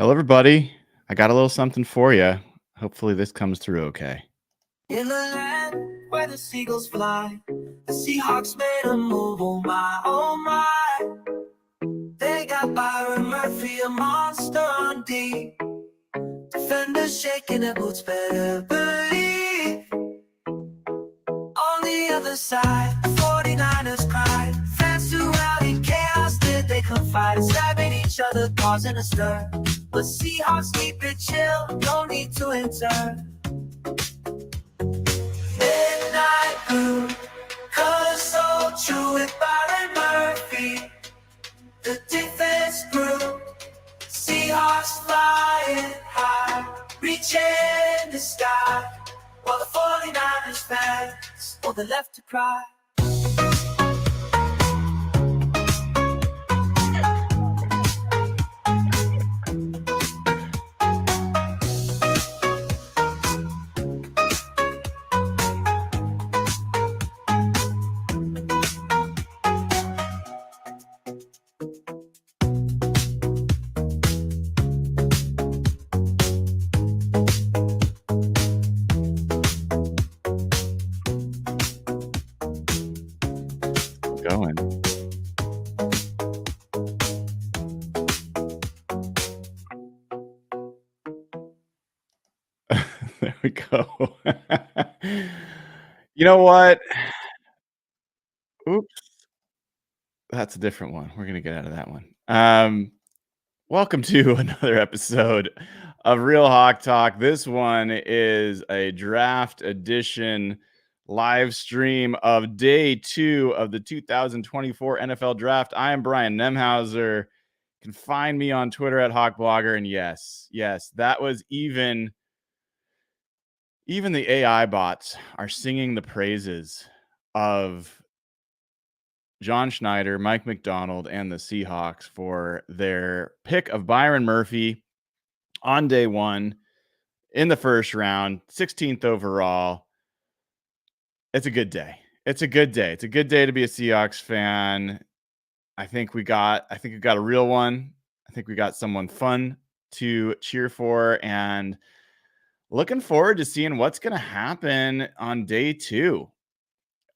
Hello, everybody. I got a little something for you. Hopefully, this comes through okay. In the land where the seagulls fly, the Seahawks made a move, oh my, oh my. They got Byron Murphy, a monster on D. Defenders shaking their boots, better believe. On the other side, 49ers cried. Fans throughout in chaos, did they confide? Stabbing each other, causing a stir. But Seahawks keep it chill, no need to enter. Midnight blue, colors so true with Byron Murphy. The defense grew, Seahawks flying high, reaching the sky, while the 49ers fans were the left to cry. Going. There we go. You know what? Oops. That's a different one. We're going to get out of that one. Welcome to another episode of Real Hawk Talk. This one is a draft edition live stream of day 2 of the 2024 NFL Draft. I am Brian Nemhauser. You can find me on Twitter at HawkBlogger. And yes, that was even the AI bots are singing the praises of John Schneider, Mike McDonald, and the Seahawks for their pick of Byron Murphy on day 1 in the first round, 16th overall. It's a good day. It's a good day to be a Seahawks fan. I think we got a real one. I think we got someone fun to cheer for, and looking forward to seeing what's going to happen on day 2.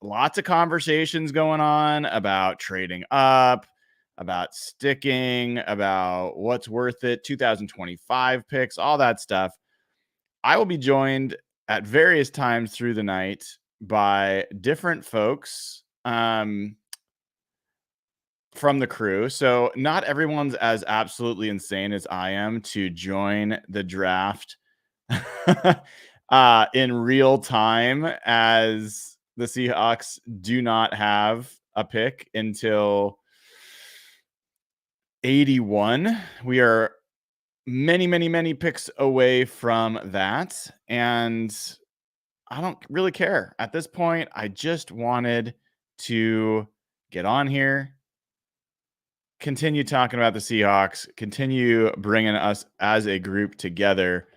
Lots of conversations going on about trading up, about sticking, about what's worth it, 2025 picks, all that stuff. I will be joined at various times through the night by different folks from the crew. So not everyone's as absolutely insane as I am to join the draft in real time, as the Seahawks do not have a pick until 81. We are many picks away from that, and I don't really care. At this point, I just wanted to get on here, continue talking about the Seahawks, continue bringing us as a group together.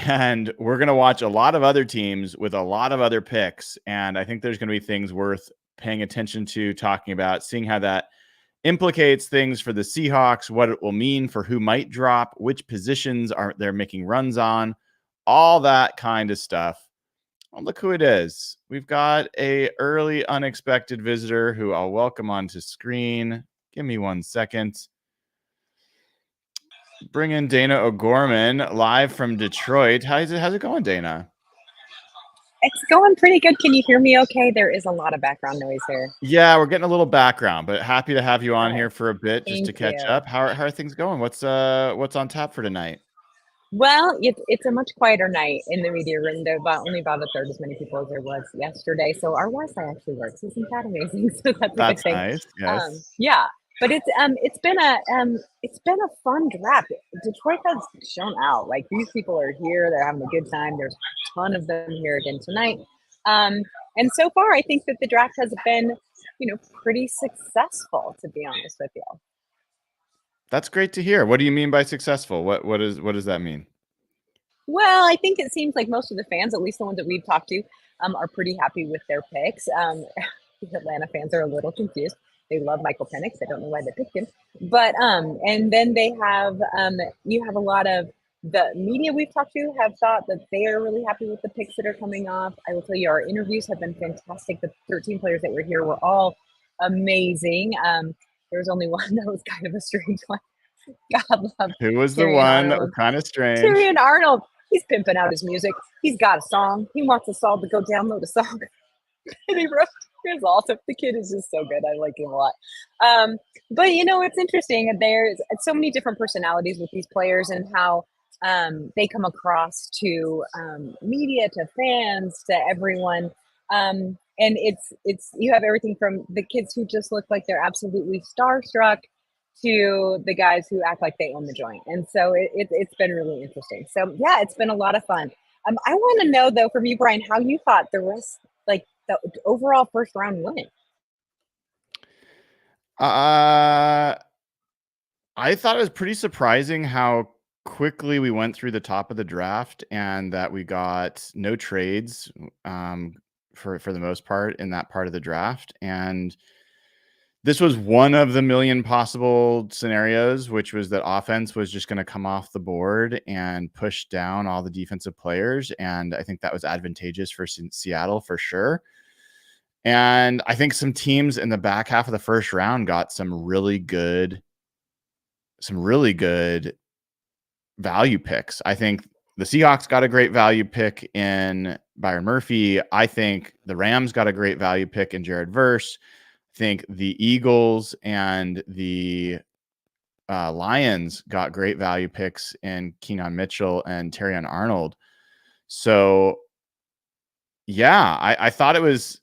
And we're going to watch a lot of other teams with a lot of other picks. And I think there's going to be things worth paying attention to, talking about, seeing how that implicates things for the Seahawks, what it will mean for who might drop, which positions are they're making runs on, all that kind of stuff. Well, look who it is. We've got a early unexpected visitor who I'll welcome onto screen. Give me 1 second. Bring in Dayna O'Gorman live from Detroit. How's it going, Dayna? It's going pretty good. Can you hear me okay? There is a lot of background noise here. Yeah, we're getting a little background, but happy to have you on here for a bit just to catch up. How are things going? What's on tap for tonight? Well, it's a much quieter night in the media room. There are only about a third as many people as there was yesterday. So our Wi-Fi actually works. Isn't that amazing? So that's a good thing. Nice. Yes. Yeah. But it's been a fun draft. Detroit has shown out. Like, these people are here. They're having a good time. There's a ton of them here again tonight. And so far, I think that the draft has been, pretty successful, to be honest with you. That's great to hear. What do you mean by successful? What does that mean? Well, I think it seems like most of the fans, at least the ones that we've talked to, are pretty happy with their picks. The Atlanta fans are a little confused. They love Michael Penix. I don't know why they picked him, but and then they have you have a lot of the media we've talked to have thought that they are really happy with the picks that are coming off. I will tell you, our interviews have been fantastic. The 13 players that were here were all amazing. There was only one that was kind of a strange one. God love. Who was the Terry one that was Arnold. kind of strange? Tyrion Arnold. He's pimping out his music. He's got a song. He wants us all to go download a song. And he wrote, it's awesome. The kid is just so good. I like him a lot. But it's interesting. There's so many different personalities with these players and how they come across to media, to fans, to everyone. And it's you have everything from the kids who just look like they're absolutely starstruck to the guys who act like they own the joint. And so it's been really interesting. So yeah, it's been a lot of fun. I want to know though from you, Brian, how you thought the rest, like the overall first round went. I thought it was pretty surprising how quickly we went through the top of the draft and that we got no trades for the most part in that part of the draft. And this was one of the million possible scenarios, which was that offense was just going to come off the board and push down all the defensive players. And I think that was advantageous for Seattle for sure. And I think some teams in the back half of the first round got some really good value picks. I think the Seahawks got a great value pick in Byron Murphy. I think the Rams got a great value pick in Jared Verse. I think the Eagles and the Lions got great value picks in Keenan Mitchell and Terrion Arnold. So yeah, I thought it was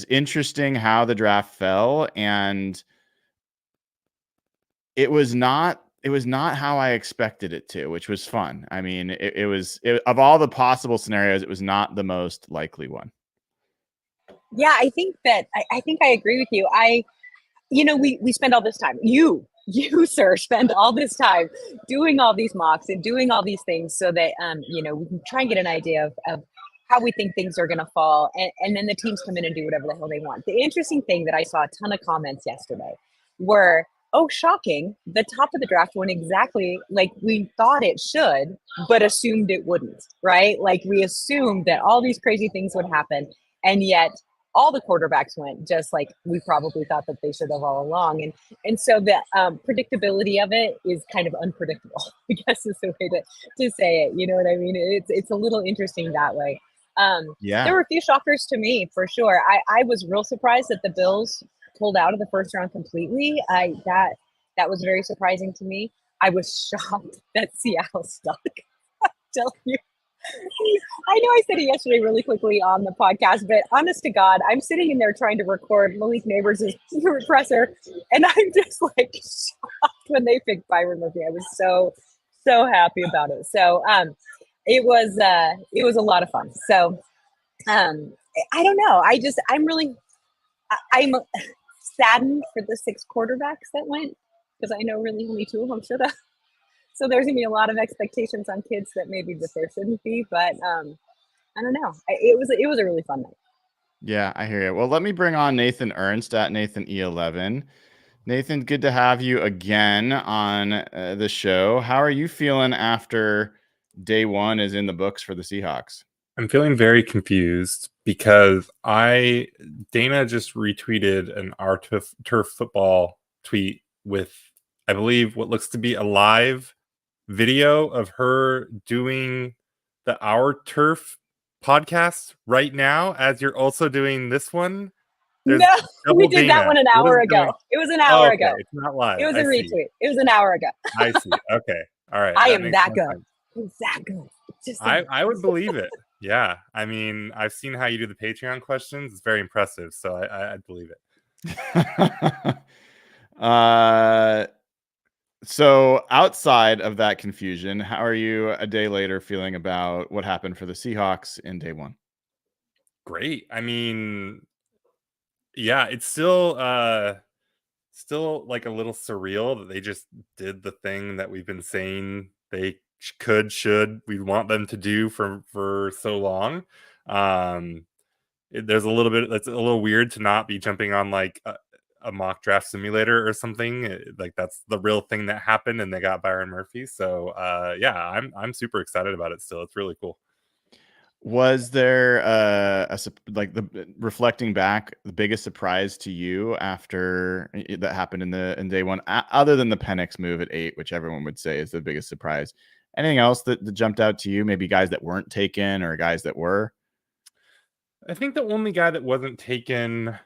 interesting how the draft fell, and it was not how I expected it to, which was fun. I mean, it was of all the possible scenarios, it was not the most likely one. Yeah, I think that I think I agree with you. We spend all this time. You, sir, spend all this time doing all these mocks and doing all these things so that we can try and get an idea of how we think things are going to fall, and then the teams come in and do whatever the hell they want. The interesting thing that I saw a ton of comments yesterday were, oh, shocking, the top of the draft went exactly like we thought it should, but assumed it wouldn't, right? Like we assumed that all these crazy things would happen, and yet all the quarterbacks went just like we probably thought that they should have all along. And so the predictability of it is kind of unpredictable, I guess is the way to say it. You know what I mean? It's a little interesting that way. Yeah. There were a few shockers to me for sure. I was real surprised that the Bills pulled out of the first round completely. That was very surprising to me. I was shocked that Seattle stuck. I'm telling you. I know I said it yesterday really quickly on the podcast, but honest to God, I'm sitting in there trying to record Malik Neighbors' presser, and I'm just like shocked when they picked Byron Murphy. I was so happy about it. So it was a lot of fun. So I don't know. I'm saddened for the 6 quarterbacks that went, because I know really only 2 of them should have. So there's gonna be a lot of expectations on kids that maybe that there shouldn't be, but I don't know. It was a really fun night. Yeah, I hear you. Well, let me bring on Nathan Ernst at Nathan E11. Nathan, good to have you again on the show. How are you feeling after day 1 is in the books for the Seahawks? I'm feeling very confused because Dayna just retweeted an Our Turf Football tweet with, I believe, what looks to be a live video of her doing the Our Turf podcast right now as you're also doing this one. No, we did that one an hour ago. It was an hour ago. It's not live. It was a retweet. It was an hour ago. I see. Okay. All right. I am that good. I'm that good. I would believe it. Yeah. I mean, I've seen how you do the Patreon questions. It's very impressive. So I'd believe it. So outside of that confusion, how are you a day later feeling about what happened for the Seahawks in day 1? Great. I mean, yeah, it's still like a little surreal that they just did the thing that we've been saying they should we want them to do for so long. There's a little bit that's a little weird to not be jumping on like a mock draft simulator or something. Like that's the real thing that happened, and they got Byron Murphy. So yeah, I'm super excited about it still. It's really cool. Was there like reflecting back, the biggest surprise to you after that happened in day one, other than the Penix move at 8, which everyone would say is the biggest surprise? Anything else that jumped out to you? Maybe guys that weren't taken or guys that were? I think the only guy that wasn't taken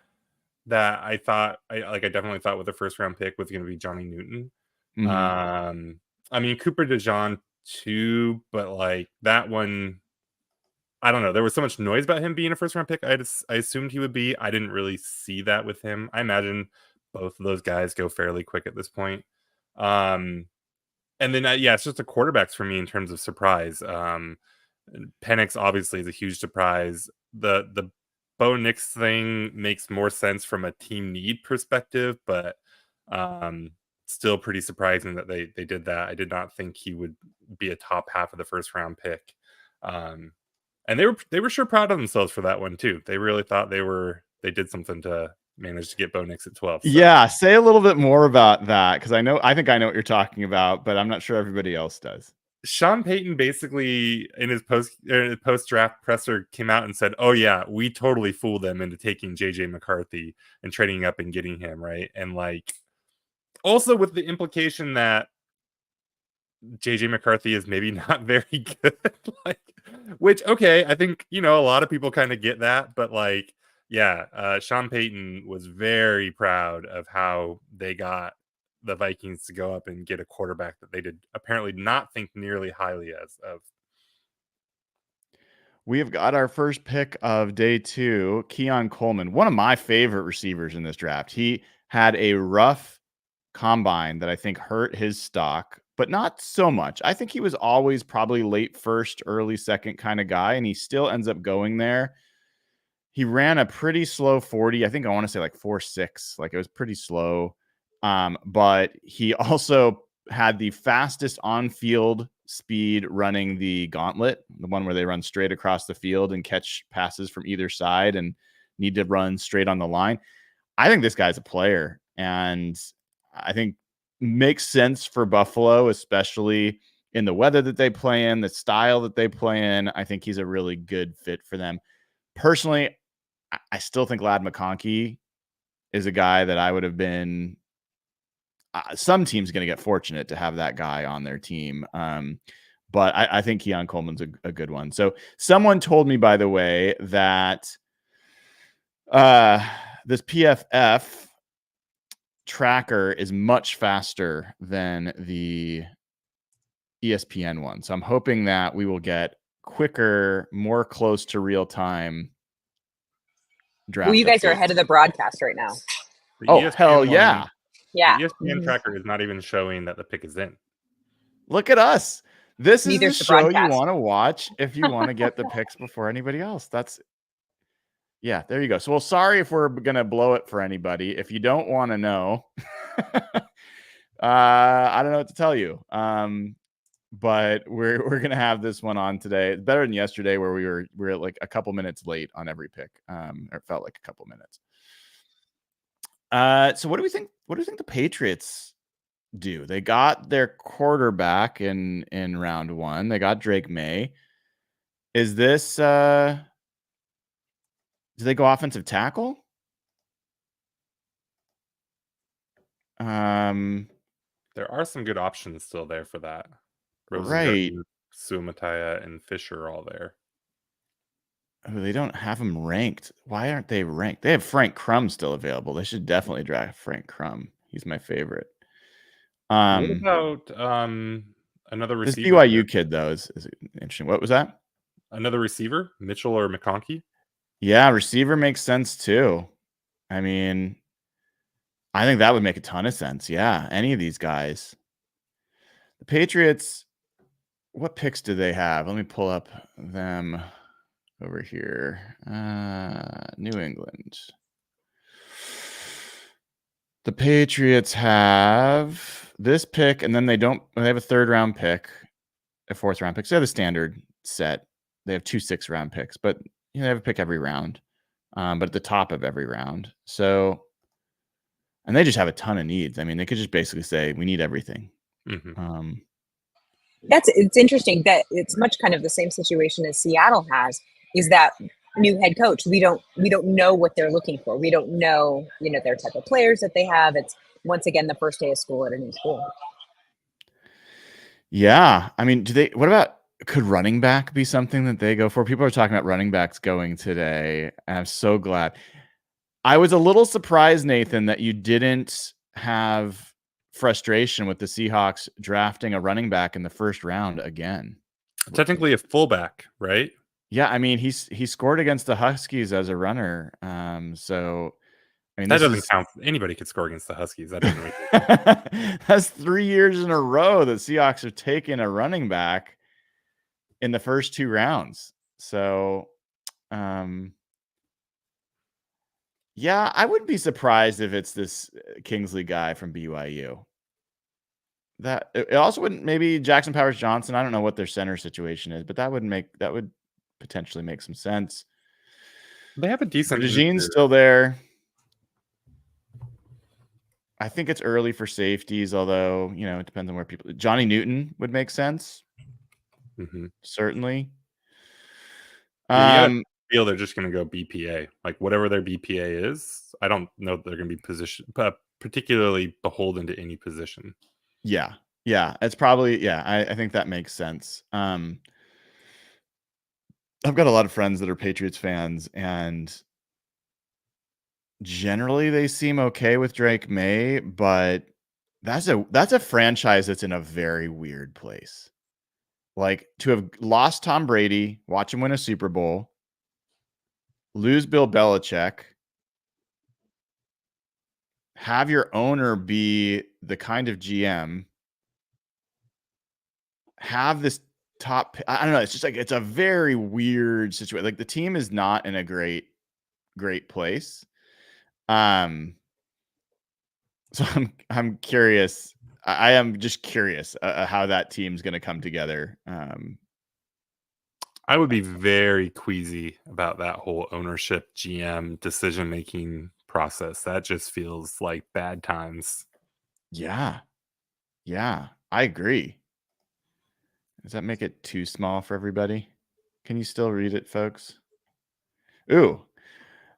that I definitely thought with the first round pick was going to be Johnny Newton. Mhm. I mean, Cooper DeJean too, but like that one, I don't know. There was so much noise about him being a first round pick. I assumed he would be. I didn't really see that with him. I imagine both of those guys go fairly quick at this point. And then, yeah, it's just the quarterbacks for me in terms of surprise. Penix obviously is a huge surprise. The Bo Nix thing makes more sense from a team need perspective, but still pretty surprising that they did that. I did not think he would be a top half of the first round pick. And they were sure proud of themselves for that one too. They really thought they did something to manage to get Bo Nix at 12. So. Yeah, say a little bit more about that, because I think I know what you're talking about, but I'm not sure everybody else does. Sean Payton basically in his post draft presser came out and said, "Oh yeah, we totally fooled them into taking JJ McCarthy and trading up and getting him, right?" And like also with the implication that JJ McCarthy is maybe not very good, like, which okay, I think a lot of people kind of get that, but like, yeah, Sean Payton was very proud of how they got the Vikings to go up and get a quarterback that they did apparently not think nearly highly of. We have got our first pick of day 2, Keon Coleman, one of my favorite receivers in this draft. He had a rough combine that I think hurt his stock, but not so much. I think he was always probably late first, early second kind of guy, and he still ends up going there. He ran a pretty slow 40. I think I want to say like 4.6. Like it was pretty slow. But he also had the fastest on-field speed running the gauntlet, the one where they run straight across the field and catch passes from either side and need to run straight on the line. I think this guy's a player, and I think makes sense for Buffalo, especially in the weather that they play in, the style that they play in. I think he's a really good fit for them. Personally, I still think Ladd McConkey is a guy that I would have been some team's going to get fortunate to have that guy on their team. But I think Keon Coleman's a good one. So someone told me, by the way, that this PFF tracker is much faster than the ESPN one. So I'm hoping that we will get quicker, more close to real time draft. Well, you guys are ahead of the broadcast right now. Oh, hell yeah. Yeah. The ESPN tracker is not even showing that the pick is in. Look at us. This is Neither the is the show you broadcast. want to watch if you want to get the picks before anybody else. Yeah, there you go. So, well, sorry if we're going to blow it for anybody. If you don't want to know, I don't know what to tell you. But we're going to have this one on today. It's better than yesterday where we were like a couple minutes late on every pick. Or it felt like a couple minutes. So what do we think? What do you think the Patriots do? They got their quarterback in round 1. They got Drake May. Is this do they go offensive tackle? There are some good options still there for that. Right. Sumataya and Fisher are all there. Oh, they don't have them ranked. Why aren't they ranked? They have Frank Crum still available. They should definitely draft Frank Crum. He's my favorite. What about another receiver? This BYU kid, though, is interesting. What was that? Another receiver, Mitchell or McConkey? Yeah, receiver makes sense too. I mean, I think that would make a ton of sense. Yeah, any of these guys. The Patriots, what picks do they have? Let me pull up them over here. New England. The Patriots have this pick, and then they have a 3rd round pick, a 4th round pick. So they have a standard set. They have 2 6th round picks, but they have a pick every round, but at the top of every round. So And they just have a ton of needs. I mean, they could just basically say, we need everything. Mm-hmm. It's interesting that it's much kind of the same situation as Seattle has, is that new head coach. We don't know what they're looking for. We don't know, their type of players that they have. It's once again the first day of school at a new school. Yeah. I mean, could running back be something that they go for? People are talking about running backs going today. And I'm so glad. I was a little surprised, Nathan, that you didn't have frustration with the Seahawks drafting a running back in the first round again. Technically a fullback, right? Yeah, I mean, he scored against the Huskies as a runner. So I mean, that doesn't count. Anybody could score against the Huskies. That doesn't really That's 3 years in a row that Seahawks have taken a running back in the first 2 rounds. So yeah, I wouldn't be surprised if it's this Kingsley guy from BYU. That it also wouldn't, maybe Jackson Powers Johnson. I don't know what their center situation is, but that would potentially make some sense. They have a decent. DeJean's still there. I think it's early for safeties, although it depends on where people. Johnny Newton would make sense. Mm-hmm. Certainly. You feel they're just going to go BPA, like whatever their BPA is. I don't know that they're going to be particularly beholden to any position. Yeah, it's probably I think that makes sense. I've got a lot of friends that are Patriots fans, and generally they seem okay with Drake May, but that's a franchise that's in a very weird place. Like, to have lost Tom Brady, watch him win a Super Bowl, lose Bill Belichick, have your owner be the kind of GM, have this top, I don't know, it's just like, it's a very weird situation. Like, the team is not in a great place. So I'm curious. I am just curious how that team's going to come together. I would be very queasy about that whole ownership GM decision-making process. That just feels like bad times. Yeah, I agree. Does that make it too small for everybody? Can you still read it, folks? Ooh,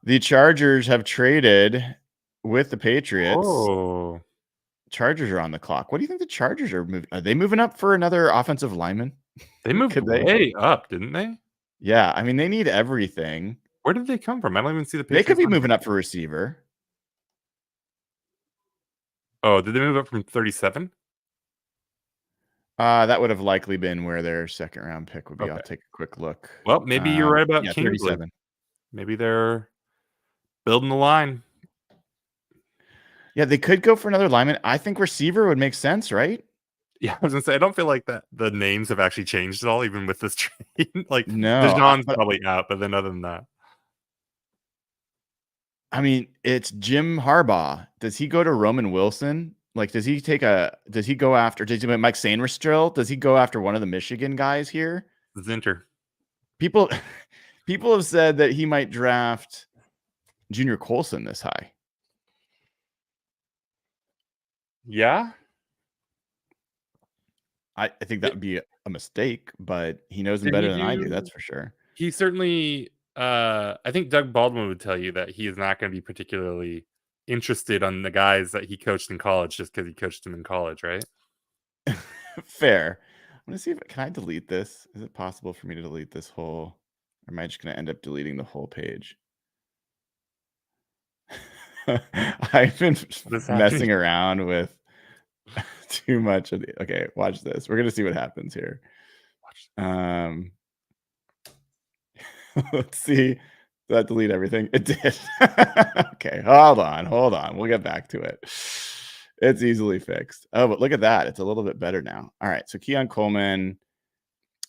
the Chargers have traded with the Patriots. Oh, Chargers are on the clock. What do you think the Chargers are moving? Are they moving up for another offensive lineman? They moved way up, didn't they? Yeah, I mean, they need everything. Where did they come from? I don't even see the Patriots. They could be moving up for receiver. Oh, did they move up from 37? That would have likely been where their second round pick would be. Okay. I'll take a quick look. Well, maybe you're right about Kingsley. 37. Maybe they're building the line. Yeah, they could go for another lineman. I think receiver would make sense, right? Yeah, I was gonna say, I don't feel like that the names have actually changed at all, even with this trade. Like, no, DeJean's probably out, but then other than that, I mean, it's Jim Harbaugh. Does he go to Roman Wilson? Like, does he go after? Does he Mike Sainristil? Does he go after one of the Michigan guys here? Zinter. People have said that he might draft Junior Colson this high. Yeah. I think that would be a mistake, but he knows them better than I do. That's for sure. He certainly, I think Doug Baldwin would tell you that he is not going to be particularly interested on the guys that he coached in college just because he coached them in college, right? Fair. I'm gonna see can I delete this? Is it possible for me to delete this whole, or am I just gonna end up deleting the whole page? I've been messing around with too much of the. Okay, watch this. We're gonna see what happens here. Let's see. Did that delete everything? It did. Okay, hold on. We'll get back to it. It's easily fixed. Oh, but look at that. It's a little bit better now. All right, so Keon Coleman,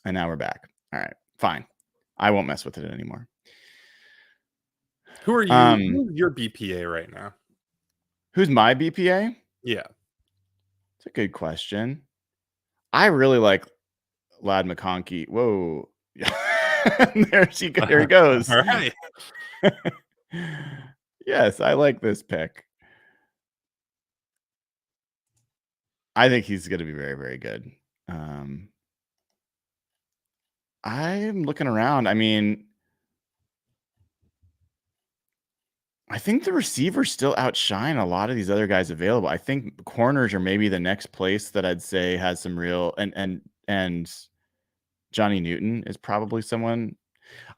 and now we're back. All right, fine. I won't mess with it anymore. Who are you? Who's your BPA right now? Who's my BPA? Yeah. It's a good question. I really like Lad McConkey. Whoa. There he goes. All right. Yes, I like this pick. I think he's going to be very, very good. I'm looking around. I mean, I think the receivers still outshine a lot of these other guys available. I think corners are maybe the next place that I'd say has some real and Johnny Newton is probably someone.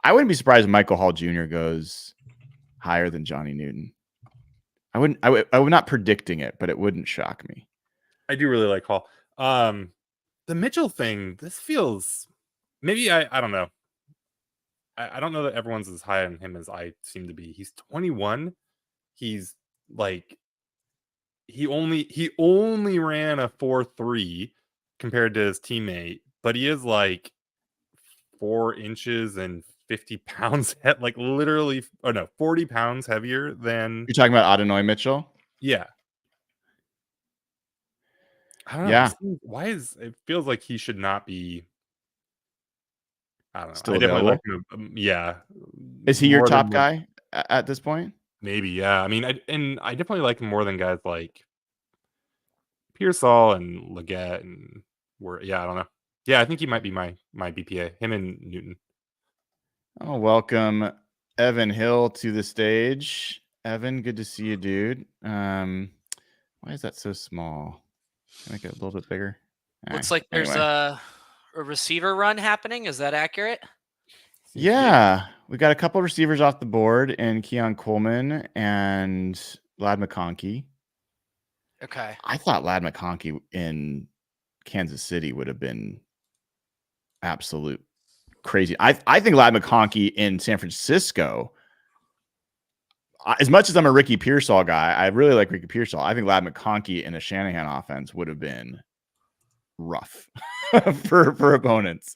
I wouldn't be surprised if Michael Hall Jr. goes higher than Johnny Newton. I would not predicting it, but it wouldn't shock me. I do really like Hall. The Mitchell thing, this feels maybe I don't know. I don't know that everyone's as high on him as I seem to be. He's 21. He's like he only ran a 4.3 compared to his teammate, but he is like 4 inches and 50 pounds, like literally, 40 pounds heavier than. You're talking about Adonai Mitchell? Yeah. I don't know. Yeah. Why it feels like he should not be. I don't know. Still I definitely like available? him. Yeah. Is he your More top than guy at this point? Maybe, yeah. I mean, I definitely like him more than guys like Pearsall and Leggett and I don't know. Yeah, I think he might be my BPA. Him and Newton. Oh, welcome Evan Hill to the stage. Evan, good to see you, dude. Why is that so small? Can I make it a little bit bigger? Looks like there's a receiver run happening. Is that accurate? Yeah, we got a couple of receivers off the board in Keon Coleman and Lad McConkey. Okay. I thought Lad McConkey in Kansas City would have been absolute crazy. I think Lad McConkey in San Francisco, as much as I'm a Ricky Pearsall guy, I really like Ricky Pearsall. I think Lad McConkey in a Shanahan offense would have been rough for opponents.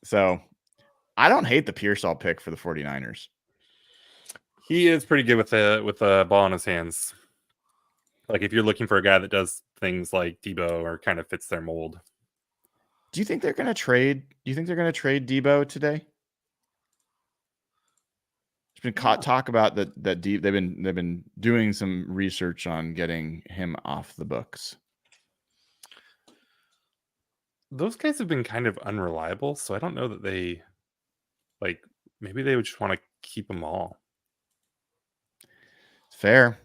So I don't hate the Pearsall pick for the 49ers. He is pretty good with the ball in his hands. Like if you're looking for a guy that does things like Debo or kind of fits their mold. Do you think they're going to trade? Do you think they're going to trade Debo today? There's been talk about that they've been doing some research on getting him off the books. Those guys have been kind of unreliable, so I don't know that they maybe they would just want to keep them all. Fair.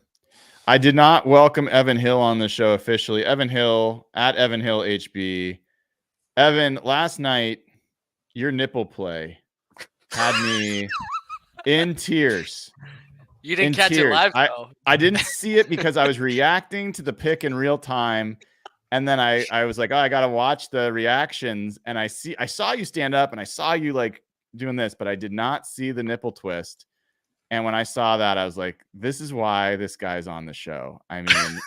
I did not welcome Evan Hill on the show officially. Evan Hill at Evan Hill HB. Evan, last night your nipple play had me in tears. You didn't catch it live, though. I didn't see it because I was reacting to the pick in real time. And then I was like, oh, I got to watch the reactions. And I saw you stand up and I saw you like doing this, but I did not see the nipple twist. And when I saw that, I was like, this is why this guy's on the show. I mean,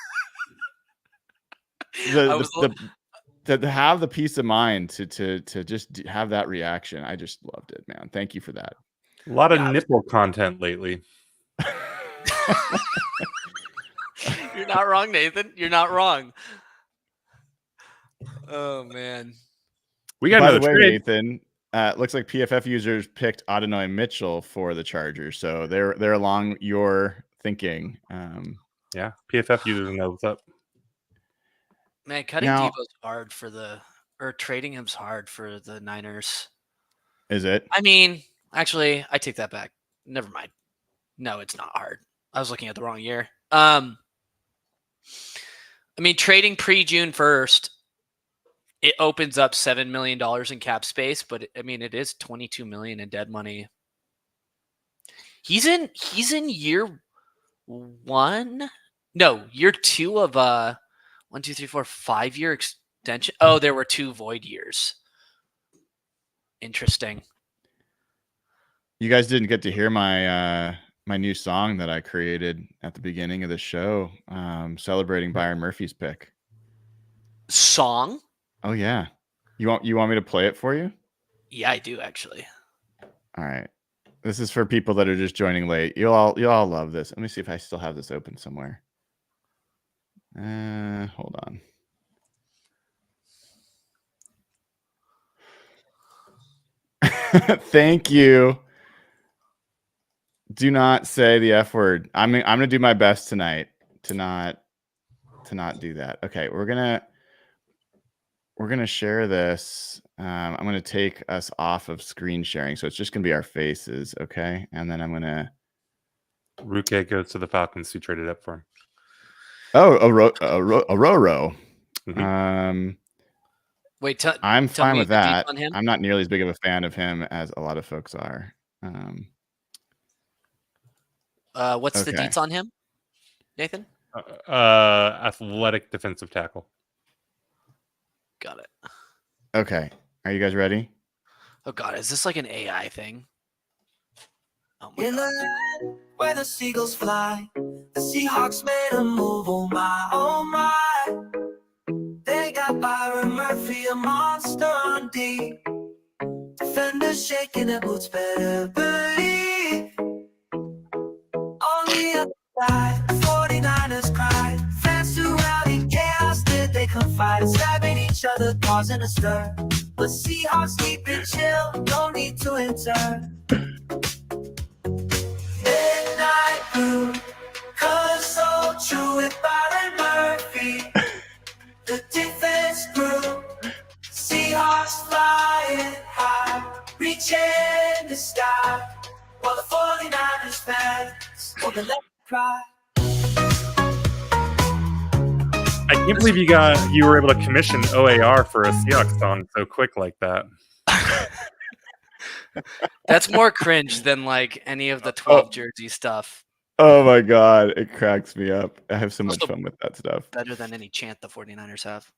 to have the peace of mind to just have that reaction. I just loved it, man. Thank you for that. A lot of nipple content lately. You're not wrong, Nathan. You're not wrong. Oh man. We got another trade. Nathan. Looks like PFF users picked Adonai Mitchell for the Chargers, so they're along your thinking. Yeah, PFF users know what's up. Man, cutting Debo's hard trading him's hard for the Niners. Is it? I mean, actually, I take that back. Never mind. No, it's not hard. I was looking at the wrong year. I mean, trading pre-June 1st, it opens up $7 million in cap space, but it is $22 million in dead money. He's in year 1. No, year 2 of 1, 2, 3, 4, 5-year extension. Oh, there were 2 void years. Interesting. You guys didn't get to hear my my new song that I created at the beginning of the show, celebrating Byron Murphy's pick. Song? Oh yeah. You want me to play it for you? Yeah, I do actually. All right. This is for people that are just joining late. You'll all love this. Let me see if I still have this open somewhere. Hold on. Thank you. Do not say the F word. I'm gonna do my best tonight to not to not do that. Okay, we're gonna share this. I'm gonna take us off of screen sharing, so it's just gonna be our faces, okay? And then I'm gonna. Ruke goes to the Falcons, who traded up for him. Oh, Ororo. Mhm. Wait, I'm tell fine me with the deets that. on him. I'm not nearly as big of a fan of him as a lot of folks are. What's the Okay. deets on him, Nathan? Athletic defensive tackle. Got it. Okay. Are you guys ready? Oh God, is this like an AI thing? Oh my In the God. land where the seagulls fly, the Seahawks made a move, oh my. They got Byron Murphy, a monster on D. Defenders shaking their boots, better believe. On the other side, 49ers cried. Fans threw rowdy chaos, did they confide? Stabbing each other, causing a stir. But Seahawks keep it chill, no need to enter. Midnight blue, colors so true with Byron Murphy. The defense grew, Seahawks flying high, reaching the sky, while the 49ers fans will let it cry. I can't believe you were able to commission OAR for a Seahawks song so quick like that. That's more cringe than like any of the 12 jersey stuff. Oh my God, it cracks me up. I have so much Also- fun with that stuff. Better than any chant the 49ers have.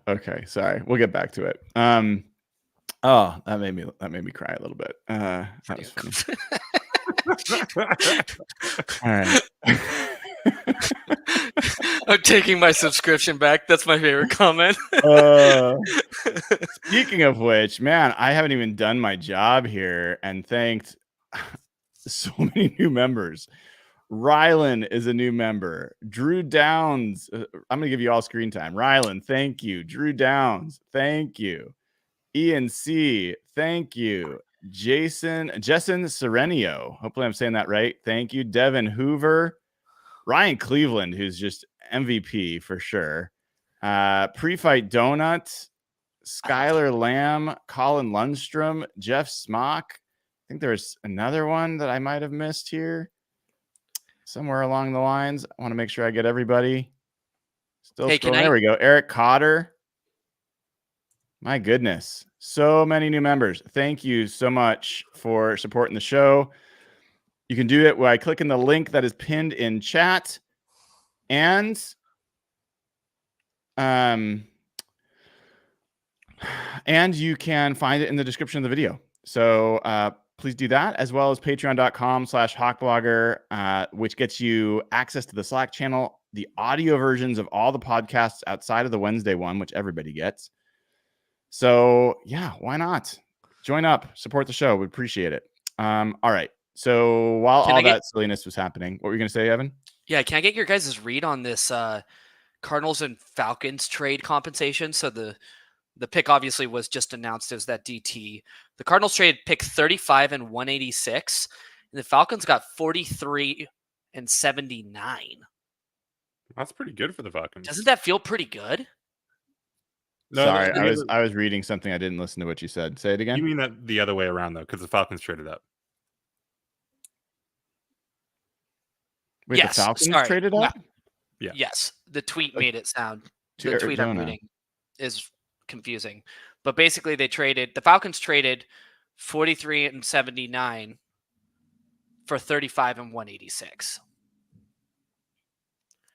Okay, sorry. We'll get back to it. Oh, that made me cry a little bit. That was funny. All right. I'm taking my subscription back. That's my favorite comment. Speaking of which, man, I haven't even done my job here and thanked so many new members. Rylan is a new member. Drew Downs. I'm going to give you all screen time. Rylan, thank you. Drew Downs, thank you. Ian C, thank you. Jessen Serenio. Hopefully I'm saying that right. Thank you. Devin Hoover. Ryan Cleveland, who's just MVP for sure. Pre-fight Donut. Skylar Lamb. Colin Lundstrom. Jeff Smock. I think there's another one that I might have missed here. Somewhere along the lines. I want to make sure I get everybody. Still scrolling. There we go. Eric Cotter. My goodness. So many new members. Thank you so much for supporting the show. You can do it by clicking the link that is pinned in chat. And you can find it in the description of the video. So please do that, as well as patreon.com/hawkblogger, which gets you access to the Slack channel, the audio versions of all the podcasts outside of the Wednesday one, which everybody gets. So yeah, why not? Join up, support the show. We appreciate it. All right. So while that silliness was happening, what were you going to say, Evan? Yeah, can I get your guys' read on this Cardinals and Falcons trade compensation? So the pick obviously was just announced as that DT. The Cardinals traded pick 35 and 186, and the Falcons got 43 and 79. That's pretty good for the Falcons. Doesn't that feel pretty good? No, sorry, I was reading something. I didn't listen to what you said. Say it again. You mean that the other way around though, because the Falcons traded up. Wait, yes, the Falcons traded up? Yeah. Yes. The tweet made it sound. The tweet I'm reading is confusing. But basically the Falcons traded 43 and 79 for 35 and 186.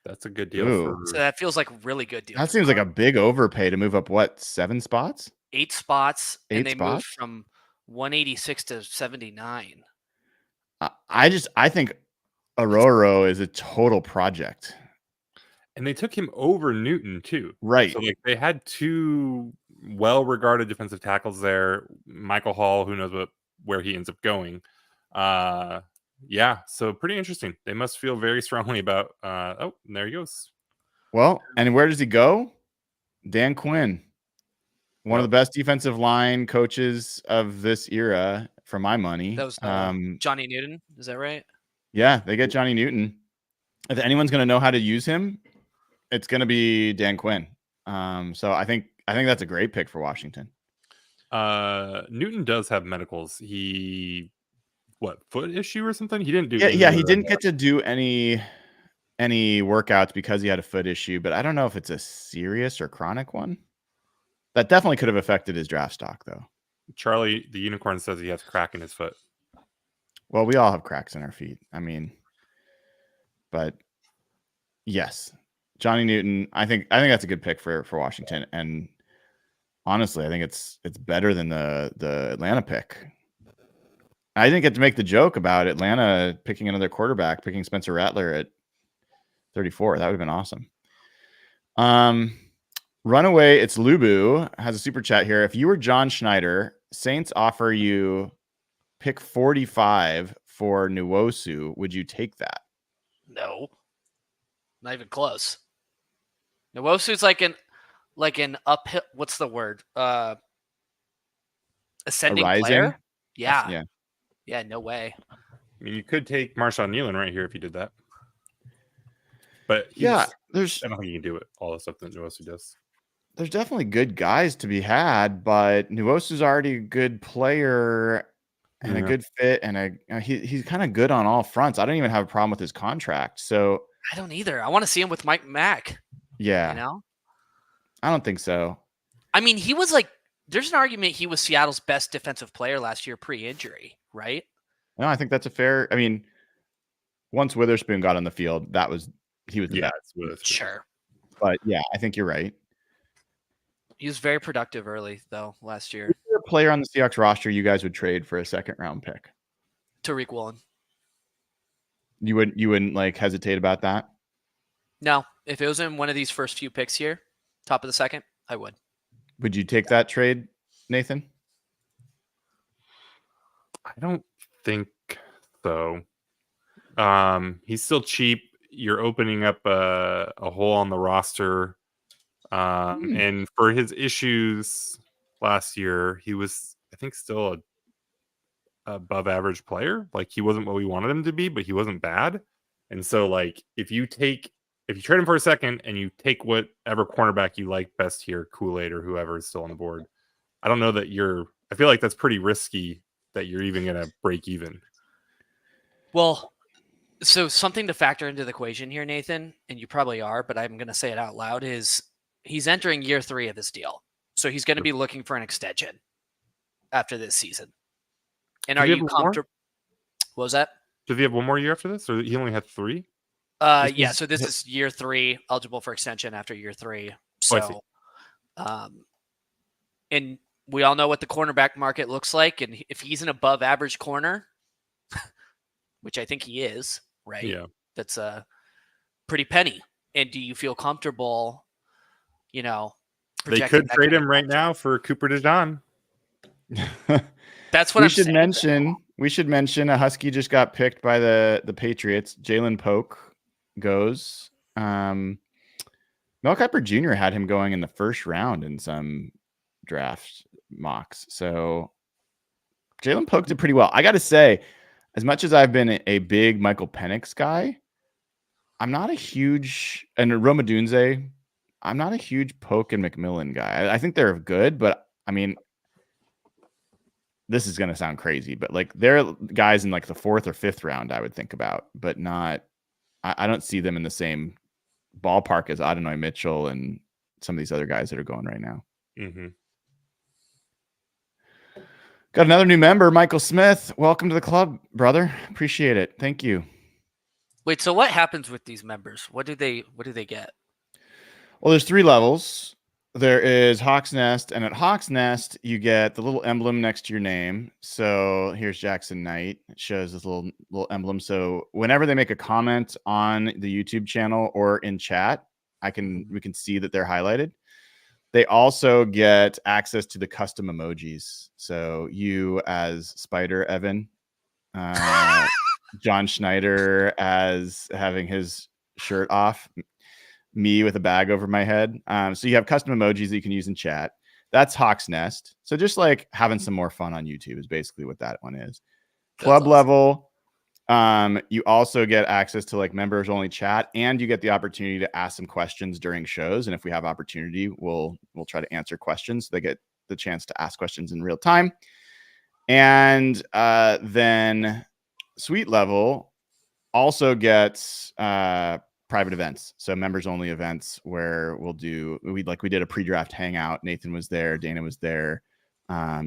That's a good deal. So that feels like a really good deal. That seems like a big overpay to move up, what, 7 spots? 8 spots. And they moved from 186 to 79. I think Ororo is a total project. And they took him over Newton too. Right. So like they had 2 well-regarded defensive tackles there. Michael Hall, who knows where he ends up going. Yeah, so pretty interesting. They must feel very strongly about there he goes. Well, and where does he go? Dan Quinn. One of the best defensive line coaches of this era, for my money. That was Johnny Newton, is that right? Yeah, they get Johnny Newton. If anyone's going to know how to use him, it's going to be Dan Quinn. So I think that's a great pick for Washington. Newton does have medicals. He foot issue or something? He didn't do. Yeah, he didn't get to do any workouts because he had a foot issue, but I don't know if it's a serious or chronic one. That definitely could have affected his draft stock, though. Charlie, the unicorn, says he has crack in his foot. Well, we all have cracks in our feet. I mean, but yes, Johnny Newton. I think that's a good pick for Washington, and honestly, I think it's better than the Atlanta pick. I didn't get to make the joke about Atlanta picking another quarterback, picking Spencer Rattler at 34. That would have been awesome. Runaway, it's Lubu, has a super chat here. If you were John Schneider, Saints offer you pick 45 for Nwosu, would you take that? No. Not even close. Nwosu's like an uphill, what's the word? Ascending player? Yeah. Yeah, no way. I mean, you could take Marshawn Nealon right here if you did that. But yeah, I don't think you can do it. All the stuff that Nwosu does. There's definitely good guys to be had, but Nwosu's already a good player and a good fit, and he's kind of good on all fronts. I don't even have a problem with his contract. So I don't either. I want to see him with Mike Mack. Yeah. You know? I don't think so. I mean, he was there's an argument he was Seattle's best defensive player last year pre-injury, right? No, I think that's a fair. I mean, once Witherspoon got on the field, he was the best. Sure. But yeah, I think you're right. He was very productive early, though, last year. Is there a player on the Seahawks roster you guys would trade for a second-round pick? Tariq Woolen. You wouldn't hesitate about that? No. If it was in one of these first few picks here, top of the second, I would. Would you take that trade, Nathan? I don't think so. He's still cheap. You're opening up a hole on the roster. And for his issues last year, he was, I think, still a above average player. He wasn't what we wanted him to be, but he wasn't bad. And so if you trade him for a second and you take whatever cornerback you like best here, Kool-Aid or whoever is still on the board, I don't know that I feel like that's pretty risky that you're even going to break even. Well, so something to factor into the equation here, Nathan, and you probably are, but I'm going to say it out loud, is he's entering year 3 of this deal. So he's going to be looking for an extension after this season. And are you comfortable? What was that? Does he have one more year after this, or he only had 3? Yeah, so this is year 3, eligible for extension after year 3. So, and we all know what the cornerback market looks like, and if he's an above average corner, which I think he is, right? Yeah, that's a pretty penny. And do you feel comfortable? They could trade him right now for Cooper DeJean. That's what I'm saying. We should mention a Husky just got picked by the Patriots. Jalen Polk goes. Mel Kiper Jr. had him going in the first round in some draft mocks. So Jalen Polk did pretty well. I got to say, as much as I've been a big Michael Penix guy, I'm not a huge, and Roma Dunze, I'm not a huge Polk and McMillan guy. I think they're good, but I mean, this is going to sound crazy, but they're guys in the 4th or 5th round I would think about, but not, I don't see them in the same ballpark as Adonai Mitchell and some of these other guys that are going right now. Mm-hmm. Got another new member, Michael Smith. Welcome to the club, brother. Appreciate it. Thank you. Wait, so what happens with these members? What do they get? Well, there's 3 levels. There is Hawk's Nest, and at Hawk's Nest, you get the little emblem next to your name. So here's Jackson Knight. It shows this little emblem. So whenever they make a comment on the YouTube channel or in chat, we can see that they're highlighted. They also get access to the custom emojis. So you as Spider Evan, John Schneider as having his shirt off, me with a bag over my head. So you have custom emojis that you can use in chat. That's Hawk's Nest. So just having some more fun on YouTube is basically what that one is. Club level, You also get access to like members only chat, and you get the opportunity to ask some questions during shows. And if we have opportunity, we'll try to answer questions. They get the chance to ask questions in real time. And then suite level also gets private events. So members only events where we did a pre-draft hangout. Nathan was there, Dayna was there,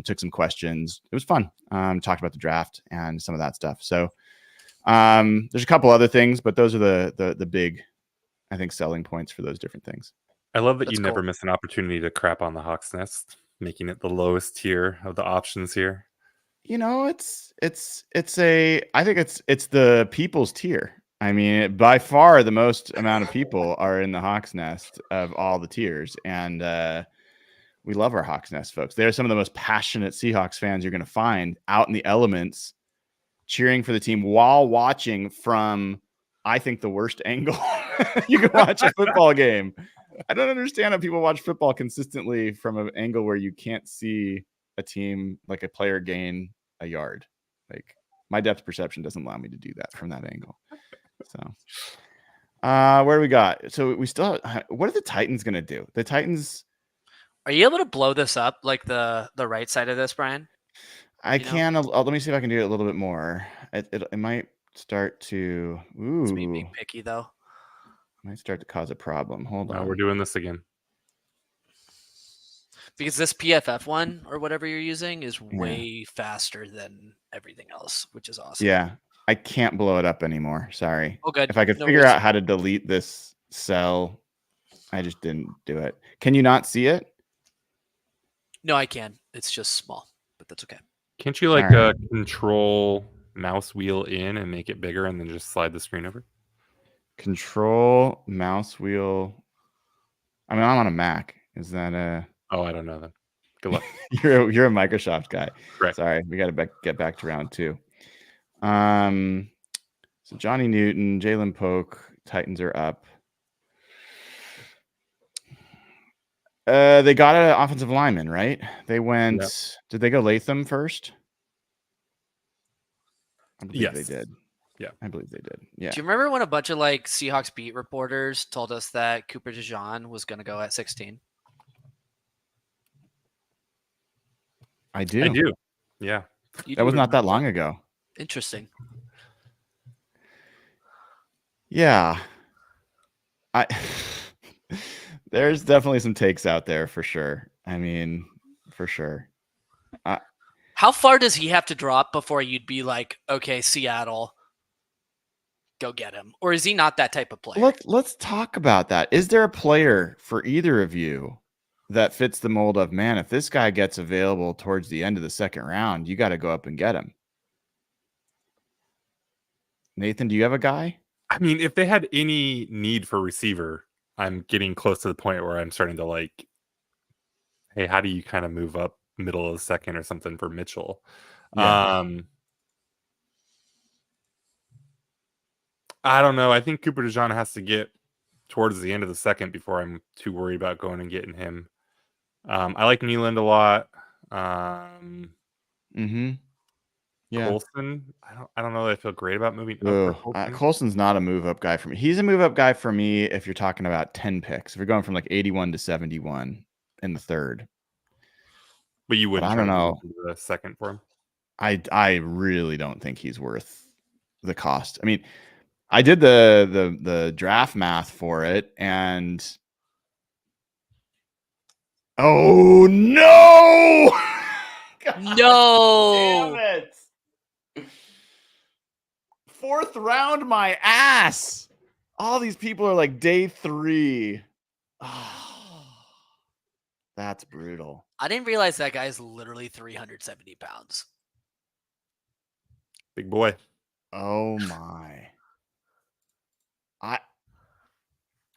took some questions. It was fun. Talked about the draft and some of that stuff. So there's a couple other things, but those are the big, I think, selling points for those different things. I love that That's you never cool. miss an opportunity to crap on the Hawks Nest, making it the lowest tier of the options here. You know, I think it's the people's tier. I mean, by far the most amount of people are in the Hawks Nest of all the tiers, and we love our Hawks Nest folks. They're some of the most passionate Seahawks fans you're going to find out in the elements, cheering for the team while watching from, I think, the worst angle you can watch a football game. I don't understand how people watch football consistently from an angle where you can't see a team, like a player, gain a yard. Like, my depth perception doesn't allow me to do that from that angle. So where do we got? So we still, what are the Titans going to do? The Titans, Are you able to blow this up, like the right side of this, Brian? I can. Let me see if I can do it a little bit more. It might start to. It's me Ooh, being picky, though. might start to cause a problem. Hold Now on. we're doing this again. Because this PFF one or whatever you're using is way faster than everything else, which is awesome. Yeah, I can't blow it up anymore. Sorry. Oh, good. If I could No figure worries. out how to delete this cell, I just didn't do it. Can you not see it? No, I can. It's just small, but that's okay. Can't you like Alright. control mouse wheel in and make it bigger and then just slide the screen over? Control mouse wheel. I mean, I'm on a Mac. Is that a? Oh, I don't know then. Good luck. You're a Microsoft guy. Right. Sorry, we got to get back to round 2. So Johnny Newton, Jalen Polk, Titans are up. They got an offensive lineman, right? They went. Yep. Did they go Latham first? I believe they Yes. did. Yeah, I believe they did. Yeah. Do you remember when a bunch of like Seahawks beat reporters told us that Cooper DeJean was going to go at 16? I do. I do. Yeah. That was not that long ago. Interesting. Yeah. There's definitely some takes out there for sure. I mean, for sure. How far does he have to drop before you'd be like, okay, Seattle, go get him? Or is he not that type of player? Let's talk about that. Is there a player for either of you that fits the mold of, man, if this guy gets available towards the end of the second round, you got to go up and get him? Nathan, do you have a guy? I mean, if they had any need for receiver, I'm getting close to the point where I'm starting to like, hey, how do you kind of move up middle of the second or something for Mitchell? Yeah. I don't know. I think Cooper DeJean has to get towards the end of the second before I'm too worried about going and getting him. I like Nealand a lot. Yeah. Colson, I don't know that I feel great about moving up for Colson. Colson's not a move up guy for me. He's a move up guy for me if you're talking about 10 picks. If you're going from like 81 to 71 in the third. But you wouldn't. I don't know. The second for him. I really don't think he's worth the cost. I mean, I did the draft math for it, and oh no! No! Damn it! 4th round, my ass. All these people are like day 3. Oh, that's brutal. I didn't realize that guy's literally 370 pounds. Big boy. Oh my.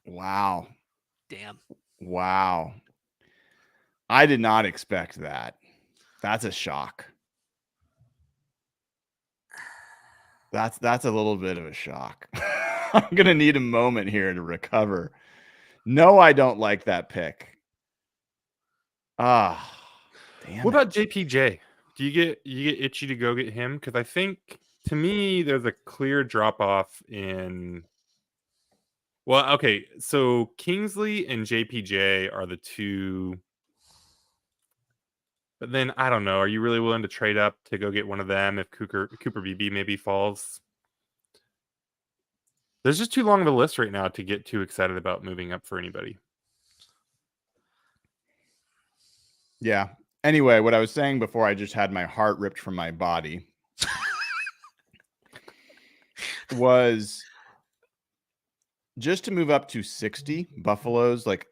Wow. Damn. Wow. I did not expect that. That's a shock. That's a little bit of a shock. I'm going to need a moment here to recover. No, I don't like that pick. Damn. What about JPJ? Do you get itchy to go get him? Because I think to me, there's a clear drop off in. Well, okay, so Kingsley and JPJ are the two. But then I don't know. Are you really willing to trade up to go get one of them if Cooper BB maybe falls? There's just too long of a list right now to get too excited about moving up for anybody. Yeah. Anyway, what I was saying before I just had my heart ripped from my body was just to move up to 60, Buffalo's like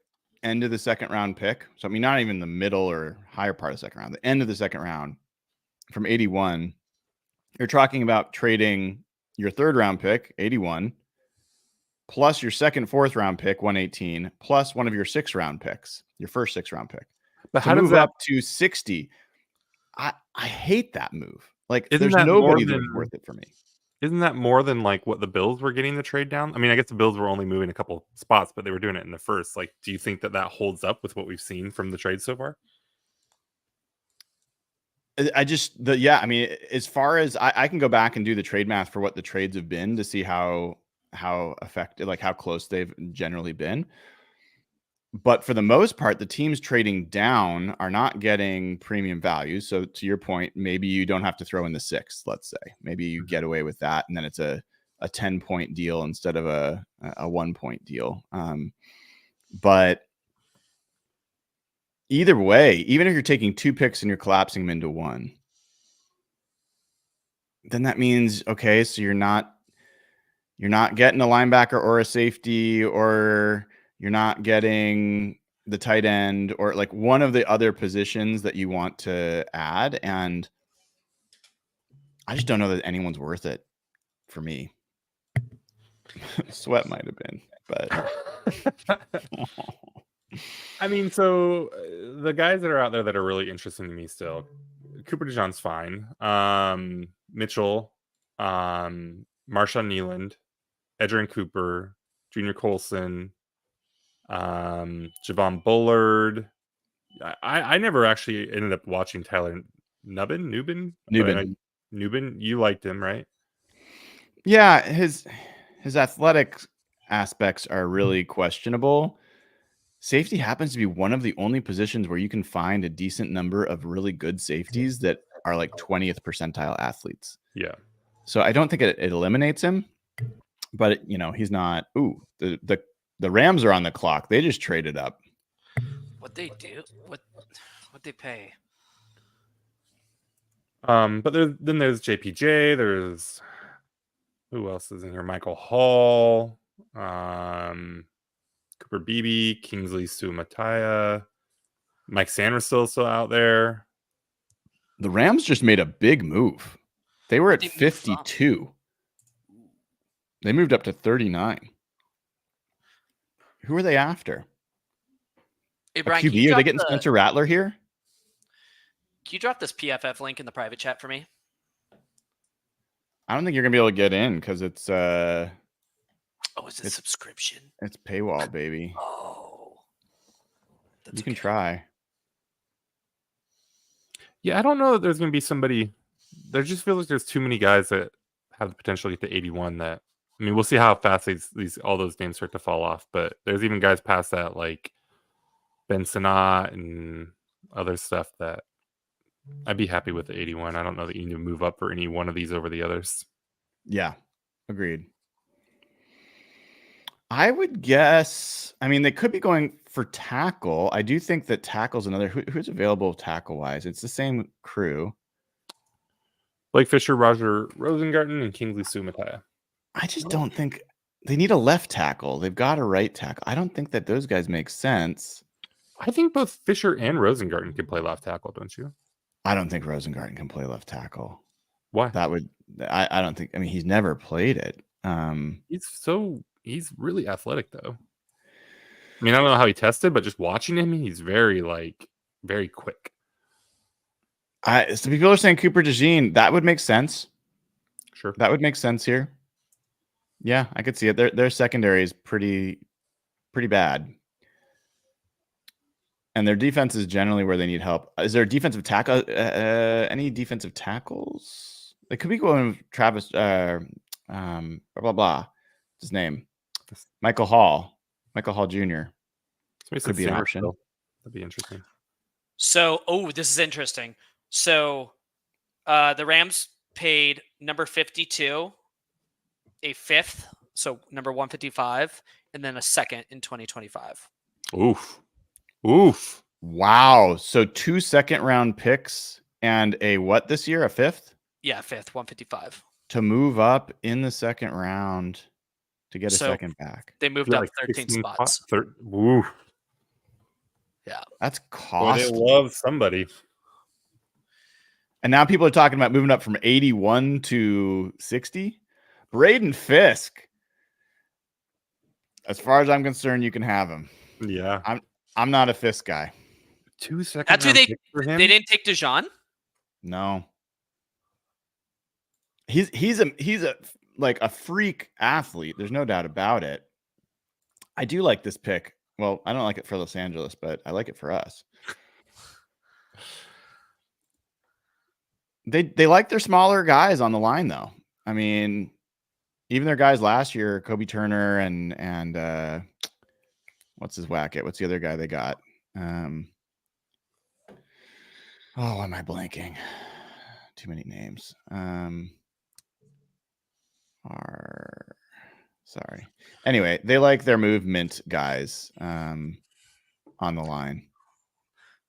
end of the second round pick. So, I mean, not even the middle or higher part of the second round, the end of the second round from 81. You're talking about trading your third round pick, 81, plus your second, fourth round pick, 118, plus one of your 6th round picks, your first 6th round pick. But To how does move that up to 60, I hate that move. Like, Isn't there's that more nobody that's than- worth it for me. isn't that more than like what the Bills were getting the trade down? I mean, I guess the Bills were only moving a couple spots, but they were doing it in the first. Like, do you think that holds up with what we've seen from the trade so far? I mean, as far as I can go back and do the trade math for what the trades have been to see how effective, like how close they've generally been. But for the most part, the teams trading down are not getting premium value. So to your point, maybe you don't have to throw in the 6th, let's say. Maybe you get away with that, and then it's a 10-point deal instead of a 1-point deal. But either way, even if you're taking 2 picks and you're collapsing them into 1, then that means, okay, so you're not getting a linebacker or a safety, or you're not getting the tight end, or like one of the other positions that you want to add. And I just don't know that anyone's worth it for me. Sweat might have been, but I mean, so the guys that are out there that are really interesting to me still, Cooper DeJean's fine. Mitchell, Marshawn Nealand, Edgerrin Cooper, Junior Colson, Javon Bullard. I never actually ended up watching Tyler Nubin. You liked him, right? Yeah, his athletic aspects are really questionable. Safety happens to be one of the only positions where you can find a decent number of really good safeties that are like 20th percentile athletes. Yeah. So I don't think it eliminates him, but he's not. Ooh, the Rams are on the clock. They just traded up. What they do? What they pay? But there's JPJ. There's who else is in here? Michael Hall, Cooper Beebe, Kingsley Sumataya, Mike Sanders still out there. The Rams just made a big move. They were at 52. They moved up to 39. Who are they after? Hey, Brian, QB? Are they getting Spencer Rattler here? Can you drop this PFF link in the private chat for me? I don't think you're gonna be able to get in because it's Oh, is it subscription? It's paywall, baby. Oh, you can try. Yeah, I don't know that there's gonna be somebody. There just feels like there's too many guys that have the potential to get to 81. That, I mean, we'll see how fast all those names start to fall off. But there's even guys past that, like Ben Sinnott and other stuff, that I'd be happy with the 81. I don't know that you need to move up for any one of these over the others. Yeah, agreed. I would guess, I mean, they could be going for tackle. I do think that tackle's another. Who's available tackle-wise? It's the same crew. Blake Fisher, Roger Rosengarten, and Kingsley Sumataya. I just don't think they need a left tackle. They've got a right tackle. I don't think that those guys make sense. I think both Fisher and Rosengarten can play left tackle, don't you? I don't think Rosengarten can play left tackle. Why? That would, I don't think, I mean, he's never played it. He's really athletic, though. I mean, I don't know how he tested, but just watching him, he's very quick. So people are saying Cooper DeJean. That would make sense. Sure. That would make sense here. Yeah, I could see it. Their secondary is pretty bad. And their defense is generally where they need help. Is there a defensive tackle? Any defensive tackles? They could be going with Travis. Blah blah blah. What's his name? Michael Hall Jr. Could be an option. That'd be interesting. So, this is interesting. So, the Rams paid number 52 a fifth, so number 155, and then a second in 2025. Oof. Wow. So 2 second-round picks and a what this year? A fifth? Yeah, fifth, 155. To move up in the second round to get a second back. They moved up 13 spots. Oof. Yeah. That's Boy, costly. they love somebody. And now people are talking about moving up from 81 to 60. Braden Fisk. As far as I'm concerned, you can have him. Yeah. I'm not a Fisk guy. 2 seconds. That's who they didn't take Dijon? No. He's a like a freak athlete. There's no doubt about it. I do like this pick. Well, I don't like it for Los Angeles, but I like it for us. They like their smaller guys on the line, though. I mean, even their guys last year, Kobe Turner and what's his whack-it? What's the other guy they got? Why am I blanking? Too many names. Sorry. Anyway, they like their movement guys on the line.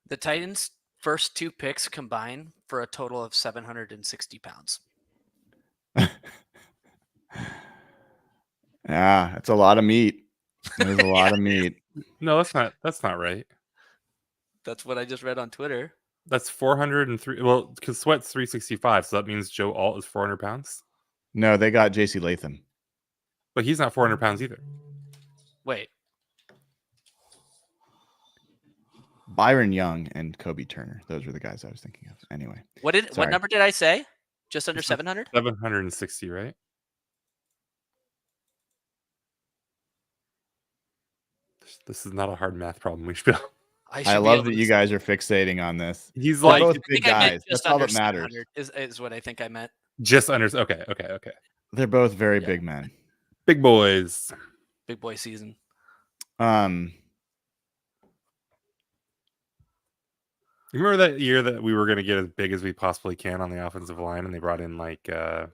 The Titans' first 2 picks combine for a total of 760 pounds. Yeah, it's a lot of meat. There's a lot of meat. No, that's not right. That's what I just read on Twitter. That's 403. Well, because Sweat's 365, so that means Joe Alt is 400 pounds. No, they got J.C. Latham. But he's not 400 pounds either. Wait. Byron Young and Kobe Turner. Those were the guys I was thinking of. Anyway. What number did I say? Just under 700? 760, right? This is not a hard math problem. We should. I love that you guys are fixating on this. He's like like both big guys. That's all that matters. Is what I think I meant. Just under. Okay. They're both very big men. Big boys. Big boy season. You remember that year that we were going to get as big as we possibly can on the offensive line, and they brought in like a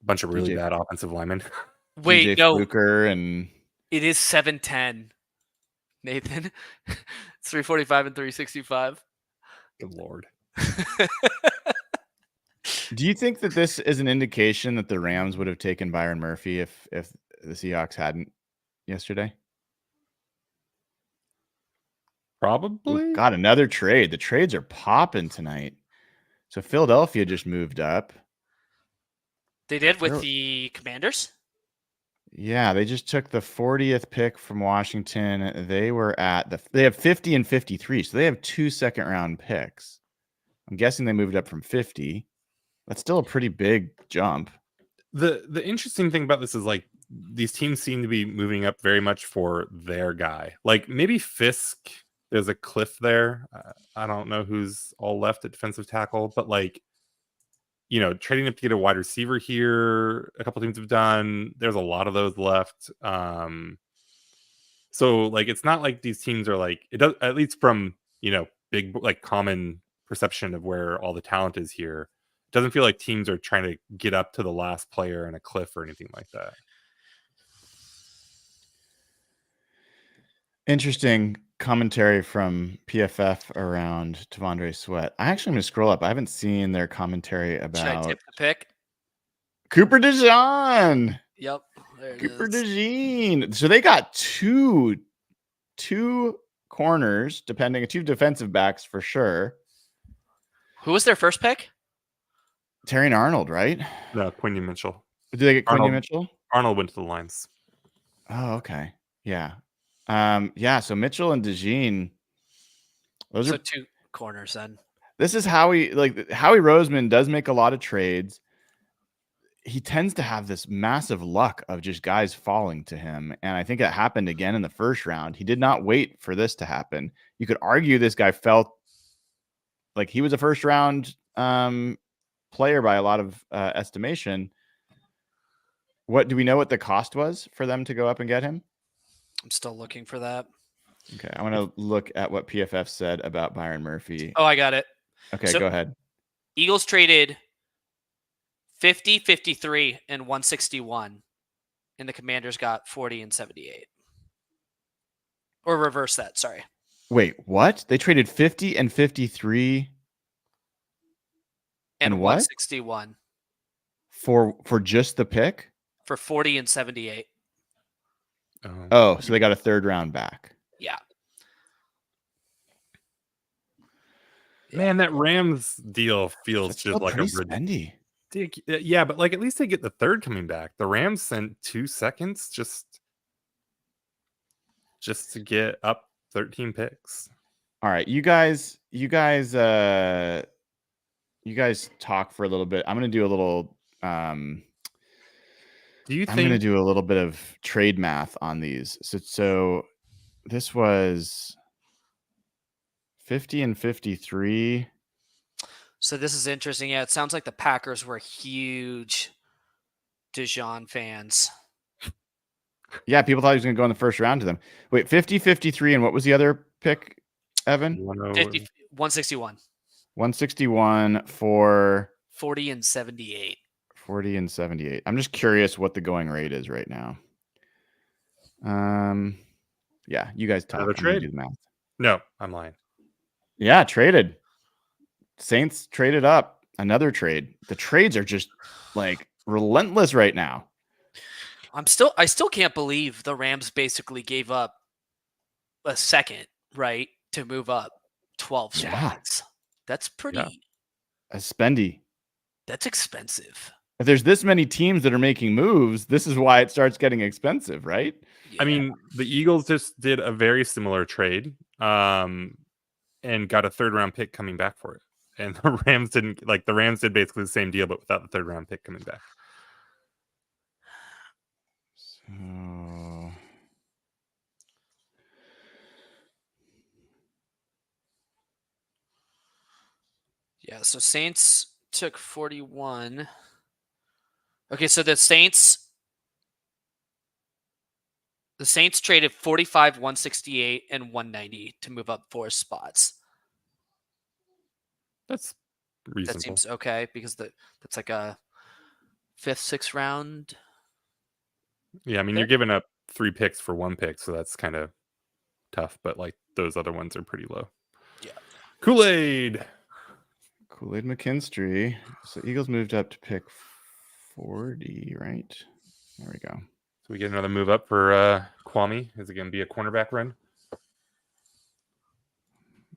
bunch of really bad offensive linemen? Wait, DJ no. Fluker and it is 710. Nathan, it's 345 and 365. Good Lord. Do you think that this is an indication that the Rams would have taken Byron Murphy if the Seahawks hadn't yesterday? Probably. Got another trade. The trades are popping tonight. So Philadelphia just moved up. They did with the Commanders? Yeah, they just took the 40th pick from Washington. They were at they have 50 and 53, so they have 2 second-round picks. I'm guessing they moved up from 50. That's still a pretty big jump. The interesting thing about this is like these teams seem to be moving up very much for their guy. Like maybe Fisk, there's a cliff there. I don't know who's all left at defensive tackle, but like, you know, trading up to get a wide receiver here, a couple teams have done. There's a lot of those left. So like, it's not like these teams are like, it does, at least from, you know, big, like common perception of where all the talent is here. It doesn't feel like teams are trying to get up to the last player in a cliff or anything like that. Interesting commentary from PFF around T'Vondre Sweat. I actually am going to scroll up. I haven't seen their commentary about Should I tip the pick? Cooper DeJean. Yep. There Cooper DeJean. So they got two corners, depending, 2 defensive backs for sure. Who was their first pick? Terry and Arnold, right? No, Quinion Mitchell. Did they get Arnold. Quinion Mitchell? Arnold went to the Lions. Oh, okay. Yeah. Yeah, so Mitchell and DeJean. Those are 2 corners then. This is Howie Roseman does make a lot of trades. He tends to have this massive luck of just guys falling to him. And I think it happened again in the first round. He did not wait for this to happen. You could argue this guy felt like he was a first round player by a lot of estimation. What do we know what the cost was for them to go up and get him? I'm still looking for that. Okay, I want to look at what PFF said about Byron Murphy. Oh, I got it. Okay, so go ahead. Eagles traded 50, 53, and 161, and the Commanders got 40 and 78. Or reverse that, sorry. Wait, what? They traded 50 and 53 And what? 161 For just the pick? for 40 and 78. Oh, so they got a third round back. Yeah. Man, that Rams deal feels That's just still like a pretty spendy. yeah, but like at least they get the third coming back. The Rams sent 2 seconds just to get up 13 picks. All right, you guys talk for a little bit. I'm gonna do a little. Do you I'm gonna think do a little bit of trade math on these. So this was 50 and 53. So this is interesting. Yeah, it sounds like the Packers were huge Dijon fans. Yeah, people thought he was gonna go in the first round to them. Wait, 50, 53, and what was the other pick, Evan? 50, 161. 161 for 40 and 78. 40 and 78. I'm just curious what the going rate is right now. Yeah, you guys talk. Another I'm gonna trade? do the math. No, I'm lying. Yeah, traded. Saints traded up. Another trade. The trades are just like relentless right now. I still can't believe the Rams basically gave up a second, right, to move up 12 Yeah. spots. That's pretty. A spendy. That's expensive. If there's this many teams that are making moves, this is why it starts getting expensive, right? Yeah. I mean, the Eagles just did a very similar trade and got a third round pick coming back for it. And the Rams didn't. Like the Rams did basically the same deal, but without the third round pick coming back. So Yeah, so Saints took 41. Okay, so the Saints traded 45, 168, and 190 to move up 4 spots. That's reasonable. That seems okay because that's like a 5th, 6th round. Yeah, I mean, you're giving up 3 picks for 1 pick, so that's kind of tough. But like those other ones are pretty low. Yeah. Kool-Aid McKinstry. So Eagles moved up to pick 40, right? There we go. So we get another move up for Kwame. Is it going to be a cornerback run?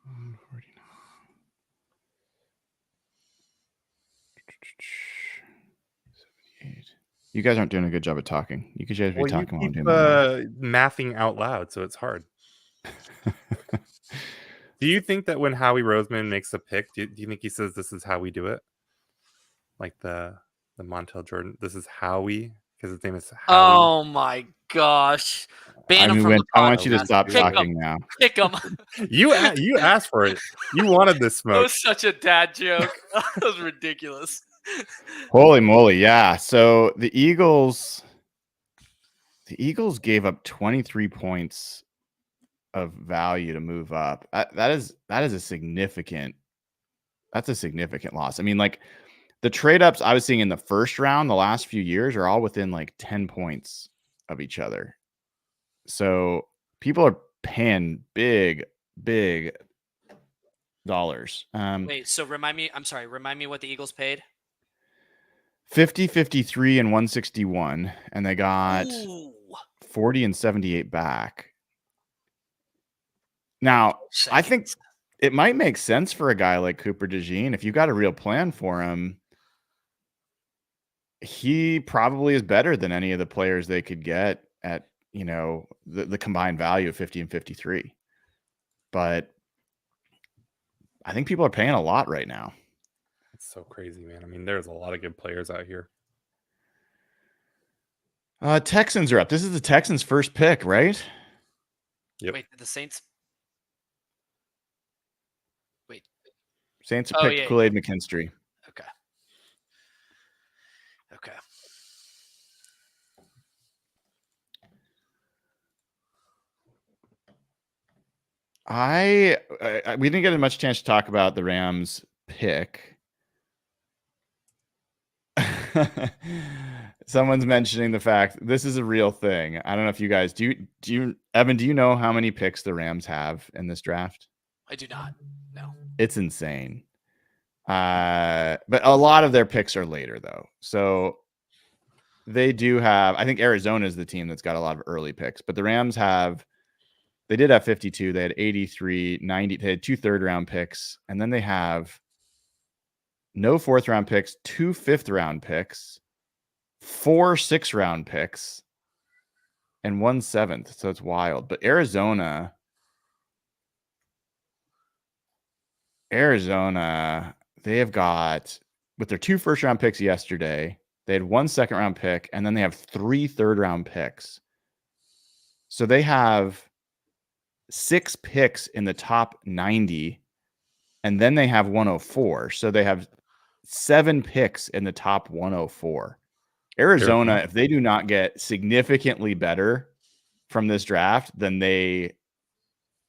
49. You guys aren't doing a good job of talking. You could just be talking while I'm doing my mathing out loud, so it's hard. Do you think that when Howie Roseman makes a pick, do you think he says this is how we do it? Like the Montel Jordan, this is Howie, because his name is Howie. Oh my gosh. Ban him from the I want you to podcast. stop Pick talking 'em. now. Pick him. You asked for it. You wanted this That smoke. was such a dad joke. That was ridiculous. Holy moly, yeah. So the Eagles gave up 23 points of value to move up. That is a significant loss. I mean, like the trade ups I was seeing in the first round the last few years are all within like 10 points of each other. So people are paying big dollars. Wait, so remind me what the Eagles paid. 50, 53, and 161, and they got 40 and 78 back. Now, I think it might make sense for a guy like Cooper DeJean. If you got a real plan for him, he probably is better than any of the players they could get at, the combined value of 50 and 53. But I think people are paying a lot right now. It's so crazy, man. I mean, there's a lot of good players out here. Texans are up. This is the Texans' first pick, right? Yep. Wait, did the Saints? Wait. Saints picked Kool-Aid McKinstry. Okay. we didn't get much chance to talk about the Rams pick. Someone's mentioning the fact this is a real thing. I don't know if you guys do you Evan, do you know how many picks the Rams have in this draft? I do not. No. It's insane. But a lot of their picks are later though. So they do have, I think Arizona is the team that's got a lot of early picks, but the Rams they did have 52. They had 83, 90. They had 2 third-round picks, and then they have no 4th-round picks, 2 5th-round picks, 4 6th-round picks, and 1 7th. So it's wild. But Arizona, they have got, with their 2 first-round picks yesterday, they had 1 second-round pick, and then they have 3 third-round picks. So they have 6 picks in the top 90, and then they have 104. So they have 7 picks in the top 104. Arizona, if they do not get significantly better from this draft, then they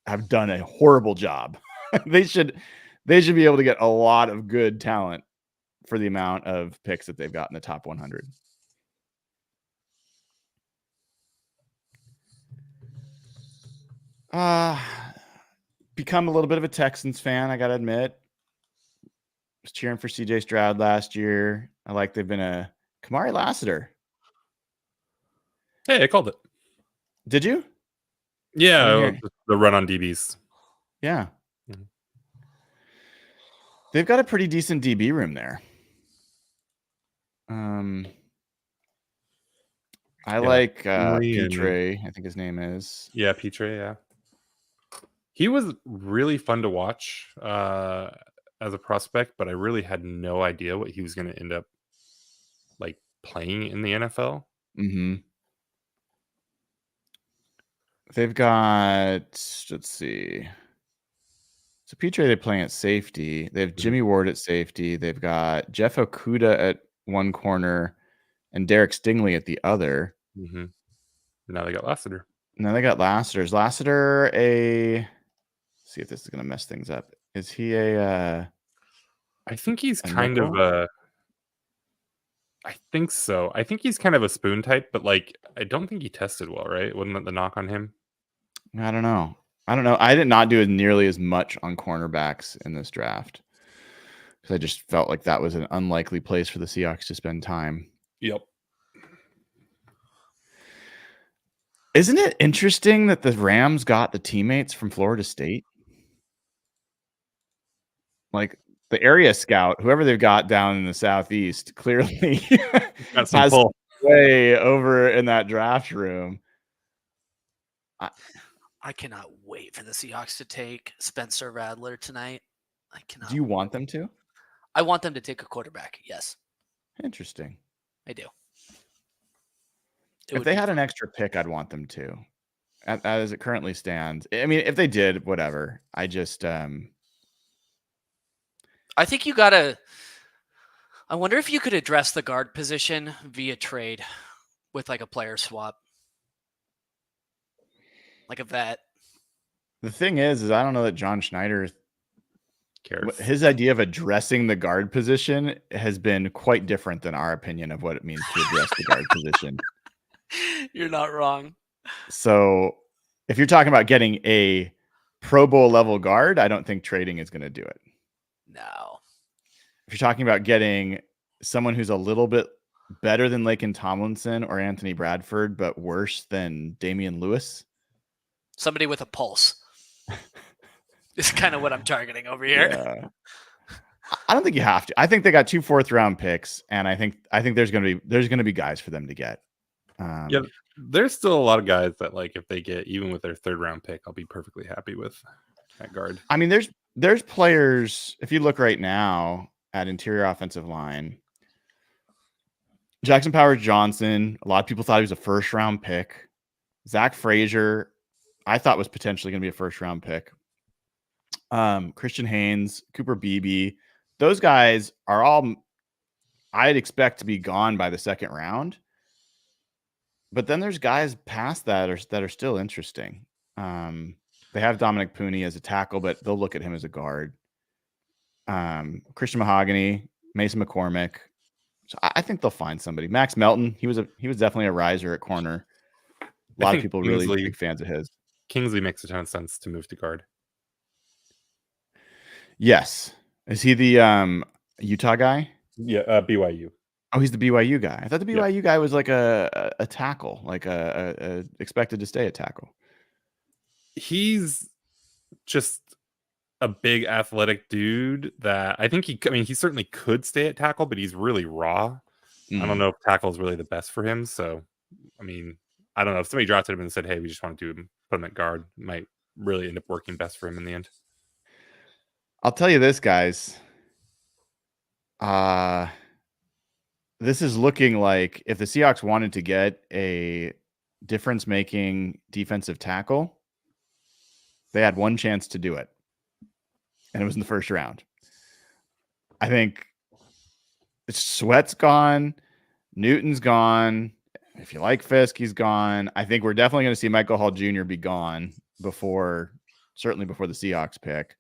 have done a horrible job. They should be able to get a lot of good talent for the amount of picks that they've got in the top 100. Become a little bit of a Texans fan, I gotta admit. Was cheering for CJ Stroud last year. I like they've been a Kamari Lassiter. Hey, I called it. Did you? Yeah, the run on DBs. Yeah. Mm-hmm. They've got a pretty decent DB room there. I like Petre, I think his name is. Yeah, Petre, yeah. He was really fun to watch as a prospect, but I really had no idea what he was going to end up like playing in the NFL. Mm-hmm. They've got, let's see. So Petre, they're playing at safety. They have Jimmy Ward at safety. They've got Jeff Okudah at one corner and Derek Stingley at the other. Mm-hmm. Now they got Lassiter. Lassiter, see if this is going to mess things up. Is he I think he's kind nickel? Of I think so. I think he's kind of a spoon type, but like I don't think he tested well, right? Wasn't that the knock on him? I don't know. I did not do nearly as much on cornerbacks in this draft because I just felt like that was an unlikely place for the Seahawks to spend time. Yep. Isn't it interesting that the Rams got the teammates from Florida State? Like the area scout, whoever they've got down in the Southeast, clearly has way over in that draft room. I cannot wait for the Seahawks to take Spencer Rattler tonight. I cannot. Do you want them to? I want them to take a quarterback. Yes. Interesting. I do. If they had an extra pick, I'd want them to. As it currently stands, I mean, if they did, whatever. I just, I think you gotta. I wonder if you could address the guard position via trade with like a player swap. Like a vet. The thing is I don't know that John Schneider cares. His idea of addressing the guard position has been quite different than our opinion of what it means to address the guard position. You're not wrong. So if you're talking about getting a Pro Bowl level guard, I don't think trading is going to do it. No. If you're talking about getting someone who's a little bit better than Laken Tomlinson or Anthony Bradford, but worse than Damian Lewis. Somebody with a pulse. Is kind of what I'm targeting over here. Yeah. I don't think you have to. I think they got 2 4th-round picks, and I think there's gonna be guys for them to get. Yeah, there's still a lot of guys that like if they get even with their 3rd-round pick, I'll be perfectly happy with at guard. I mean, there's players. If you look right now at interior offensive line, Jackson Powers Johnson. A lot of people thought he was a 1st-round pick. Zach Frazier, I thought was potentially going to be a 1st-round pick. Christian Haynes, Cooper Beebe, those guys are all I'd expect to be gone by the 2nd round. But then there's guys past that that are still interesting. They have Dominic Pooney as a tackle, but they'll look at him as a guard. Christian Mahogany, Mason McCormick. So I think they'll find somebody. Max Melton, he was definitely a riser at corner. A lot of people really big fans of his. Kingsley makes a ton of sense to move to guard. Yes. Is he the Utah guy? Yeah, BYU. Oh, he's the BYU guy. I thought the BYU guy was like a tackle, like a expected to stay a tackle. He's just a big athletic dude that I think he certainly could stay at tackle, but he's really raw. I don't know if tackle is really the best for him. So, I mean, I don't know if somebody drafted him and said, "Hey, we just want to put him at guard," might really end up working best for him in the end. I'll tell you this, guys. This is looking like if the Seahawks wanted to get a difference-making defensive tackle, they had one chance to do it, and it was in the first round. I think Sweat's gone. Newton's gone. If you like Fisk, he's gone. I think we're definitely going to see Michael Hall Jr. be gone certainly before the Seahawks pick.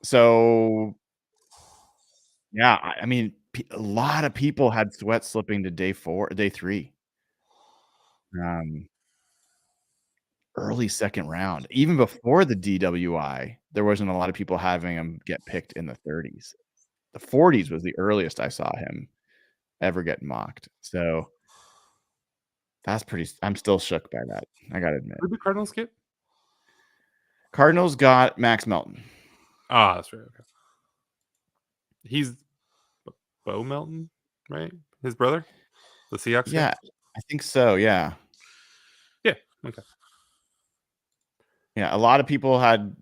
So yeah, I mean, a lot of people had Sweat slipping to day 3. Early second round. Even before the DWI, there wasn't a lot of people having him get picked in the 30s. The 40s was the earliest I saw him ever get mocked. So that's I'm still shook by that. I got to admit. Who did the Cardinals get? Cardinals got Max Melton. Ah, that's right. Okay. He's Bo Melton, right? His brother? The Seahawks? Yeah, I think so. Yeah. Yeah. Okay. Yeah, a lot of people had.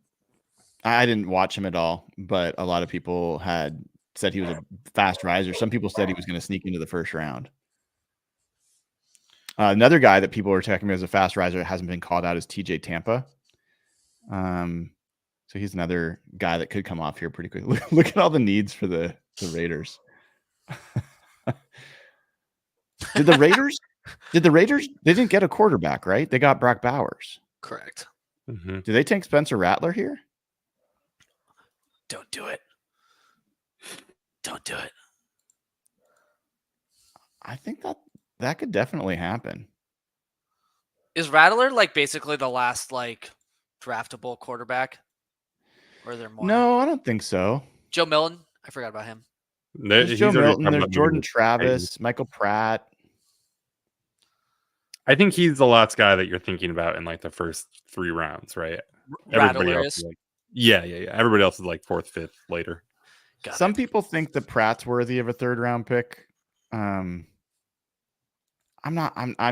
I didn't watch him at all, but a lot of people had said he was a fast riser. Some people said he was going to sneak into the first round. Another guy that people were checking as a fast riser that hasn't been called out is TJ Tampa. So he's another guy that could come off here pretty quickly. Look at all the needs for the Raiders. Did the Raiders? They didn't get a quarterback, right? They got Brock Bowers. Correct. Mm-hmm. Do they take Spencer Rattler here? Don't do it. Don't do it. I think that could definitely happen. Is Rattler like basically the last like draftable quarterback? Or are there more? No, I don't think so. Joe Milton? I forgot about him. There's Joe Milton. There's Jordan Travis, Michael Pratt. I think he's the last guy that you're thinking about in like the first 3 rounds, right? Everybody else is like, yeah. Everybody else is like 4th, 5th later. Some people think that Pratt's worthy of a 3rd round pick. I'm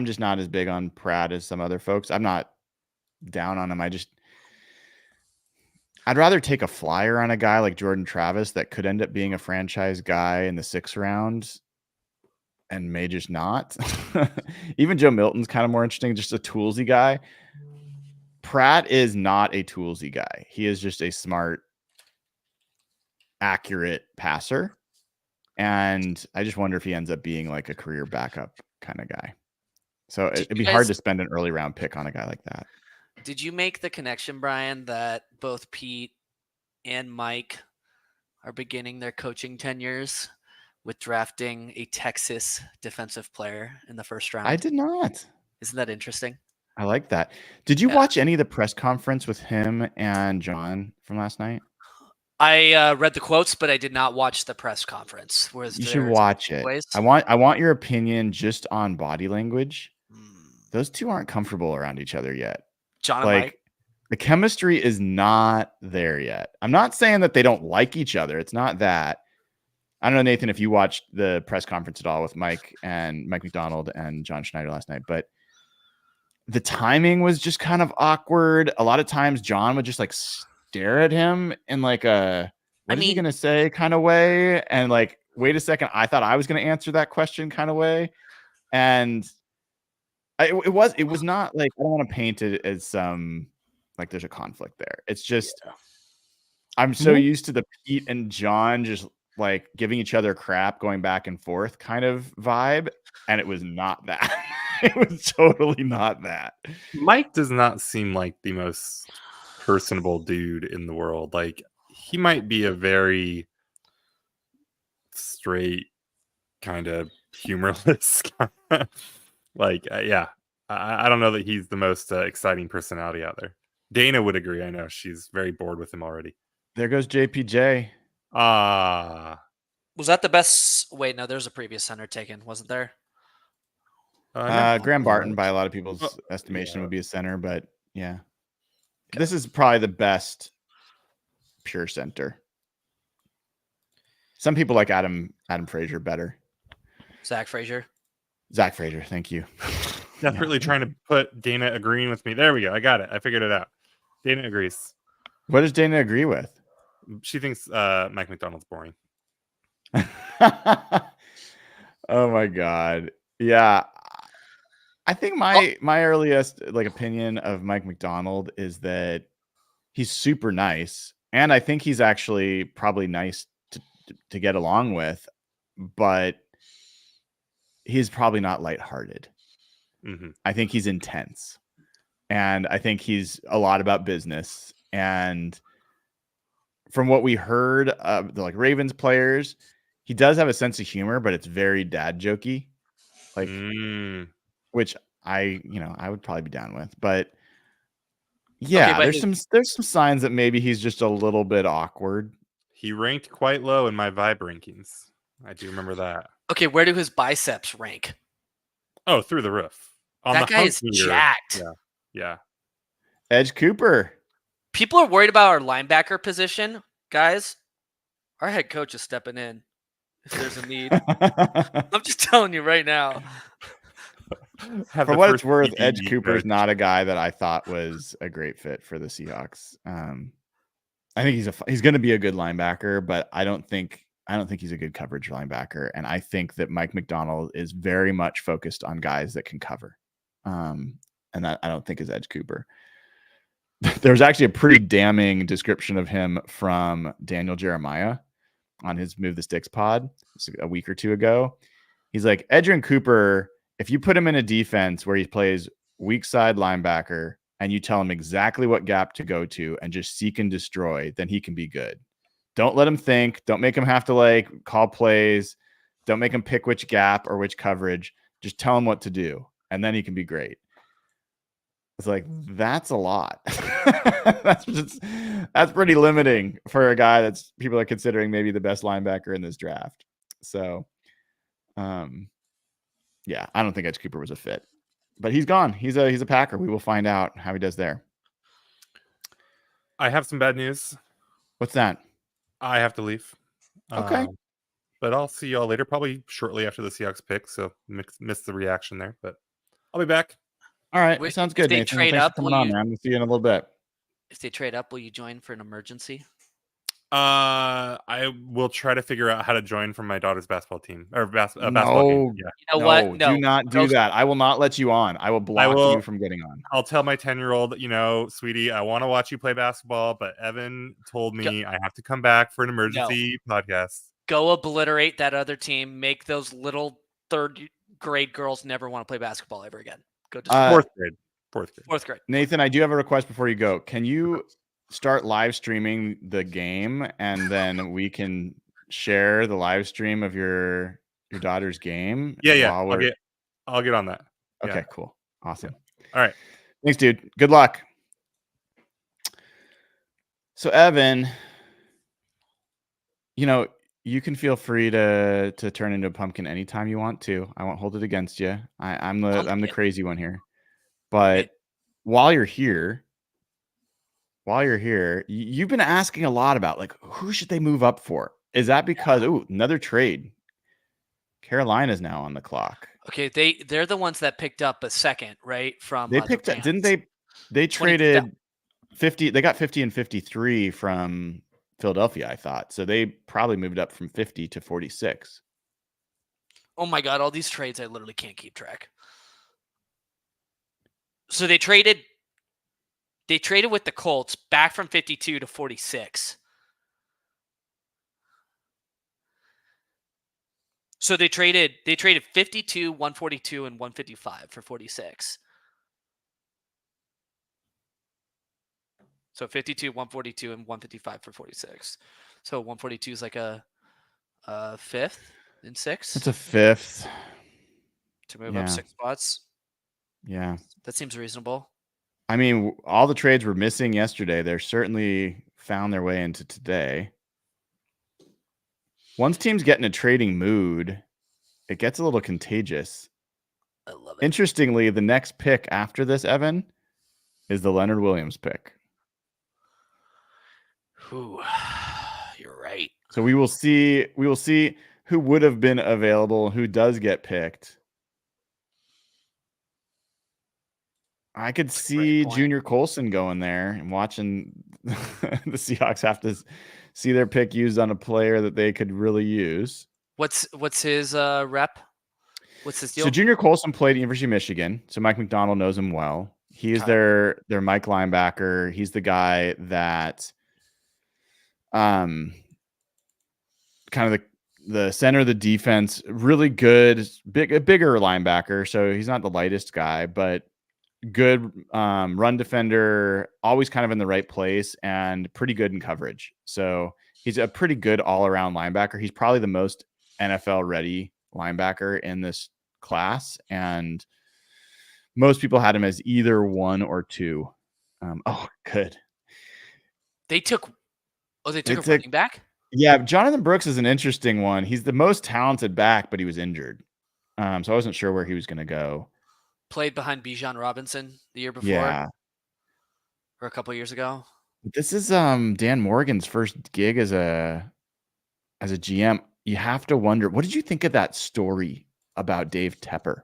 just not as big on Pratt as some other folks. I'm not down on him. I'd rather take a flyer on a guy like Jordan Travis that could end up being a franchise guy in the 6th round and may just not. Even Joe Milton's kind of more interesting, just a toolsy guy. Pratt is not a toolsy guy. He is just a smart, accurate passer. And I just wonder if he ends up being like a career backup kind of guy. So it'd be hard to spend an early round pick on a guy like that. Did you make the connection, Brian, that both Pete and Mike are beginning their coaching tenures with drafting a Texas defensive player in the 1st round? I did not. Isn't that interesting? I like that. Did you watch any of the press conference with him and John from last night? I read the quotes, but I did not watch the press conference. You should watch it. I want your opinion just on body language. Those two aren't comfortable around each other yet. John and Mike. The chemistry is not there yet. I'm not saying that they don't like each other. It's not that. I don't know, Nathan, if you watched the press conference at all with Mike McDonald and John Schneider last night, but the timing was just kind of awkward. A lot of times John would just like stare at him in like a, what is he going to say kind of way? And like, wait a second, I thought I was going to answer that question kind of way. And it was not like, I don't want to paint it as some, like there's a conflict there. It's just, I'm so used to the Pete and John just like giving each other crap, going back and forth kind of vibe. And it was not that. It was totally not that. Mike does not seem like the most personable dude in the world. Like, he might be a very straight, kind of humorless guy. Like, yeah, I don't know that he's the most exciting personality out there. Dayna would agree. I know she's very bored with him already. There goes JPJ. Ah, Was that the best? Wait, no, there's a previous center taken, wasn't there? Graham Barton, by a lot of people's estimation, would be a center, but yeah, this is probably the best pure center. Some people like Adam Frazier better. Zach Frazier. Zach Frazier, thank you. Desperately trying to put Dayna agreeing with me. There we go. I got it. I figured it out. Dayna agrees. What does Dayna agree with? She thinks Mike McDonald's boring. Oh my god. Yeah. I think my earliest opinion of Mike McDonald is that he's super nice, and I think he's actually probably nice to get along with, but he's probably not lighthearted. Mm-hmm. I think he's intense, and I think he's a lot about business. And from what we heard of the Ravens players, he does have a sense of humor, but it's very dad jokey, which I would probably be down with. But yeah, Okay, there's some signs that maybe he's just a little bit awkward. He ranked quite low in my vibe rankings. I do remember that. Okay, where do his biceps rank? Oh, through the roof. That guy is jacked. Yeah. Edge Cooper. People are worried about our linebacker position, guys. Our head coach is stepping in if there's a need. I'm just telling you right now. For what it's worth, Edge Cooper is not a guy that I thought was a great fit for the Seahawks. I think he's going to be a good linebacker, but I don't think he's a good coverage linebacker. And I think that Mike McDonald is very much focused on guys that can cover. And that I don't think is Edge Cooper. There's actually a pretty damning description of him from Daniel Jeremiah on his Move the Sticks pod a week or two ago. He's like, Edgerrin Cooper, if you put him in a defense where he plays weak side linebacker and you tell him exactly what gap to go to and just seek and destroy, then he can be good. Don't let him think. Don't make him have to call plays. Don't make him pick which gap or which coverage. Just tell him what to do, and then he can be great. It's like, that's a lot. That's pretty limiting for a guy that's people are considering maybe the best linebacker in this draft. So, yeah, I don't think Edge Cooper was a fit, but he's gone. He's a Packer. We will find out how he does there. I have some bad news. What's that? I have to leave. Okay. But I'll see y'all later, probably shortly after the Seahawks pick. So missed the reaction there, but I'll be back. All right. Sounds good, Nathan. Trade up, coming on, man. I'm going to see you in a little bit. If they trade up, will you join for an emergency? I will try to figure out how to join from my daughter's basketball team or basketball game. Yeah. You know what? No, do not do that. I will not let you on. I will block you from getting on. I'll tell my 10-year-old, sweetie, I want to watch you play basketball, but Evan told me I have to come back for an emergency podcast. Go obliterate that other team. Make those little third grade girls never want to play basketball ever again. Go to fourth grade. Nathan, I do have a request before you go. Can you start live streaming the game, and then we can share the live stream of your daughter's game? Yeah. I'll get on that. Okay, cool. Awesome. Yeah. All right. Thanks, dude. Good luck. So, Evan, you can feel free to turn into a pumpkin anytime you want to. I won't hold it against you. I'm the crazy one here. But while you're here, you've been asking a lot about who should they move up for? Is that because another trade? Carolina's now on the clock. Okay, they're the ones that picked up a second, right? From they picked up, didn't they? They traded 50. They got 50 and 53 from Philadelphia, I thought. So they probably moved up from 50 to 46. Oh my God, all these trades I literally can't keep track. So they traded with the Colts back from 52 to 46. So they traded 52, 142, and 155 for 46. So 52, 142, and 155 for 46. So 142 is like a fifth and sixth. It's a fifth to move up 6 spots. Yeah. That seems reasonable. I mean, all the trades were missing yesterday. They're certainly found their way into today. Once teams get in a trading mood, it gets a little contagious. I love it. Interestingly, the next pick after this, Evan, is the Leonard Williams pick. Ooh, you're right. So we will see who would have been available, who does get picked. I could see Junior Colson going there and watching the Seahawks have to see their pick used on a player that they could really use. What's his rep? What's his deal? So Junior Colson played at University of Michigan. So Mike McDonald knows him well. He is their Mike linebacker. He's the guy that kind of the center of the defense, really good, a bigger linebacker. So he's not the lightest guy, but good run defender, always kind of in the right place and pretty good in coverage. So he's a pretty good all-around linebacker. He's probably the most NFL ready linebacker in this class, and most people had him as either 1 or 2. Good. They took a running back? Yeah, Jonathan Brooks is an interesting one. He's the most talented back, but he was injured. So I wasn't sure where he was going to go. Played behind Bijan Robinson the year before. Yeah. Or a couple years ago. This is Dan Morgan's first gig as a GM. You have to wonder, what did you think of that story about Dave Tepper?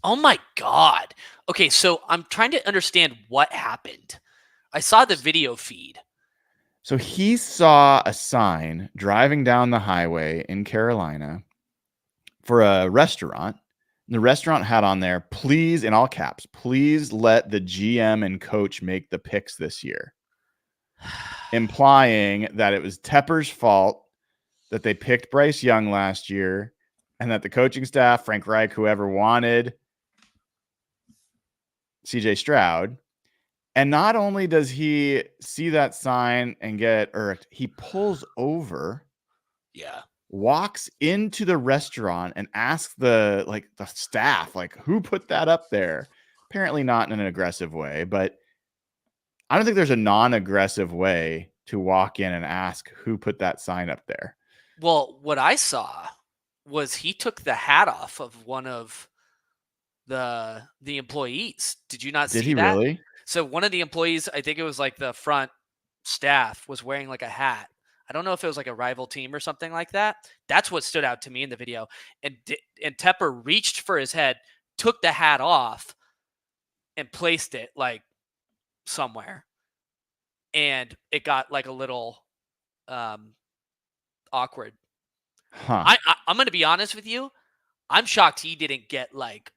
Oh my God. Okay, so I'm trying to understand what happened. I saw the video feed. So he saw a sign driving down the highway in Carolina for a restaurant. The restaurant had on there, please, in all caps, please let the GM and coach make the picks this year. Implying that it was Tepper's fault that they picked Bryce Young last year and that the coaching staff, Frank Reich, whoever wanted CJ Stroud. And not only does he see that sign and get irked, he pulls over. Yeah. Walks into the restaurant and asks the staff, who put that up there? Apparently not in an aggressive way, but I don't think there's a non-aggressive way to walk in and ask who put that sign up there. Well, what I saw was he took the hat off of one of the employees. Did you not see that? Did he really? So one of the employees, I think it was like the front staff, was wearing like a hat. I don't know if it was like a rival team or something like that. That's what stood out to me in the video. And Tepper reached for his head, took the hat off, and placed it like somewhere. And it got like a little awkward. Huh. I'm going to be honest with you. I'm shocked he didn't get like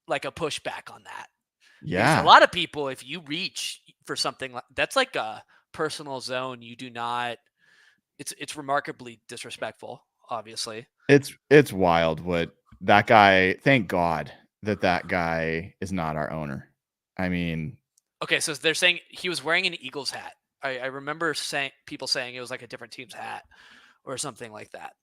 a pushback on that. Yeah. Because a lot of people, if you reach for something that's like a personal zone, you do not. It's remarkably disrespectful. Obviously, it's wild what that guy. Thank God that guy is not our owner. I mean, okay, so they're saying he was wearing an Eagles hat. I remember people saying it was like a different team's hat or something like that.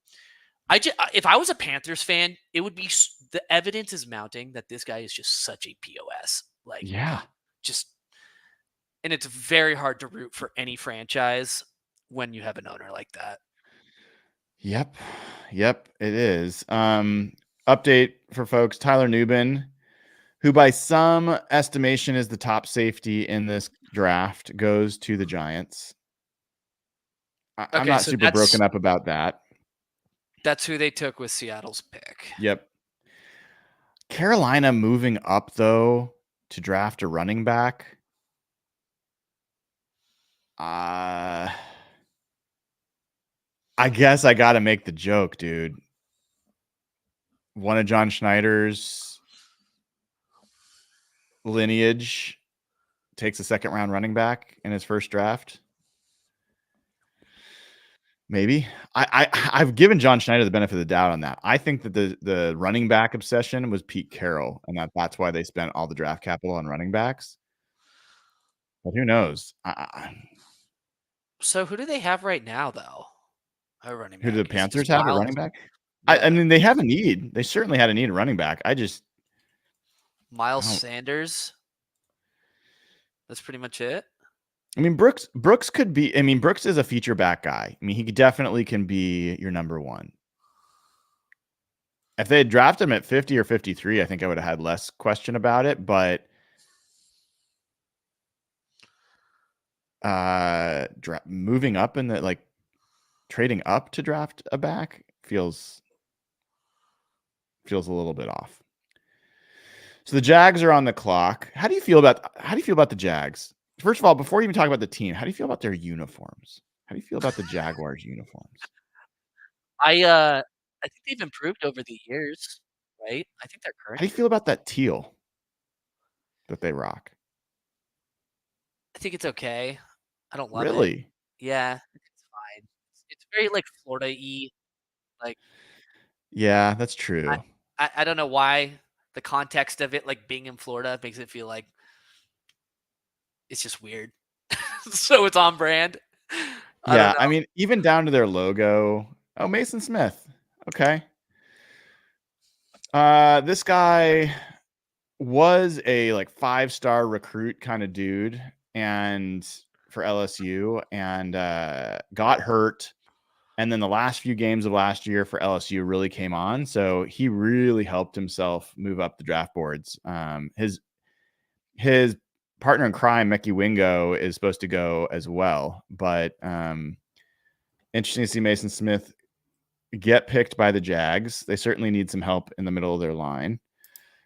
If I was a Panthers fan, it would be the evidence is mounting that this guy is just such a POS. And it's very hard to root for any franchise when you have an owner like that. Yep, it is. Update for folks: Tyler Nubin, who by some estimation is the top safety in this draft, goes to the Giants. I'm not super broken up about that. That's who they took with Seattle's pick. Yep. Carolina moving up, though, to draft a running back. I guess I got to make the joke, dude. One of John Schneider's lineage takes a second-round running back in his first draft. Maybe. I've given John Schneider the benefit of the doubt on that. I think that the running back obsession was Pete Carroll, and that's why they spent all the draft capital on running backs. But who knows? So who do they have right now, though? A running back. Who do the Is Panthers have at Miles- running back? Yeah. I mean, they have a need. They certainly had a need at running back. Miles Oh. Sanders. That's pretty much it. I mean, Brooks could be. I mean, Brooks is a feature back guy. I mean, he definitely can be your number one. If they had drafted him at 50 or 53, I think I would have had less question about it. But moving up in the trading up to draft a back feels a little bit off. So the Jags are on the clock. How do you feel about the Jags? First of all, before you even talk about the team, how do you feel about their uniforms? How do you feel about the Jaguars uniforms? I think they've improved over the years, right? I think they're How current. do you feel about that teal that they rock? I think it's okay. I don't love it. Really? Yeah, it's fine. It's very like Florida-y. Like, Yeah, that's true. I don't know why the context of it, like being in Florida, makes it feel like it's just weird. So it's on brand. Yeah, I mean, even down to their logo. Oh, Mason Smith. Okay. This guy was a 5-star recruit kind of dude and for LSU and got hurt. And then the last few games of last year for LSU really came on. So he really helped himself move up the draft boards. His partner in crime, Mekhi Wingo, is supposed to go as well. But interesting to see Mason Smith get picked by the Jags. They certainly need some help in the middle of their line.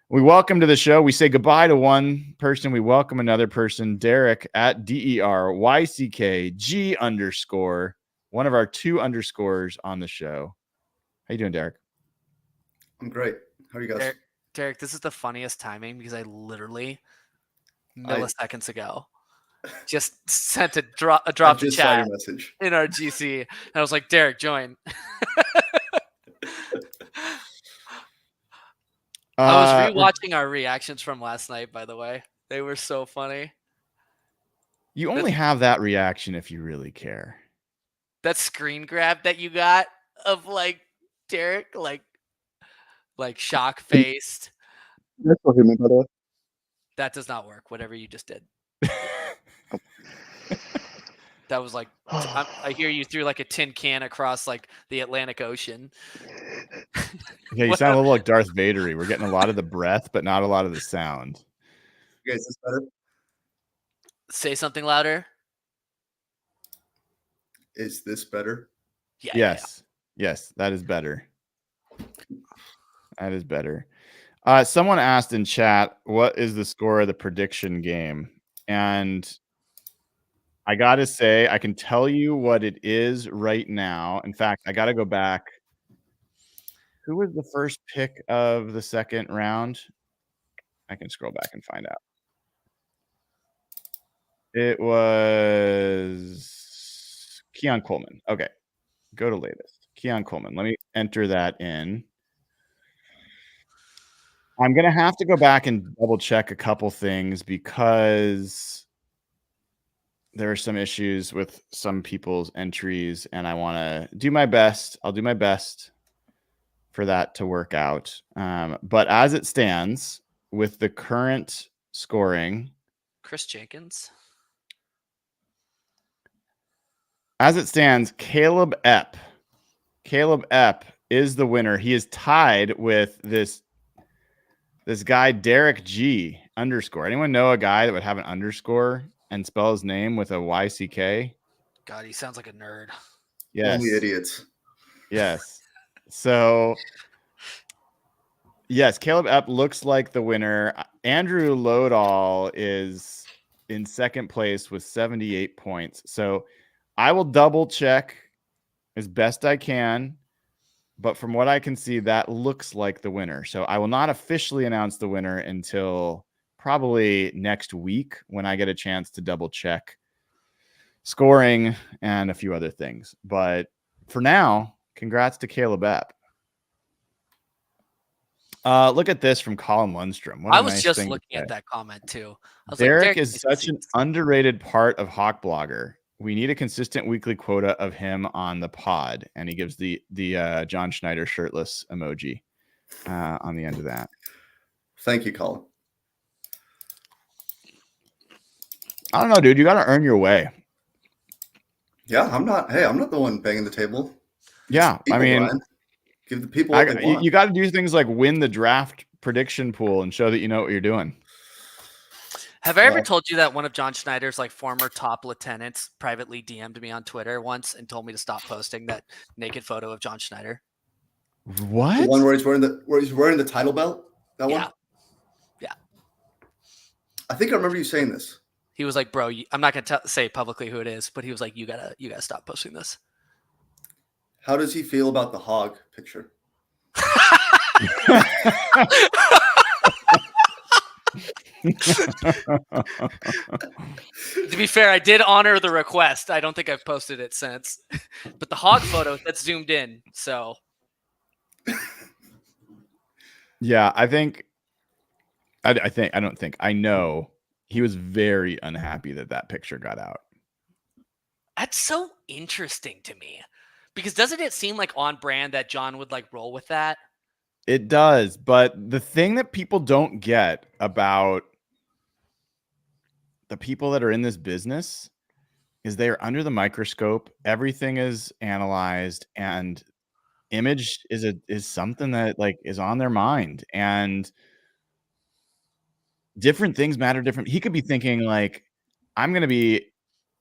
We welcome to the show. We say goodbye to one person. We welcome another person, Derek at DERYCKG_, one of our 2 underscores on the show. How you doing, Derek? I'm great. How are you guys? Derek, this is the funniest timing because I literally milliseconds ago just sent a drop the chat message in our GC, and I was like, Derek, join. I was rewatching our reactions from last night, by the way. They were so funny. You only have that reaction if you really care. That screen grab that you got of Derek, shock faced. That's what him, by the way. That does not work. Whatever you just did. That was I hear you threw a tin can across the Atlantic Ocean. Yeah, you sound a little like Darth Vader-y. We're getting a lot of the breath, but not a lot of the sound. You guys, is this better? Say something louder. Is this better? Yeah. Yes. Yeah. Yes, that is better. That is better. Someone asked in chat, what is the score of the prediction game? And I got to say, I can tell you what it is right now. In fact, I got to go back. Who was the first pick of the second round? I can scroll back and find out. It was Keon Coleman. Okay. Go to latest. Keon Coleman. Let me enter that in. I'm going to have to go back and double check a couple things because there are some issues with some people's entries, and I want to do my best. I'll do my best for that to work out. But as it stands, with the current scoring, Chris Jenkins. As it stands, Caleb Epp is the winner. He is tied with this guy, Derek G _. Anyone know a guy that would have an underscore and spell his name with a YCK? God, he sounds like a nerd. Yes. Only idiots. Yes. So, yes, Caleb Epp looks like the winner. Andrew Lodahl is in second place with 78 points. So I will double check as best I can. But from what I can see, that looks like the winner. So I will not officially announce the winner until probably next week when I get a chance to double check scoring and a few other things. But for now, congrats to Caleb Epp. Look at this from Colin Lundstrom. What a I was nice just thing to looking say. at that comment too. I was Derek like, Derek is such an underrated part of Hawk Blogger. We need a consistent weekly quota of him on the pod, and he gives the John Schneider shirtless emoji on the end of that. Thank you, Colin. I don't know, dude. You got to earn your way. Yeah, I'm not the one banging the table. Yeah, People, I mean, Ryan. Give the people what they want. You got to do things like win the draft prediction pool and show that you know what you're doing. Have I ever told you that one of John Schneider's like former top lieutenants privately DM'd me on Twitter once and told me to stop posting that naked photo of John Schneider? What? The one where he's wearing the title belt? That one? Yeah. I think I remember you saying this. He was like, bro, I'm not going to say publicly who it is, but he was like, you gotta stop posting this. How does he feel about the hog picture? To be fair, I did honor the request. I don't think I've posted it since. But the hog photo, that's zoomed in. So yeah, I know he was very unhappy that picture got out. that's so interesting to me. Because doesn't it seem like on brand that John would like roll with that? It does, but the thing that people don't get about the people that are in this business is they are under the microscope. Everything is analyzed, and image is something that like is on their mind, and different things matter different. He could be thinking like, I'm going to be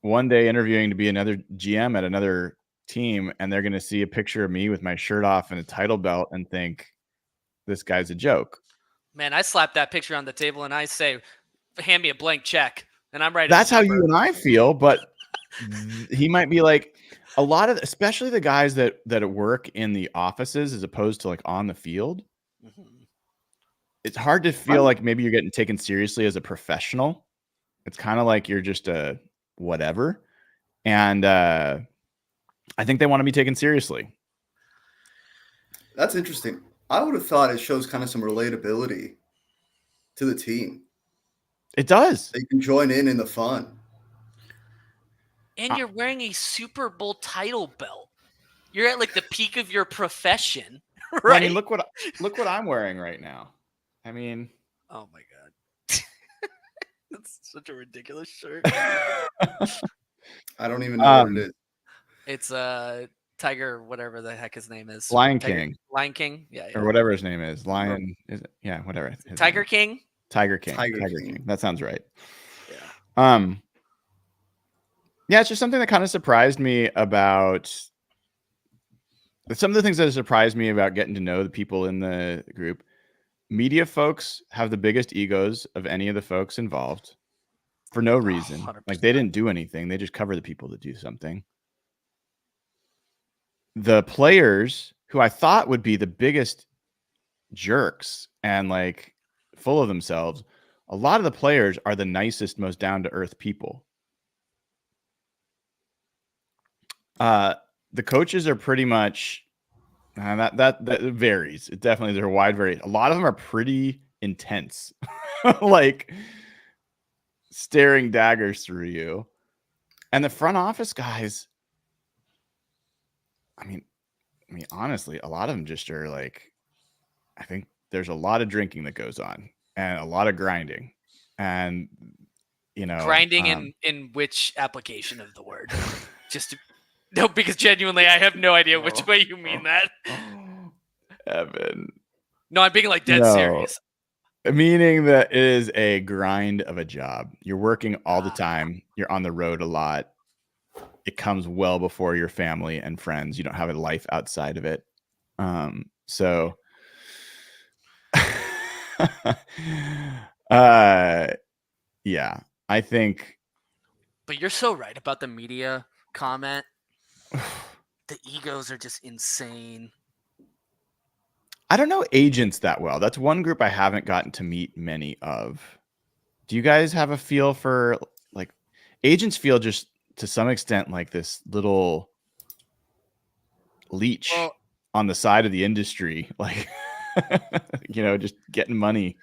one day interviewing to be another GM at another team, and they're going to see a picture of me with my shirt off and a title belt and think this guy's a joke. Man, I slap that picture on the table and I say, hand me a blank check. And I'm right. That's how you and I feel, but he might be like a lot of, especially the guys that work in the offices as opposed to like on the field. Mm-hmm. It's hard to feel like maybe you're getting taken seriously as a professional. It's kind of like you're just a whatever. And I think they want to be taken seriously. That's interesting. I would have thought it shows kind of some relatability to the team. It does. They can join in the fun. And you're wearing a Super Bowl title belt. You're at like the peak of your profession, right? Well, I mean, look what I'm wearing right now. I mean, oh my god, that's such a ridiculous shirt. I don't even know what it is. It's Tiger, whatever the heck his name is. Lion Tiger, King. Lion King, yeah, or whatever his name is. Lion, is it? Yeah, whatever. Tiger King. Tiger King. Tiger Tiger King. King. That sounds right. Yeah. Yeah, it's just something that kind of surprised me about some of the things that surprised me about getting to know the people in the group. Media folks have the biggest egos of any of the folks involved for no reason. 100%. Like they didn't do anything. They just cover the people that do something. The players who I thought would be the biggest jerks and like full of themselves, a lot of the players are the nicest, most down to earth people. The coaches are pretty much that varies. It definitely, they're a wide variety. A lot of them are pretty intense, like staring daggers through you. And the front office guys, I mean, honestly, a lot of them just are like, I think there's a lot of drinking that goes on and a lot of grinding, and grinding in which application of the word? Just to, no, because genuinely, I have no idea which way you mean that. Evan. No, I'm being like dead serious. Meaning that it is a grind of a job. You're working all the time. You're on the road a lot. It comes well before your family and friends. You don't have a life outside of it. So yeah, I think. But you're so right about the media comment. The egos are just insane. I don't know agents that well. That's one group I haven't gotten to meet many of. Do you guys have a feel for like agents? Feel just to some extent like this little leech Well, on the side of the industry, like just getting money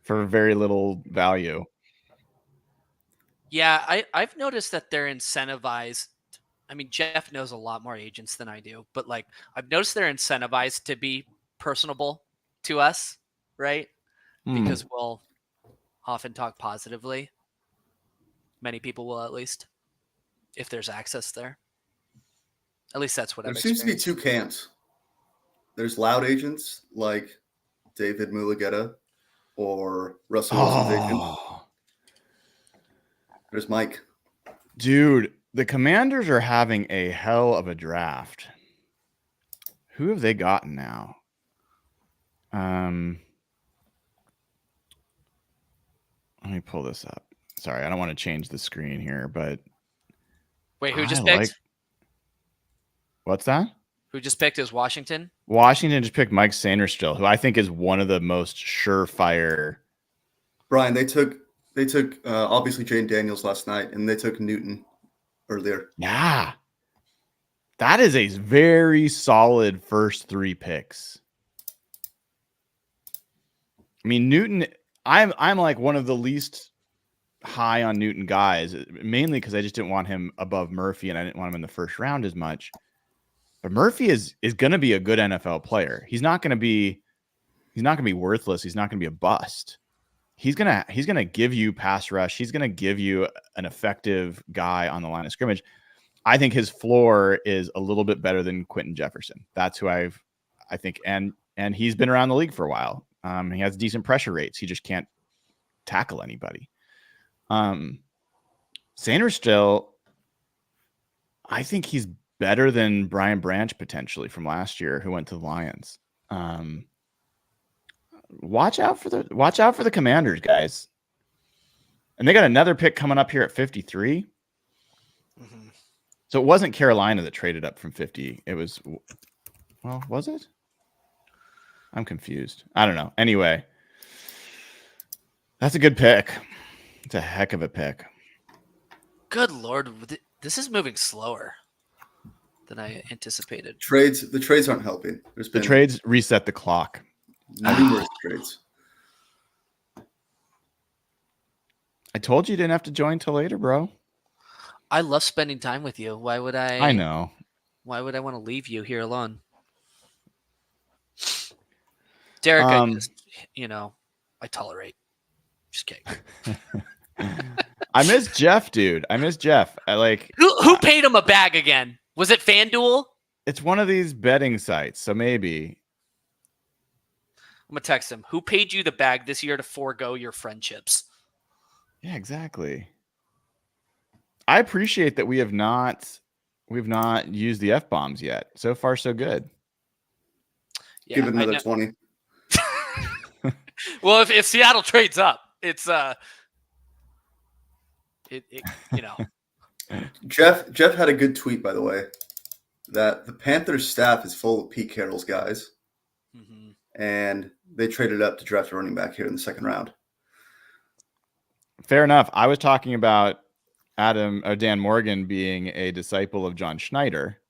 for very little value. yeah, I've noticed that they're incentivized. I mean, Jeff knows a lot more agents than I do, but like I've noticed they're incentivized to be personable to us, right? Because we'll often talk positively. Many people will, at least, if there's access there. At least that's what There I've seems to be experienced. two camps. There's loud agents like David Mulugeta or Russell Wilson's agent. Oh, There's Mike. dude, the Commanders are having a hell of a draft. Who have they gotten now? Let me pull this up. Sorry, I don't want to change the screen here, but Wait, who I just like. picked? What's that? Who just picked is Washington? Washington just picked Mike Sainristil, who I think is one of the most surefire. Brian, they took obviously Jane Daniels last night, and they took Newton earlier. Yeah. That is a very solid first 3 picks. I mean, Newton, I'm like one of the least high on Newton guys, mainly because I just didn't want him above Murphy and I didn't want him in the first round as much. But Murphy is going to be a good NFL player. He's not going to be worthless. He's not going to be a bust. He's going to give you pass rush. He's going to give you an effective guy on the line of scrimmage. I think his floor is a little bit better than Quentin Jefferson. That's who I think, and he's been around the league for a while. He has decent pressure rates. He just can't tackle anybody. Sanders still, I think he's better than Brian Branch potentially from last year, who went to the Lions. Watch out for the Commanders, guys. And they got another pick coming up here at 53. Mm-hmm. So it wasn't Carolina that traded up from 50. It was, was it? I'm confused. I don't know. Anyway, that's a good pick. It's a heck of a pick. Good Lord. This is moving slower than I anticipated. The trades aren't helping. The trades reset the clock. Numerous trades. I told you didn't have to join till later, bro. I love spending time with you. Why would I? I know. Why would I want to leave you here alone? Derek, I tolerate. Just kidding. I miss Jeff, dude. I miss Jeff. Who paid him a bag again? Was it FanDuel? It's one of these betting sites, so maybe. I'm gonna text him. Who paid you the bag this year to forego your friendships? Yeah, exactly. I appreciate that we've not used the F-bombs yet. So far, so good. Yeah, give it another 20. Well, if Seattle trades up, it's Jeff had a good tweet, by the way, that the Panthers staff is full of Pete Carroll's guys, and they traded up to draft a running back here in the second round. Fair enough. I was talking about Dan Morgan being a disciple of John Schneider,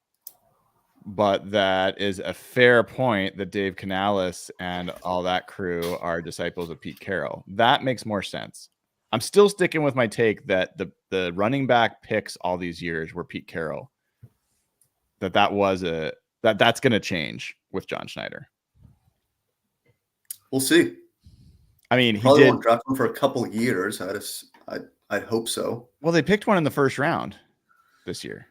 but that is a fair point that Dave Canales and all that crew are disciples of Pete Carroll. That makes more sense. I'm still sticking with my take that the running back picks all these years were Pete Carroll. That's going to change with John Schneider. We'll see. I mean, Probably won't draft him for a couple of years. I'd hope so. Well, they picked one in the first round this year.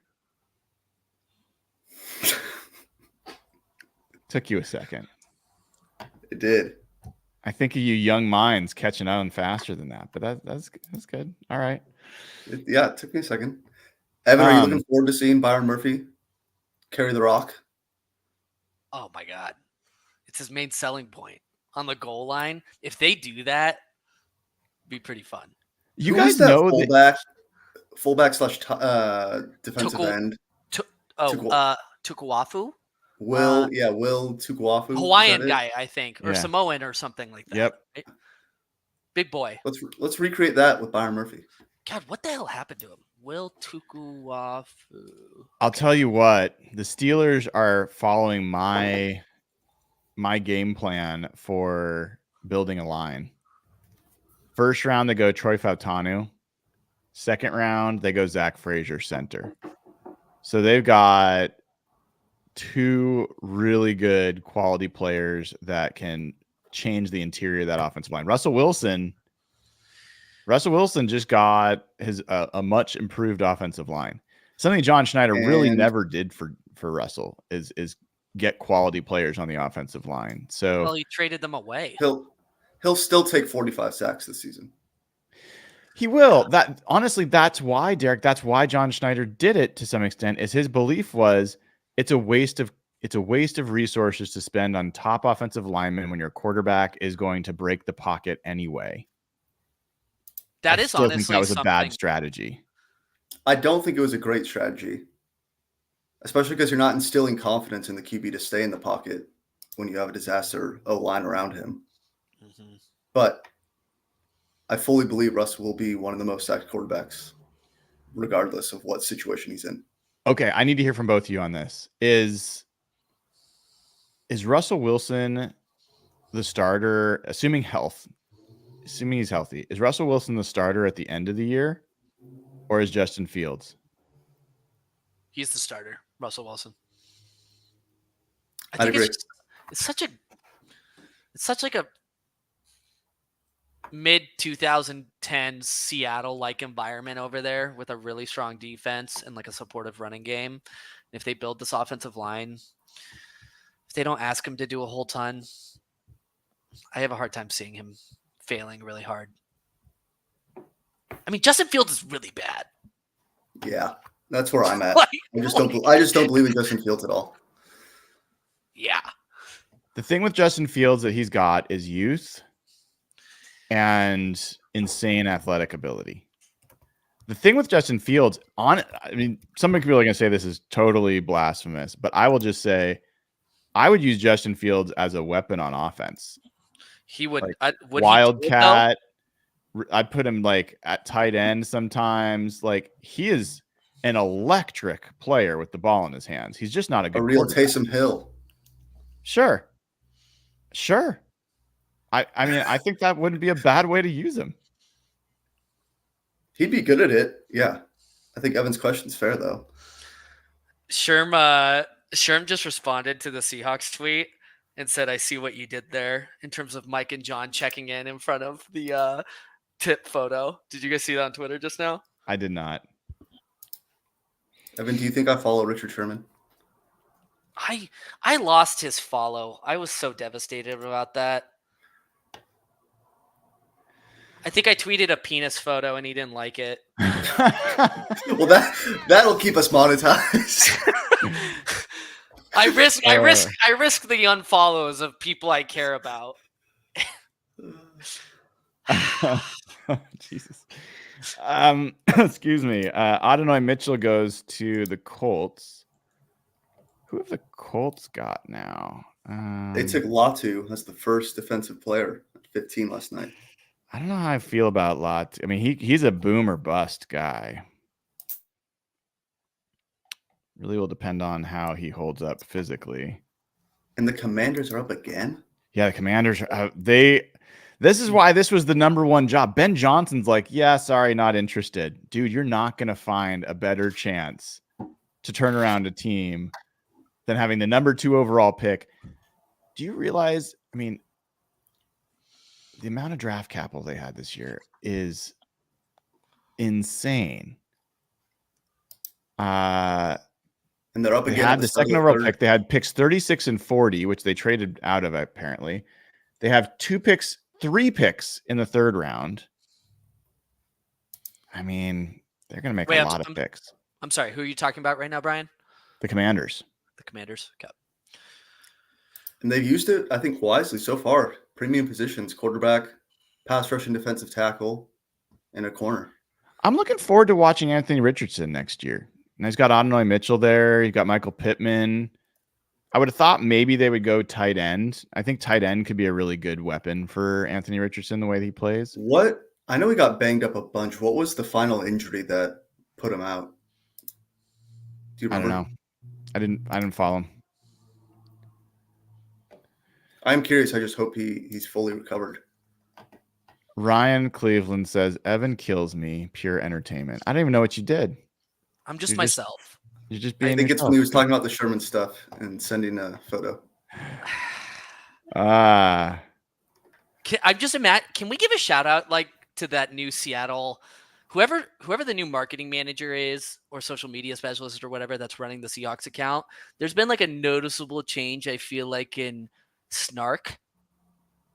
Took you a second. It did. I think of you young minds catching on faster than that, but that's good. All right. It took me a second. Evan, are you looking forward to seeing Byron Murphy carry the rock? Oh my God. It's his main selling point on the goal line. If they do that, it'd be pretty fun. You guys know fullback / defensive end. Tukuafu? Will Tukuafu. Hawaiian guy, I think, or Samoan or something like that. Yep. Right? Big boy. Let's recreate that with Byron Murphy. God, what the hell happened to him? Will Tukuwafu. I'll tell you what, the Steelers are following my game plan for building a line. First round, they go Troy Fautanu. Second round, they go Zach Frazier center. So they've got 2 really good quality players that can change the interior of that offensive line. Russell Wilson just got a much improved offensive line. Something John Schneider really never did for Russell is get quality players on the offensive line. So well, he traded them away. He'll still take 45 sacks this season. He will. That honestly, that's why, Derek. That's why John Schneider did it to some extent. Is his belief was it's a waste of resources to spend on top offensive linemen when your quarterback is going to break the pocket anyway. That is honestly think that was a bad strategy. I don't think it was a great strategy, especially because you're not instilling confidence in the QB to stay in the pocket when you have a disaster O-line around him. Mm-hmm. But I fully believe Russell will be one of the most sacked quarterbacks, regardless of what situation he's in. Okay, I need to hear from both of you on this. Is Russell Wilson the starter, assuming he's healthy? Is Russell Wilson the starter at the end of the year, or is Justin Fields? He's the starter, Russell Wilson. I'd agree. It's such like a mid 2010s Seattle like environment over there with a really strong defense and like a supportive running game. If they build this offensive line, if they don't ask him to do a whole ton, I have a hard time seeing him failing really hard. I mean, Justin Fields is really bad. Yeah, that's where I'm at. Like, I just don't believe in Justin Fields at all. Yeah. The thing with Justin Fields that he's got is youth and insane athletic ability. The thing with Justin Fields, some people are going to say this is totally blasphemous, but I will just say I would use Justin Fields as a weapon on offense. He would. Like, Wildcat. I'd put him like at tight end sometimes. Like, he is an electric player with the ball in his hands. He's just not a real Taysom Hill. Sure. I mean, I think that wouldn't be a bad way to use him. He'd be good at it. Yeah. I think Evan's question's fair, though. Sherm just responded to the Seahawks tweet and said, I see what you did there in terms of Mike and John checking in front of the tip photo. Did you guys see that on Twitter just now? I did not. Evan, do you think I follow Richard Sherman? I lost his follow. I was so devastated about that. I think I tweeted a penis photo and he didn't like it. Well, that'll keep us monetized. I risk the unfollows of people I care about. Jesus. Excuse me. Adonai Mitchell goes to the Colts. Who have the Colts got now? They took Latu as the first defensive player at 15 last night. I don't know how I feel about Latu. I mean, he's a boom or bust guy. Really will depend on how he holds up physically. And the Commanders are up again? Yeah, the Commanders this is why this was the number one job. Ben Johnson's like, yeah, sorry, not interested. Dude, you're not going to find a better chance to turn around a team than having the number 2 overall pick. Do you realize, I mean, the amount of draft capital they had this year is insane. And they're up again. They had the second overall pick. They had picks 36 and 40, which they traded out of apparently. They have 3 picks in the third round. I mean, they're going to make a lot of picks. I'm sorry. Who are you talking about right now, Brian? The Commanders. The Commanders. Okay. And they've used it, I think, wisely so far. Premium positions, quarterback, pass rush and defensive tackle, and a corner. I'm looking forward to watching Anthony Richardson next year. And he's got Adonai Mitchell there. You've got Michael Pittman. I would have thought maybe they would go tight end. I think tight end could be a really good weapon for Anthony Richardson, the way that he plays. What I know he got banged up a bunch. What was the final injury that put him out? Do you I remember? don't know. I didn't follow him. I'm curious. I just hope he's fully recovered. Ryan Cleveland says Evan kills me. Pure entertainment. I don't even know what you did. I'm just You're myself. You're just I being think it's yourself. when he was talking about the Sherman stuff and sending a photo. Ah. I'm just imagine. Can we give a shout out like to that new Seattle, whoever the new marketing manager is or social media specialist or whatever that's running the Seahawks account? There's been like a noticeable change. I feel like in snark,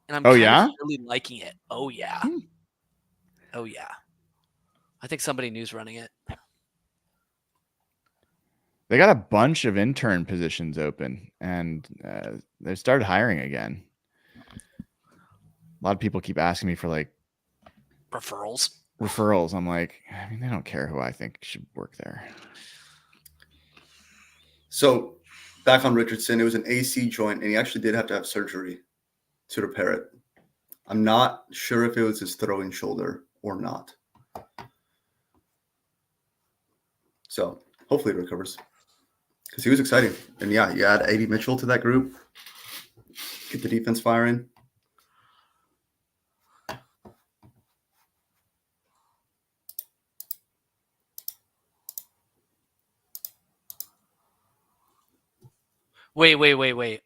and I'm kind of really liking it. Oh yeah, oh yeah. I think somebody new's running it. They got a bunch of intern positions open, and they started hiring again. A lot of people keep asking me for like referrals. I'm like, I mean, they don't care who I think should work there. So back on Richardson, it was an AC joint, and he actually did have to have surgery to repair it. I'm not sure if it was his throwing shoulder or not. So hopefully it recovers. Because he was exciting. And yeah, you add A.D. Mitchell to that group. Get the defense firing. Wait.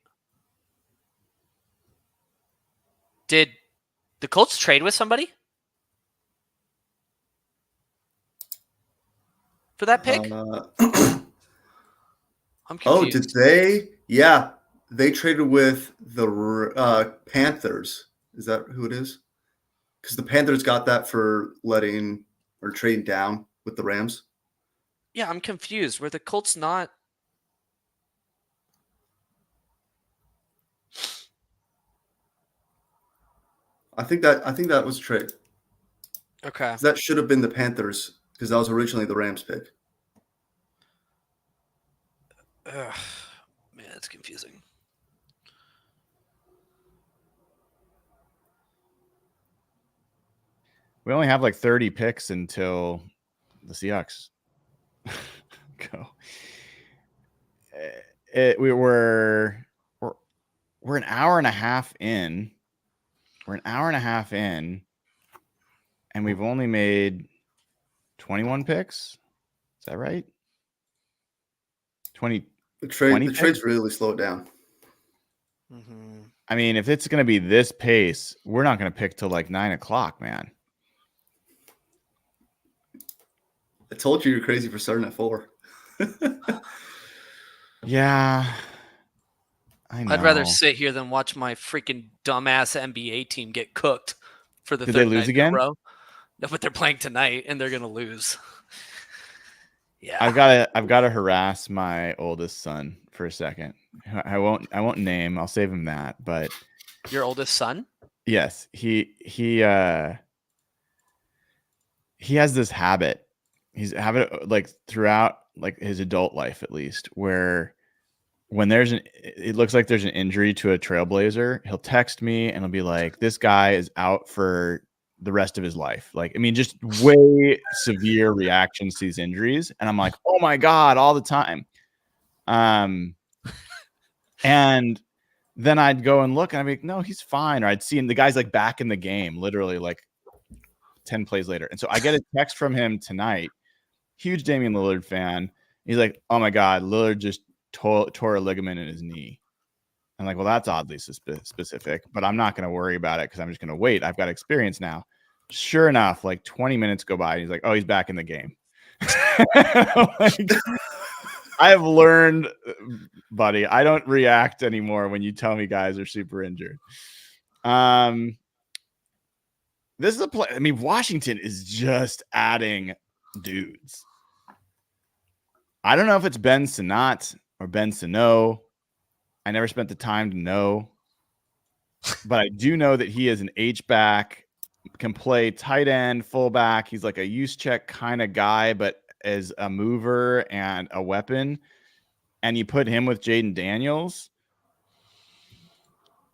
Did the Colts trade with somebody for that pick? I'm confused. Oh, did they? Yeah, they traded with the Panthers. Is that who it is? Because the Panthers got that for letting or trading down with the Rams. Yeah, I'm confused. Were the Colts not? I think that was a trade. Okay. That should have been the Panthers because that was originally the Rams pick. Ugh, man, it's confusing. We only have like 30 picks until the Seahawks go. We're an hour and a half in. We're an hour and a half in, and we've only made 21 picks. Is that right? 20. The trade's really slowed down. Mm-hmm. I mean, if it's going to be this pace, we're not going to pick till like 9 o'clock, man. I told you you're crazy for starting at 4. Yeah. I know. I'd rather sit here than watch my freaking dumbass NBA team get cooked for the Did third they lose night again? in a row. No, but they're playing tonight and they're gonna lose. Yeah. I've got to harass my oldest son for a second. I won't name. I'll save him that. But your oldest son? Yes, he has this habit. He's habit like throughout like his adult life, at least, where when it looks like there's an injury to a Trailblazer, he'll text me and he'll be like, "This guy is out for the rest of his life." Like, I mean, just way severe reactions to these injuries, and I'm like, "Oh my god!" all the time. And then I'd go and look, and I'd be like, "No, he's fine." Or I'd see him, the guy's like back in the game, literally like 10 plays later. And so I get a text from him tonight. Huge Damian Lillard fan. He's like, "Oh my god, Lillard just tore a ligament in his knee." I'm like, "Well, that's oddly specific, but I'm not going to worry about it because I'm just going to wait. I've got experience now." Sure enough, like 20 minutes go by, and he's like, "Oh, he's back in the game." Like, I have learned, buddy, I don't react anymore when you tell me guys are super injured. This is a play. I mean, Washington is just adding dudes. I don't know if it's Ben Sinnott or Ben Sano. I never spent the time to know. But I do know that he is an H-back, can play tight end, fullback. He's like a use check kind of guy, but as a mover and a weapon. And you put him with Jaden Daniels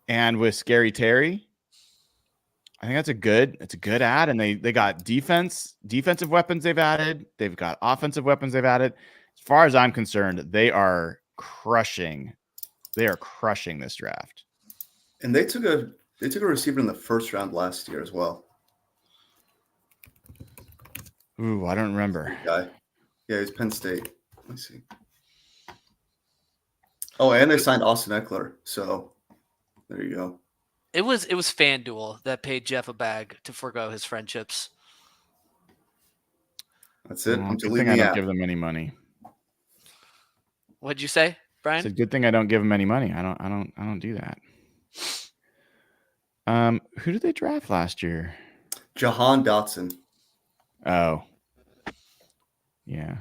and with Scary Terry. I think it's a good ad, and they got defensive weapons they've added. They've got offensive weapons they've added. As far as I'm concerned, they are crushing. They are crushing this draft. And they took a receiver in the first round last year as well. Ooh, I don't remember. Guy. Yeah, he's Penn State. Let me see. Oh, and they signed Austin Eckler. So there you go. It was FanDuel that paid Jeff a bag to forego his friendships. That's it. Good thing I don't give them any money. What'd you say, Brian? It's a good thing I don't give them any money. I don't do that. Who did they draft last year? Jahan Dotson. Oh, yeah.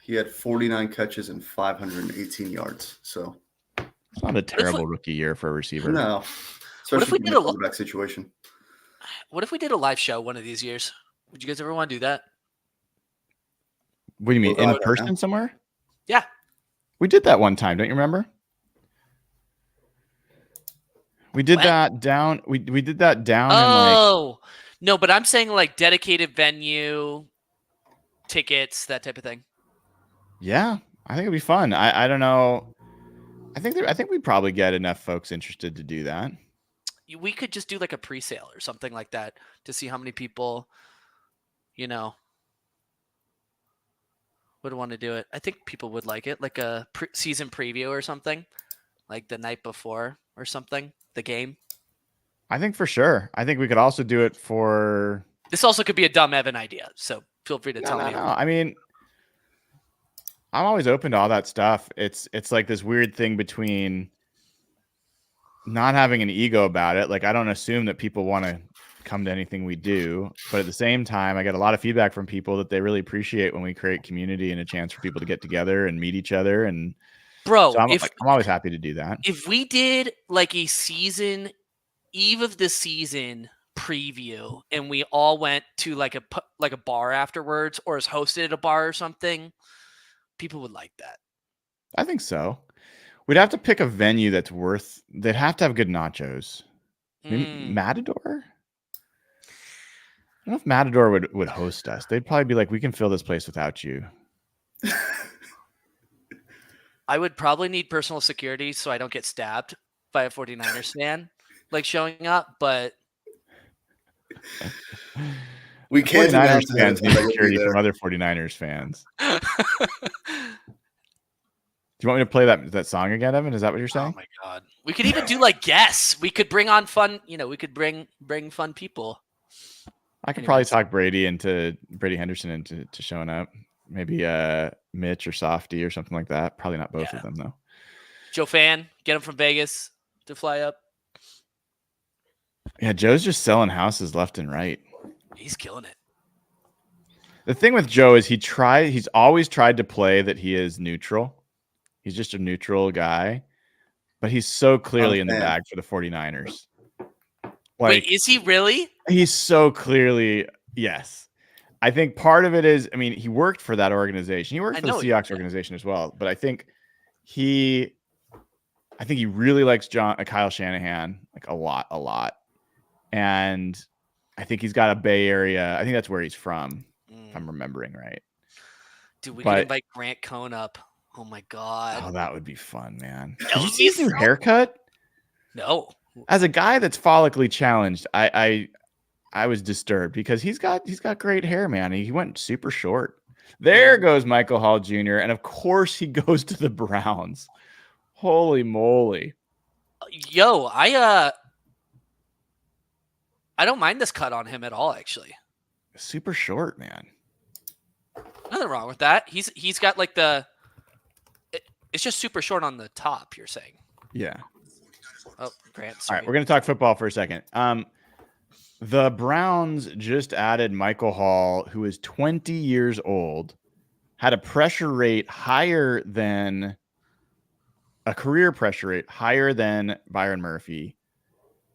He had 49 catches and 518 yards. So it's not a terrible rookie year for a receiver. No, especially in the quarterback situation. What if we did a live show one of these years? Would you guys ever want to do that? What do you mean, in person somewhere? Yeah. We did that one time. Don't you remember? We did that down. We did that down. Oh, no, but I'm saying like dedicated venue, tickets, that type of thing. Yeah, I think it'd be fun. I don't know. I think we'd probably get enough folks interested to do that. We could just do like a pre-sale or something like that to see how many people, would want to do it. I think people would like it, like a season preview or something, like the night before or something, the game. I think for sure. I think we could also do it for. This also could be a dumb Evan idea, so feel free to tell me. No. I mean, I'm always open to all that stuff. It's like this weird thing between not having an ego about it. Like, I don't assume that people want to come to anything we do, but at the same time, I get a lot of feedback from people that they really appreciate when we create community and a chance for people to get together and meet each other. And bro, so I'm always happy to do that. If we did like a season eve of the season preview and we all went to like a bar afterwards, or is hosted at a bar or something, people would like that. I think so. We'd have to pick a venue they'd have to have good nachos. Maybe Matador? I don't know if Matador would host us. They'd probably be like, we can fill this place without you. I would probably need personal security so I don't get stabbed by a 49ers fan like showing up, but we can't. 49ers fans need security from other 49ers fans. Do you want me to play that song again, Evan? Is that what you're saying? Oh my God. We could even do like guests. We could bring on fun, we could bring fun people. I could probably talk Brady Henderson into showing up. Maybe Mitch or Softy or something like that. Probably not both of them though. Joe Fan, get him from Vegas to fly up. Yeah, Joe's just selling houses left and right. He's killing it. The thing with Joe is he's always tried to play that he is neutral. He's just a neutral guy, but he's so clearly in the bag for the 49ers. Wait, is he really? He's so clearly, yes. I think part of it is, I mean, he worked for that organization. He worked for the Seahawks organization as well, but I think he really likes Kyle Shanahan like a lot. And I think he's got a Bay Area. I think that's where he's from, if I'm remembering right. Dude, we could invite Grant Cohn up. Oh my God. Oh, that would be fun, man. Did you see his new haircut? No. As a guy that's follically challenged, I was disturbed because he's got great hair, man. He went super short. There goes Michael Hall Jr. And of course he goes to the Browns. Holy moly. Yo, I don't mind this cut on him at all, actually. Super short, man. Nothing wrong with that. He's got like it's just super short on the top, you're saying. Yeah. Oh, Grant. All right, we're going to talk football for a second. The Browns just added Michael Hall, who is 20 years old, had a pressure rate higher than a career pressure rate higher than Byron Murphy.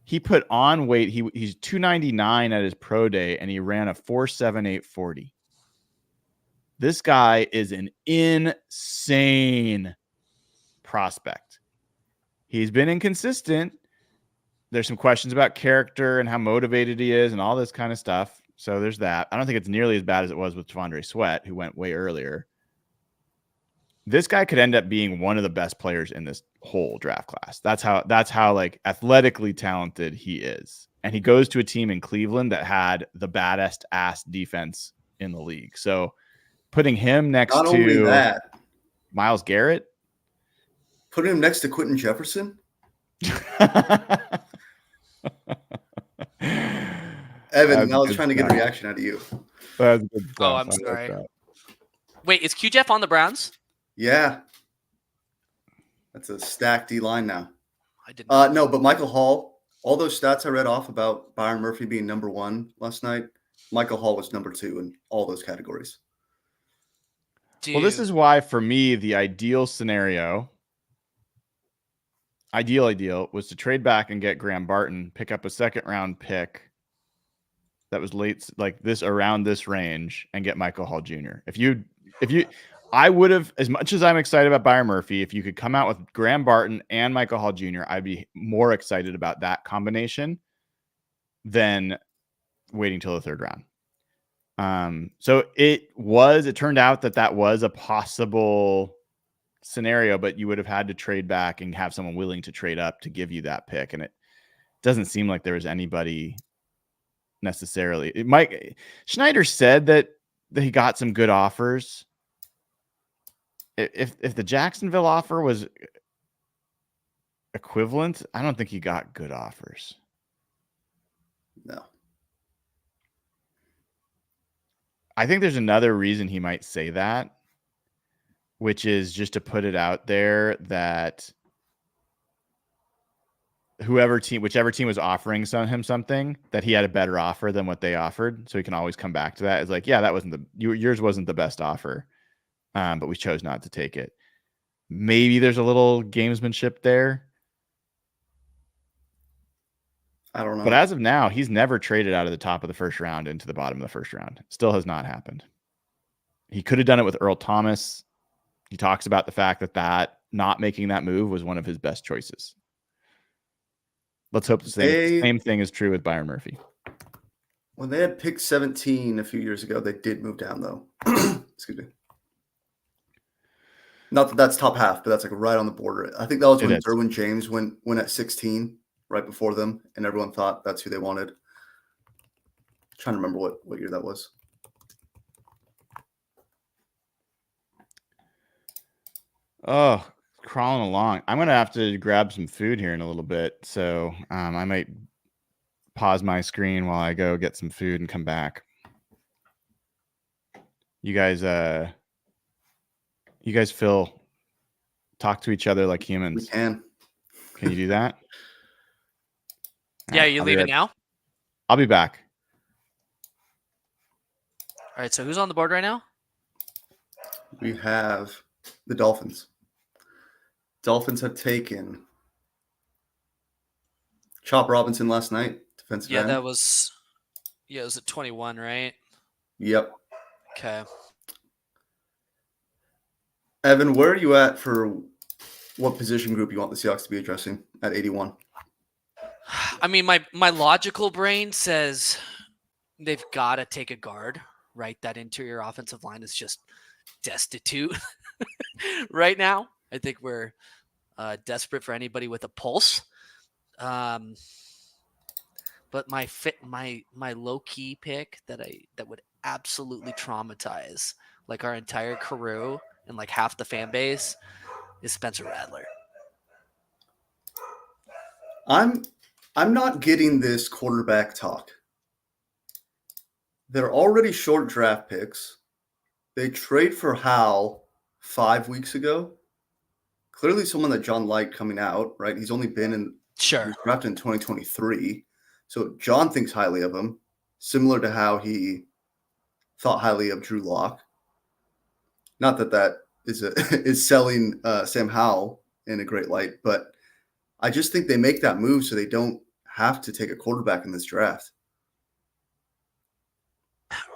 He put on weight. He's 299 at his pro day, and he ran a 4.78 40. This guy is an insane prospect. He's been inconsistent, there's some questions about character and how motivated he is and all this kind of stuff. So there's that. I don't think it's nearly as bad as it was with T'Vondre Sweat, who went way earlier. This guy could end up being one of the best players in this whole draft class. That's how like athletically talented he is. And he goes to a team in Cleveland that had the baddest ass defense in the league. So putting him next Not only to that, Myles Garrett, putting him next to Quentin Jefferson. Evan, I was trying to get a reaction out of you. That's good stuff. Oh, I'm sorry. Wait, is Q Jeff on the Browns? Yeah. That's a stacked D-line now. I didn't. No, but Michael Hall, all those stats I read off about Byron Murphy being number 1 last night, Michael Hall was number 2 in all those categories. Dude. Well, this is why, for me, the ideal scenario, ideal, was to trade back and get Graham Barton, pick up a second-round pick that was late, like this, around this range, and get Michael Hall Jr. I would have, as much as I'm excited about Byron Murphy, if you could come out with Graham Barton and Michael Hall Jr., I'd be more excited about that combination than waiting till the third round. So it turned out that was a possible scenario, but you would have had to trade back and have someone willing to trade up to give you that pick. And it doesn't seem like there was anybody necessarily. Schneider said that he got some good offers. If the Jacksonville offer was equivalent, I don't think he got good offers. No. I think there's another reason he might say that, which is just to put it out there that whichever team was offering him something, that he had a better offer than what they offered. So he can always come back to that. It's like, yeah, that wasn't yours wasn't the best offer. But we chose not to take it. Maybe there's a little gamesmanship there. I don't know. But as of now, he's never traded out of the top of the first round into the bottom of the first round. Still has not happened. He could have done it with Earl Thomas. He talks about the fact that not making that move was one of his best choices. Let's hope the same thing is true with Byron Murphy. When they had pick 17 a few years ago, they did move down, though. Excuse me. Not that that's top half, but that's like right on the border. I think that was when Derwin James went at 16 right before them, and everyone thought that's who they wanted. I'm trying to remember what year that was. Oh, crawling along. I'm going to have to grab some food here in a little bit, so I might pause my screen while I go get some food and come back. You guys Phil, talk to each other like humans. We can. Can you do that? Yeah, you leaving now? I'll be back. All right, so who's on the board right now? We have the Dolphins. Dolphins have taken Chop Robinson last night, defensive end. Yeah, it was at 21, right? Yep. Okay. Evan, where are you at for what position group you want the Seahawks to be addressing at 81? I mean, my logical brain says they've got to take a guard, right? That interior offensive line is just destitute right now. I think we're desperate for anybody with a pulse. But my low key pick that would absolutely traumatize like our entire crew and like half the fan base is Spencer Rattler. I'm not getting this quarterback talk. They're already short draft picks. They trade for Howell 5 weeks ago. Clearly someone that John liked coming out, right? He's only been in drafted in 2023. So John thinks highly of him, similar to how he thought highly of Drew Lock. Not that is selling Sam Howell in a great light, but I just think they make that move so they don't have to take a quarterback in this draft.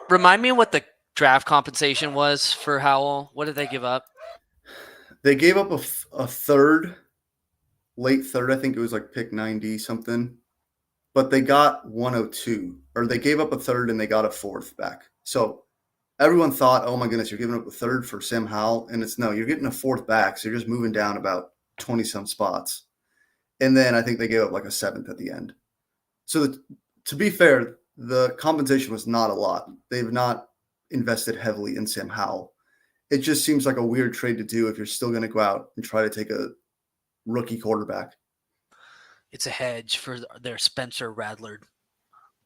Remind me what the draft compensation was for Howell. What did they give up? They gave up a third, late third. I think it was like pick 90 something. but they got 102, or they gave up a third and they got a fourth back. So everyone thought, oh my goodness, you're giving up a third for Sam Howell. And it's no, you're getting a fourth back. So you're just moving down about 20 some spots. And then I think they gave up like a seventh at the end. So to be fair, the compensation was not a lot. They've not invested heavily in Sam Howell. It just seems like a weird trade to do if you're still going to go out and try to take a rookie quarterback. It's a hedge for their Spencer Rattler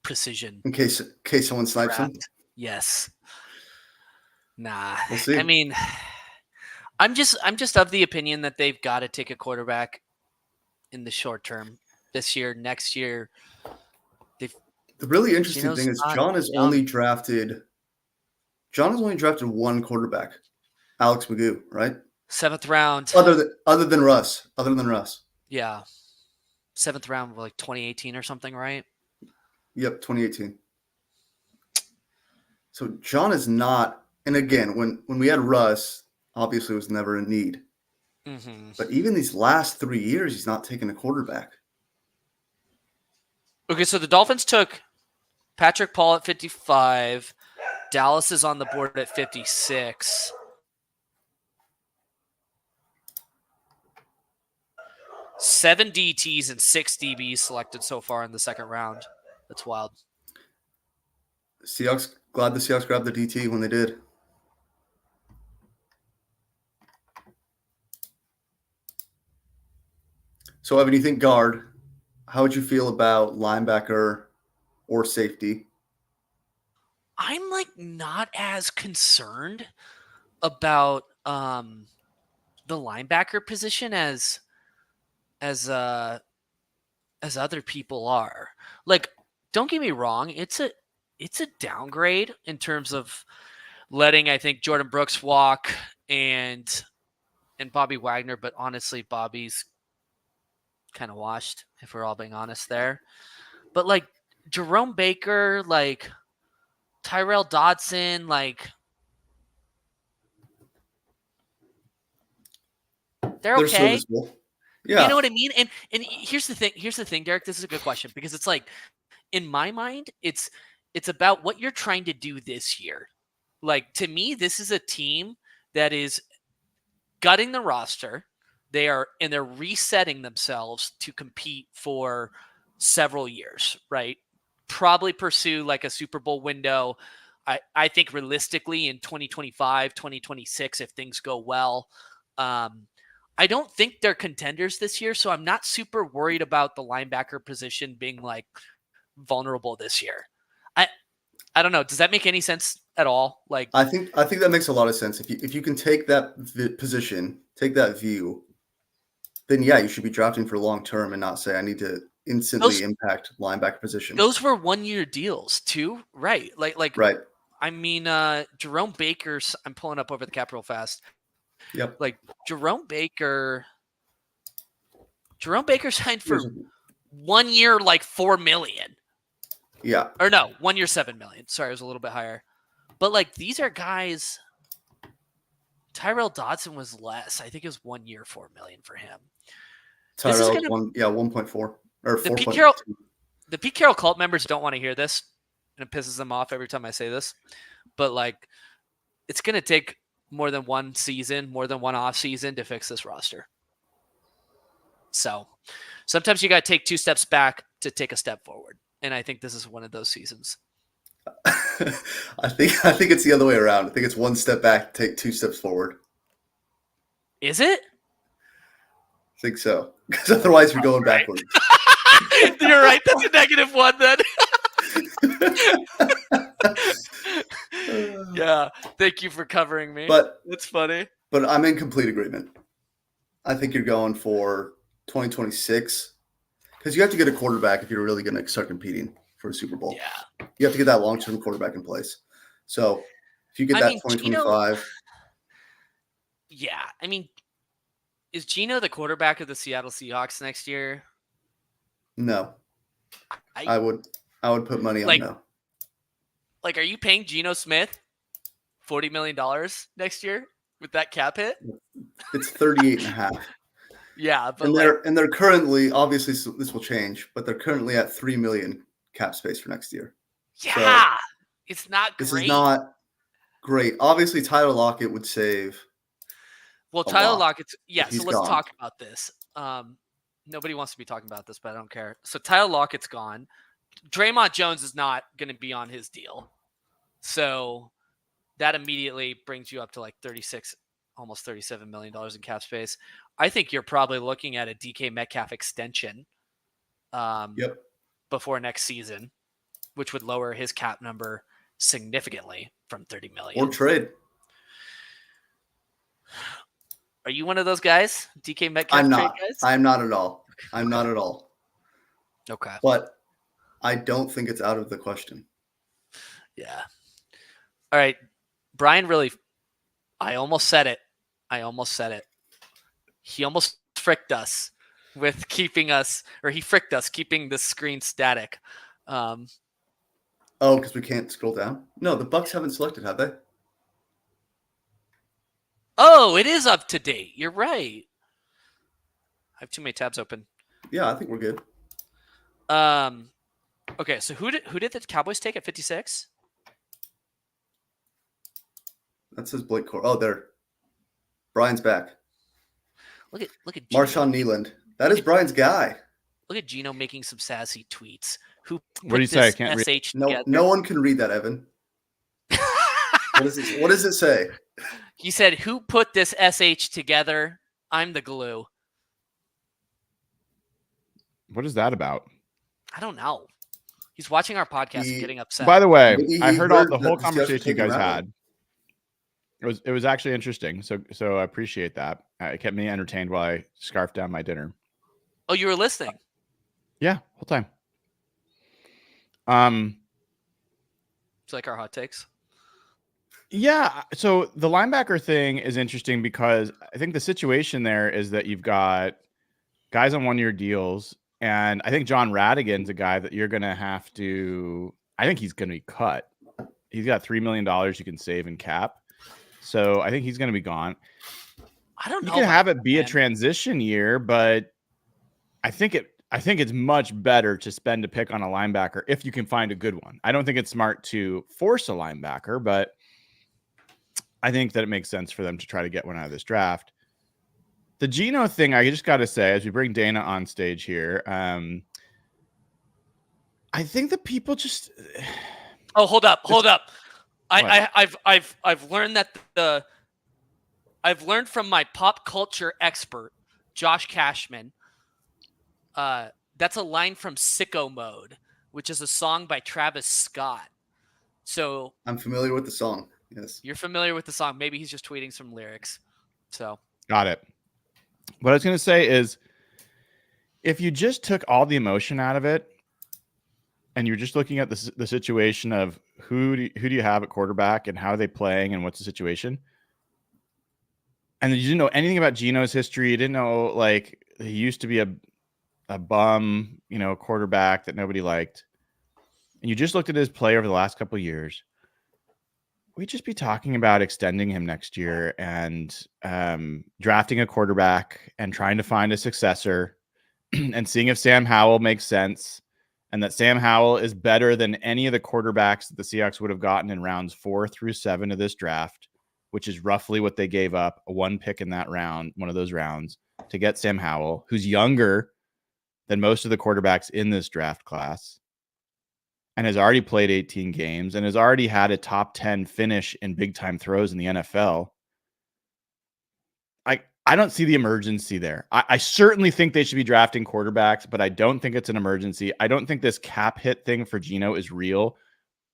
precision. In case someone snipes him. Yes. Nah. We'll see. I mean, I'm just of the opinion that they've got to take a quarterback in the short term. This year, next year. The really interesting thing is John has only drafted one quarterback, Alex Magoo, right? 7th round. Other than Russ. Yeah. 7th round, like 2018 or something, right? Yep, 2018. So John is not, and again, when we had Russ, obviously it was never in need. Mm-hmm. But even these last 3 years, he's not taking a quarterback. Okay, so the Dolphins took Patrick Paul at 55. Dallas is on the board at 56. Seven DTs and 6 DBs selected so far in the second round. That's wild. Glad the Seahawks grabbed the DT when they did. So, Evan, you think guard? How would you feel about linebacker or safety? I'm like not as concerned about the linebacker position as other people are. Like, don't get me wrong, it's a downgrade in terms of letting, I think, Jordan Brooks walk and Bobby Wagner, but honestly, Bobby's kind of washed, if we're all being honest there. But like Jerome Baker, like Tyrell Dodson, like they're okay. Serviceable. Yeah. You know what I mean? And here's the thing, Derek, this is a good question because it's like, in my mind, it's about what you're trying to do this year. Like, to me, this is a team that is gutting the roster. They're resetting themselves to compete for several years, right? Probably pursue like a Super Bowl window. I think realistically in 2025, 2026, if things go well. I don't think they're contenders this year, so I'm not super worried about the linebacker position being like vulnerable this year. I don't know. Does that make any sense at all? Like, I think that makes a lot of sense. If you can take that position, take that view, then yeah, you should be drafting for long term and not say I need to instantly impact linebacker position. Those were 1-year deals too, right? Like right. I mean, Jerome Baker's. I'm pulling up over the cap real fast. Yep. Like Jerome Baker signed for 1 year, like $4 million. Yeah. Or no, 1 year, $7 million. Sorry, it was a little bit higher. But like, these are guys. Tyrell Dodson was less. I think it was 1 year, $4 million for him. Tyrell, 1.4 or 4.2. The Pete Carroll cult members don't want to hear this, and it pisses them off every time I say this. But like, it's going to take more than one season, more than one off season to fix this roster. So sometimes you got to take 2 steps back to take a step forward. And I think this is one of those seasons. I think it's the other way around. I think it's 1 step back, take 2 steps forward. Is it? I think so. Because otherwise you're going backwards. You're right. That's a -1 then. Yeah. Thank you for covering me. But it's funny. But I'm in complete agreement. I think you're going for 2026 because you have to get a quarterback if you're really going to start competing for a Super Bowl. Yeah. You have to get that long-term quarterback in place. So if you get that 2025. Yeah. I mean, is Geno the quarterback of the Seattle Seahawks next year? No. I would put money on no. Like, are you paying Geno Smith $40 million next year with that cap hit? It's 38.5. Yeah, but and they're currently, obviously this will change, but they're currently at $3 million cap space for next year. yeah, it's not This great. is not great. Obviously, Tyler Lockett would save. Well, a Tyler lot, Lockett's but so he's let's gone. talk about this. Nobody wants to be talking about this, but I don't care. So Tyler Lockett's gone. Draymond Jones is not going to be on his deal. So that immediately brings you up to like 36, almost $37 million in cap space. I think you're probably looking at a DK Metcalf extension before next season, which would lower his cap number significantly from 30 million. Or trade. Are you one of those guys? DK Metcalf I'm trade not. guys? I'm not at all. I'm not at all. Okay. But I don't think it's out of the question. Yeah. All right. Brian really, I almost said it. He almost fricked us with keeping us, or he fricked us keeping the screen static. Because we can't scroll down? No, the Bucks haven't selected, have they? Oh, it is up to date. You're right. I have too many tabs open. Yeah, I think we're good. Okay, so who did the Cowboys take at 56? That says Blake Core. Oh, there. Brian's back. Look at Gino. Marshawn Nealand. That is Brian's guy. Look at Gino making some sassy tweets. Who What do you say? I can't read. SH No, together? no one can read that, Evan. What does it say? He said, "Who put this SH together? I'm the glue." What is that about? I don't know. He's watching our podcast and getting upset. By the way, Maybe I he heard all heard the that whole this guy's conversation you taking guys around. had. It was actually interesting. So I appreciate that. It kept me entertained while I scarfed down my dinner. Oh, you were listening? Yeah, whole time. It's like our hot takes. Yeah. So the linebacker thing is interesting because I think the situation there is that you've got guys on 1-year deals, and I think John Radigan's a guy that you're going to have to. I think he's going to be cut. He's got $3 million you can save in cap, so I think he's going to be gone. I don't know. You can have it be a transition year, but I think it's much better to spend a pick on a linebacker if you can find a good one. I don't think it's smart to force a linebacker, but I think that it makes sense for them to try to get one out of this draft. The Geno thing, I just got to say, as we bring Dayna on stage here, I think that people just. Oh, hold up. I've learned that I've learned from my pop culture expert, Josh Cashman. That's a line from Sicko Mode, which is a song by Travis Scott. So I'm familiar with the song. Yes. You're familiar with the song. Maybe he's just tweeting some lyrics. So got it. What I was going to say is, if you just took all the emotion out of it, and you're just looking at the situation of who do you have at quarterback and how are they playing and what's the situation, and you didn't know anything about Geno's history, you didn't know like he used to be a bum, quarterback that nobody liked, and you just looked at his play over the last couple of years, we'd just be talking about extending him next year and drafting a quarterback and trying to find a successor and seeing if Sam Howell makes sense and that Sam Howell is better than any of the quarterbacks that the Seahawks would have gotten in rounds 4 through 7 of this draft, which is roughly what they gave up, one pick in that round, one of those rounds, to get Sam Howell, who's younger than most of the quarterbacks in this draft class and has already played 18 games and has already had a top 10 finish in big-time throws in the NFL. I don't see the emergency there. I certainly think they should be drafting quarterbacks, but I don't think it's an emergency. I don't think this cap hit thing for Geno is real.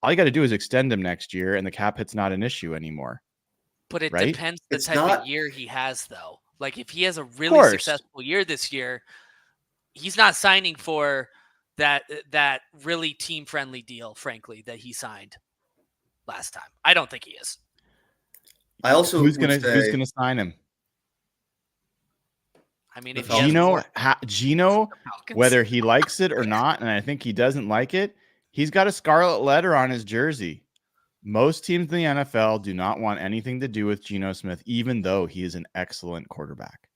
All you got to do is extend him next year, and the cap hit's not an issue anymore. But it right? depends the It's type not- of year he has, though. Like, if he has a really successful year this year, he's not signing for that really team-friendly deal, frankly, that he signed last time. I don't think he is. I also who's would gonna say sign him? I mean, The if he has Geno, more- Geno, Falcons. whether he likes it or not, and I think he doesn't like it, he's got a scarlet letter on his jersey. Most teams in the NFL do not want anything to do with Geno Smith, even though he is an excellent quarterback.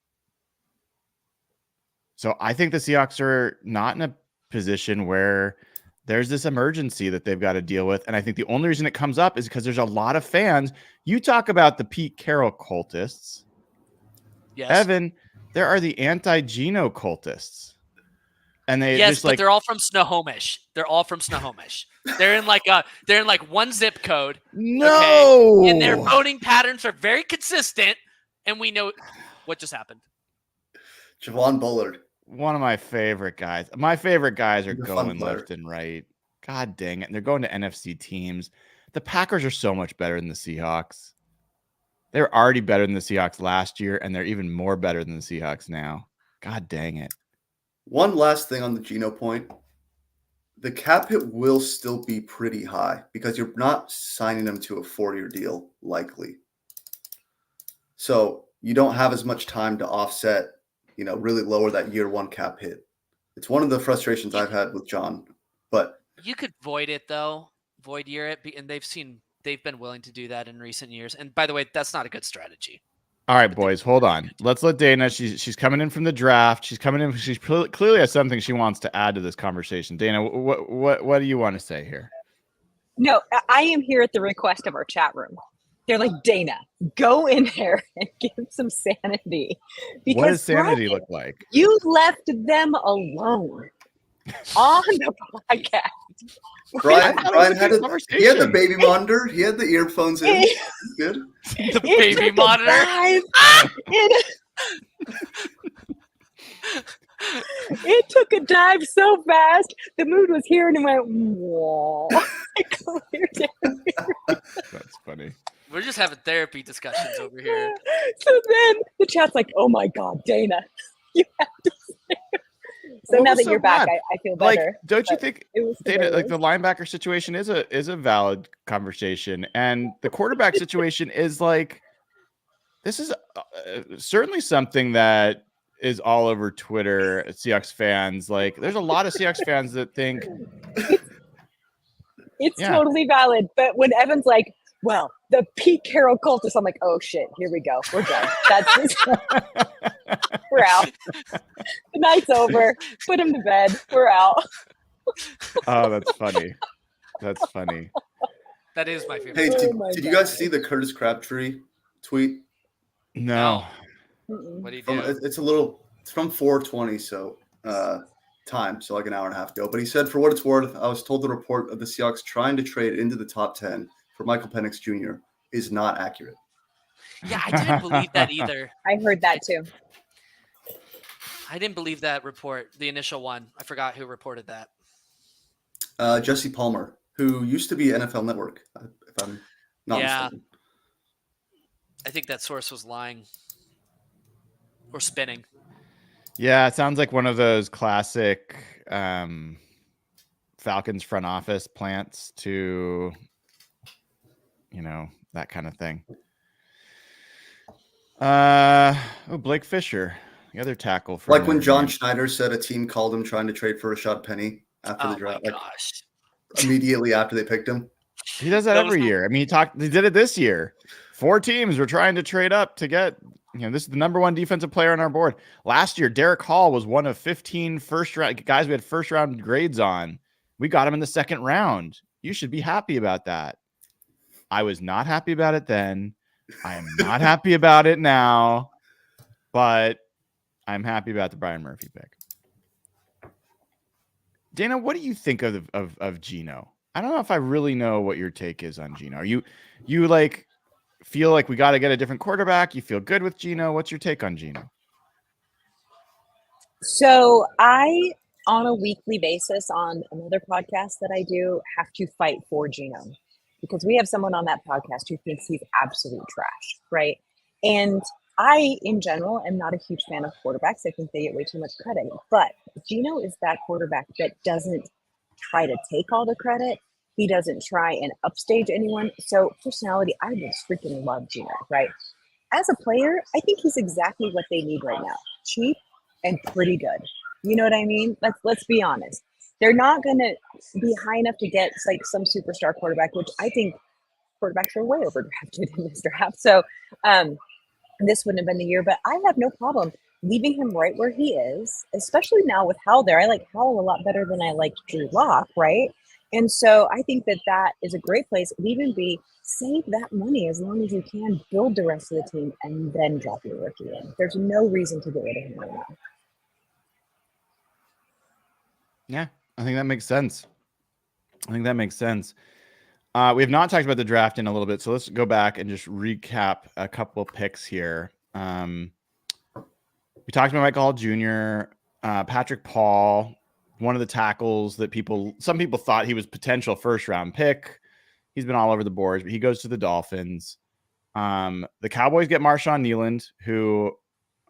So I think the Seahawks are not in a position where there's this emergency that they've got to deal with. And I think the only reason it comes up is because there's a lot of fans. You talk about the Pete Carroll cultists. Yes. Evan, there are the anti-Geno cultists. And they yes, just but they're all from Snohomish. They're all from Snohomish. They're in like one zip code. No. Okay? And their voting patterns are very consistent. And we know what just happened. Javon Bullard. One of my favorite guys. My favorite guys are He's a fun going player. left and right. God dang it. And they're going to NFC teams. The Packers are so much better than the Seahawks. They were already better than the Seahawks last year, and they're even more better than the Seahawks now. God dang it. One last thing on the Geno point. The cap hit will still be pretty high because you're not signing him to a 4-year deal, likely. So you don't have as much time to offset, really lower that year one cap hit. It's one of the frustrations I've had with John. But you could void it though, void year it, and they've been willing to do that in recent years. And by the way, that's not a good strategy. All right, boys, hold on. Let's let Dayna. She's coming in from the draft. She's coming in. She clearly has something she wants to add to this conversation. Dayna, what do you want to say here? No, I am here at the request of our chat room. They're like, Dayna, go in there and give some sanity. Because what does sanity look like? You left them alone on the podcast. Brian had the baby monitor. He had the earphones in. Good. The baby monitor. It took a dive so fast. The mood was here and it went, whoa. That's funny. We're just having therapy discussions over here. So then the chat's like, oh my God, Dayna, you have to say it. So now that you're back, I feel better. Like, don't you think, Dayna, like the linebacker situation is a valid conversation, and the quarterback situation is like, this is certainly something that is all over Twitter. Seahawks fans, like, there's a lot of Seahawks fans that think it's totally valid. But when Evan's like, well, the Pete Carroll cultists, I'm like, oh shit, here we go. We're done. We're out. The night's over. Put him to bed. We're out. Oh, that's funny. That's funny. That is my favorite. Hey, did you guys see the Curtis Crabtree tweet? No. What do you do? It's from 4:20, so time, so like an hour and a half ago. But he said, for what it's worth, I was told the report of the Seahawks trying to trade into the top 10 for Michael Penix Jr. is not accurate. Yeah, I didn't believe that either. I heard that too. I didn't believe that report, the initial one. I forgot who reported that. Jesse Palmer, who used to be NFL Network, if I'm not mistaken. I think that source was lying or spinning. Yeah, it sounds like one of those classic Falcons front office plants to, that kind of thing. Blake Fisher, the other tackle. Like when John Schneider said a team called him trying to trade for Rashad Penny after the draft. Oh my gosh. Immediately after they picked him. He does that every year. I mean, he did it this year. 4 teams were trying to trade up to get, this is the number 1 defensive player on our board. Last year, Derek Hall was one of 15 first-round guys we had first-round grades on. We got him in the 2nd round. You should be happy about that. I was not happy about it then. I am not happy about it now, but I'm happy about the Brian Murphy pick. Dayna, what do you think of Geno? I don't know if I really know what your take is on Geno. Are you like feel like we got to get a different quarterback? You feel good with Geno? What's your take on Geno? So I, on a weekly basis on another podcast that I do, have to fight for Geno because we have someone on that podcast who thinks he's absolute trash, right? And I, in general, am not a huge fan of quarterbacks. I think they get way too much credit. But Geno is that quarterback that doesn't try to take all the credit. He doesn't try and upstage anyone. So personality, I just freaking love Geno, right? As a player, I think he's exactly what they need right now. Cheap and pretty good. You know what I mean? Let's be honest. They're not going to be high enough to get like some superstar quarterback, which I think quarterbacks are way overdrafted in this draft. So this wouldn't have been the year, but I have no problem leaving him right where he is, especially now with Howell there. I like Howell a lot better than I like Drew Lock, right? And so I think that is a great place. Leave him be, save that money as long as you can, build the rest of the team, and then drop your rookie in. There's no reason to get rid of him right now. Yeah, I think that makes sense. We have not talked about the draft in a little bit, so let's go back and just recap a couple picks here. We talked about Michael Hall Jr., Patrick Paul, one of the tackles that some people thought he was potential first-round pick. He's been all over the boards, but he goes to the Dolphins. The Cowboys get Marshawn Kneeland, who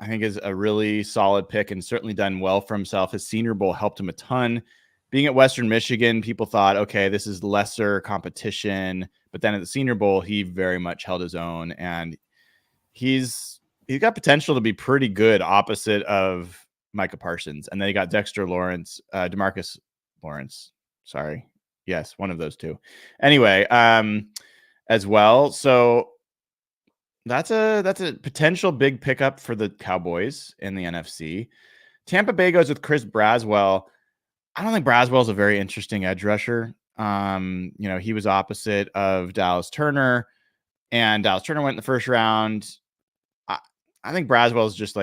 I think is a really solid pick and certainly done well for himself. His Senior Bowl helped him a ton. Being at Western Michigan, people thought, okay, this is lesser competition. But then at the Senior Bowl, he very much held his own. And he's got potential to be pretty good opposite of Micah Parsons. And then he got DeMarcus Lawrence. Sorry. Yes, one of those two. Anyway, as well. So that's a potential big pickup for the Cowboys in the NFC. Tampa Bay goes with Chris Braswell. I don't think Braswell's a very interesting edge rusher. He was opposite of Dallas Turner, and Dallas Turner went in the first round. I think Braswell's just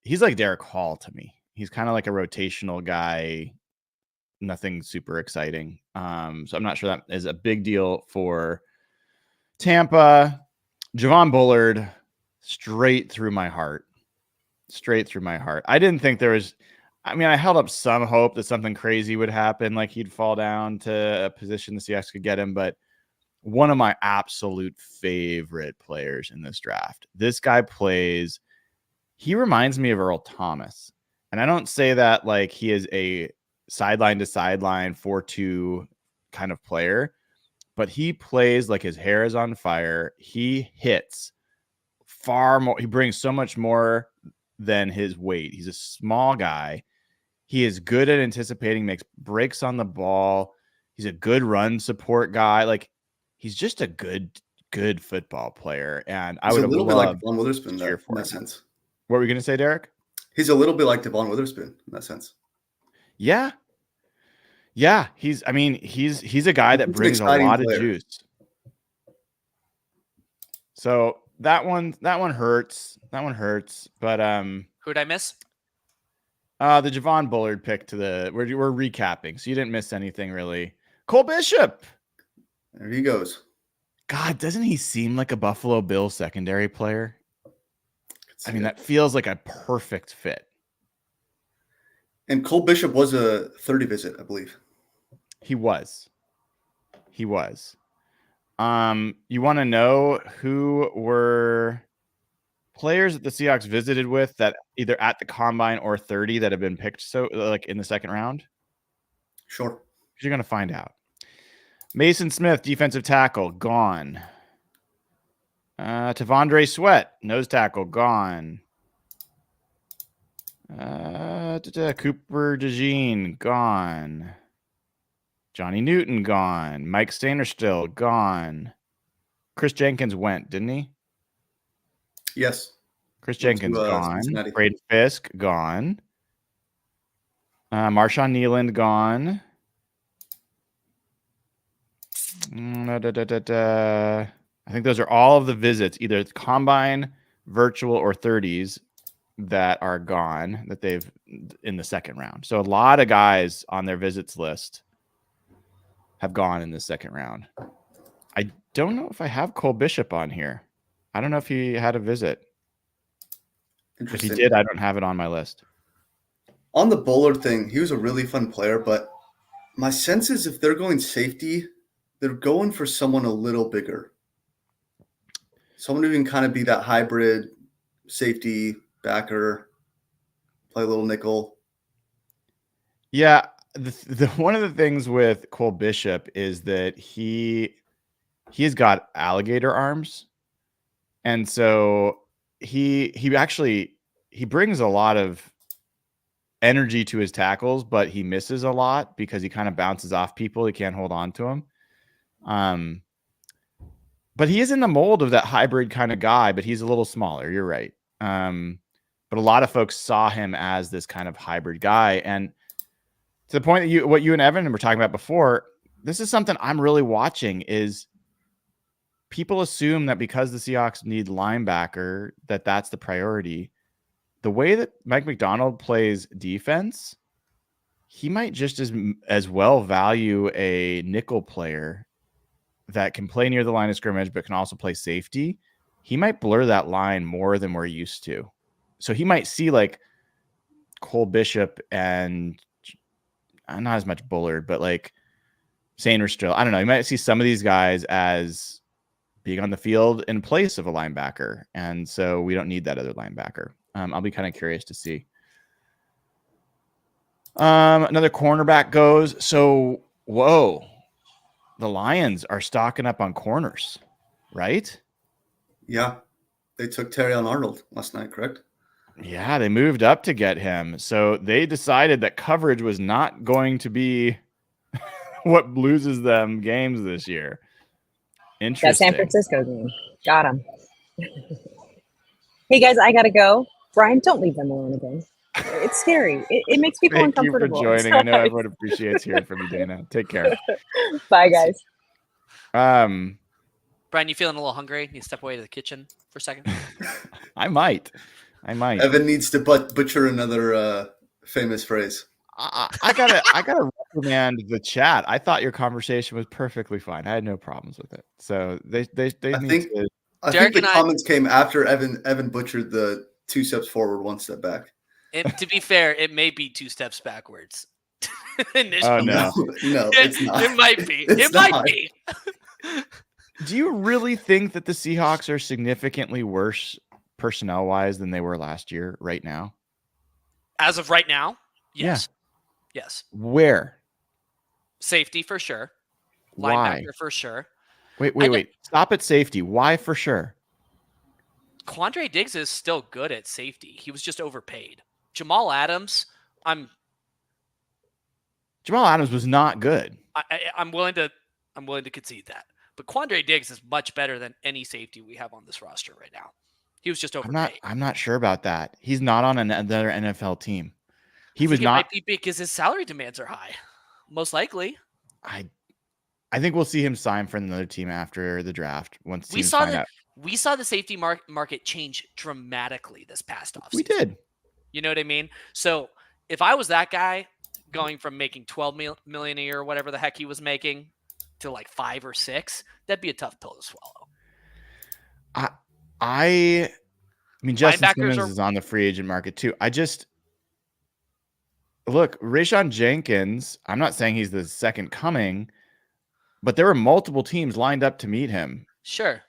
he's like Derek Hall to me. He's kind of like a rotational guy, nothing super exciting. So I'm not sure that is a big deal for Tampa. Javon Bullard, straight through my heart. I didn't think there was. I held up some hope that something crazy would happen, like he'd fall down to a position the Seahawks could get him, but one of my absolute favorite players in this draft. This guy he reminds me of Earl Thomas. And I don't say that like he is a sideline to sideline 4-2 kind of player, but he plays like his hair is on fire. He hits far more. He brings so much more than his weight. He's a small guy. He is good at anticipating, makes breaks on the ball. He's a good run support guy. Like, he's just a good football player. And I would have loved like Devon Witherspoon in that sense. What were you going to say, Derek? He's a little bit like Devon Witherspoon in that sense. Yeah. Yeah. He's a guy that brings a lot of juice. So that one hurts. But who'd I miss? The Javon Bullard pick we're recapping, so you didn't miss anything really. Cole Bishop. There he goes. God, doesn't he seem like a Buffalo Bills secondary player? That feels like a perfect fit. And Cole Bishop was a 30 visit, I believe. He was. You want to know who were players that the Seahawks visited with that either at the combine or 30 that have been picked in the second round? Sure. You're going to find out. Mason Smith, defensive tackle, gone. Tavondre Sweat, nose tackle, gone. Cooper DeJean, gone. Johnny Newton, gone. Mike Stainer, gone. Chris Jenkins went, didn't he? Yes. Chris Jenkins, gone. Braden Fisk, gone. Marshawn Kneeland, gone. I think those are all of the visits, either combine, virtual, or 30s that are gone that they've in the second round. So a lot of guys on their visits list have gone in the second round. I don't know if I have Cole Bishop on here. I don't know if he had a visit. If he did, I don't have it on my list. On the Bullard thing, he was a really fun player, but my sense is if they're going safety, they're going for someone a little bigger. Someone who can kind of be that hybrid safety backer, play a little nickel. Yeah, the one of the things with Cole Bishop is that he's got alligator arms, and so he brings a lot of energy to his tackles, but he misses a lot because he kind of bounces off people. He can't hold on to him. But he is in the mold of that hybrid kind of guy, but he's a little smaller. You're right. but a lot of folks saw him as this kind of hybrid guy. And to the point that what you and Evan were talking about before, this is something I'm really watching is people assume that because the Seahawks need linebacker, that's the priority. The way that Mike Macdonald plays defense, he might just as well value a nickel player that can play near the line of scrimmage, but can also play safety. He might blur that line more than we're used to. So he might see like Cole Bishop and not as much Bullard, but like Sainristil. I don't know. You might see some of these guys as being on the field in place of a linebacker. And so we don't need that other linebacker. I'll be kind of curious to see. Another cornerback goes. So, whoa, the Lions are stocking up on corners, right? Yeah. They took Terrion Arnold last night, correct? Yeah, they moved up to get him. So they decided that coverage was not going to be what loses them games this year. Interesting. That San Francisco game. Got him. Hey, guys, I got to go. Brian, don't leave them alone again. It's scary. It makes people uncomfortable. Thank you for joining. I know everyone appreciates hearing from you, Dayna. Take care. Bye, guys. Brian, you feeling a little hungry? Need to step away to the kitchen for a second? I might. Evan needs to butcher another famous phrase. I gotta reprimand the chat. I thought your conversation was perfectly fine. I had no problems with it. So they I need think, to. I think the comments came after Evan butchered the 2 steps forward, 1 step back. To be fair, it may be 2 steps backwards. Oh no, no, it's not. It might be. It's might be. Do you really think that the Seahawks are significantly worse personnel-wise than they were last year right now? As of right now? Yes. Yeah. Yes. Where? Safety for sure. Why? Linebacker for sure. Wait. Stop at safety. Why for sure? Quandre Diggs is still good at safety. He was just overpaid. Jamal Adams, Jamal Adams was not good. I'm willing to concede that. But Quandre Diggs is much better than any safety we have on this roster right now. He was just overpaid. I'm not sure about that. He's not on another NFL team. He was not. It might be because his salary demands are high. Most likely. I think we'll see him sign for another team after the draft. Once we saw the safety market change dramatically this past offseason. We did. You know what I mean? So if I was that guy going from making $12 million a year or whatever the heck he was making to like 5 or 6, that'd be a tough pill to swallow. I mean, Justin Simmons is on the free agent market too. Look, Rayshawn Jenkins, I'm not saying he's the second coming, but there were multiple teams lined up to meet him. Sure.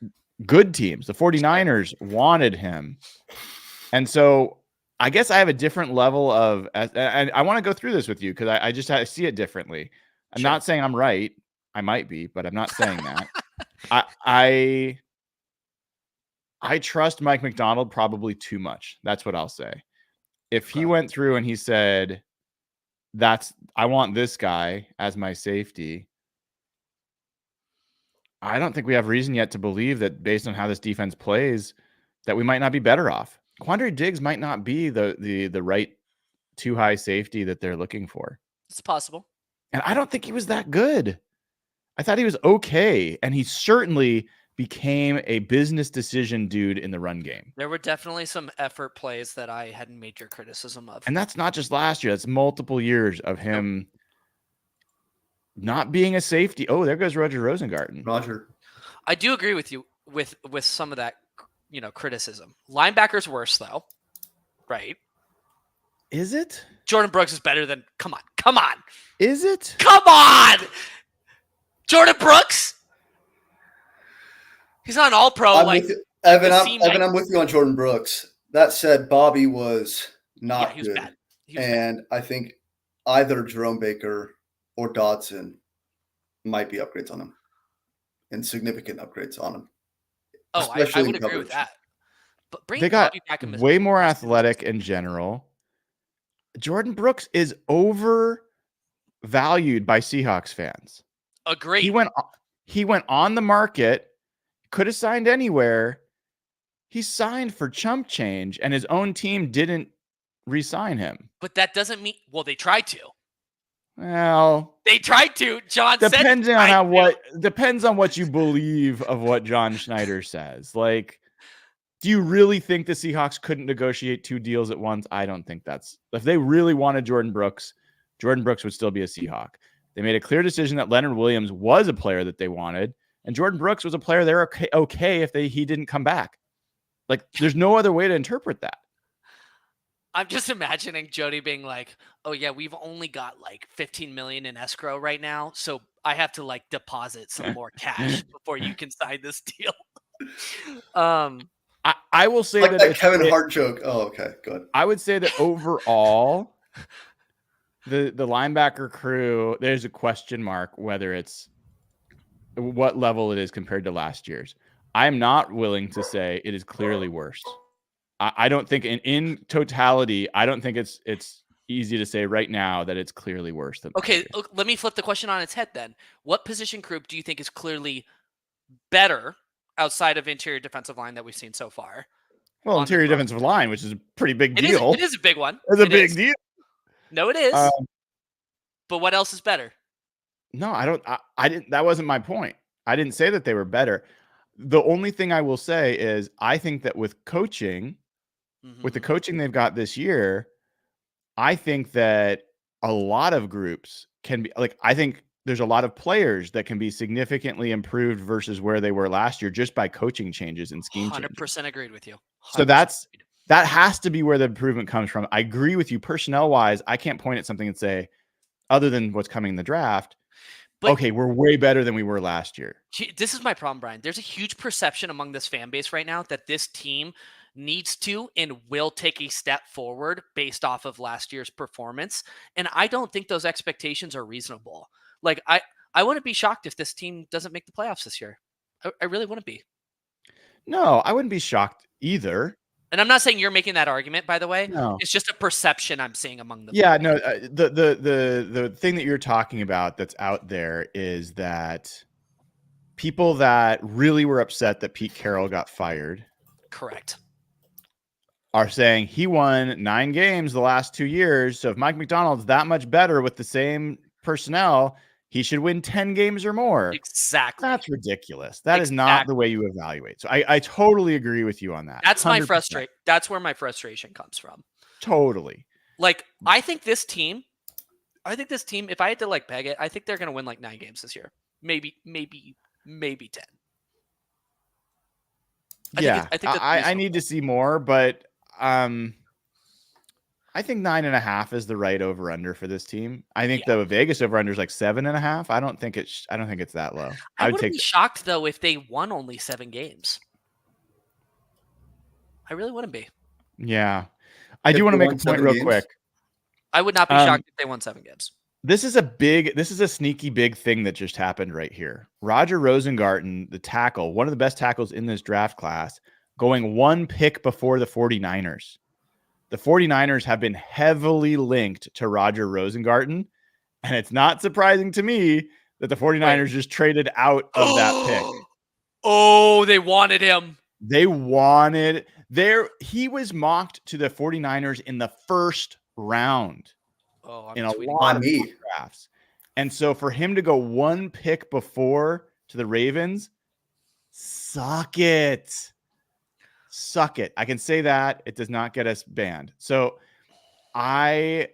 Good teams. The 49ers wanted him. And so I guess I have a different level of, and I want to go through this with you because I see it differently. I'm not saying I'm right. I might be, but I'm not saying that. I trust Mike Macdonald probably too much. That's what I'll say. If he went through and he said, I want this guy as my safety, I don't think we have reason yet to believe that based on how this defense plays, that we might not be better off. Quandre Diggs might not be the right too high safety that they're looking for. It's possible. And I don't think he was that good. I thought he was okay. And he certainly became a business decision dude in the run game. There were definitely some effort plays that I had major criticism of. And that's not just last year. That's multiple years of him not being a safety. Oh, there goes Roger Rosengarten. Roger. I do agree with you with some of that, criticism. Linebackers worse though, right? Is it? Jordan Brooks is better than. Come on. Is it? Come on, Jordan Brooks. He's not an all-pro. Evan, I'm with you on Jordan Brooks. That said, Bobby was not he was good. bad. Bad. I think either Jerome Baker or Dodson might be upgrades on him, and significant upgrades on him. Oh, I would agree with that. But they got way more athletic in general. Jordan Brooks is overvalued by Seahawks fans. Agreed. He went on the market, could have signed anywhere, He signed for chump change, and his own team didn't re-sign him. But that doesn't mean. Well, they tried to. Well, They tried to. John said depends they on tried to. depends on what you believe of what John Schneider says. Like, do you really think the Seahawks couldn't negotiate 2 deals at once? I don't think that's. If they really wanted Jordan Brooks would still be a Seahawk. They made a clear decision that Leonard Williams was a player that they wanted, and Jordan Brooks was a player they're okay if he didn't come back. Like, there's no other way to interpret that. I'm just imagining Jody being like, "Oh yeah, we've only got like 15 million in escrow right now, so I have to like deposit some more cash before you can sign this deal." I will say Like that that Kevin Hart joke. Oh, okay, good. I would say that overall, the linebacker crew, there's a question mark whether it's what level it is compared to last year's. I am not willing to say it is clearly worse. I don't think in totality, I don't think it's easy to say right now that it's clearly worse than. Okay, let me flip the question on its head then. What position group do you think is clearly better outside of interior defensive line that we've seen so far? Well, interior defensive line, which is a pretty big It deal. It is a big one. It's a big deal. No, it is. But what else is better? No, I didn't. That wasn't my point. I didn't say that they were better. The only thing I will say is I think that with coaching, with the coaching they've got this year, I think that a lot of groups can be like, I think there's a lot of players that can be significantly improved versus where they were last year just by coaching changes and scheme changes. 100% agreed with you. 100% So that has to be where the improvement comes from. I agree with you personnel wise. I can't point at something and say, other than what's coming in the draft, but okay, we're way better than we were last year. This is my problem, Brian. There's a huge perception among this fan base right now that this team needs to and will take a step forward based off of last year's performance. And I don't think those expectations are reasonable. Like, I wouldn't be shocked if this team doesn't make the playoffs this year. I really wouldn't be. No, I wouldn't be shocked either. And I'm not saying you're making that argument, by the way. No. It's just a perception I'm seeing among them. Yeah, no, the thing that you're talking about that's out there is that people that really were upset that Pete Carroll got fired. Correct. Are saying he won 9 games the last 2 years. So if Mike Macdonald's that much better with the same personnel, he should win 10 games or more. Exactly. That's ridiculous. That is not the way you evaluate. So I totally agree with you on that. That's 100%. My frustration. That's where my frustration comes from. Totally. Like, I think this team, if I had to like peg it, I think they're going to win like 9 games this year. Maybe 10. I need to see more, but I think 9.5 is the right over under for this team. I think the Vegas over under is like 7.5. I don't think it's that low. I would be shocked though if they won only 7 games. I really wouldn't be. Yeah, I do want to make a point real quick. I would not be shocked if they won 7 games. This is a sneaky big thing that just happened right here. Roger Rosengarten, the tackle, one of the best tackles in this draft class, going 1 pick before the 49ers. The 49ers have been heavily linked to Roger Rosengarten, and it's not surprising to me that the 49ers just traded out of that pick. Oh, they wanted him. He was mocked to the 49ers in the first round. In a lot of drafts. And so for him to go 1 pick before to the Ravens, suck it. I can say that. It does not get us banned. So I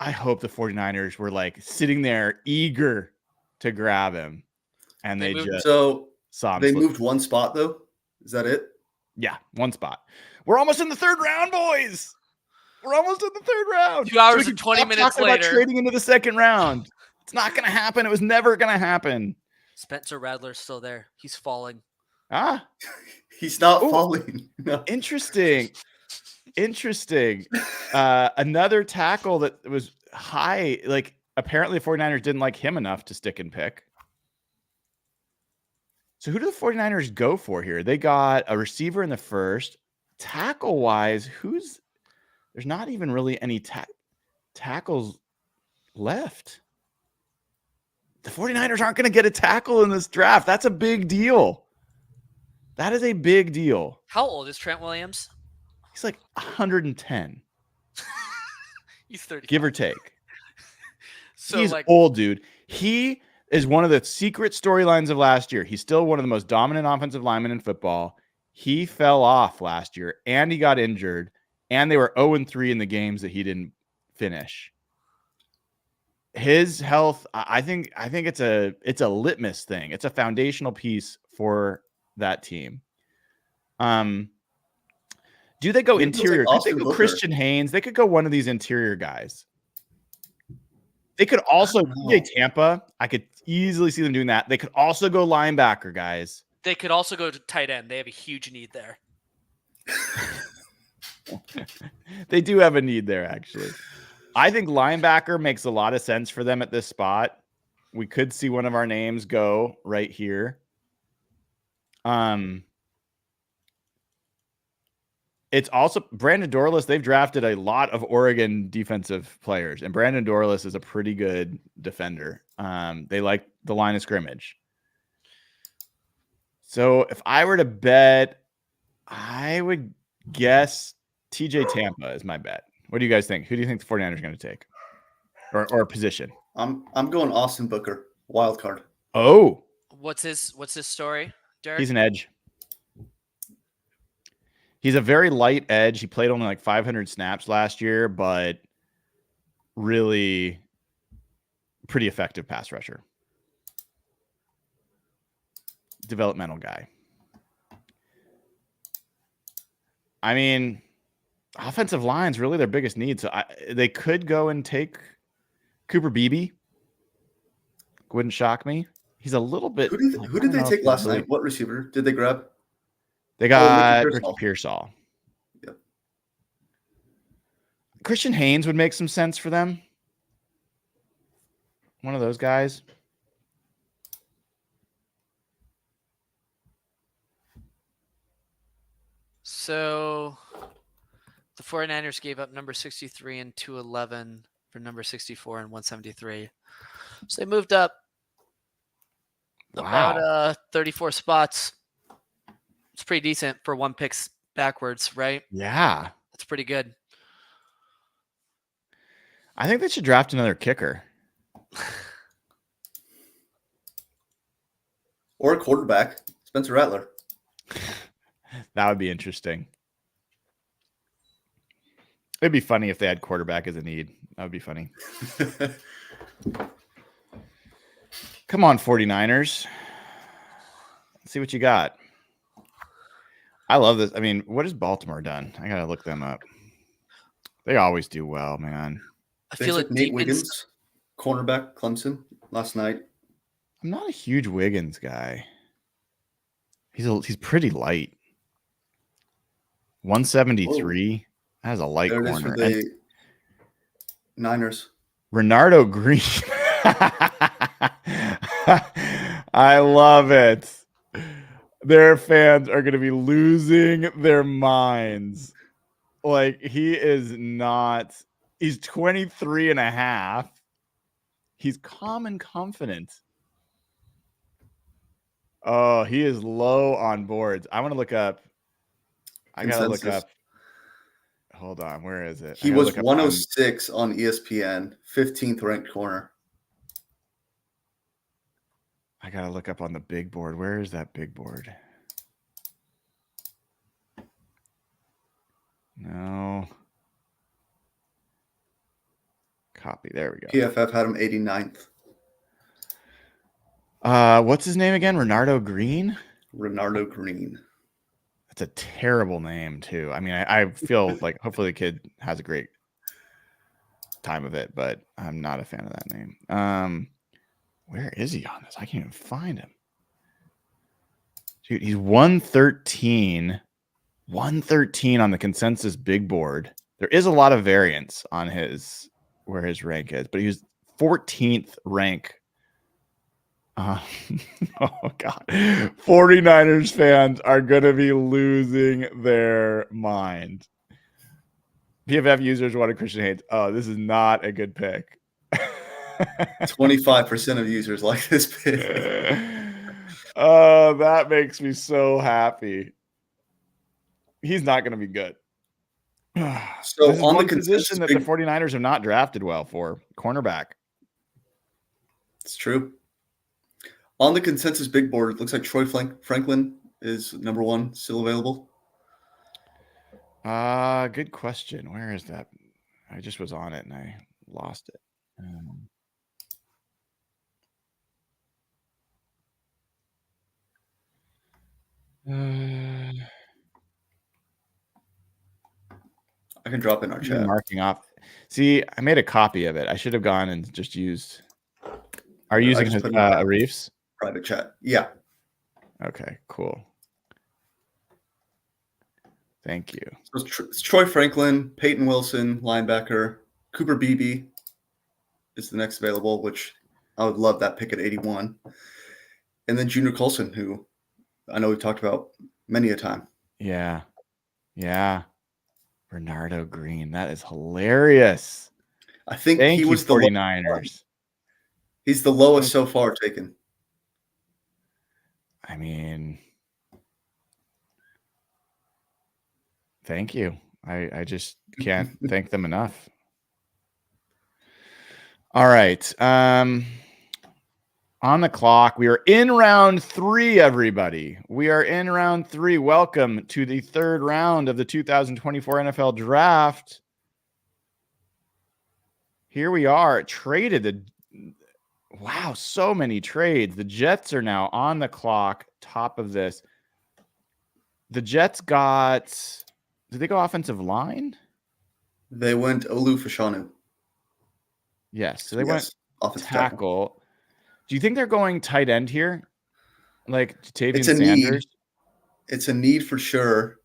hope the 49ers were like sitting there eager to grab him. And they just saw him. They moved 1 spot though. Is that it? Yeah, 1 spot. We're almost in the 3rd round, boys. We're almost in the 3rd round. 2 hours and 20 minutes later. About trading into the 2nd round. It's not going to happen. It was never going to happen. Spencer Rattler's still there. He's falling. He's not falling. No. Interesting. Another tackle that was high. Like, apparently the 49ers didn't like him enough to stick and pick. So who do the 49ers go for here? They got a receiver in the 1st. Tackle-wise, there's not even really any tackles left. The 49ers aren't going to get a tackle in this draft. That's a big deal. That is a big deal. How old is Trent Williams? He's like 110, He's 30. give or take. So He's like old, dude. He is one of the secret storylines of last year. He's still one of the most dominant offensive linemen in football. He fell off last year, and he got injured, and they were 0-3 in the games that he didn't finish. His health, I think it's a litmus thing. It's a foundational piece for that team. Do they go interior? Like Could they go Christian Haynes? They could go one of these interior guys. They could also Tampa. I could easily see them doing that. They could also go linebacker guys. they could also go to tight end. They have a huge need there. They do have a need there, actually. I think linebacker makes a lot of sense for them at this spot. We could see one of our names go right here. It's also Brandon Dorlus. They've drafted a lot of Oregon defensive players, and Brandon Dorlus is a pretty good defender. They like the line of scrimmage. So if I were to bet, I would guess TJ Tampa is my bet. What do you guys think? Who do you think the 49ers are going to take? Or position? I'm going Austin Booker, wild card. Oh. What's his story, Derek? He's an edge. He's a very light edge. He played only like 500 snaps last year, but really pretty effective pass rusher. Developmental guy. I mean, offensive line's really their biggest need. So they could go and take Cooper Beebe. Wouldn't shock me. He's a little bit. Who did they take last night? What receiver did they grab? They got Ricky Pearsall. Yep. Christian Haynes would make some sense for them. One of those guys. So the 49ers gave up number 63 and 211 for number 64 and 173. So they moved up about 34 spots. It's pretty decent for one pick backwards, right? Yeah. That's pretty good. I think they should draft another kicker. Or a quarterback. Spencer Rattler. That would be interesting. It'd be funny if they had quarterback as a need. That would be funny. Come on, 49ers. Let's see what you got. I love this. I mean, what has Baltimore done? I got to look them up. They always do well, man. I feel like Nate Wiggins, cornerback, Clemson, last night. I'm not a huge Wiggins guy. He's pretty light. 173. Whoa. That is a light there corner. It is for the Niners. Renardo Green. I love it. Their fans are going to be losing their minds. Like, he's 23 and a half. He's calm and confident. Oh, he is low on boards. I want to look up. I got to look up. Hold on. Where is it? He was 106 on ESPN, 15th ranked corner. I got to look up on the big board. Where is that big board? No. Copy. There we go. PFF had him 89th. What's his name again? Renardo Green? Renardo Green. That's a terrible name, too. I mean, I feel like hopefully the kid has a great time of it, but I'm not a fan of that name. Where is he on this? I can't even find him. Dude, he's 113. 113 on the consensus big board. There is a lot of variance on where his rank is, but he was 14th rank. Oh, God. 49ers fans are going to be losing their mind. PFF users wanted Christian Haynes. Oh, this is not a good pick. 25% of users like this pick. Oh, Oh, that makes me so happy. He's not going to be good. So this is on the one position consensus that the 49ers have not drafted well for, cornerback. It's true. On the consensus big board, it looks like Troy Franklin is number 1, still available. Good question. Where is that? I just was on it and I lost it. I can drop in our chat. Marking off. See, I made a copy of it. I should have gone and just used. Are you using Reefs? Private chat. Yeah. Okay, cool. Thank you. So it's Troy Franklin, Peyton Wilson, linebacker, Cooper Beebe is the next available, which I would love that pick at 81. And then Junior Colson, who I know we've talked about many a time. Yeah. Yeah. Bernardo Green. That is hilarious. I think he was the 49ers. He's the lowest so far taken. I mean, thank you. I just can't thank them enough. All right. On the clock, we are in round 3, everybody. We are in round 3. Welcome to the 3rd round of the 2024 NFL Draft. Here we are. Traded. Wow, so many trades. The Jets are now on the clock, top of this. The Jets got... Did they go offensive line? They went Olu Fashanu. Yes, so they went offensive tackle. Do you think they're going tight end here? Like Jatavian It's a Sanders? need. It's a need for sure.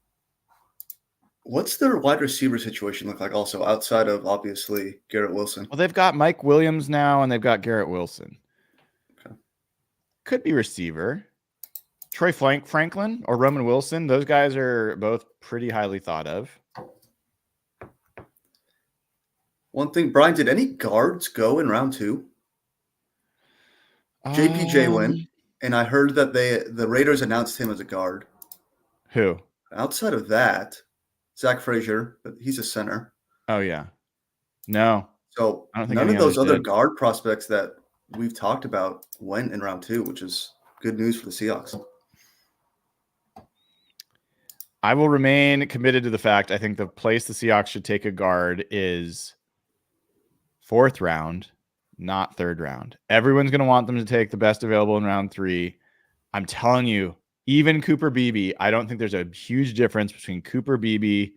What's their wide receiver situation look like also outside of, obviously, Garrett Wilson? Well, they've got Mike Williams now, and they've got Garrett Wilson. Okay. Could be receiver. Troy Franklin or Roman Wilson. Those guys are both pretty highly thought of. One thing, Brian, did any guards go in round 2? JPJ went, and I heard that the Raiders announced him as a guard. Who? Outside of that, Zach Frazier, but he's a center. Oh, yeah. No. So I don't think none of those other did. guard prospects that we've talked about went in round 2, which is good news for the Seahawks. I will remain committed to the fact I think the place the Seahawks should take a guard is 4th round, not 3rd round. Everyone's going to want them to take the best available in round 3. I'm telling you, even Cooper Beebe, I don't think there's a huge difference between Cooper Beebe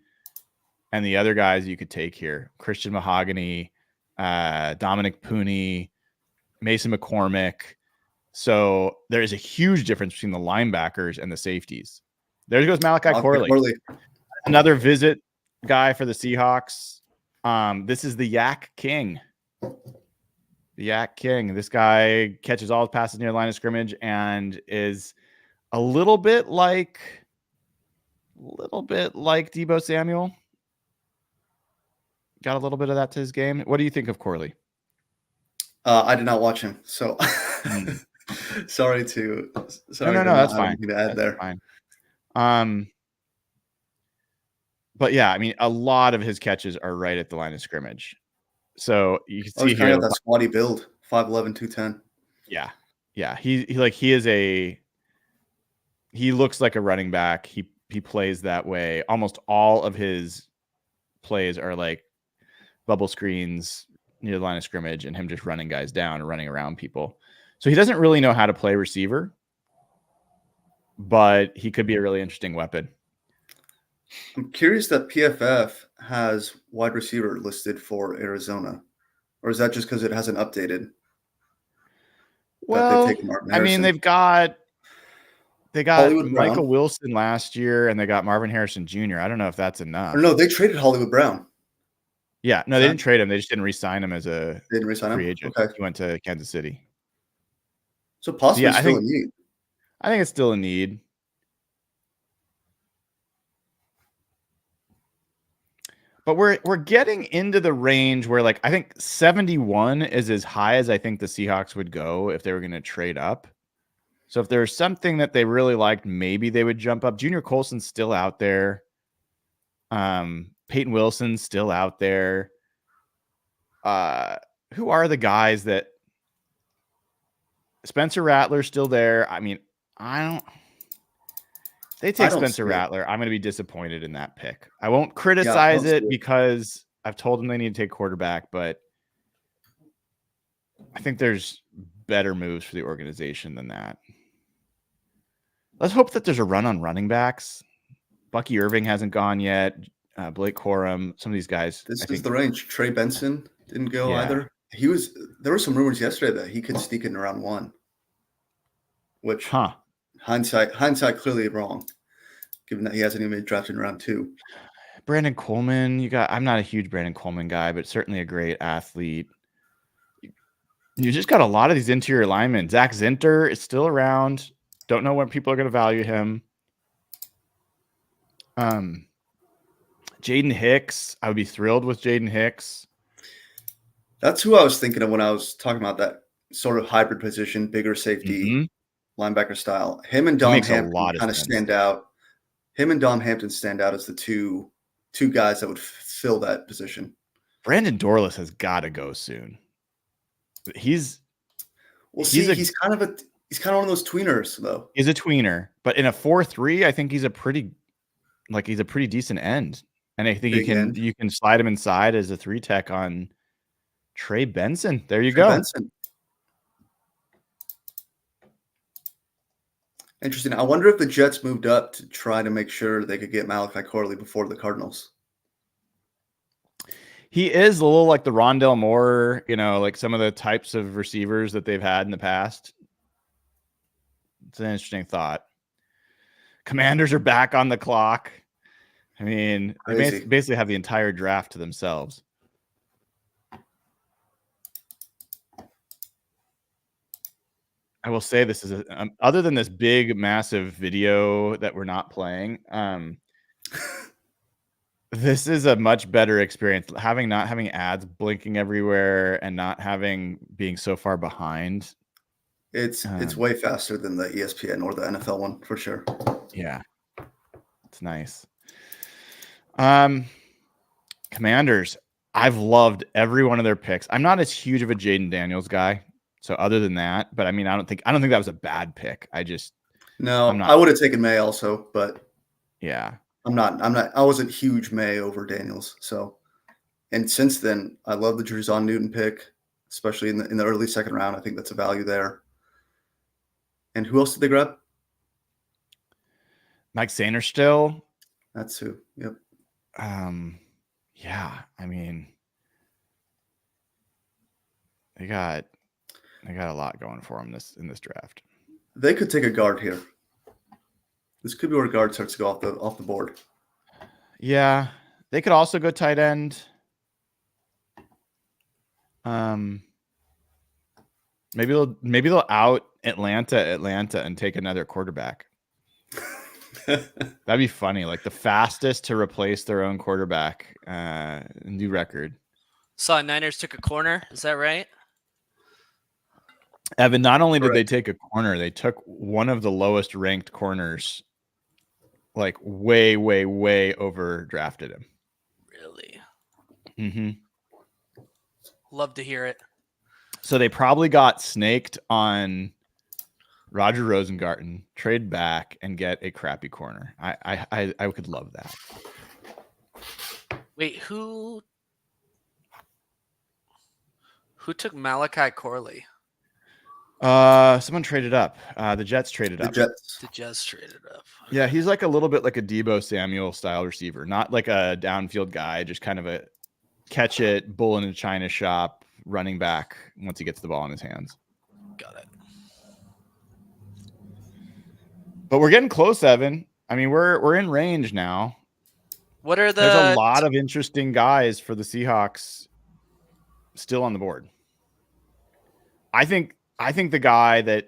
and the other guys you could take here. Christian Mahogany, Dominic Pooney, Mason McCormick. So there is a huge difference between the linebackers and the safeties. There goes Malachi Corley. Another visit guy for the Seahawks. This is the Yak King. The Yak King. This guy catches all his passes near the line of scrimmage and is a little bit like Deebo Samuel. Got a little bit of that to his game. What do you think of Corley? I did not watch him, so sorry. No, that's fine. To add there. Fine. But yeah, I mean, a lot of his catches are right at the line of scrimmage. So you can see here that squatty build, 5'11", 210. Yeah. He looks like a running back. He plays that way. Almost all of his plays are like bubble screens near the line of scrimmage and him just running guys down and running around people. So he doesn't really know how to play receiver, but he could be a really interesting weapon. I'm curious that PFF has wide receiver listed for Arizona, or is that just because it hasn't updated? Well, I mean, they got Michael Wilson last year, and they got Marvin Harrison Jr. I don't know if that's enough. Or no, they traded Hollywood Brown. Yeah, no, they didn't trade him. They just didn't re-sign him as a free agent. Okay. He went to Kansas City. So possibly still a need. I think it's still a need. But we're getting into the range where, like, I think 71 is as high as I think the Seahawks would go if they were going to trade up. So if there's something that they really liked, maybe they would jump up. Junior Colson's still out there. Peyton Wilson's still out there. Who are the guys that Spencer Rattler's still there? I mean, they take Spencer Rattler, I'm going to be disappointed in that pick. I won't criticize it because I've told them they need to take quarterback, but I think there's better moves for the organization than that. Let's hope that there's a run on running backs. Bucky Irving hasn't gone yet. Blake Corum, some of these guys. This is the range. Trey Benson didn't go either. There were some rumors yesterday that he could sneak in round 1, which hindsight clearly wrong, given that he hasn't even been drafted in round 2. Brandon Coleman, I'm not a huge Brandon Coleman guy, but certainly a great athlete. You just got a lot of these interior linemen. Zach Zinter is still around. Don't know when people are going to value him. Jaden Hicks. I would be thrilled with Jaden Hicks. That's who I was thinking of when I was talking about that sort of hybrid position, bigger safety, linebacker style. Him and Dom Hampton kind of stand out. Him and Dom Hampton stand out as the two guys that would fill that position. Brandon Dorless has got to go soon. He's kind of one of those tweeners, though. He's a tweener, but in a 4-3, I think he's a pretty decent end, and I think you can slide him inside as a 3-tech on Trey Benson. There you go. Benson. Interesting. I wonder if the Jets moved up to try to make sure they could get Malachi Corley before the Cardinals. He is a little like the Rondell Moore, like some of the types of receivers that they've had in the past. It's an interesting thought. Commanders are back on the clock. I mean, they basically have the entire draft to themselves. I will say this is other than this big, massive video that we're not playing. This is a much better experience. Not having ads blinking everywhere and not being so far behind. It's way faster than the ESPN or the NFL one for sure. Yeah, it's nice. Commanders. I've loved every one of their picks. I'm not as huge of a Jaden Daniels guy. So other than that, but I mean, I don't think that was a bad pick. I would have taken May also, but yeah, I wasn't huge May over Daniels. So, and since then, I love the Jerzon Newton pick, especially in the early second round. I think that's a value there. And who else did they grab? Mike Sainristil. That's who. Yep. Yeah. I mean, they got a lot going for them in this draft. They could take a guard here. This could be where guard starts to go off the board. Yeah, they could also go tight end. Maybe they'll out Atlanta and take another quarterback. That'd be funny. Like the fastest to replace their own quarterback. New record. Saw Niners took a corner. Is that right? Evan, not only did they take a corner, they took one of the lowest ranked corners, like way, way, way over drafted him. Really? Mm-hmm. Love to hear it. So they probably got snaked on Roger Rosengarten, trade back, and get a crappy corner. I could love that. Wait, who took Malachi Corley? Someone traded up. The Jets traded up. The Jets traded up. Okay. Yeah, he's like a little bit like a Deebo Samuel style receiver, not like a downfield guy, just kind of a catch it, bull in a china shop running back once he gets the ball in his hands. Got it. But we're getting close, Evan. I mean, we're in range now. There's a lot of interesting guys for the Seahawks still on the board. I think the guy that,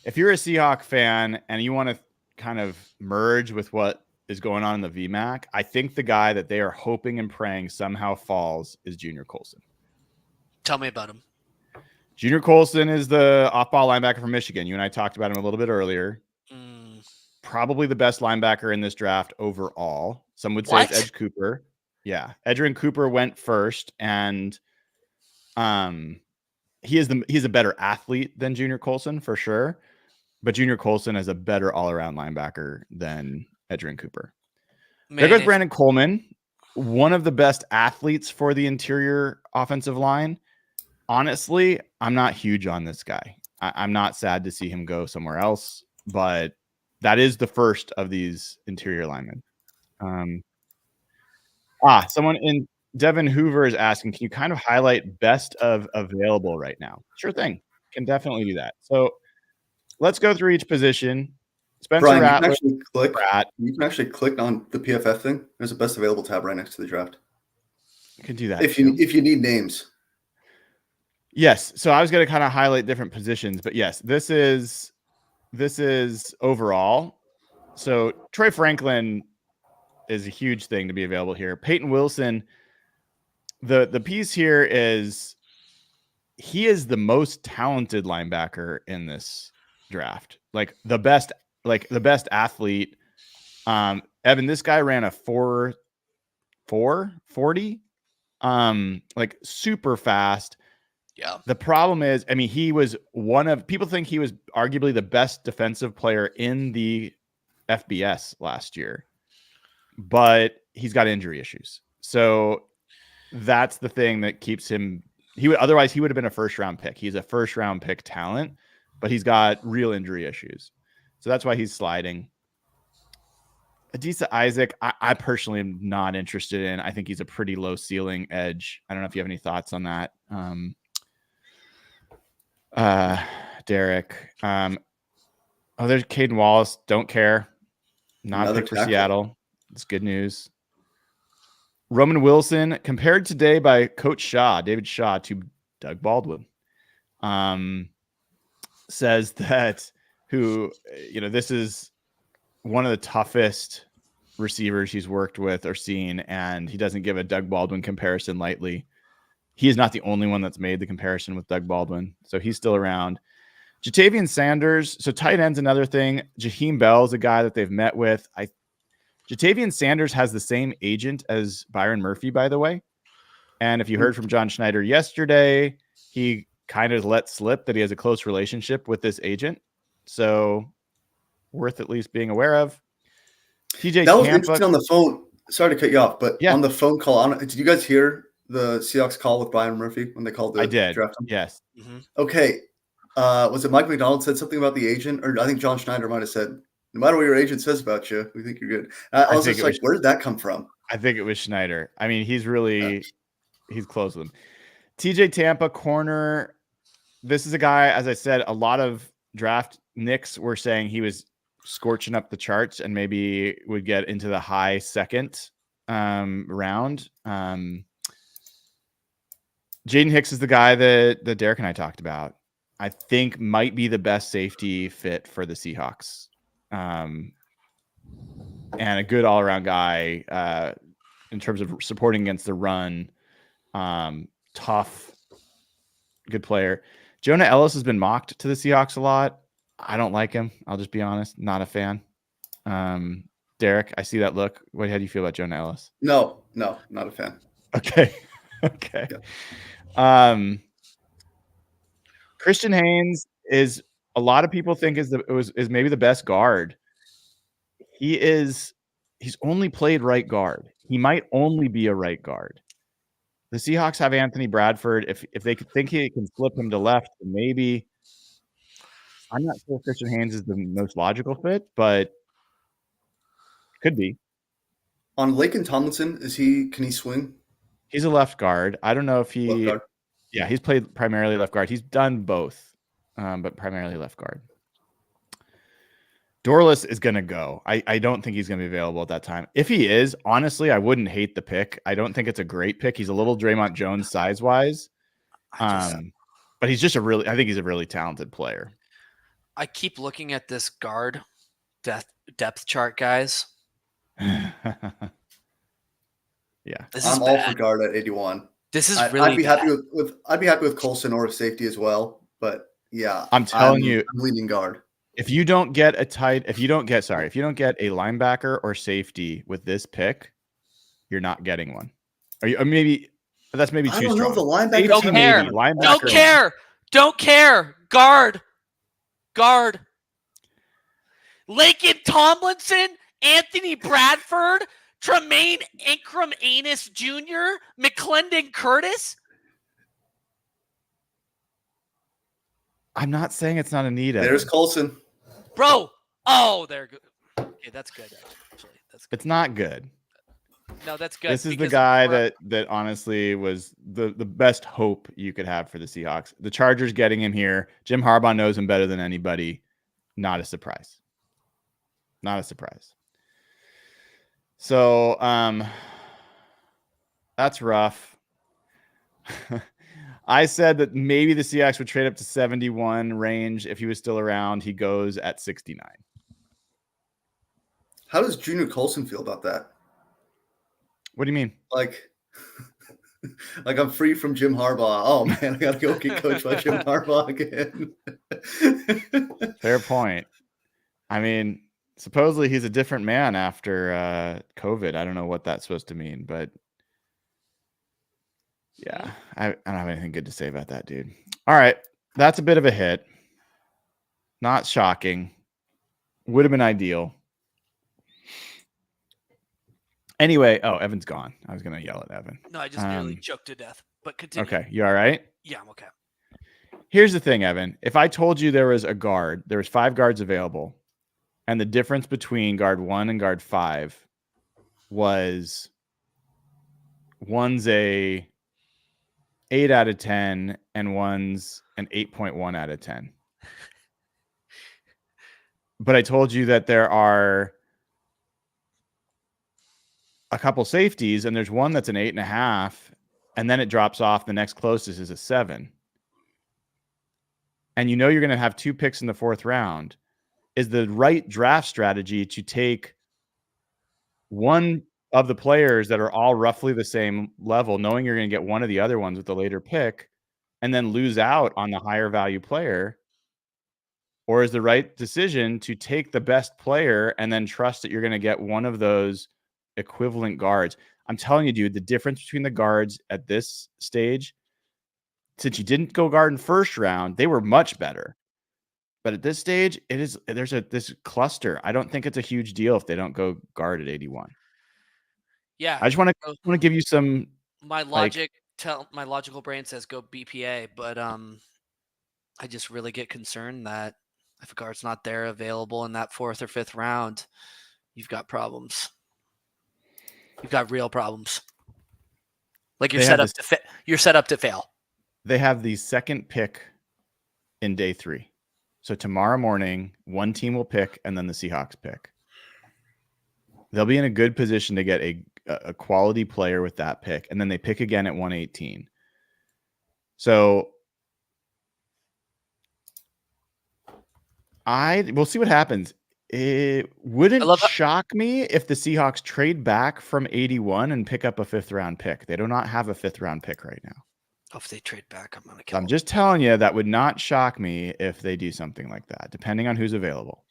if you're a Seahawk fan and you want to kind of merge with what is going on in the VMAC, I think the guy that they are hoping and praying somehow falls is Junior Colson. Tell me about him. Junior Colson is the off-ball linebacker from Michigan. You and I talked about him a little bit earlier. Probably the best linebacker in this draft overall. Some would say it's Edge Cooper. Yeah, Edgerrin Cooper went first, and he's a better athlete than Junior Colson for sure. But Junior Colson is a better all-around linebacker than Edgerrin Cooper. There goes Brandon Coleman, one of the best athletes for the interior offensive line. Honestly, I'm not huge on this guy. I'm not sad to see him go somewhere else, but that is the first of these interior linemen. Someone in Devin Hoover is asking, can you kind of highlight best of available right now? Sure thing. Can definitely do that. So let's go through each position. Spencer Brian, Rattler, you can actually click on the PFF thing. There's a best available tab right next to the draft. You can do that if you need names. Yes. So I was going to kind of highlight different positions, but yes, this is overall. So Troy Franklin is a huge thing to be available here. Peyton Wilson, the piece here is he is the most talented linebacker in this draft. Like the best athlete. Evan, this guy ran a 4.40, like super fast. Yeah. The problem is, I mean, he was people think he was arguably the best defensive player in the FBS last year, but he's got injury issues. So that's the thing that keeps him. Otherwise he would have been a first-round pick. He's a first-round pick talent, but he's got real injury issues. So that's why he's sliding. Adisa Isaac, I personally am not interested in. I think he's a pretty low ceiling edge. I don't know if you have any thoughts on that. Derek. There's Caden Wallace. Don't care. Not picked for Seattle. It's good news. Roman Wilson, compared today by Coach Shaw, David Shaw, to Doug Baldwin. Says that this is one of the toughest receivers he's worked with or seen, and he doesn't give a Doug Baldwin comparison lightly. He is not the only one that's made the comparison with Doug Baldwin, so he's still around. Jatavian Sanders, so tight end's another thing. Jaheim Bell's a guy that they've met with. Jatavian Sanders has the same agent as Byron Murphy, by the way. And if you heard from John Schneider yesterday, he kind of let slip that he has a close relationship with this agent. So worth at least being aware of. TJ That was Tampa, interesting on the phone. Sorry to cut you off, but yeah. On the phone call, did you guys hear the Seahawks call with Byron Murphy when they called the draft? Yes. Mm-hmm. Okay. Was it Mike McDonald said something about the agent? Or I think John Schneider might have said, no matter what your agent says about you, we think you're good. I was just like, where did that come from? I think it was Schneider. I mean, he's close with him. TJ Tampa, corner. This is a guy, as I said, a lot of draft nicks were saying he was scorching up the charts and maybe would get into the high second round. Jaden Hicks is the guy that Derek and I talked about. I think might be the best safety fit for the Seahawks. And a good all-around guy in terms of supporting against the run. Tough, good player. Jonah Ellis has been mocked to the Seahawks a lot. I don't like him. I'll just be honest. Not a fan. Derek, I see that look. How do you feel about Jonah Ellis? No, not a fan. Okay. Yeah. Christian Haynes is, a lot of people think is maybe the best guard. He's only played right guard. He might only be a right guard. The Seahawks have Anthony Bradford. If they think he can flip him to left, maybe. I'm not sure if Christian Haynes is the most logical fit, but could be. On Laken Tomlinson, can he swing? He's a left guard. I don't know if he. Left guard? Yeah, he's played primarily left guard. He's done both, but primarily left guard. Dorless is going to go. I don't think he's going to be available at that time. If he is, honestly, I wouldn't hate the pick. I don't think it's a great pick. He's a little Draymond Jones size-wise. But he's just I think he's a really talented player. I keep looking at this guard depth chart, guys. Yeah. This is all for guard at 81. This is really I'd be bad. happy with Colson or a safety as well. But yeah, I'm telling you, I'm leaning guard. if you don't get a linebacker or safety with this pick, you're not getting one. Or maybe that's maybe I too don't know. strong. The linebackers Safety Don't maybe, care. linebacker. Don't care. Don't care. Guard. Laken Tomlinson, Anthony Bradford, Tremaine Ingram Anus Jr., McClendon Curtis. I'm not saying it's not a need. There's Evan. Colson. Bro. Oh, they're good. Okay, that's good, actually. That's good. It's not good. No, that's good. This is the because guy of- that honestly was the best hope you could have for the Seahawks. The Chargers getting him here. Jim Harbaugh knows him better than anybody. Not a surprise. Not a surprise. So that's rough. I said that maybe the Seahawks would trade up to 71 range if he was still around. He goes at 69. How does Junior Colson feel about that? What do you mean? Like I'm free from Jim Harbaugh. Oh man, I gotta go get coached by Jim Harbaugh again. Fair point. I mean, supposedly he's a different man after COVID. I don't know what that's supposed to mean, but yeah, I don't have anything good to say about that, dude. All right, that's a bit of a hit. Not shocking. Would have been ideal. Anyway, Evan's gone. I was going to yell at Evan. No, I just nearly choked to death. But continue. Okay, you all right? Yeah, I'm okay. Here's the thing, Evan. If I told you there was 5 guards available, and the difference between guard 1 and guard 5 was one's a 8 out of 10 and one's an 8.1 out of 10. But I told you that there are a couple safeties and there's one that's an 8.5 and then it drops off. The next closest is a 7. And you know you're going to have 2 picks in the 4th round. Is the right draft strategy to take one of the players that are all roughly the same level, knowing you're going to get one of the other ones with the later pick, and then lose out on the higher value player? Or is the right decision to take the best player and then trust that you're going to get one of those equivalent guards? I'm telling you, dude, the difference between the guards at this stage, since you didn't go guard in first round, they were much better. But at this stage, there's this cluster. I don't think it's a huge deal if they don't go guard at 81. Yeah. I just want to give you some. My logical brain says go BPA, but I just really get concerned that if a guard's not there available in that 4th or 5th round, you've got problems. You've got real problems. Like you're set up to fail. They have the 2nd pick in day 3. So tomorrow morning, one team will pick, and then the Seahawks pick. They'll be in a good position to get a quality player with that pick, and then they pick again at 118. So we'll see what happens. It wouldn't shock me if the Seahawks trade back from 81 and pick up a 5th round pick. They do not have a 5th round pick right now. If they trade back, I'm going to kill them. I'm just telling you, that would not shock me if they do something like that, depending on who's available.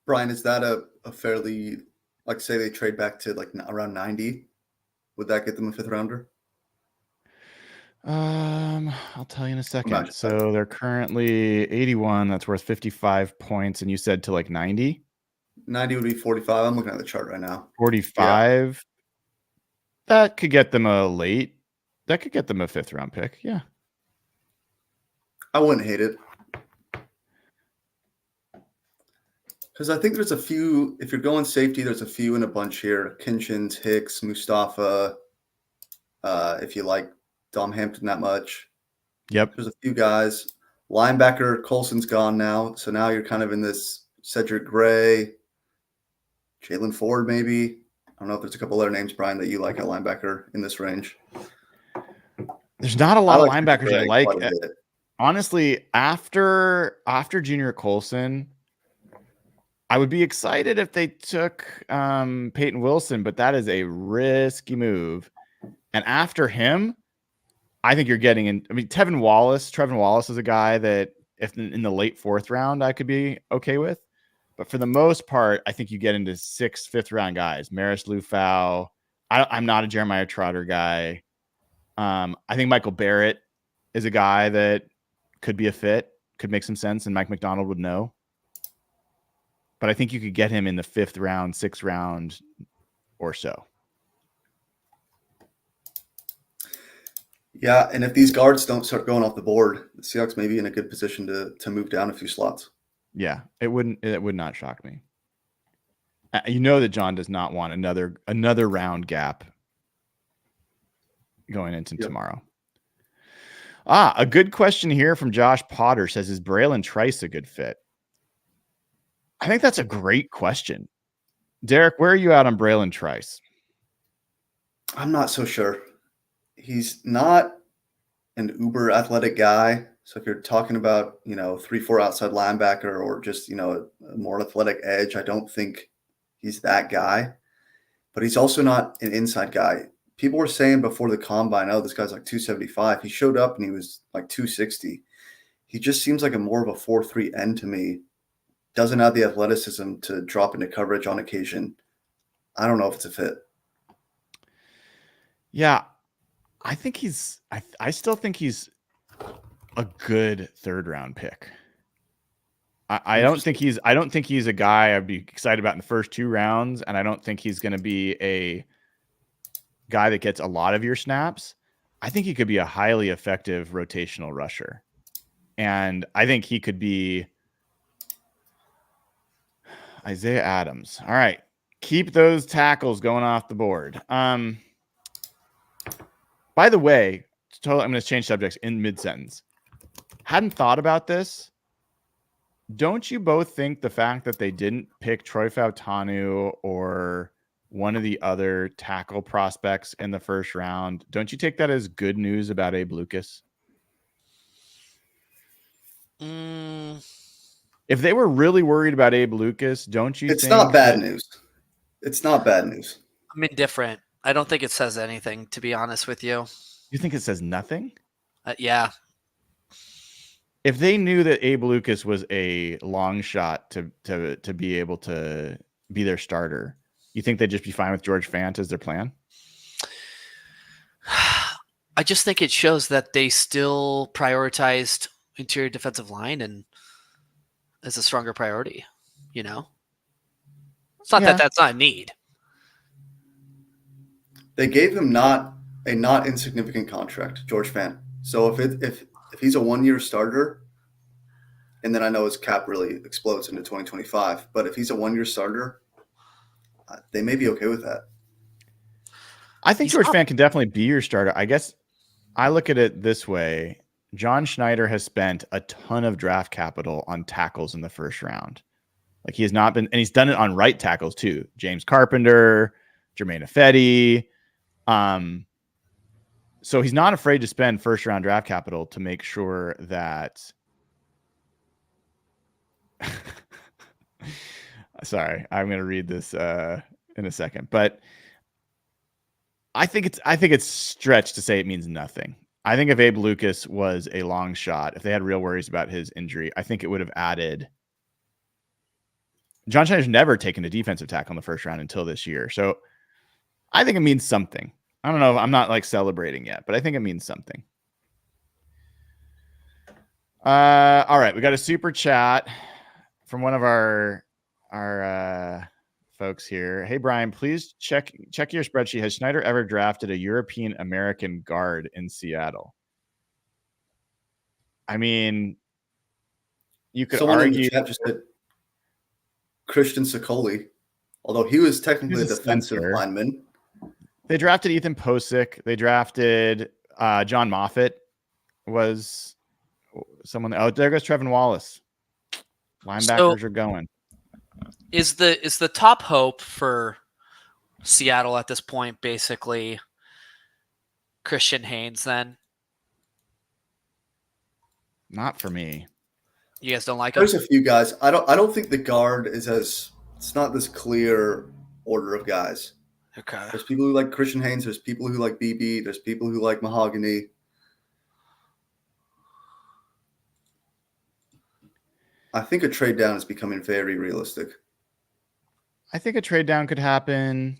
Brian, is that a fairly, like, say they trade back to like around 90? Would that get them a 5th rounder? I'll tell you in a second. So they're currently 81. That's worth 55 points. And you said to like 90? 90 would be 45. I'm looking at the chart right now. 45. Yeah. That could get them a 5th round pick. Yeah. I wouldn't hate it. Because I think there's a few, if you're going safety, there's a few in a bunch here. Kinchins, Hicks, Mustafa. If you like Dom Hampton that much. Yep. There's a few guys. Linebacker, Colson's gone now. So now you're kind of in this Cedric Gray, Jalen Ford maybe. I don't know if there's a couple other names, Brian, that you like at linebacker in this range. There's not a lot of linebackers I like. Honestly, after Junior Colson, I would be excited if they took Peyton Wilson, but that is a risky move. And after him, I think you're getting in. I mean, Trevin Wallace is a guy that if in the late 4th round, I could be okay with. But for the most part, I think you get into 6th, 5th round guys. Maris Lufau. I'm not a Jeremiah Trotter guy. I think Michael Barrett is a guy that could be a fit, could make some sense, and Mike McDonald would know. But I think you could get him in the 5th round, 6th round or so. Yeah, and if these guards don't start going off the board, the Seahawks may be in a good position to move down a few slots. Yeah, it would not shock me. You know that John does not want another round gap going into tomorrow. A good question here from Josh Potter says, is Braylon Trice a good fit? I think that's a great question. Derek, where are you at on Braylon Trice? I'm not so sure. He's not an uber athletic guy. So if you're talking about, 3-4 outside linebacker or just, a more athletic edge, I don't think he's that guy. But he's also not an inside guy. People were saying before the combine, oh, this guy's like 275. He showed up and he was like 260. He just seems like a more of a 4-3 end to me. Doesn't have the athleticism to drop into coverage on occasion. I don't know if it's a fit. Yeah, I think I still think he's a good 3rd round pick. I don't think he's a guy I'd be excited about in the first 2 rounds, and I don't think he's going to be a guy that gets a lot of your snaps. I think he could be a highly effective rotational rusher. And I think he could be Isaiah Adams. All right. Keep those tackles going off the board. By the way, I'm going to change subjects in mid-sentence. Hadn't thought about this. Don't you both think the fact that they didn't pick Troy Fautanu or one of the other tackle prospects in the 1st round, don't you take that as good news about Abe Lucas? If they were really worried about Abe Lucas, don't you think it's not bad news? It's not bad news. I'm indifferent. I don't think it says anything, to be honest with you. You think it says nothing? Yeah. If they knew that Abe Lucas was a long shot to be able to be their starter, you think they'd just be fine with George Fant as their plan? I just think it shows that they still prioritized interior defensive line and as a stronger priority, It's not that that's not a need. They gave him not insignificant contract, George Fant. So if he's a 1-year starter, and then I know his cap really explodes into 2025, but if he's a 1-year starter, they may be okay with that. I think George Fant can definitely be your starter. I guess I look at it this way. John Schneider has spent a ton of draft capital on tackles in the 1st round. Like he has not been, and he's done it on right tackles too. James Carpenter, Jermaine Ifedi. So he's not afraid to spend 1st round draft capital to make sure that. Sorry, I'm going to read this in a second, but I think it's stretched to say it means nothing. I think if Abe Lucas was a long shot, if they had real worries about his injury, I think it would have added. John Schneider's never taken a defensive tackle in the 1st round until this year, so I think it means something. I don't know. I'm not like celebrating yet, but I think it means something. All right, we got a super chat from one of our folks here. Hey Brian, please check your spreadsheet. Has Schneider ever drafted a European American guard in Seattle? I mean, you could argue. In the chat just said Christian Sokoli, although he was technically a defensive lineman. They drafted Ethan Posick. They drafted John Moffitt. Was someone? Oh, there goes Trevin Wallace. Linebackers are going. Is the top hope for Seattle at this point basically Christian Haynes then? Not for me. You guys don't like him? There's a few guys. I don't think the guard is it's not this clear order of guys. Okay. There's people who like Christian Haynes, there's people who like BB, there's people who like Mahogany. I think a trade down is becoming very realistic. I think a trade down could happen.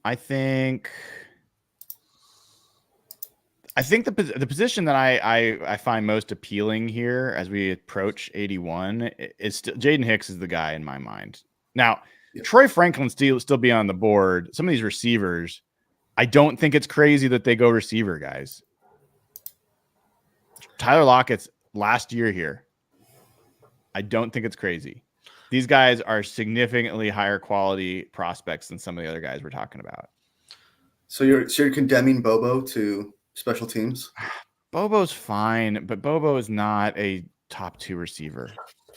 I think the position that I find most appealing here as we approach 81 is still Jaden Hicks is the guy in my mind. Now, Yeah. Troy Franklin still be on the board. Some of these receivers, I don't think it's crazy that they go receiver, guys. Tyler Lockett's last year here. I don't think it's crazy. These guys are significantly higher quality prospects than some of the other guys we're talking about. So you're condemning Bobo to special teams? Bobo's fine, but Bobo is not a top 2 receiver.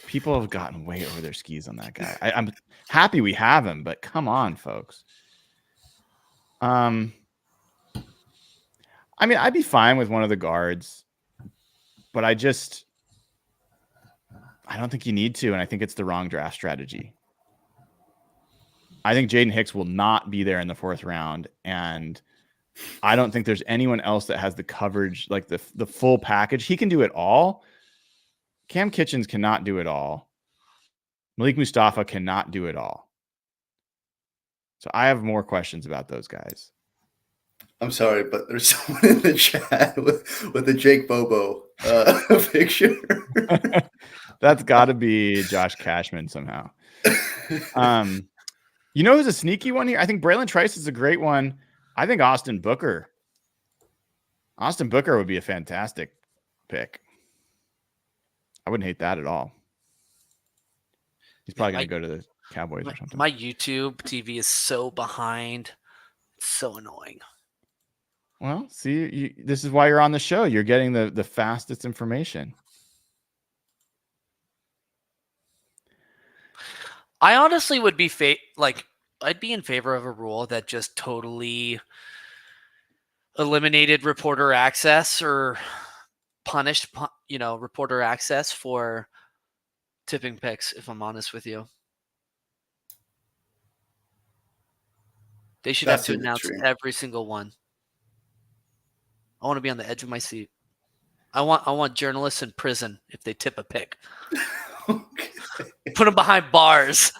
People have gotten way over their skis on that guy. I'm happy we have him, but come on, folks. I mean, I'd be fine with one of the guards, but I don't think you need to, and I think it's the wrong draft strategy. I think Jaden Hicks will not be there in the 4th round, and I don't think there's anyone else that has the coverage, like the full package. He can do it all. Cam Kitchens cannot do it all. Malik Mustafa cannot do it all. So I have more questions about those guys. I'm sorry, but there's someone in the chat with a Jake Bobo picture. That's got to be Josh Cashman somehow. You know who's a sneaky one here? I think Braylon Trice is a great one. I think Austin Booker would be a fantastic pick. I wouldn't hate that at all. He's probably going to go to the Cowboys or something. My YouTube TV is so behind. It's so annoying. Well, see, this is why you're on the show. You're getting the fastest information. I honestly would be I'd be in favor of a rule that just totally eliminated reporter access or punished, reporter access for tipping picks, if I'm honest with you. They should have to announce every single one. I want to be on the edge of my seat. I want journalists in prison if they tip a pick. Okay. Put them behind bars.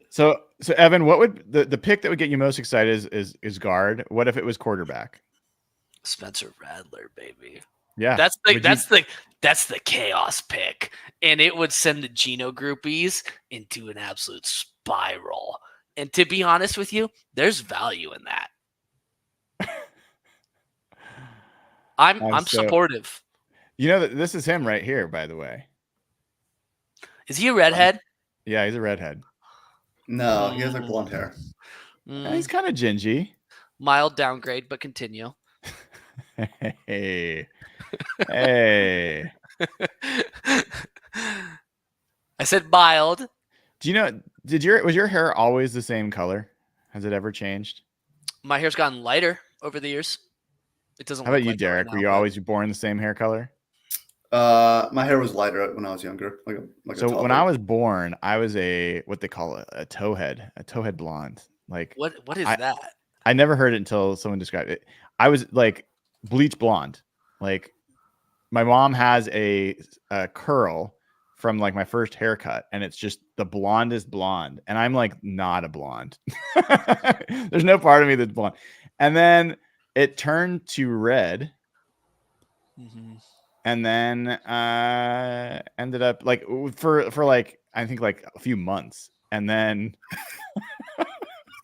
So Evan, what would the pick that would get you most excited is guard? What if it was quarterback? Spencer Rattler, baby. Yeah. That's the chaos pick. And it would send the Geno groupies into an absolute spiral. And to be honest with you, there's value in that. I'm supportive. You know that this is him right here, by the way. Is he a redhead? Yeah, he's a redhead. No, he has like blonde hair. Yeah, he's kind of gingy. Mild downgrade, but continue. Hey. I said mild. Do you know? Was your hair always the same color? Has it ever changed? My hair's gotten lighter over the years. It doesn't. How about you, Derek? Were you always born the same hair color? My hair was lighter when I was younger. So when I was born, I was what they call a towhead blonde. Like what is that? I never heard it until someone described it. I was like bleach blonde. Like my mom has a curl from like my first haircut, and it's just the blondest blonde, and I'm like not a blonde. There's no part of me that's blonde, and then it turned to red. Mm-hmm. And then ended up like for like I think like a few months, and then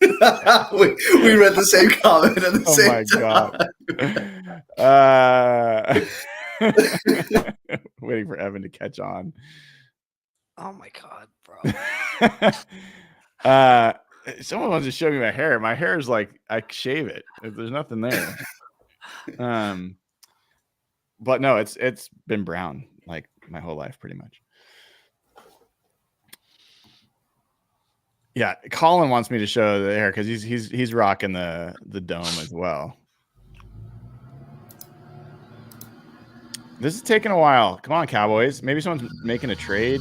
we read the same comment at the same time. Waiting for Evan to catch on. Oh my god, bro! Someone wants to show me my hair. My hair is like I shave it. There's nothing there. But no, it's been brown like my whole life, pretty much. Yeah, Colin wants me to show the hair because he's rocking the dome as well. This is taking a while. Come on, Cowboys. Maybe someone's making a trade.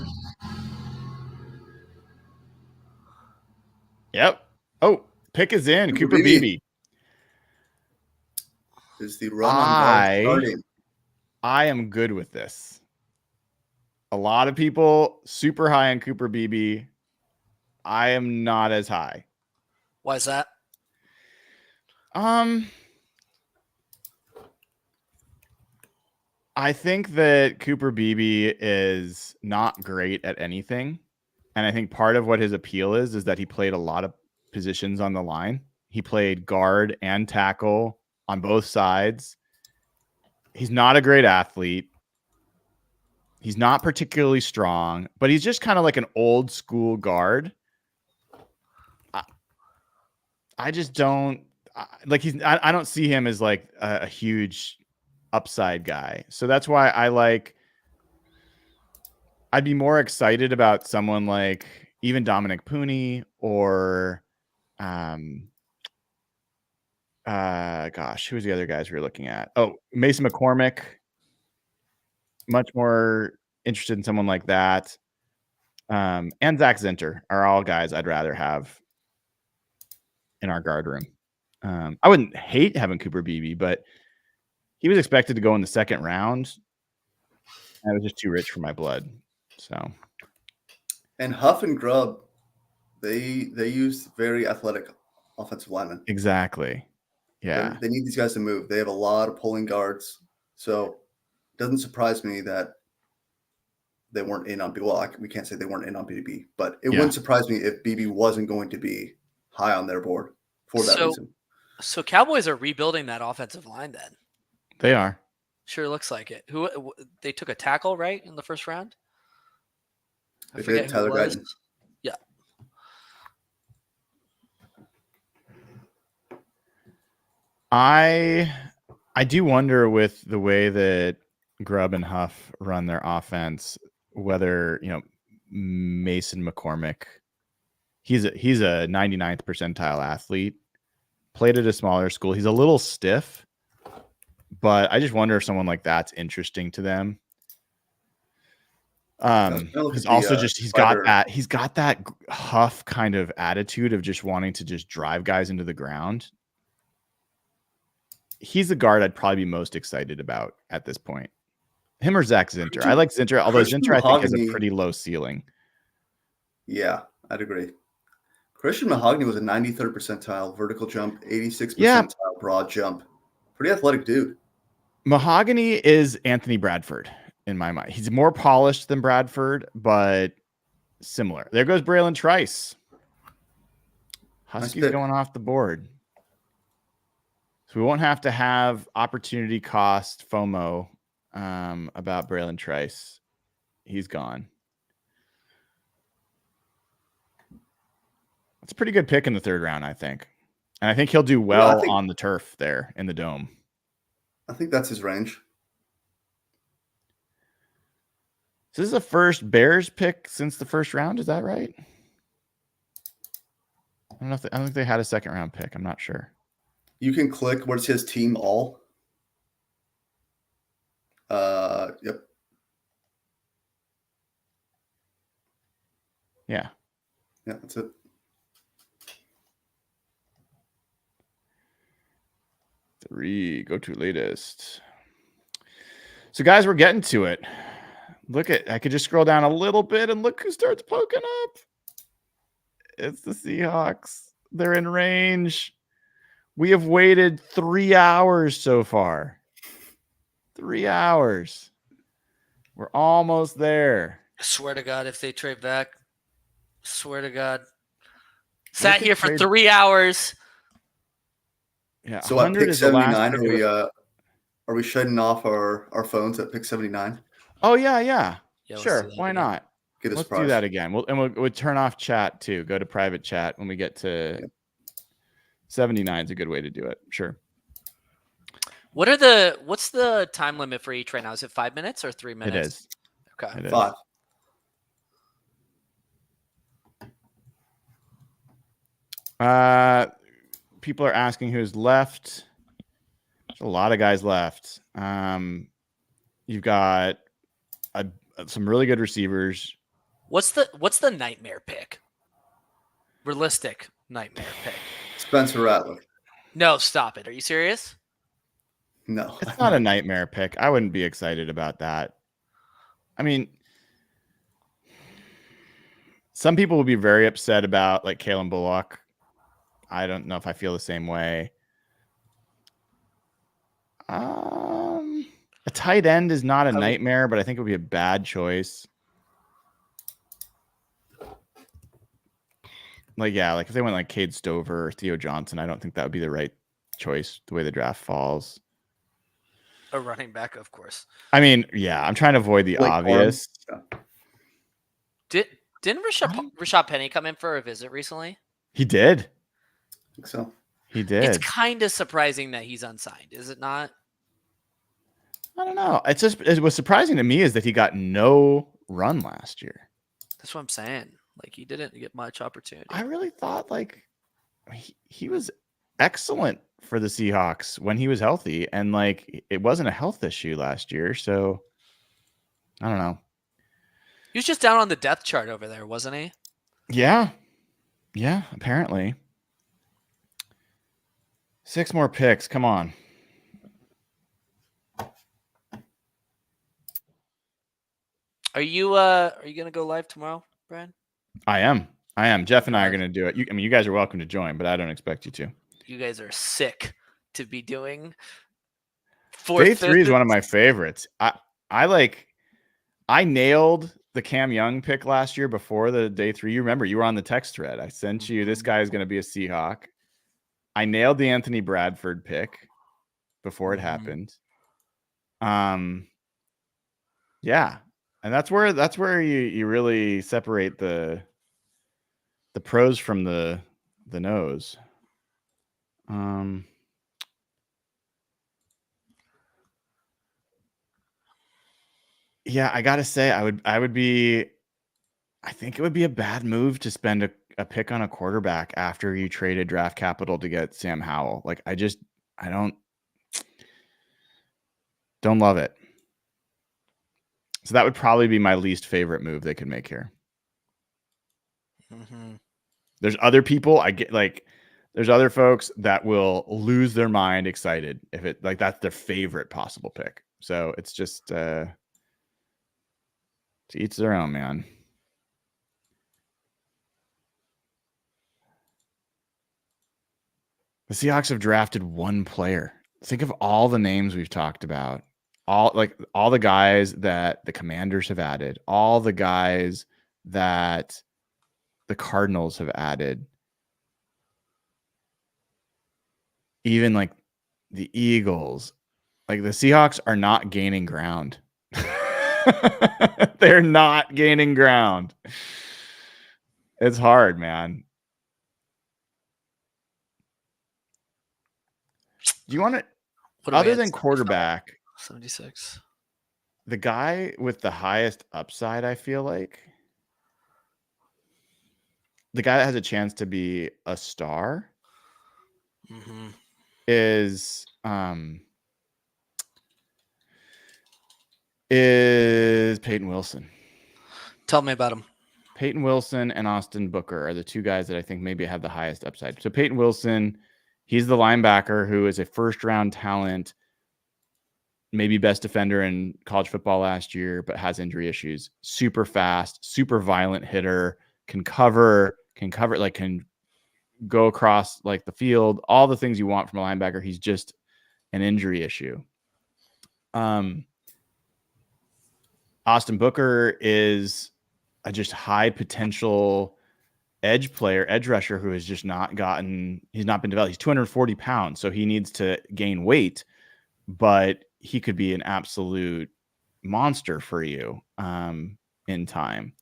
Yep. Oh, pick is in. Cooper Beebe. Is the run on guard starting? I am good with this. A lot of people super high on Cooper Beebe. I am not as high. Why is that? I think that Cooper Beebe is not great at anything. And I think part of what his appeal is that he played a lot of positions on the line. He played guard and tackle on both sides. He's not a great athlete. He's not particularly strong, but he's just kind of like an old school guard. I just don't like I don't see him as like a huge upside guy. So that's why I'd be more excited about someone like even Dominic Pooney or gosh, who was the other guys we were looking at? Oh, Mason McCormick. Much more interested in someone like that. And Zach Zinter are all guys I'd rather have in our guard room. I wouldn't hate having Cooper Beebe, but he was expected to go in the second round. And it was just too rich for my blood. So, And Huff and Grubb, they use very athletic offensive linemen. Exactly. Yeah. They need these guys to move. They have a lot of pulling guards. So it doesn't surprise me that they weren't in on – well, we can't say they weren't in on BB, but it wouldn't surprise me if BB wasn't going to be high on their board for that reason. So Cowboys are rebuilding that offensive line then? They are. Sure looks like it. Who they took a tackle, right, in the first round? I forget Tyler Guyton. Yeah. I do wonder with the way that Grubb and Huff run their offense, whether, Mason McCormick, he's a 99th percentile athlete, played at a smaller school. He's a little stiff, but I just wonder if someone like that's interesting to them. He's also he's got that Huff kind of attitude of just wanting to just drive guys into the ground. He's the guard I'd probably be most excited about at this point. Him or Zach Zinter. I like Zinter, although Zinter I think has a pretty low ceiling. Yeah, I'd agree. Christian Mahogany was a 93rd percentile vertical jump, 86th percentile broad jump. Pretty athletic dude. Mahogany is Anthony Bradford in my mind. He's more polished than Bradford, but similar. There goes Braylon Trice. Huskies going off the board. So we won't have to have opportunity cost FOMO about Braylon Trice. He's gone. That's a pretty good pick in the third round, I think. And I think he'll do well on the turf there in the dome. I think that's his range. So this is the first Bears pick since the first round. Is that right? I don't know I don't think they had a second round pick. I'm not sure. You can click where it says team all. Yep. Yeah. Yeah, that's it. Go to latest. So guys, we're getting to it. I could just scroll down a little bit and look who starts poking up. It's the Seahawks. They're in range. We have waited 3 hours so far. 3 hours. We're almost there. I swear to God, if they trade back, swear to God. Sat here for 3 hours. Yeah. So at pick 79, are we shutting off our phones at pick 79? Oh yeah. Sure. Why not? Let's do that again. We'll turn off chat too. Go to private chat when we get to 79 is a good way to do it. Sure. What's the time limit for each right now? Is it 5 minutes or 3 minutes? It is. Okay. It is. 5. People are asking who's left. There's a lot of guys left. You've got some really good receivers. What's the nightmare pick? Realistic nightmare pick. Spencer Rattler. No, stop it. Are you serious? No. It's not a nightmare pick. I wouldn't be excited about that. I mean, Some people will be very upset about like Kalen Bullock. I don't know if I feel the same way. A tight end is not a nightmare, but I think it would be a bad choice. Like, yeah, like if they went like Cade Stover or Theo Johnson, I don't think that would be the right choice the way the draft falls. A running back, of course. I mean, yeah, I'm trying to avoid the obvious. Didn't Rashad Penny come in for a visit recently? He did. I think so. He did. It's kind of surprising that he's unsigned, is it not? I don't know. It was surprising to me is that he got no run last year. That's what I'm saying. Like, he didn't get much opportunity. I really thought like he was excellent for the Seahawks when he was healthy, and like it wasn't a health issue last year. So I don't know. He was just down on the depth chart over there, wasn't he? Yeah. Yeah, apparently. 6 more picks. Come on. Are you gonna go live tomorrow, Brian? I am. Jeff and I are gonna do it. You guys are welcome to join, but I don't expect you to. You guys are sick to be doing. Day 3 is one of my favorites. I nailed the Cam Young pick last year before the day 3. You remember, you were on the text thread. I sent you, this guy is going to be a Seahawk. I nailed the Anthony Bradford pick before it happened. Yeah. And that's where you really separate the pros from the nose. Yeah, I gotta say, I think it would be a bad move to spend a pick on a quarterback after you traded draft capital to get Sam Howell. Like, I don't love it. So that would probably be my least favorite move they could make here. There's other people there's other folks that will lose their mind excited if it like that's their favorite possible pick. So it's just to each their own, man. The Seahawks have drafted 1 player. Think of all the names we've talked about. All the guys that the Commanders have added, all the guys that the Cardinals have added. Even like the Eagles. Like the Seahawks are not gaining ground. They're not gaining ground. It's hard, man. Do you want to, other than quarterback, 76, the guy with the highest upside, I feel like the guy that has a chance to be a star is Peyton Wilson. Tell me about him. Peyton Wilson and Austin Booker are the 2 guys that I think maybe have the highest upside. So Peyton Wilson, he's the linebacker who is a first-round talent, maybe best defender in college football last year, but has injury issues. Super fast, super violent hitter, can go across like the field, all the things you want from a linebacker. He's just an injury issue. Austin Booker is a just high potential edge rusher who has just he's not been developed. He's 240 pounds, so he needs to gain weight, but he could be an absolute monster for you in time.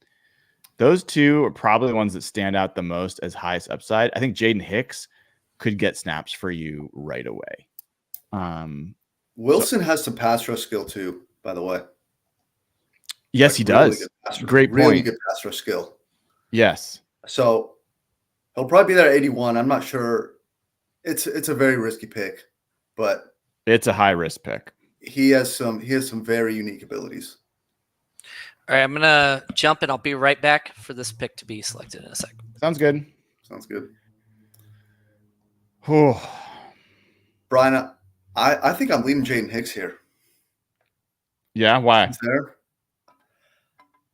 Those 2 are probably the ones that stand out the most as highest upside. I think Jaden Hicks could get snaps for you right away. Wilson has some pass rush skill too, by the way. Yes, he does. Great point. Really good pass rush skill. Yes. So he'll probably be there at 81. I'm not sure. It's a very risky pick, but it's a high risk pick. He has some very unique abilities. All right, I'm gonna jump and I'll be right back for this pick to be selected in a second. Sounds good. Oh, Brian, I think I'm leaving Jaden Hicks here. Yeah, why?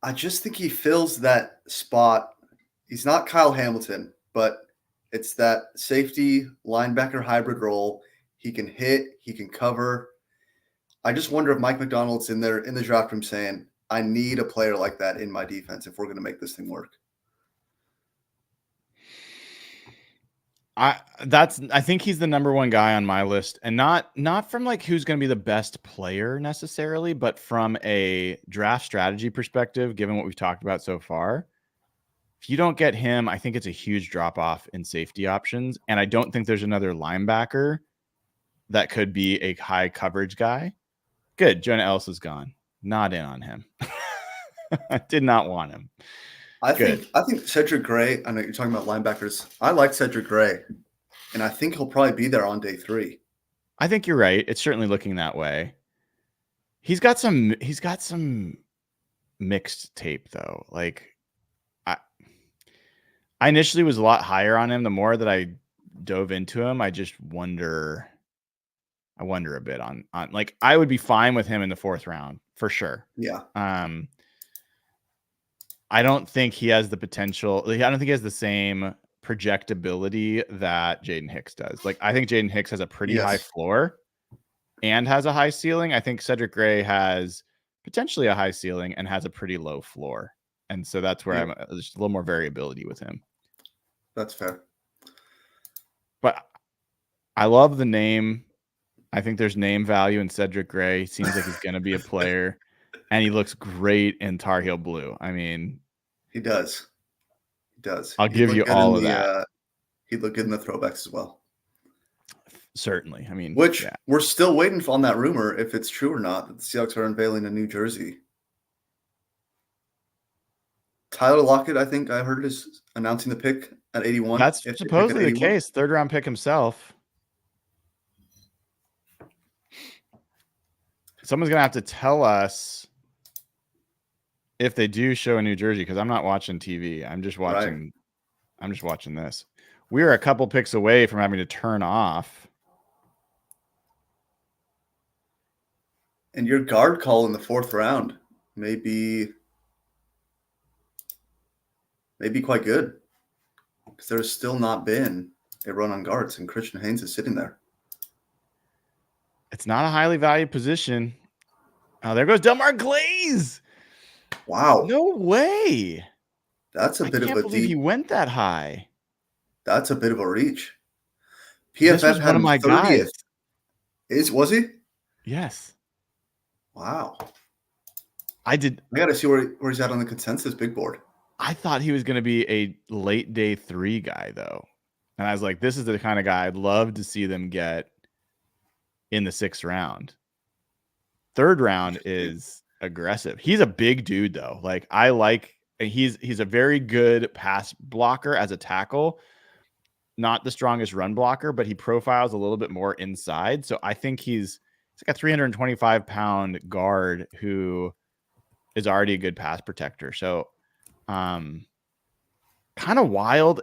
I just think he fills that spot He's not Kyle Hamilton, but it's that safety linebacker hybrid role. He can hit, he can cover. I just wonder if Mike McDonald's in there in the draft room saying, I need a player like that in my defense if we're going to make this thing work. I think he's the number one guy on my list, and not from like who's going to be the best player necessarily, but from a draft strategy perspective, given what we've talked about so far. If you don't get him, I think it's a huge drop off in safety options, and I don't think there's another linebacker that could be a high coverage guy. Good, Jonah Ellis is gone. Not in on him. I did not want him. I think Cedric Gray, I know you're talking about linebackers. I like Cedric Gray, and I think he'll probably be there on day 3. I think you're right. It's certainly looking that way. He's got some mixed tape though. Like I initially was a lot higher on him. The more that I dove into him, I just wonder a bit on like I would be fine with him in the 4th round for sure. Yeah. I don't think he has the potential. I don't think he has the same projectability that Jaden Hicks does. Like I think Jaden Hicks has a pretty high floor and has a high ceiling. I think Cedric Gray has potentially a high ceiling and has a pretty low floor. And so that's where there's a little more variability with him. That's fair. But I love the name. I think there's name value in Cedric Gray. He seems like he's going to be a player, and he looks great in Tar Heel blue. I mean, he does. He does. I'll give you all of that. He'd look good in the throwbacks as well. Certainly. I mean, which we're still waiting on that rumor if it's true or not that the Seahawks are unveiling a new jersey. Tyler Lockett, I think I heard, is announcing the pick at 81. That's supposedly the case. 3rd round pick himself. Someone's going to have to tell us if they do show a new jersey, because I'm not watching TV. I'm just watching. Right. I'm just watching this. We are a couple picks away from having to turn off. And your guard call in the 4th round may be quite good, because there's still not been a run on guards, and Christian Haynes is sitting there. It's not a highly valued position. Oh, there goes Delmar Glaze. Wow. No way. That's a bit of a I can't believe he went that high. That's a bit of a reach. PFF was one of my 30th. guys. Was he? Yes. Wow. I got to see where he's at on the consensus big board. I thought he was going to be a late day 3 guy, though. And I was like, this is the kind of guy I'd love to see them get in the 6th round. 3rd round is aggressive. He's a big dude, though. Like he's a very good pass blocker as a tackle. Not the strongest run blocker, but he profiles a little bit more inside. So I think he's like a 325-pound guard who is already a good pass protector. So kind of wild.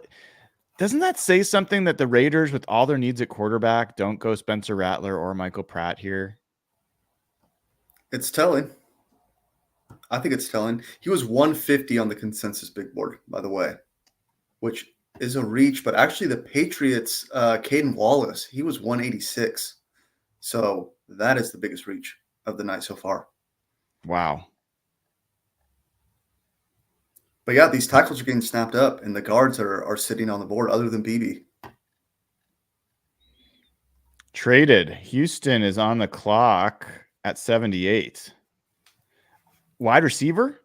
Doesn't that say something that the Raiders, with all their needs at quarterback, don't go Spencer Rattler or Michael Pratt here? It's telling. I think it's telling. He was 150 on the consensus big board, by the way, which is a reach. But actually, the Patriots, Caden Wallace, he was 186. So that is the biggest reach of the night so far. Wow. But yeah, these tackles are getting snapped up, and the guards are sitting on the board other than BB. Traded. Houston is on the clock at 78. Wide receiver?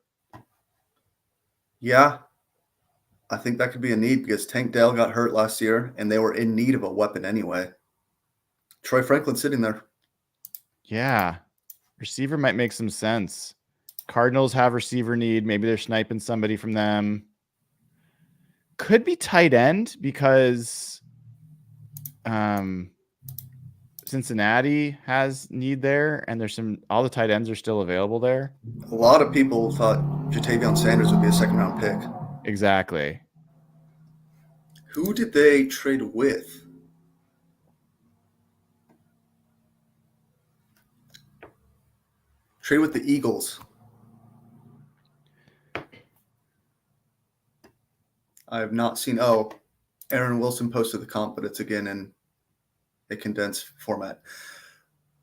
Yeah. I think that could be a need, because Tank Dell got hurt last year, and they were in need of a weapon anyway. Troy Franklin's sitting there. Yeah. Receiver might make some sense. Cardinals have receiver need. Maybe they're sniping somebody from them. Could be tight end, because Cincinnati has need there, and there's all the tight ends are still available there. A lot of people thought Jatavion Sanders would be a 2nd-round pick. Exactly. Who did they trade with? Trade with the Eagles. I have not seen. Oh, Aaron Wilson posted the comp, but it's again in a condensed format.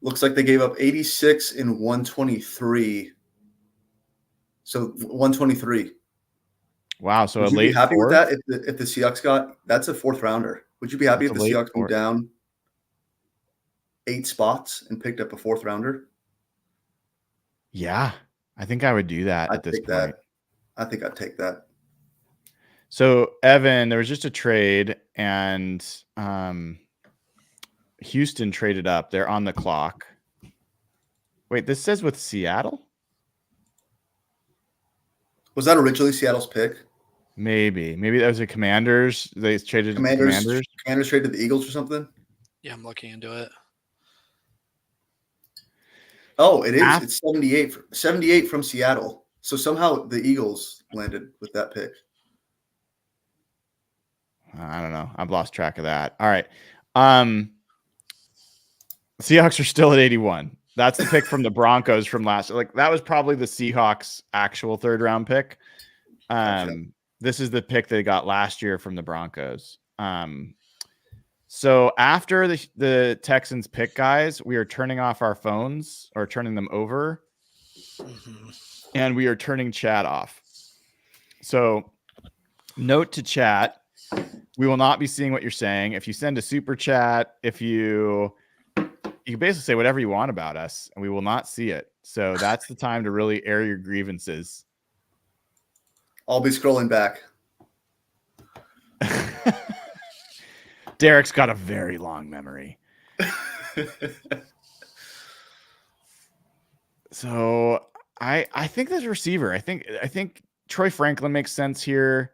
Looks like they gave up 86 in 123. So 123. Wow. So Would a you be late happy with fourth? that if the Seahawks got? That's a fourth rounder. Would you be happy if That's the a late Seahawks fourth. moved down 8 spots and picked up a fourth rounder? Yeah, I think I would do that I'd at this take point. that. I think I'd take that. So Evan, there was just a trade, and Houston traded up. They're on the clock. Wait, this says with Seattle? Was that originally Seattle's pick? Maybe that was the Commanders. They traded to the Commanders. Commanders traded the Eagles or something? Yeah, I'm looking into it. Oh, it is. It's 78 from Seattle. So somehow the Eagles landed with that pick. I don't know. I've lost track of that. All right. Seahawks are still at 81. That's the pick from the Broncos from last. Like that was probably the Seahawks' actual third round pick. Gotcha. This is the pick they got last year from the Broncos. So after the Texans pick, guys, we are turning off our phones or turning them over, and we are turning chat off. So note to chat, we will not be seeing what you're saying. If you send a super chat, you can basically say whatever you want about us, and we will not see it. So that's the time to really air your grievances. I'll be scrolling back. Derek's got a very long memory. So I think there's a receiver. I think Troy Franklin makes sense here.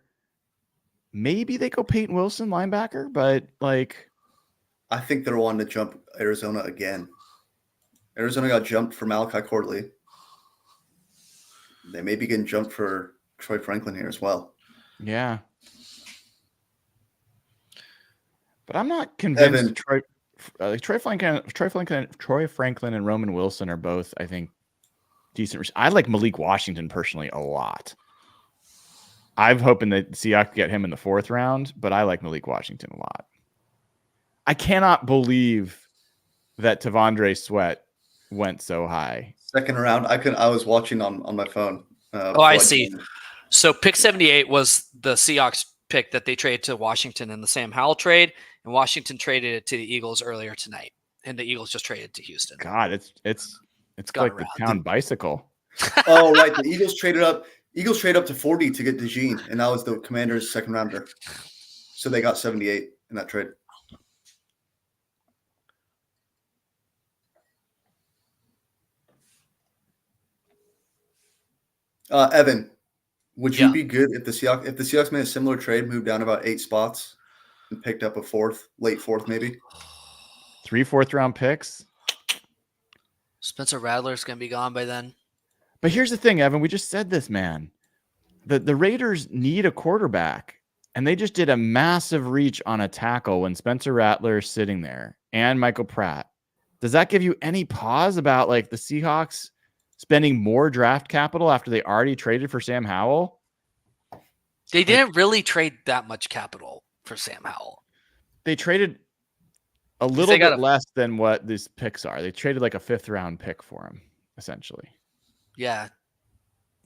Maybe they go Peyton Wilson, linebacker, but like I think they're wanting to jump Arizona again. Arizona got jumped for Malachi Cortley. They may be getting jumped for Troy Franklin here as well. Yeah. But I'm not convinced Troy Franklin and Roman Wilson are both, I think, decent. I like Malik Washington personally a lot. I'm hoping that Seahawks get him in the fourth round, but I like Malik Washington a lot. I cannot believe that Tavondre Sweat went so high. Second round. I was watching on my phone. I see. So pick 78 was the Seahawks pick that they traded to Washington in the Sam Howell trade, and Washington traded it to the Eagles earlier tonight, and the Eagles just traded it to Houston. God, it's like the town bicycle. Oh, right. The Eagles traded up. Eagles trade up to 40 to get DeJean, and that was the Commanders' second rounder. So they got 78 in that trade. Evan, would you be good if the Seahawks made a similar trade, moved down about 8 spots, and picked up a late fourth, maybe 3 fourth-round picks? Spencer Rattler's going to be gone by then. But here's the thing, Evan. We just said this, man. The Raiders need a quarterback, and they just did a massive reach on a tackle when Spencer Rattler is sitting there and Michael Pratt. Does that give you any pause about like the Seahawks spending more draft capital after they already traded for Sam Howell? They didn't really trade that much capital for Sam Howell. They traded a little bit less than what these picks are. They traded like a 5th-round pick for him, essentially. Yeah.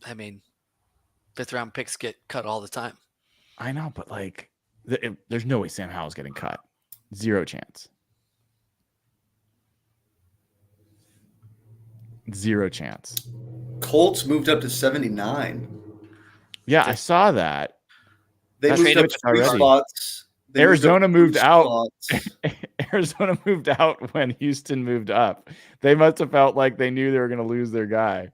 I mean, 5th-round picks get cut all the time. I know, but like, there's no way Sam Howell's getting cut. 0 chance. 0 chance. Colts moved up to 79. Yeah, I saw that. They moved up 3 spots. Arizona moved out. Arizona moved out when Houston moved up. They must have felt like they knew they were going to lose their guy.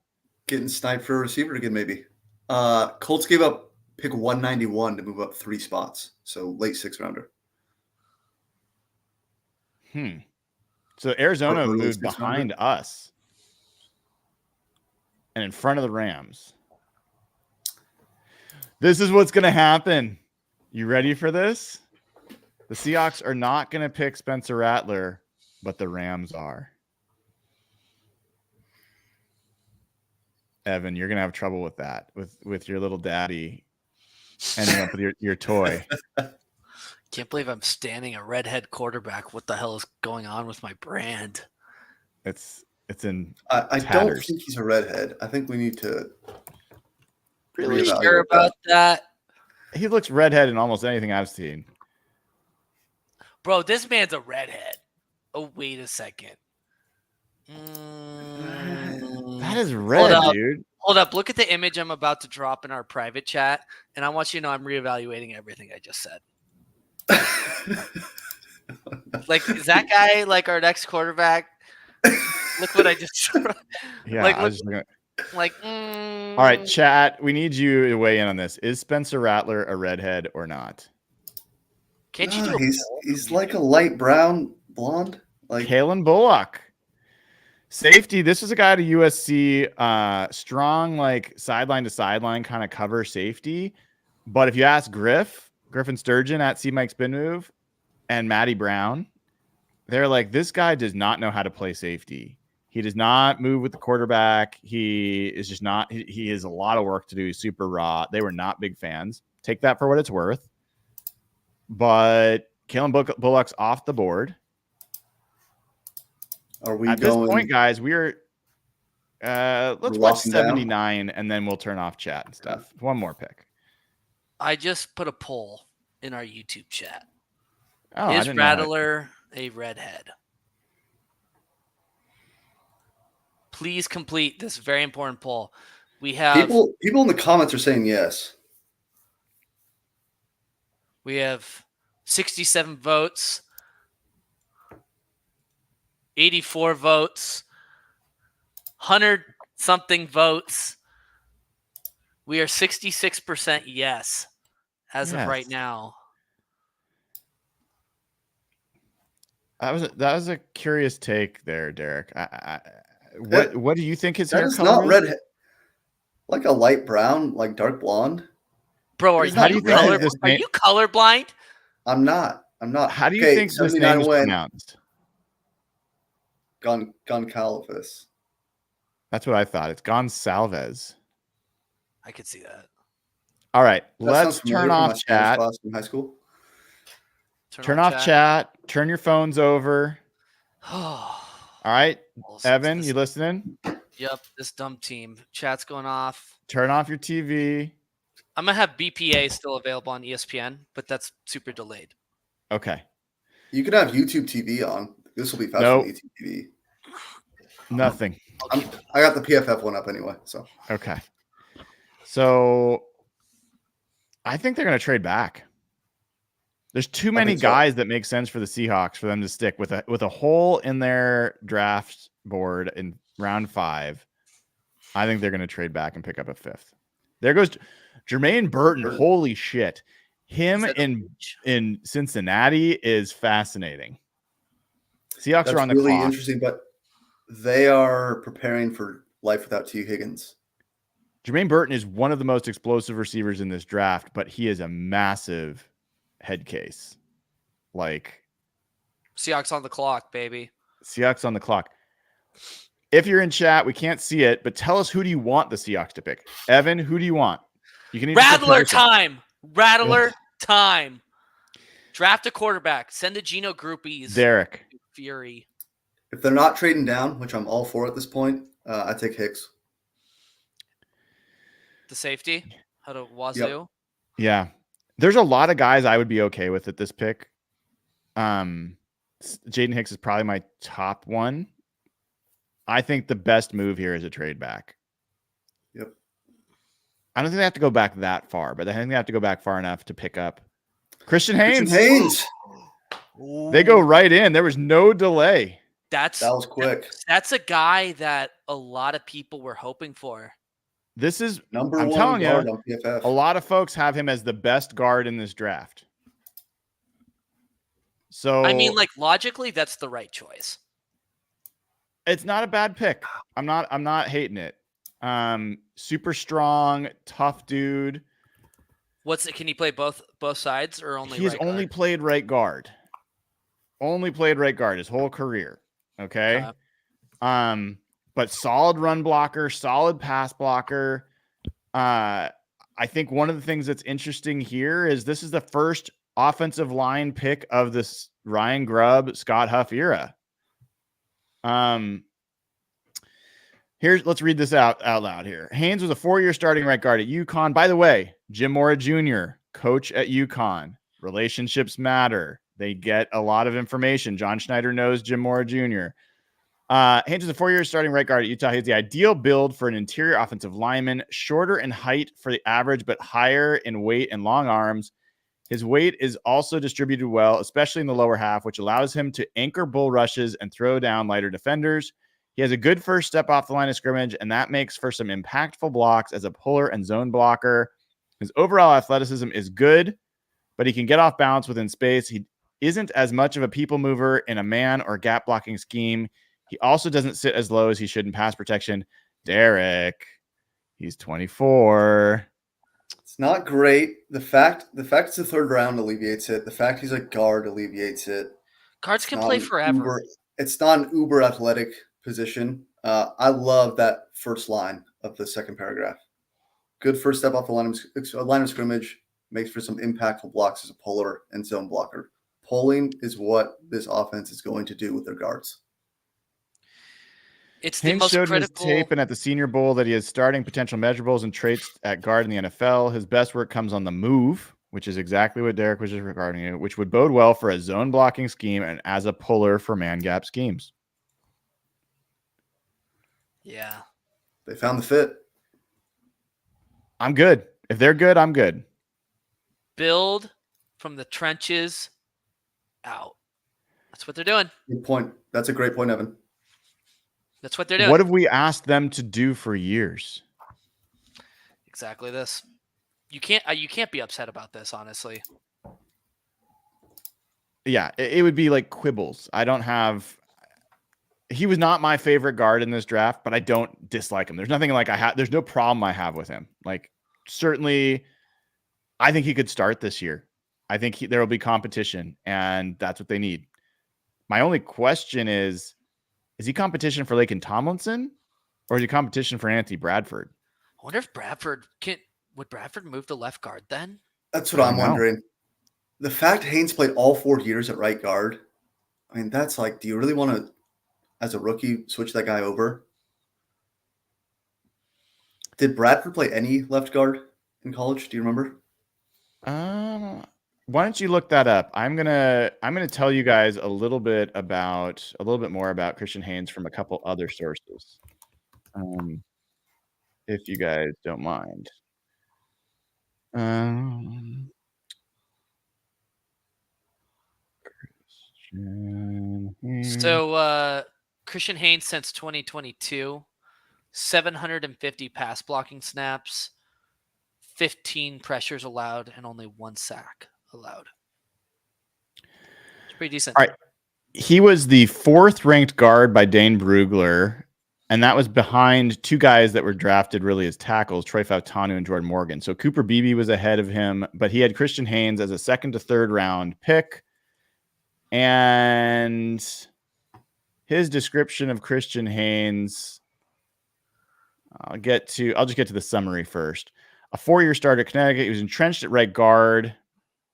Getting sniped for a receiver again, maybe. Colts gave up pick 191 to move up 3 spots. So late 6th rounder. So Arizona moved behind us and in front of the Rams. This is what's going to happen. You ready for this? The Seahawks are not going to pick Spencer Rattler, but the Rams are. Evan, you're going to have trouble with that, with your little daddy ending up with your toy. Can't believe I'm standing a redhead quarterback. What the hell is going on with my brand? It's in I don't tatters. think he's a redhead. I think we need to Really? reevaluate Sure about that? He looks redhead in almost anything I've seen. Bro, this man's a redhead. Oh, wait a second. That is red, dude. Hold up. Look at the image I'm about to drop in our private chat, and I want you to know I'm reevaluating everything I just said. Like, is that guy like our next quarterback? Look what I just. Yeah, like, I was just looking at. like. All right, chat. We need you to weigh in on this. Is Spencer Rattler a redhead or not? Can't you do? He's like a light brown blonde. Like Kalen Bullock. Safety. This is a guy at USC, strong, like sideline to sideline kind of cover safety. But if you ask Griffin Sturgeon at C Mike Spin Move, and Matty Brown, they're like, this guy does not know how to play safety. He does not move with the quarterback. He is just not. He has a lot of work to do. He's super raw. They were not big fans. Take that for what it's worth. But Kalen Bullock's off the board. Are we at this point, guys? We are. Let's watch 79, and then we'll turn off chat and stuff. One more pick. I just put a poll in our YouTube chat. Oh, is Rattler a redhead? Please complete this very important poll. We have people in the comments are saying yes. We have 67 votes, 84 votes, 100-something votes. We are 66% yes as of right now. That was a curious take there, Derek. What do you think his hair color is? That is not redhead. Like a light brown, like dark blonde. Bro, are you colorblind? I'm not. How do you think this name is pronounced? Goncalves. That's what I thought. It's Gonsalves. I could see that. All right, let's turn off chat. In high school. Turn off chat. Turn your phones over. All right, Evan, you listening? Yep, this dumb team. Chat's going off. Turn off your TV. I'm going to have BPA still available on ESPN, but that's super delayed. Okay. You could have YouTube TV on. This will be faster than YouTube TV. Nothing. I got the PFF one up anyway. So okay. So I think they're going to trade back. There's too many guys that make sense for the Seahawks for them to stick with a hole in their draft board in round 5. I think they're going to trade back and pick up a 5th. There goes Jermaine Burton. Holy shit. Him in Cincinnati is fascinating. Seahawks are on the clock. Really interesting, but they are preparing for life without T. Higgins. Jermaine Burton is one of the most explosive receivers in this draft, but he is a massive head case. Like Seahawks on the clock, baby. Seahawks on the clock. If you're in chat, we can't see it, but tell us, who do you want the Seahawks to pick? Evan, who do you want? You can Rattler time. Rattler time. Draft a quarterback. Send a Geno groupies. Derek. Fury. If they're not trading down, which I'm all for at this point, I take Hicks. The safety? How to Wazoo? Yep. Yeah. There's a lot of guys I would be okay with at this pick. Jaden Hicks is probably my top one. I think the best move here is a trade back. Yep. I don't think they have to go back that far, but I think they have to go back far enough to pick up Christian Haynes. They go right in. There was no delay. That was quick. That's a guy that a lot of people were hoping for. This is number I'm one telling guard you, on PFF. A lot of folks have him as the best guard in this draft. So I mean, like, logically, that's the right choice. It's not a bad pick. I'm not hating it. Super strong, tough dude. What's it? Can he play both sides or only? He's only played right guard. Only played right guard his whole career. Okay. But solid run blocker, solid pass blocker. I I think one of the things that's interesting here is this is the first offensive line pick of this Ryan Grubb, Scott Huff era. Let's read this out loud here. Haynes was a 4-year starting right guard at UConn. By the way, Jim Mora Jr., coach at UConn. Relationships matter. They get a lot of information. John Schneider knows Jim Mora Jr. Haynes was a 4-year starting right guard at Utah. He's the ideal build for an interior offensive lineman, shorter in height for the average, but higher in weight and long arms. His weight is also distributed well, especially in the lower half, which allows him to anchor bull rushes and throw down lighter defenders. He has a good first step off the line of scrimmage, and that makes for some impactful blocks as a puller and zone blocker. His overall athleticism is good, but he can get off balance within space. He isn't as much of a people mover in a man or gap blocking scheme. He also doesn't sit as low as he should in pass protection. Derek, he's 24. It's not great. The fact it's the third round alleviates it. The fact he's a guard alleviates it. Guards can play forever. It's not an uber athletic position. I love that first line of the second paragraph. Good first step off the line of scrimmage, makes for some impactful blocks as a puller and zone blocker. Pulling is what this offense is going to do with their guards. It's the Haynes most showed critical. in his tape and at the Senior Bowl that he has starting potential measurables and traits at guard in the NFL. His best work comes on the move, which is exactly what Derek was just regarding, which would bode well for a zone blocking scheme and as a puller for man gap schemes. Yeah. They found the fit. I'm good. If they're good, I'm good. Build from the trenches out. That's what they're doing. Good point. That's a great point, Evan. That's what they're doing. What have we asked them to do for years? Exactly this. You can't be upset about this, honestly. Yeah, it would be like quibbles. He was not my favorite guard in this draft, but I don't dislike him. There's nothing like there's no problem I have with him. Like, certainly, I think he could start this year. I think there will be competition, and that's what they need. My only question is he competition for Laken Tomlinson, or is he competition for Anthony Bradford? I wonder if would Bradford move to left guard then? That's what I'm wondering. The fact Haynes played all 4 years at right guard, I mean, that's like, do you really want to, as a rookie, switch that guy over? Did Bradford play any left guard in college? Do you remember? Why don't you look that up? I'm gonna tell you guys a little bit more about Christian Haynes from a couple other sources, if you guys don't mind. So Christian Haynes since 2022, 750 pass blocking snaps, 15 pressures allowed, and only 1 sack allowed. It's pretty decent. All right. He was the 4th ranked guard by Dane Brugler, and that was behind 2 guys that were drafted really as tackles, Troy Fautanu and Jordan Morgan. So Cooper Beebe was ahead of him, but he had Christian Haynes as a 2nd to 3rd round pick. And his description of Christian Haynes, I'll just get to the summary first. A 4-year starter at Connecticut. He was entrenched at right guard,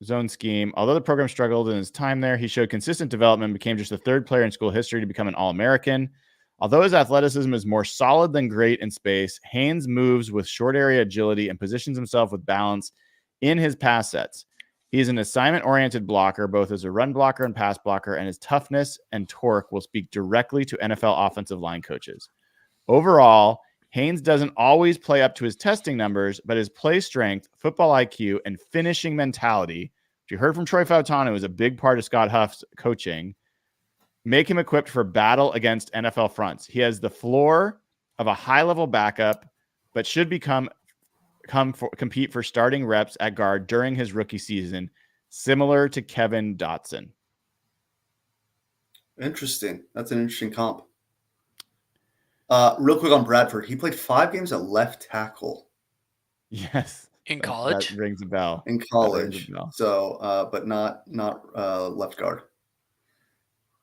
zone scheme. Although the program struggled in his time there, he showed consistent development, became just the 3rd player in school history to become an All-American. Although his athleticism is more solid than great in space, Haynes moves with short area agility and positions himself with balance in his pass sets. He is an assignment-oriented blocker, both as a run blocker and pass blocker, and his toughness and torque will speak directly to NFL offensive line coaches. Overall, Haynes doesn't always play up to his testing numbers, but his play strength, football IQ, and finishing mentality, which you heard from Troy Fautanu, is a big part of Scott Huff's coaching, make him equipped for battle against NFL fronts. He has the floor of a high-level backup, but should compete for starting reps at guard during his rookie season, similar to Kevin Dotson. Interesting. That's an interesting comp. Real quick on Bradford, he played 5 games at left tackle. Yes, in college. That rings a bell. In college, so but not left guard.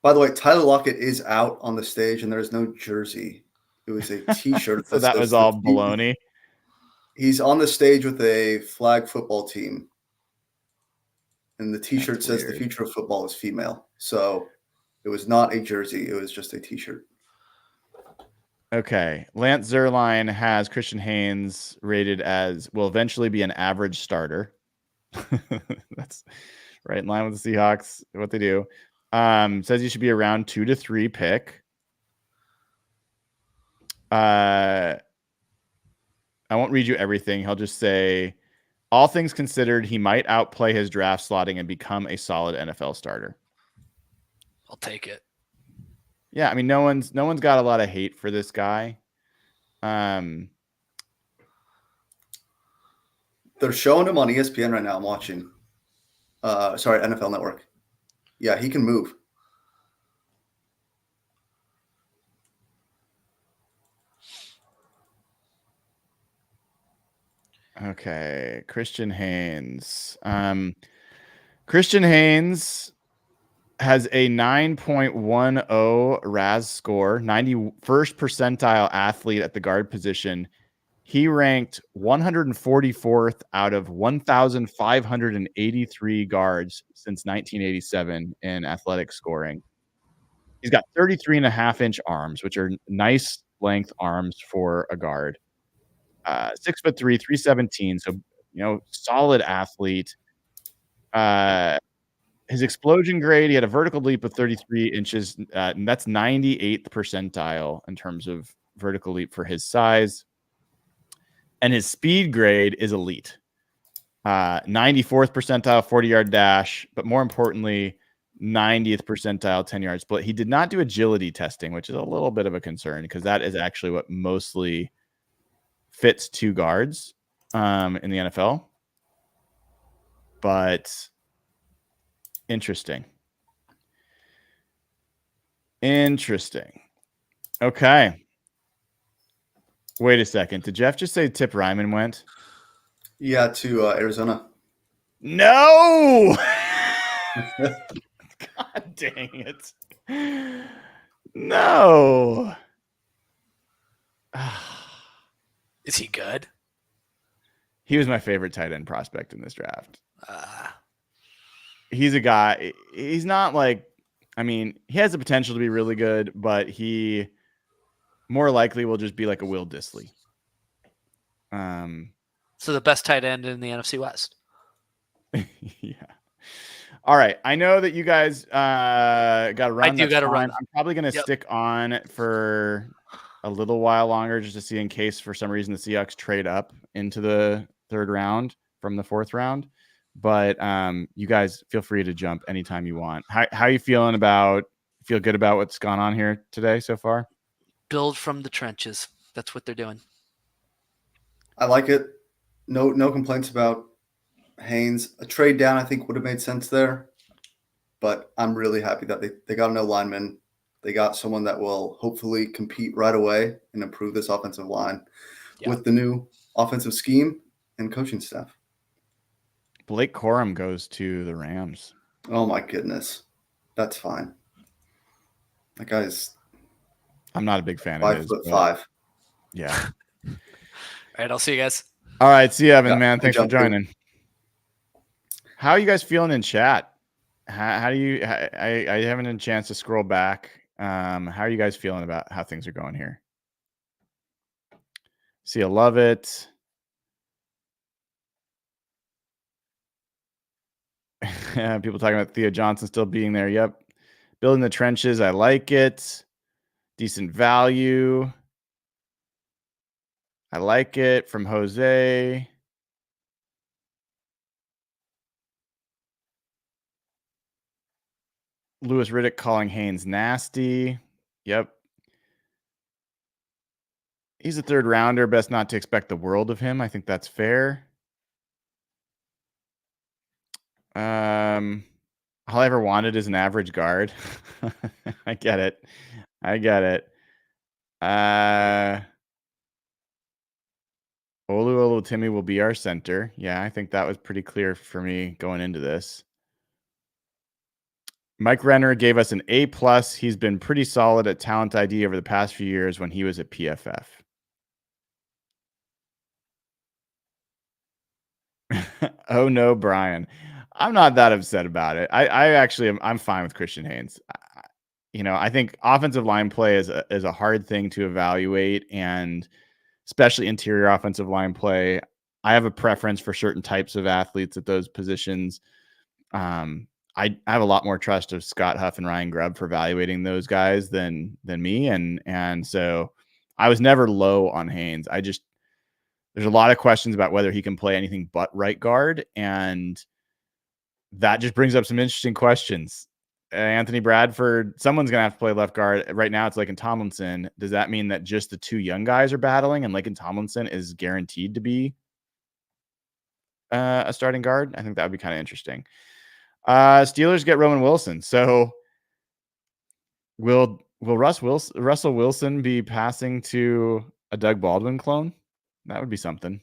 By the way, Tyler Lockett is out on the stage, and there is no jersey. It was a T-shirt. So that was all baloney. He's on the stage with a flag football team. And the T-shirt That's says the weird. future of football is female. So it was not a jersey. It was just a T-shirt. Okay. Lance Zierlein has Christian Haynes rated as will eventually be an average starter. That's right in line with the Seahawks, what they do. Says he should be around 2 to 3 pick. I won't read you everything. He'll just say, all things considered, he might outplay his draft slotting and become a solid NFL starter. I'll take it. Yeah, I mean, no one's got a lot of hate for this guy. They're showing him on ESPN right now. I'm watching. Sorry, NFL Network. Yeah, he can move. Okay, Christian Haynes. Christian Haynes has a 9.10 RAS score, 91st percentile athlete at the guard position. He ranked 144th out of 1,583 guards since 1987 in athletic scoring. He's got 33.5-inch arms, which are nice length arms for a guard. 6'3", 317. So, solid athlete. His explosion grade, he had a vertical leap of 33 inches, and that's 98th percentile in terms of vertical leap for his size. And his speed grade is elite. 94th percentile 40-yard dash, but more importantly, 90th percentile 10-yard split. He did not do agility testing, which is a little bit of a concern because that is actually what mostly fits 2 guards in the NFL. But interesting. Okay. Wait a second. Did Jeff just say Tip Ryman went? Yeah, to Arizona. No! God dang it. No. Is he good? He was my favorite tight end prospect in this draft. He's a guy. He's not like, I mean, he has the potential to be really good, but he more likely will just be like a Will Dissly. So the best tight end in the NFC West. Yeah. All right. I know that you guys got to run. I do got to run. I'm probably going to stick on for a little while longer just to see in case for some reason the Seahawks trade up into the 3rd round from the 4th round. But you guys feel free to jump anytime you want. How are you feeling feel good about what's gone on here today so far? Build from the trenches. That's what they're doing. I like it. No complaints about Haynes. A trade down, I think, would have made sense there. But I'm really happy that they got an O-lineman. They got someone that will hopefully compete right away and improve this offensive line with the new offensive scheme and coaching staff. Blake Corum goes to the Rams. Oh, my goodness. That's fine. That guy's... I'm not a big fan of his. 5'5". Yeah. All right, I'll see you guys. All right, see you, Evan, Yeah, man. Thanks for good. joining. How are you guys feeling in chat? How do you? I haven't had a chance to scroll back. How are you guys feeling about how things are going here? See, I love it. People talking about Theo Johnson still being there. Yep. Building the trenches. I like it. Decent value. I like it from Jose. Louis Riddick calling Haynes nasty. Yep. He's a 3rd rounder. Best not to expect the world of him. I think that's fair. All I ever wanted is an average guard. I get it. Olu Timmy will be our center. Yeah, I think that was pretty clear for me going into this. Mike Renner gave us an A+. He's been pretty solid at Talent ID over the past few years when he was at PFF. Oh no, Brian. I'm not that upset about it. I actually I'm fine with Christian Haynes. I think offensive line play is a hard thing to evaluate, and especially interior offensive line play. I have a preference for certain types of athletes at those positions. I have a lot more trust of Scott Huff and Ryan Grubb for evaluating those guys than me, and so I was never low on Haynes. There's a lot of questions about whether he can play anything but right guard, and that just brings up some interesting questions. Anthony Bradford, someone's going to have to play left guard. Right now it's Laken Tomlinson. Does that mean that just the two young guys are battling and Laken Tomlinson is guaranteed to be a starting guard? I think that would be kind of interesting. Steelers get Roman Wilson. So will Russell Wilson be passing to a Doug Baldwin clone? That would be something.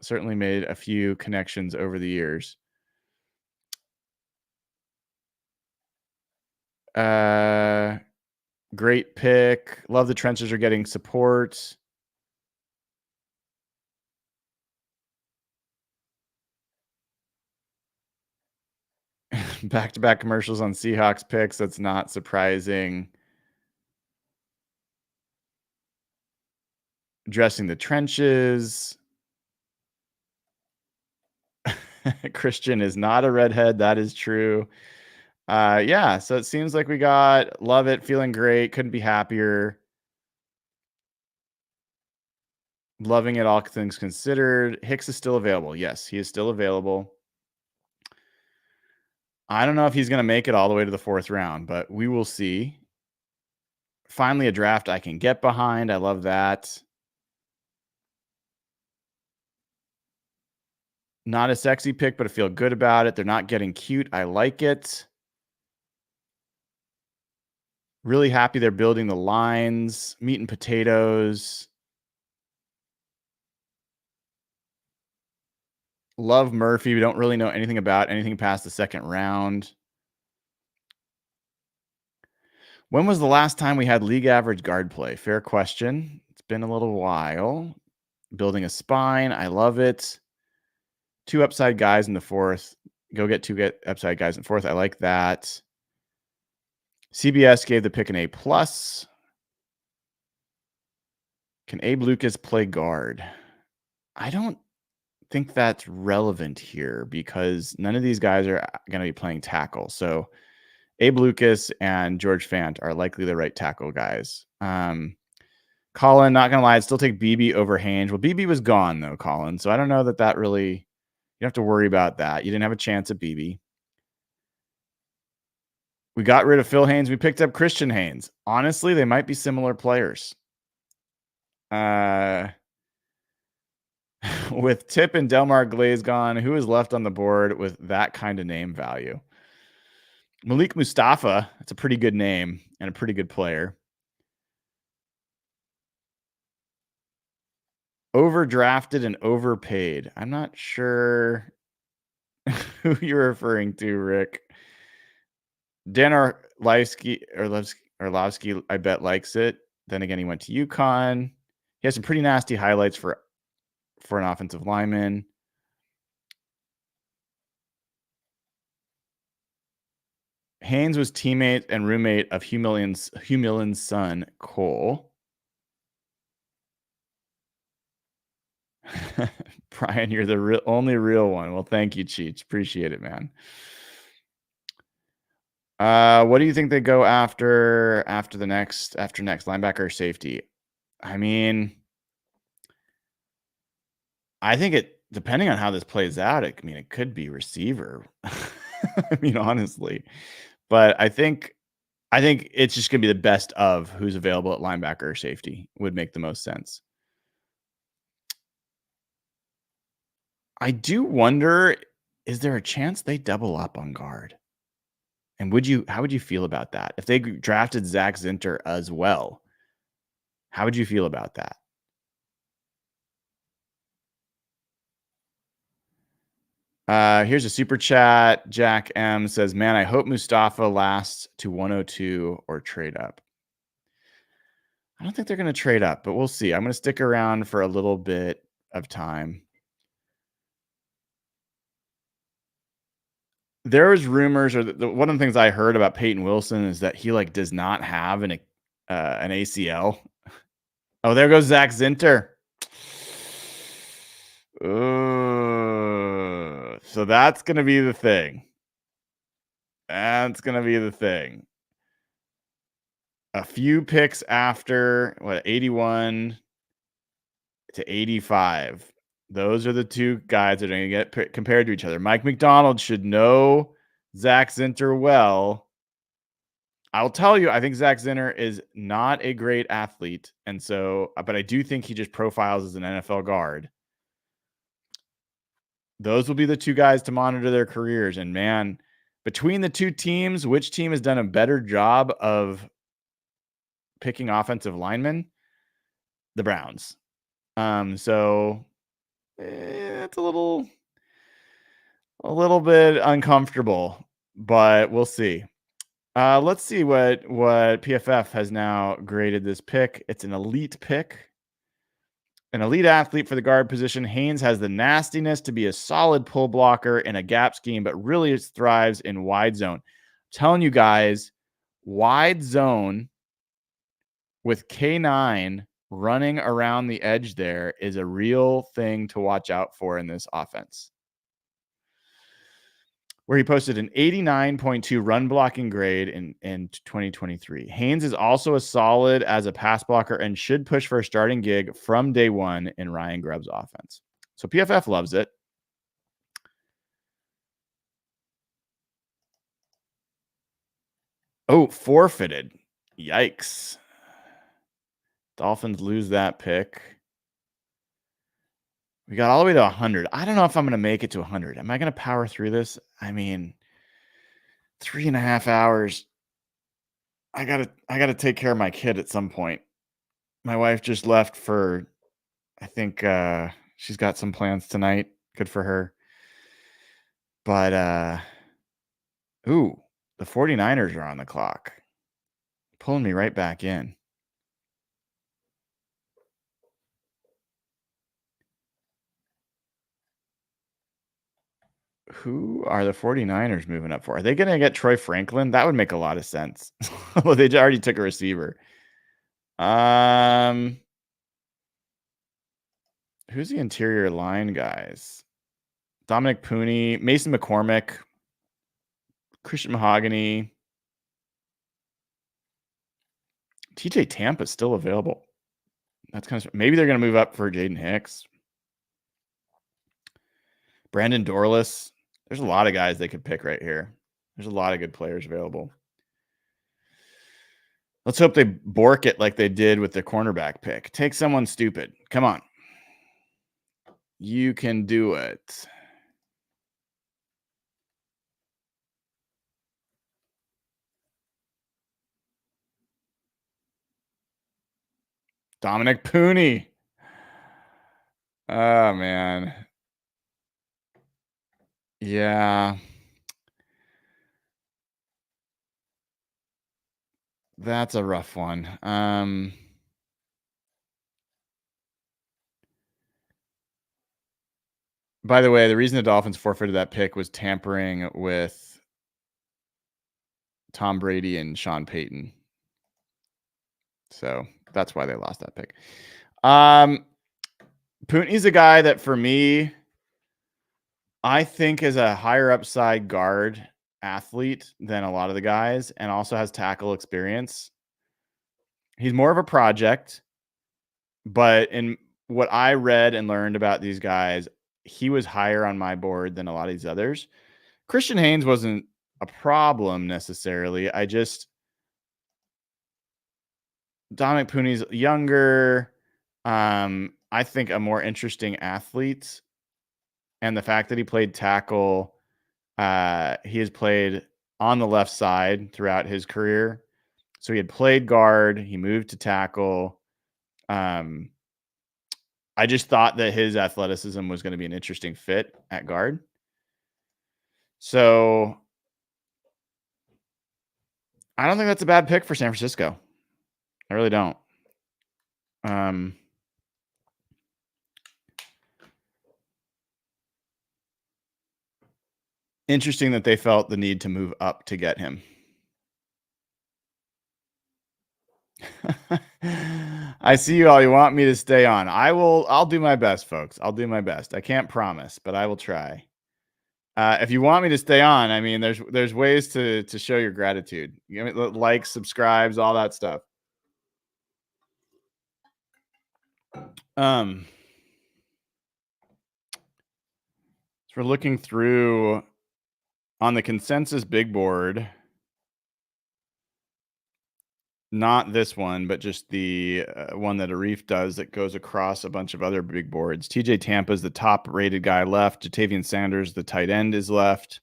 Certainly made a few connections over the years. Great pick. Love the trenches are getting support. Back-to-back commercials on Seahawks picks. That's not surprising. Addressing the trenches. Christian is not a redhead. That is true. Yeah, so it seems like we got love it, feeling great, couldn't be happier. Loving it, all things considered. Hicks is still available. Yes, he is still available. I don't know if he's going to make it all the way to the 4th round, but we will see. Finally, a draft I can get behind. I love that. Not a sexy pick, but I feel good about it. They're not getting cute. I like it. Really happy they're building the lines. Meat and potatoes. Love Murphy. We don't really know anything about anything past the 2nd round. When was the last time we had league average guard play? Fair question. It's been a little while. Building a spine. I love it. 2 upside guys in the 4th. Go get 2 upside guys in 4th. I like that. CBS gave the pick an A+. Can Abe Lucas play guard? I don't think that's relevant here because none of these guys are going to be playing tackle. So Abe Lucas and George Fant are likely the right tackle guys. Colin, not going to lie, I'd still take BB over Haynes. Well, BB was gone, though, Colin. So I don't know that really, you don't have to worry about that. You didn't have a chance at BB. We got rid of Phil Haynes. We picked up Christian Haynes. Honestly, they might be similar players. With Tip and Delmar Glaze gone, who is left on the board with that kind of name value? Malik Mustafa. That's a pretty good name and a pretty good player. Overdrafted and overpaid. I'm not sure who you're referring to, Rick. Dan Orlovsky, I bet, likes it. Then again, he went to UConn. He has some pretty nasty highlights for an offensive lineman. Haynes was teammate and roommate of Hugh Millen's son, Cole. Brian, you're the only real one. Well, thank you, Cheech. Appreciate it, man. What do you think they go after next linebacker or safety? I mean, I think depending on how this plays out, it could be receiver. I mean, honestly, but I think it's just going to be the best of who's available at linebacker or safety would make the most sense. I do wonder, is there a chance they double up on guard? And how would you feel about that? If they drafted Zach Zinter as well, how would you feel about that? Here's a super chat. Jack M says, man, I hope Mustafa lasts to 102 or trade up. I don't think they're going to trade up, but we'll see. I'm going to stick around for a little bit of time. there was rumors, or one of the things I heard about Peyton Wilson is that he like does not have an ACL. Oh, there goes Zach Zinter. So that's going to be the thing. That's going to be the thing. A few picks after, 81 to 85. Those are the two guys that are going to get compared to each other. Mike McDonald should know Zach Zinter well. I'll tell you, I think Zach Zinter is not a great athlete. And so, but I do think he just profiles as an NFL guard. Those will be the two guys to monitor their careers. And man, between the two teams, which team has done a better job of picking offensive linemen? The Browns. So it's a little bit uncomfortable, but we'll see. Let's see what PFF has now graded this pick. It's an elite pick. An elite athlete for the guard position. Haynes has the nastiness to be a solid pull blocker in a gap scheme, but really thrives in wide zone. I'm telling you guys, wide zone with K9 running around the edge there is a real thing to watch out for in this offense. Where he posted an 89.2 run blocking grade in 2023. Haynes is also a solid as a pass blocker and should push for a starting gig from day one in Ryan Grubb's offense. So PFF loves it. Oh, forfeited. Yikes. Dolphins lose that pick. We got all the way to 100. I don't know if I'm going to make it to 100. Am I going to power through this? I mean, 3.5 hours. I gotta take care of my kid at some point. My wife just left for, I think she's got some plans tonight. Good for her. But the 49ers are on the clock. Pulling me right back in. Who are the 49ers moving up for? Are they going to get Troy Franklin? That would make a lot of sense. Well, they already took a receiver. Who's the interior line guys? Dominic Pooney, Mason McCormick, Christian Mahogany. TJ Tampa's still available. That's kind of, maybe they're going to move up for Jaden Hicks. Brandon Dorless. There's a lot of guys they could pick right here. There's a lot of good players available. Let's hope they bork it like they did with the cornerback pick. Take someone stupid. Come on. You can do it. Dominic Pooney. Oh, man. Yeah. That's a rough one. By the way, the reason the Dolphins forfeited that pick was tampering with Tom Brady and Sean Payton. So that's why they lost that pick. Pooney's a guy that, for me, I think is a higher upside guard athlete than a lot of the guys, and also has tackle experience. He's more of a project, but in what I read and learned about these guys, he was higher on my board than a lot of these others. Christian Haynes wasn't a problem necessarily. Dominic Pooney's younger. I think a more interesting athlete. And the fact that he played tackle, he has played on the left side throughout his career. So he had played guard. He moved to tackle. I just thought that his athleticism was going to be an interesting fit at guard. So I don't think that's a bad pick for San Francisco. I really don't. Interesting that they felt the need to move up to get him. I see you all. You want me to stay on. I'll do my best, folks. I'll do my best. I can't promise, but I will try. If you want me to stay on, I mean, there's ways to show your gratitude. You know, likes, subscribes, all that stuff. So we're looking through on the consensus big board. Not this one, but just the one that Arif does that goes across a bunch of other big boards. TJ Tampa's the top rated guy left. Jatavian Sanders, the tight end, is left.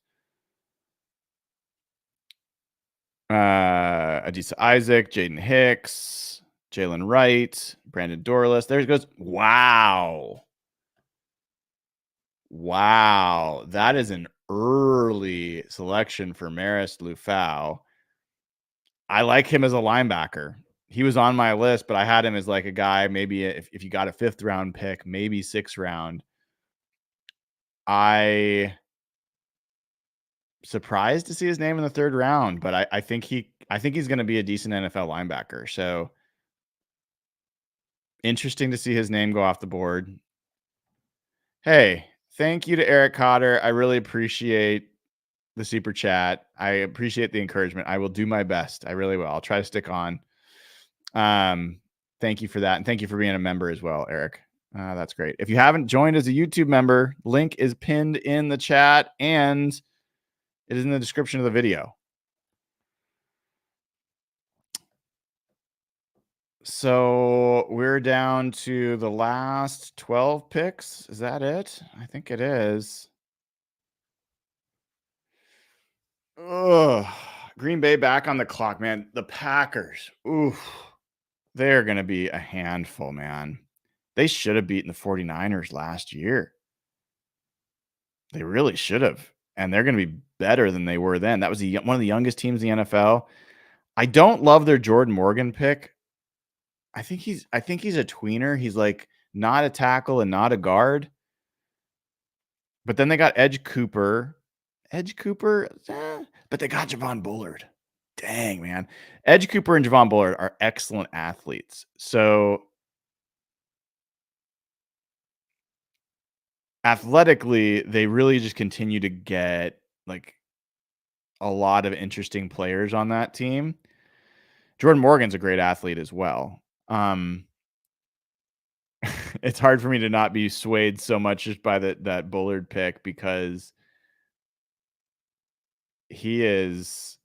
Adisa Isaac, Jaden Hicks, Jalen Wright, Brandon Dorless. There it goes. Wow. Wow. That is an early selection for Marist Lufau. I like him as a linebacker. He was on my list, but I had him as like a guy, maybe if you got a 5th round pick, maybe 6th round. I surprised to see his name in the 3rd round, but I think he's going to be a decent NFL linebacker. So interesting to see his name go off the board. Hey, thank you to Eric Cotter. I really appreciate the super chat. I appreciate the encouragement. I will do my best. I really will. I'll try to stick on. Thank you for that. And thank you for being a member as well, Eric. That's great. If you haven't joined as a YouTube member, link is pinned in the chat and it is in the description of the video. So we're down to the last 12 picks. Is that it? I think it is. Ugh. Green Bay back on the clock, man. The Packers. Oof. They're going to be a handful, man. They should have beaten the 49ers last year. They really should have. And they're going to be better than they were then. That was one of the youngest teams in the NFL. I don't love their Jordan Morgan pick. I think he's a tweener. He's like not a tackle and not a guard. But then they got Edge Cooper, but they got Javon Bullard. Dang, man. Edge Cooper and Javon Bullard are excellent athletes. So athletically, they really just continue to get like a lot of interesting players on that team. Jordan Morgan's a great athlete as well. It's hard for me to not be swayed so much just by that Bullard pick because he is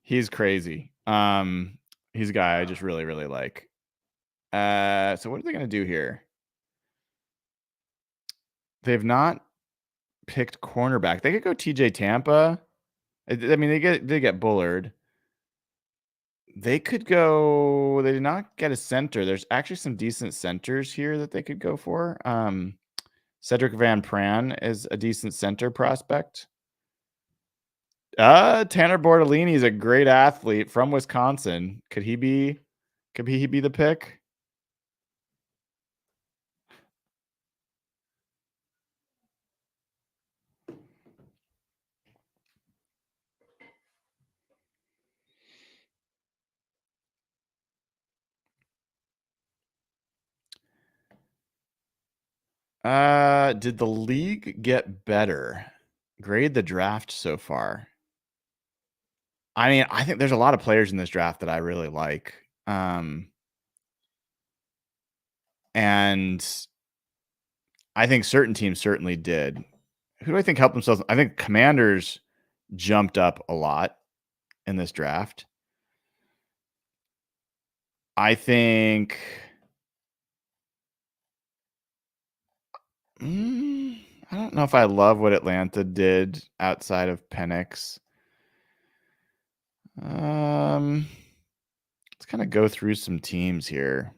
he's crazy. He's a guy I just really, really like. So what are they going to do here? They've not picked cornerback. They could go TJ Tampa. I mean, they get Bullard. They could go. They did not get a center. There's actually some decent centers here that they could go for. Cedric Van Pran is a decent center prospect. Tanner Bortolini is a great athlete from Wisconsin. Could he be the pick? Did the league get better? Grade the draft so far. I mean, I think there's a lot of players in this draft that I really like. And I think certain teams certainly did. Who do I think helped themselves? I think Commanders jumped up a lot in this draft. I think I don't know if I love what Atlanta did outside of Penix. Let's kind of go through some teams here.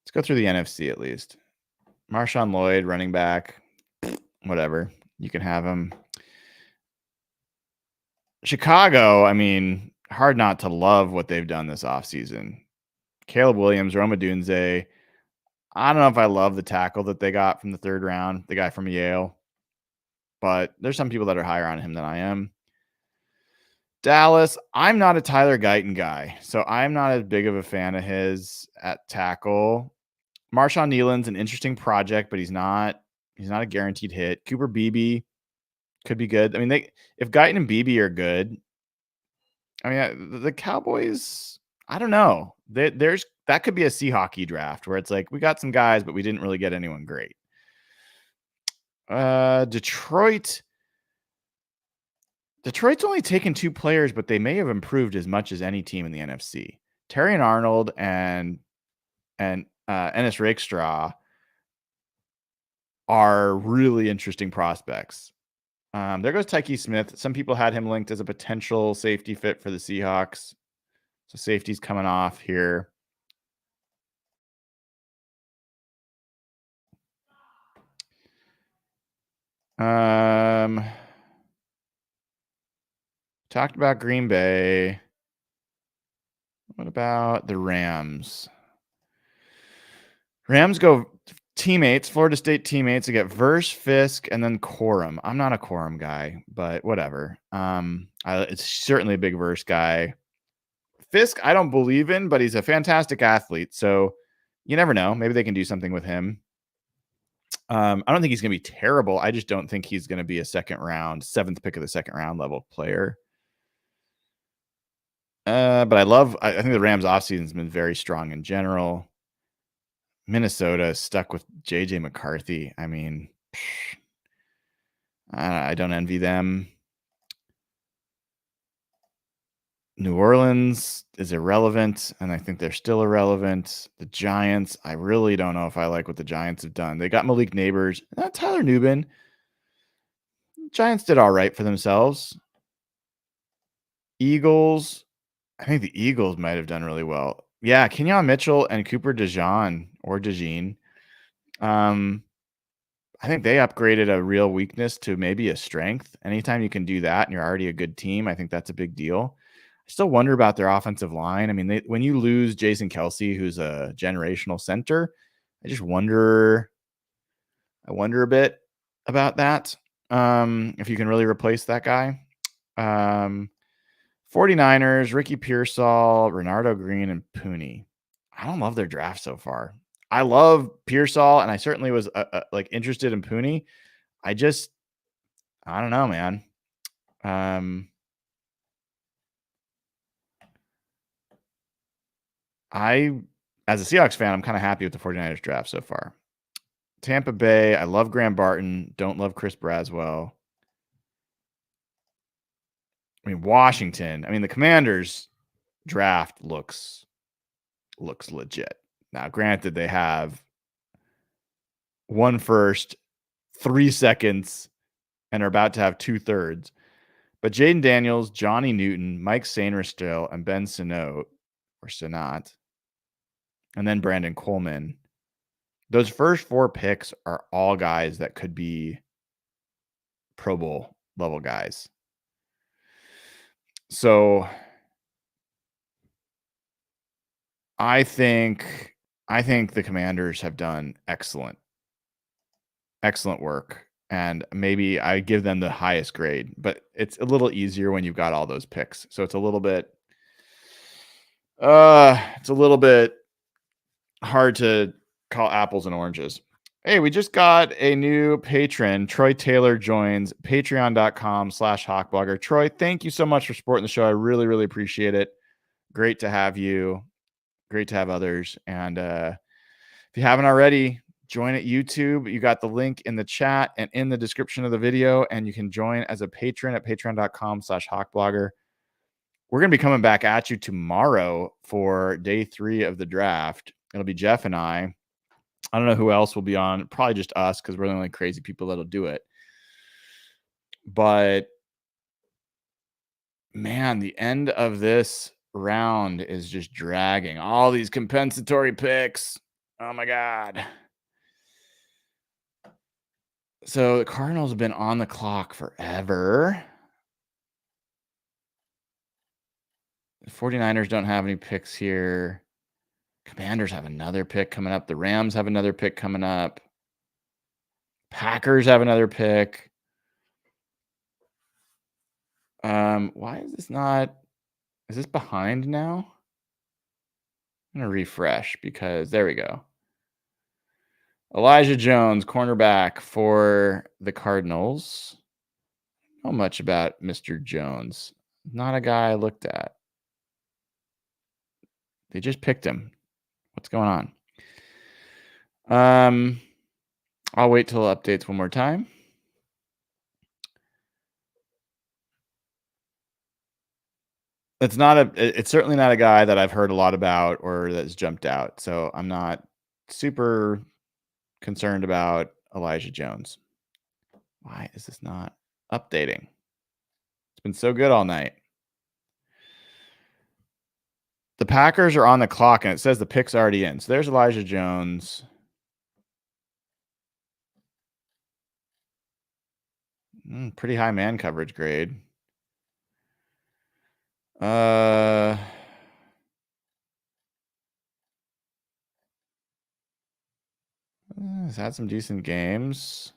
Let's go through the NFC at least. Marshawn Lloyd, running back, whatever. You can have him. Chicago, I mean, hard not to love what they've done this offseason. Caleb Williams, Roma Dunze. I don't know if I love the tackle that they got from the 3rd round, the guy from Yale, but there's some people that are higher on him than I am. Dallas, I'm not a Tyler Guyton guy, so I'm not as big of a fan of his at tackle. Marshawn Nealon's an interesting project, but he's not a guaranteed hit. Cooper Beebe could be good. I mean, if Guyton and Beebe are good, I mean, the Cowboys, I don't know. That could be a Seahawks draft where it's like we got some guys, but we didn't really get anyone great. Detroit's only taken 2 players, but they may have improved as much as any team in the NFC. Terry and Arnold and Ennis Rakestraw are really interesting prospects. There goes Tyke Smith. Some people had him linked as a potential safety fit for the Seahawks. So safety's coming off here. Talked about Green Bay. What about the Rams? Rams go teammates, Florida State teammates. They get Verse, Fisk, and then Corum. I'm not a Corum guy, but whatever. It's certainly a big Verse guy. Fisk, I don't believe in, but he's a fantastic athlete. So you never know. Maybe they can do something with him. I don't think he's going to be terrible. I just don't think he's going to be a 7th pick of the 2nd round level player. But I think the Rams offseason has been very strong in general. Minnesota stuck with JJ McCarthy. I mean, I don't envy them. New Orleans is irrelevant, and I think they're still irrelevant. The Giants, I really don't know if I like what the Giants have done. They got Malik Neighbors, Tyler Nubin. Giants did all right for themselves. Eagles, I think the Eagles might have done really well. Yeah, Kenyon Mitchell and Cooper DeJean. I think they upgraded a real weakness to maybe a strength. Anytime you can do that and you're already a good team, I think that's a big deal. I still wonder about their offensive line. I mean, when you lose Jason Kelsey, who's a generational center, I just wonder. I wonder a bit about that. If you can really replace that guy. 49ers, Ricky Pearsall, Renardo Green, and Pooney. I don't love their draft so far. I love Pearsall, and I certainly was interested in Pooney. I don't know, man. As a Seahawks fan, I'm kind of happy with the 49ers draft so far. Tampa Bay, I love Graham Barton. Don't love Chris Braswell. I mean, Washington. I mean, the Commanders draft looks legit. Now, granted, they have 1 first, 3 seconds, and are about to have 2/3. But Jaden Daniels, Johnny Newton, Mike Sainristil, and Ben Sinot, and then Brandon Coleman. Those first 4 picks are all guys that could be Pro Bowl level guys. So I think the Commanders have done excellent work, and maybe I give them the highest grade, but it's a little easier when you've got all those picks. So it's a little bit hard to call apples and oranges. Hey, we just got a new patron. Troy Taylor joins patreon.com/hawkblogger. Troy, thank you so much for supporting the show. I really, really appreciate it. Great to have you. Great to have others. And if you haven't already, join at YouTube. You got the link in the chat and in the description of the video, and you can join as a patron at patreon.com/hawkblogger. We're going to be coming back at you tomorrow for day 3 of the draft. It'll be Jeff and I. I don't know who else will be on. Probably just us, because we're the only crazy people that'll do it. But man, the end of this round is just dragging. All these compensatory picks. Oh my God. So the Cardinals have been on the clock forever. The 49ers don't have any picks here. Commanders have another pick coming up. The Rams have another pick coming up. Packers have another pick. Why is this not? Is this behind now? I'm going to refresh because there we go. Elijah Jones, cornerback for the Cardinals. I don't know much about Mr. Jones. Not a guy I looked at. They just picked him. What's going on? I'll wait till it updates one more time. It's certainly not a guy that I've heard a lot about or that's jumped out. So I'm not super concerned about Elijah Jones. Why is this not updating? It's been so good all night. The Packers are on the clock, and it says the pick's already in. So there's Elijah Jones. Pretty high man coverage grade. He's had some decent games.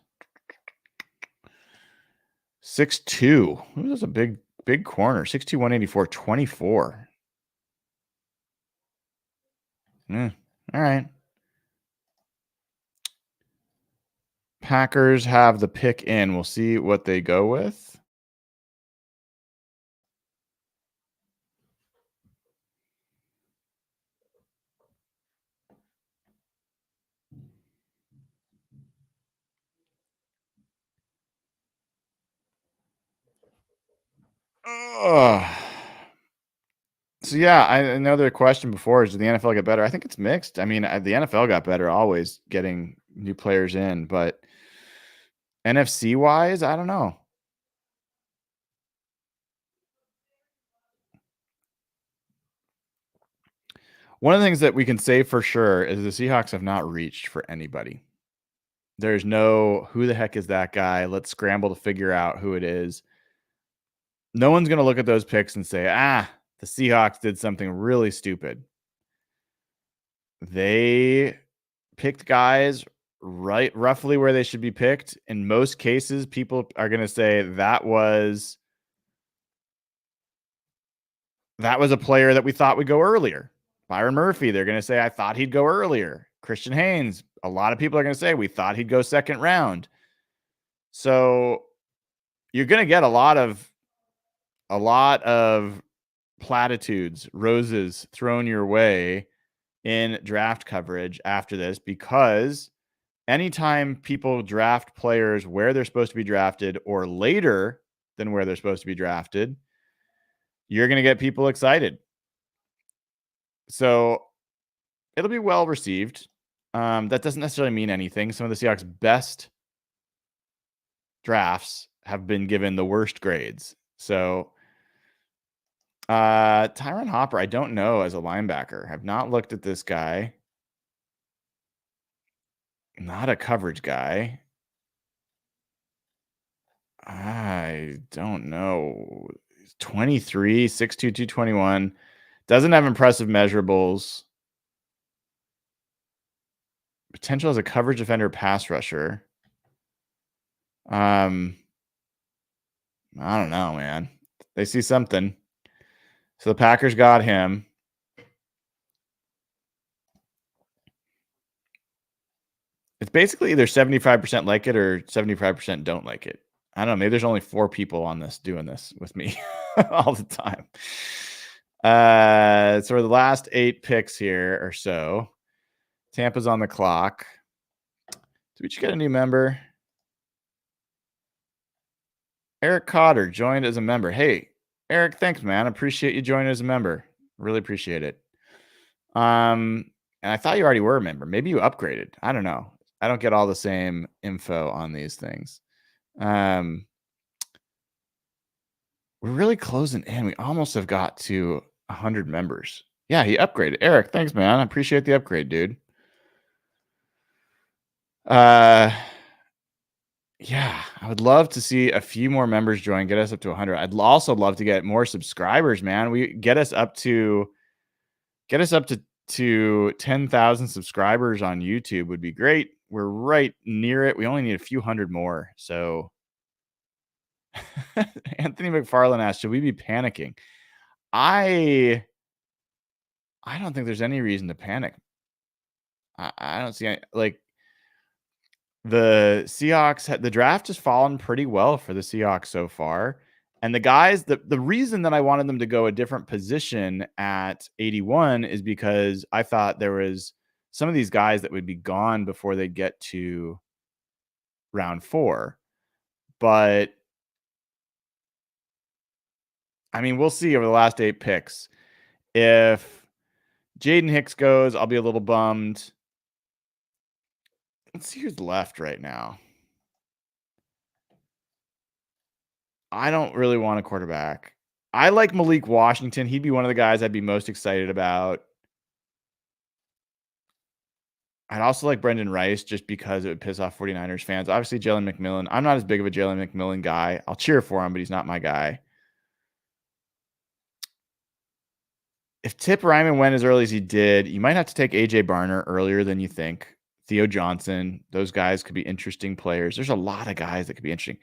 6'2". That's a big corner. 6'2", 184, 24. All right. Packers have the pick in. We'll see what they go with. So yeah, I know the question before is, did the NFL get better? I think it's mixed. I mean, the NFL got better always getting new players in, but NFC wise, I don't know. One of the things that we can say for sure is the Seahawks have not reached for anybody. There's no, who the heck is that guy? Let's scramble to figure out who it is. No one's going to look at those picks and say, the Seahawks did something really stupid. They picked guys roughly where they should be picked. In most cases, people are going to say that was a player that we thought would go earlier. Byron Murphy, they're going to say, I thought he'd go earlier. Christian Haynes, a lot of people are going to say, we thought he'd go second round. So you're going to get a lot of platitudes, roses thrown your way in draft coverage after this, because anytime people draft players where they're supposed to be drafted or later than where they're supposed to be drafted, you're going to get people excited. So it'll be well received. That doesn't necessarily mean anything. Some of the Seahawks' best drafts have been given the worst grades. So Tyron Hopper, I don't know as a linebacker. Have not looked at this guy. Not a coverage guy. I don't know. 23, 6'2", 221. Doesn't have impressive measurables. Potential as a coverage defender, pass rusher. I don't know, man. They see something. So the Packers got him. It's basically either 75% like it or 75% don't like it. I don't know. Maybe there's only 4 people on this doing this with me all the time. So the last 8 picks here or so. Tampa's on the clock. Did we just get a new member? Eric Cotter joined as a member. Hey, Eric, thanks, man. Appreciate you joining as a member. Really appreciate it. And I thought you already were a member. Maybe you upgraded. I don't know. I don't get all the same info on these things. We're really closing in. We almost have got to 100 members. Yeah, he upgraded. Eric, thanks, man. I appreciate the upgrade, dude. Yeah, I would love to see a few more members join, get us up to 100. I'd also love to get more subscribers, man. We get us up to to 10,000 subscribers on YouTube would be great. We're right near it. We only need a few hundred more. So Anthony McFarland asked, should we be panicking? I don't think there's any reason to panic. I don't see any, like, the Seahawks, the draft has fallen pretty well for the Seahawks so far. And the guys, the reason that I wanted them to go a different position at 81 is because I thought there was some of these guys that would be gone before they get to round 4. But I mean, we'll see over the last 8 picks. If Jaden Hicks goes, I'll be a little bummed. Let's see who's left right now. I don't really want a quarterback. I like Malik Washington. He'd be one of the guys I'd be most excited about. I'd also like Brendan Rice just because it would piss off 49ers fans. Obviously, Jalen McMillan. I'm not as big of a Jalen McMillan guy. I'll cheer for him, but he's not my guy. If Tip Ryman went as early as he did, you might have to take A.J. Barner earlier than you think. Theo Johnson. Those guys could be interesting players. There's a lot of guys that could be interesting.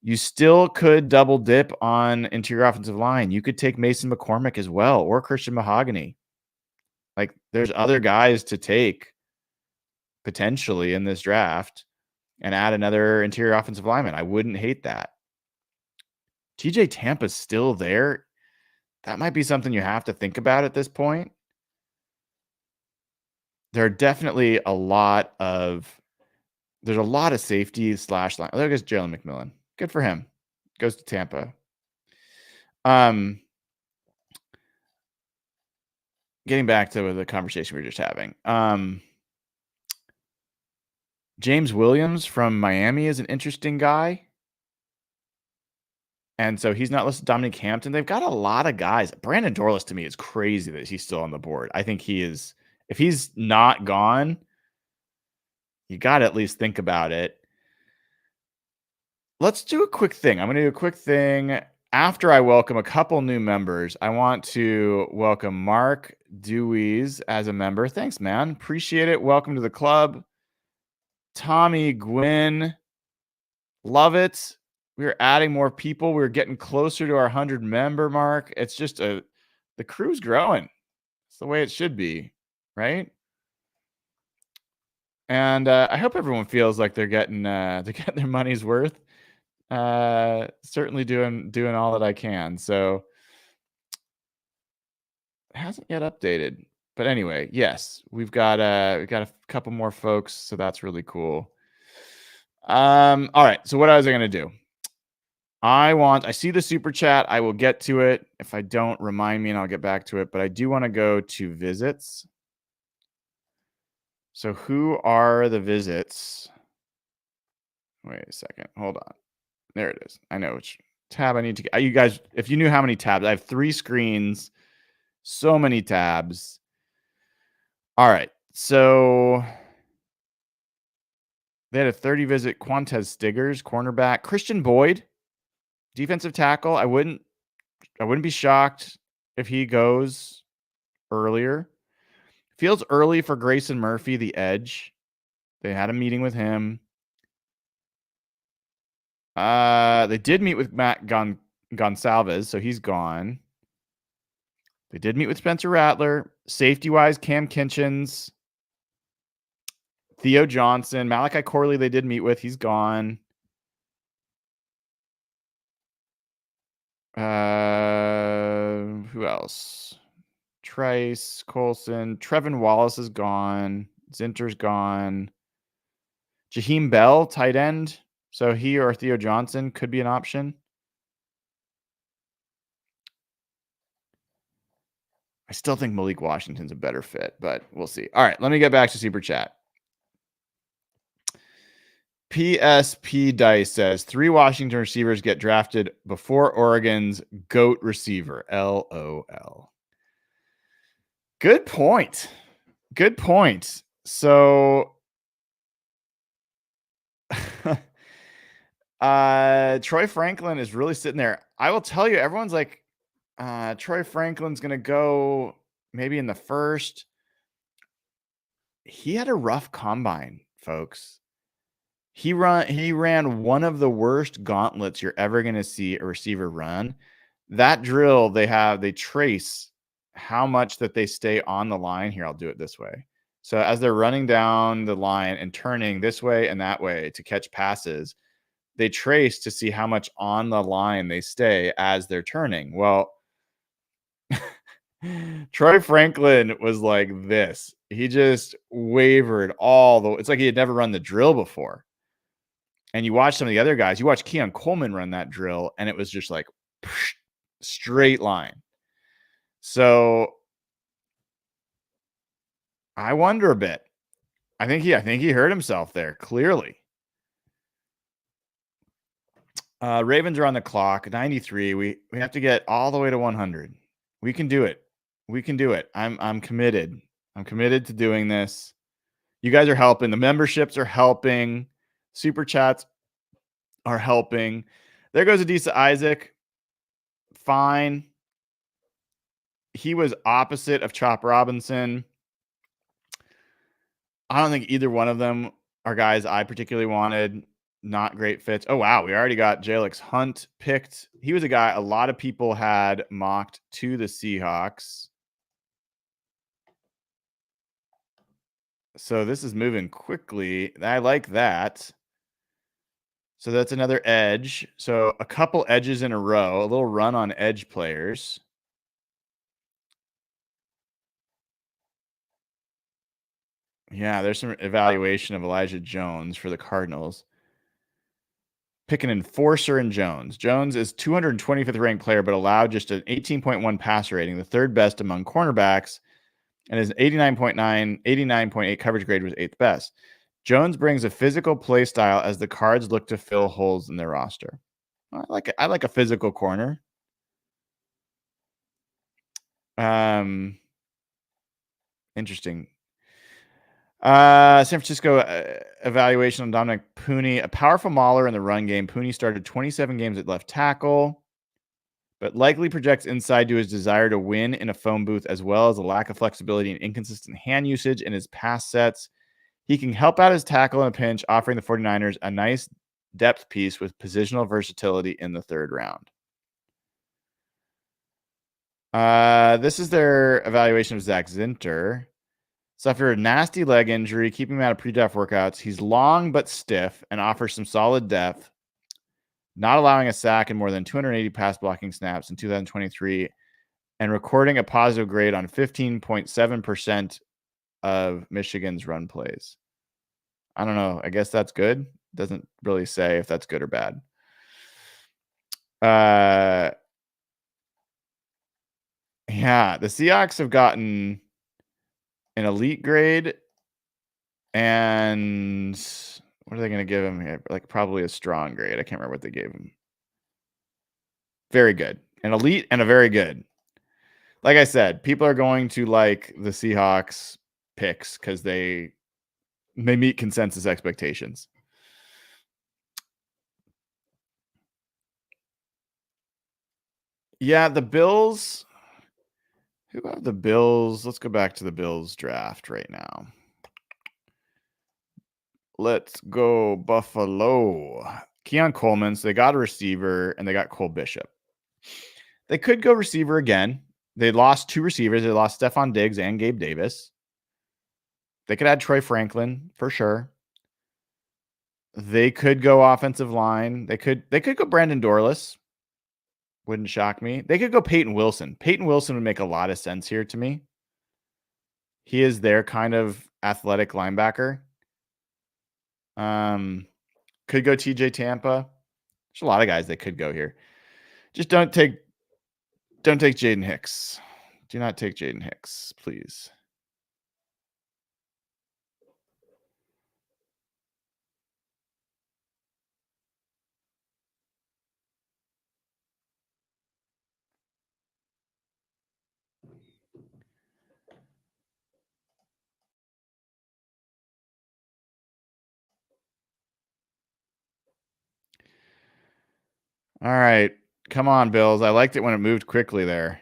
You still could double dip on interior offensive line. You could take Mason McCormick as well, or Christian Mahogany. Like, there's other guys to take potentially in this draft and add another interior offensive lineman. I wouldn't hate that. TJ Tampa's still there. That might be something you have to think about at this point. There are definitely a lot of safety / line. Oh, there goes Jalen McMillan. Good for him. Goes to Tampa. Getting back to the conversation we were just having. James Williams from Miami is an interesting guy. And so he's not listed. Dominic Hampton. They've got a lot of guys. Brandon Dorlus, to me, is crazy that he's still on the board. I think he is. If he's not gone, you got to at least think about it. Let's do a quick thing. I'm going to do a quick thing after I welcome a couple new members. I want to welcome Mark Deweys as a member. Thanks, man. Appreciate it. Welcome to the club. Tommy Gwynn. Love it. We're adding more people. We're getting closer to our 100 member mark. It's just the crew's growing. It's the way it should be, right? And I hope everyone feels like they're getting their money's worth. Certainly doing all that I can. So it hasn't yet updated, but anyway, yes, we've got a couple more folks, so that's really cool. All right. So what was I going to do? I see the super chat. I will get to it. If I don't, remind me and I'll get back to it. But I do want to go to visits. So who are the visits? Wait a second. Hold on. There it is. I know which tab I need to get. You guys, if you knew how many tabs, I have 3 screens, so many tabs. All right. So they had a 30 visit. Quantez Stiggers, cornerback. Christian Boyd, defensive tackle. I wouldn't be shocked if he goes earlier. Feels early for Grayson Murphy, the edge. They had a meeting with him. They did meet with Matt Gonsalves, so he's gone. They did meet with Spencer Rattler. Safety-wise, Cam Kinchins, Theo Johnson, Malachi Corley they did meet with. He's gone. Who else? Trice, Colson, Trevin Wallace is gone. Zinter's gone. Jaheim Bell, tight end. So he or Theo Johnson could be an option. I still think Malik Washington's a better fit, but we'll see. All right, let me get back to Super Chat. PSP Dice says 3 Washington receivers get drafted before Oregon's GOAT receiver. LOL. Good point. Good point. So Troy Franklin is really sitting there. I will tell you, everyone's like, Troy Franklin's going to go maybe in the first. he had a rough combine, folks. He ran one of the worst gauntlets you're ever going to see a receiver run. That drill they trace how much that they stay on the line. Here, I'll do it this way. So as they're running down the line and turning this way and that way to catch passes, they trace to see how much on the line they stay as they're turning. Well, Troy Franklin was like this. He just wavered it's like he had never run the drill before. And you watch some of the other guys, you watch Keon Coleman run that drill, and it was just like straight line. So I wonder a bit. I think he hurt himself there, clearly. Ravens are on the clock, 93. We have to get all the way to 100. We can do it. We can do it. I'm committed. I'm committed to doing this. You guys are helping. The memberships are helping. Super chats are helping. There goes Adisa Isaac. Fine. He was opposite of Chop Robinson. I don't think either one of them are guys I particularly wanted. Not great fits. Oh, wow. We already got Jalix Hunt picked. He was a guy a lot of people had mocked to the Seahawks. So this is moving quickly. I like that. So that's another edge. So a couple edges in a row, a little run on edge players. Yeah, there's some evaluation of Elijah Jones for the Cardinals. Pick an enforcer in Jones. Jones is 225th ranked player, but allowed just an 18.1 passer rating, the third best among cornerbacks, and his 89.8 coverage grade was eighth best. Jones brings a physical play style as the Cards look to fill holes in their roster. I like a physical corner. Interesting. San Francisco evaluation on Dominic Pooney, a powerful mauler in the run game. Pooney started 27 games at left tackle, but likely projects inside to his desire to win in a phone booth, as well as a lack of flexibility and inconsistent hand usage in his pass sets. He can help out his tackle in a pinch, offering the 49ers a nice depth piece with positional versatility in the third round. This is their evaluation of Zach Zinter. Suffered a nasty leg injury, keeping him out of pre-draft workouts. He's long but stiff and offers some solid depth, not allowing a sack in more than 280 pass blocking snaps in 2023, and recording a positive grade on 15.7% of Michigan's run plays. I don't know. I guess that's good. Doesn't really say if that's good or bad. Yeah, the Seahawks have gotten an elite grade, and what are they going to give him here? Like probably a strong grade. I can't remember what they gave him. Very good. An elite and a very good. Like I said, people are going to like the Seahawks picks because they meet consensus expectations. Yeah, the Bills. Who have the Bills? Let's go back to the Bills draft right now. Let's go Buffalo. Keon Coleman. So they got a receiver and they got Cole Bishop. They could go receiver again. They lost two receivers. They lost Stephon Diggs and Gabe Davis. They could add Troy Franklin for sure. They could go offensive line. They could go Brandon Dorless. Wouldn't shock me. They could go Peyton Wilson. Peyton Wilson would make a lot of sense here to me. He is their kind of athletic linebacker. Could go TJ Tampa. There's a lot of guys that could go here. Just don't take Jaden Hicks. Do not take Jaden Hicks, please. All right. Come on, Bills. I liked it when it moved quickly there.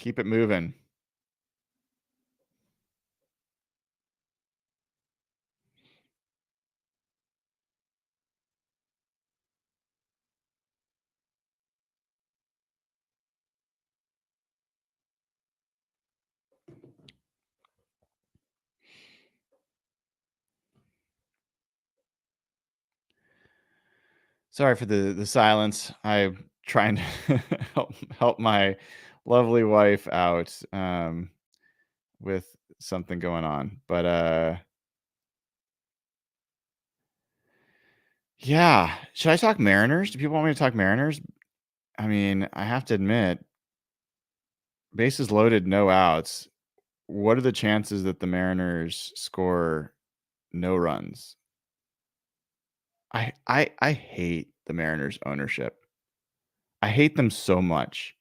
Keep it moving. Sorry for the silence. I'm trying to help my lovely wife out with something going on. But yeah. Should I talk Mariners? Do people want me to talk Mariners? I mean, I have to admit, bases loaded, no outs. What are the chances that the Mariners score no runs? I hate the Mariners ownership. I hate them so much.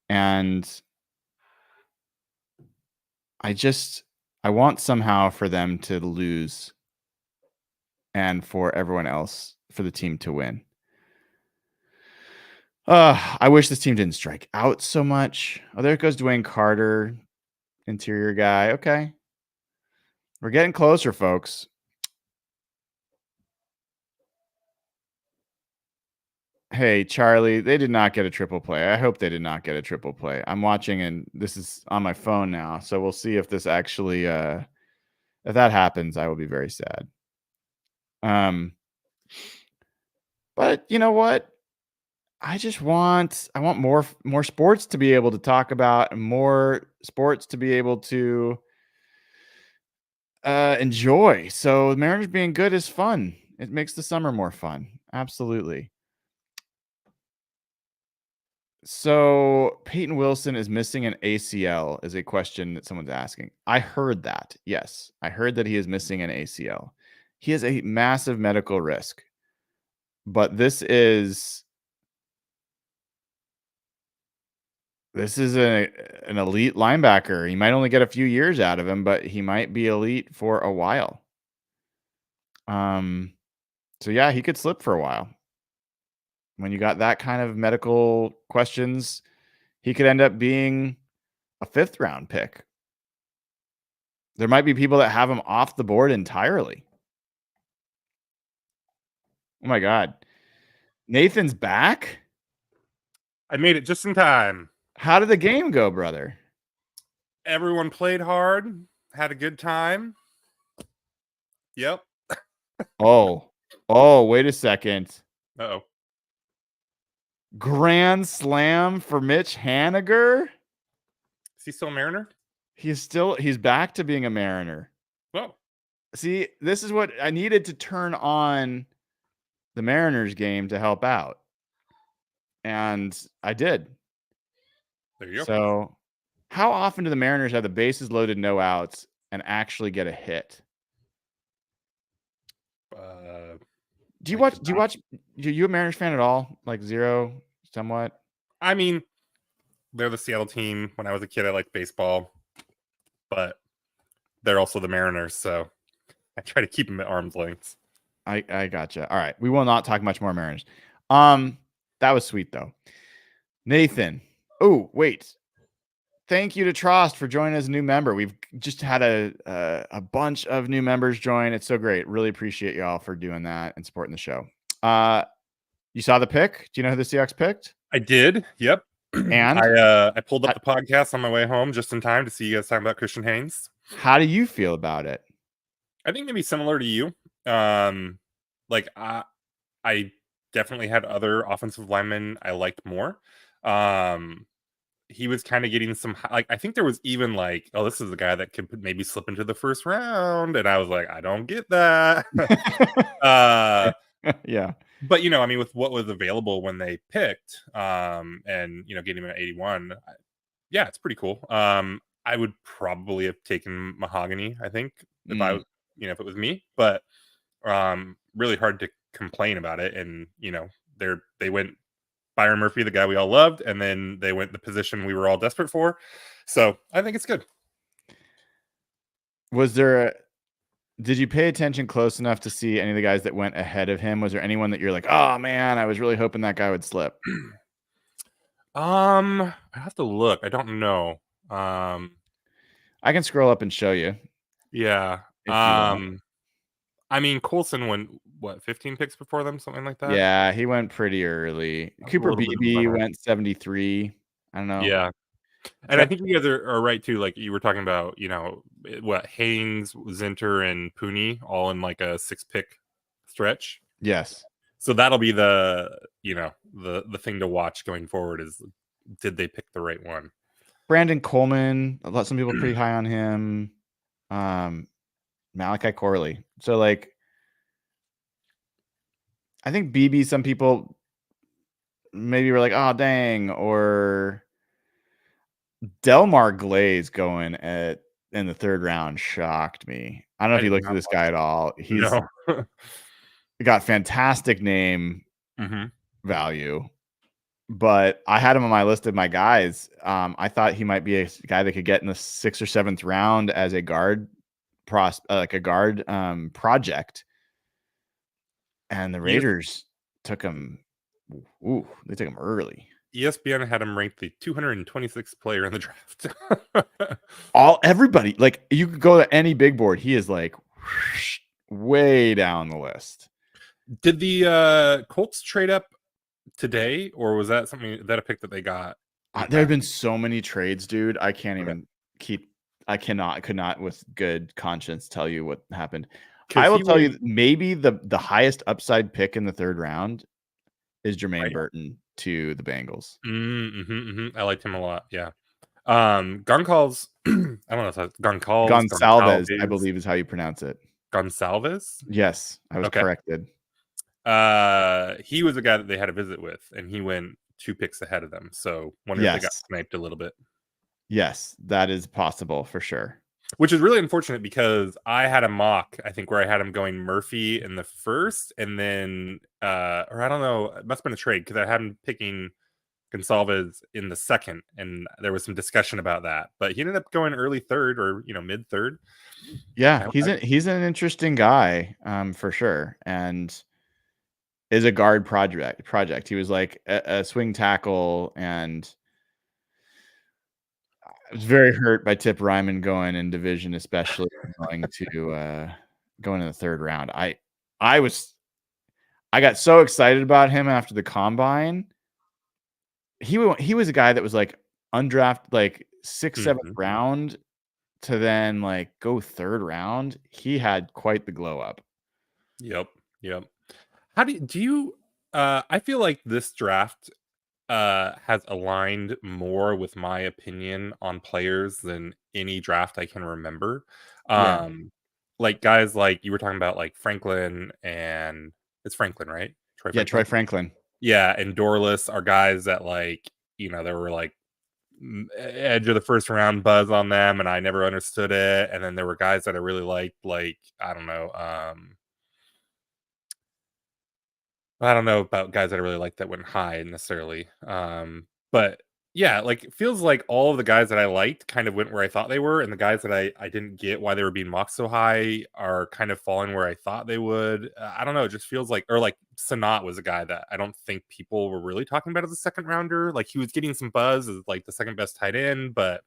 And I want somehow for them to lose and for everyone else, for the team to win. I wish this team didn't strike out so much. Oh, there goes Dwayne Carter, interior guy. Okay. We're getting closer, folks. Hey, Charlie, they did not get a triple play. I hope they did not get a triple play. I'm watching, and this is on my phone now, so we'll see if this actually if that happens, I will be very sad. But you know what? I want more sports to be able to talk about, and more sports to be able to enjoy. So the Mariners being good is fun. It makes the summer more fun. Absolutely. So Peyton Wilson is missing an ACL is a question that someone's asking. I heard that. Yes, I heard that he is missing an ACL. He is a massive medical risk. But this is an elite linebacker. He might only get a few years out of him, but he might be elite for a while. So yeah, he could slip for a while. When you got that kind of medical questions, he could end up being a 5th round pick. There might be people that have him off the board entirely. Oh my God. Nathan's back? I made it just in time. How did the game go, brother? Everyone played hard, had a good time. Yep. Oh, wait a second. Uh-oh. Grand slam for Mitch Haniger? Is he still a Mariner? He's back to being a Mariner. Well, see, this is what I needed to turn on the Mariners game to help out. And I did. there you go. So how often do the Mariners have the bases loaded, no outs, and actually get a hit? Do you watch? Are you a Mariners fan at all? Like zero, somewhat? I mean, they're the Seattle team. When I was a kid, I liked baseball, but they're also the Mariners, so I try to keep them at arm's length. I gotcha. All right, we will not talk much more Mariners. That was sweet though. Nathan. Oh wait. Thank you to Trost for joining as a new member. We've just had a bunch of new members join. It's so great. Really appreciate y'all for doing that and supporting the show. You saw the pick? Do you know who the Seahawks picked? I did. Yep. And I pulled up the podcast on my way home just in time to see you guys talking about Christian Haynes. How do you feel about it? I think maybe similar to you. Like I definitely had other offensive linemen I liked more. He was kind of getting some, like, I think there was even like, oh, this is a guy that could maybe slip into the first round. And I was like, I don't get that. Yeah. But, you know, I mean, with what was available when they picked, and, you know, getting him at 81, yeah, it's pretty cool. I would probably have taken Mahogany, I think, if I was, you know, if it was me, but really hard to complain about it. And, you know, they went Byron Murphy, the guy we all loved, and then they went the position we were all desperate for. So I think it's good. Did you pay attention close enough to see any of the guys that went ahead of him? Was there anyone that you're like, oh man, I was really hoping that guy would slip? I have to look. I don't know. I can scroll up and show you Yeah. if you want. I mean, Coulson went, what, 15 picks before them, something like that? Yeah, he went pretty early. That's a Cooper little bit of a Beebe bummer. went 73. I don't know. Yeah. And I think you guys are right too. Like you were talking about, what, Haynes, Zinter, and Pooney all in like a 6-pick stretch. Yes. So that'll be the thing to watch going forward is, did they pick the right one? Brandon Coleman, some people pretty high on him. Malachi Corley. So like, I think BB, some people maybe were like, oh dang, or Delmar Glaze going in the 3rd round shocked me. I don't know if you looked at this guy at all. He's got fantastic name value, but I had him on my list of my guys. I thought he might be a guy that could get in the 6th or 7th round as a guard project. And the Raiders took him. Ooh, they took him early. ESPN had him ranked the 226th player in the draft. Everybody, like, you could go to any big board. He is like way down the list. Did the Colts trade up today, or was that a pick that they got? There have been so many trades, dude. I can't even could not with good conscience tell you what happened. I will tell you, maybe the highest upside pick in the 3rd round is Jermaine Burton to the Bengals. I liked him a lot. Yeah. Goncalves, I don't know if that's Gonsalves, I believe is how you pronounce it. Gonsalves? Yes, I was corrected. He was a guy that they had a visit with, and he went 2 picks ahead of them. So wonder if they got sniped a little bit. Yes, that is possible for sure. Which is really unfortunate because I had a mock, I think, where I had him going Murphy in the 1st, and then, or I don't know, it must have been a trade because I had him picking Gonsalves in the 2nd, and there was some discussion about that. But he ended up going early 3rd or mid 3rd. Yeah, he's an interesting guy, for sure, and is a guard project. He was like a swing tackle, and I was very hurt by Tip Ryman going in division, especially going in the 3rd round. I got so excited about him after the combine. He was a guy that was like undrafted, like 6th, 7th round to then like go 3rd round. He had quite the glow up. Yep. How do you I feel like this draft has aligned more with my opinion on players than any draft I can remember. Like guys like you were talking about, like Franklin, and it's Franklin, right? Troy Franklin. Yeah, and Dorless are guys that, like, there were like edge of the 1st round buzz on them, and I never understood it. And then there were guys that I really liked, like, I don't know about guys that I really liked that went high necessarily. But yeah, like, it feels like all of the guys that I liked kind of went where I thought they were, and the guys that I didn't get why they were being mocked so high are kind of falling where I thought they would. I don't know. It just feels like, or like Sanat was a guy that I don't think people were really talking about as a 2nd rounder. Like, he was getting some buzz as like the 2nd best tight end, but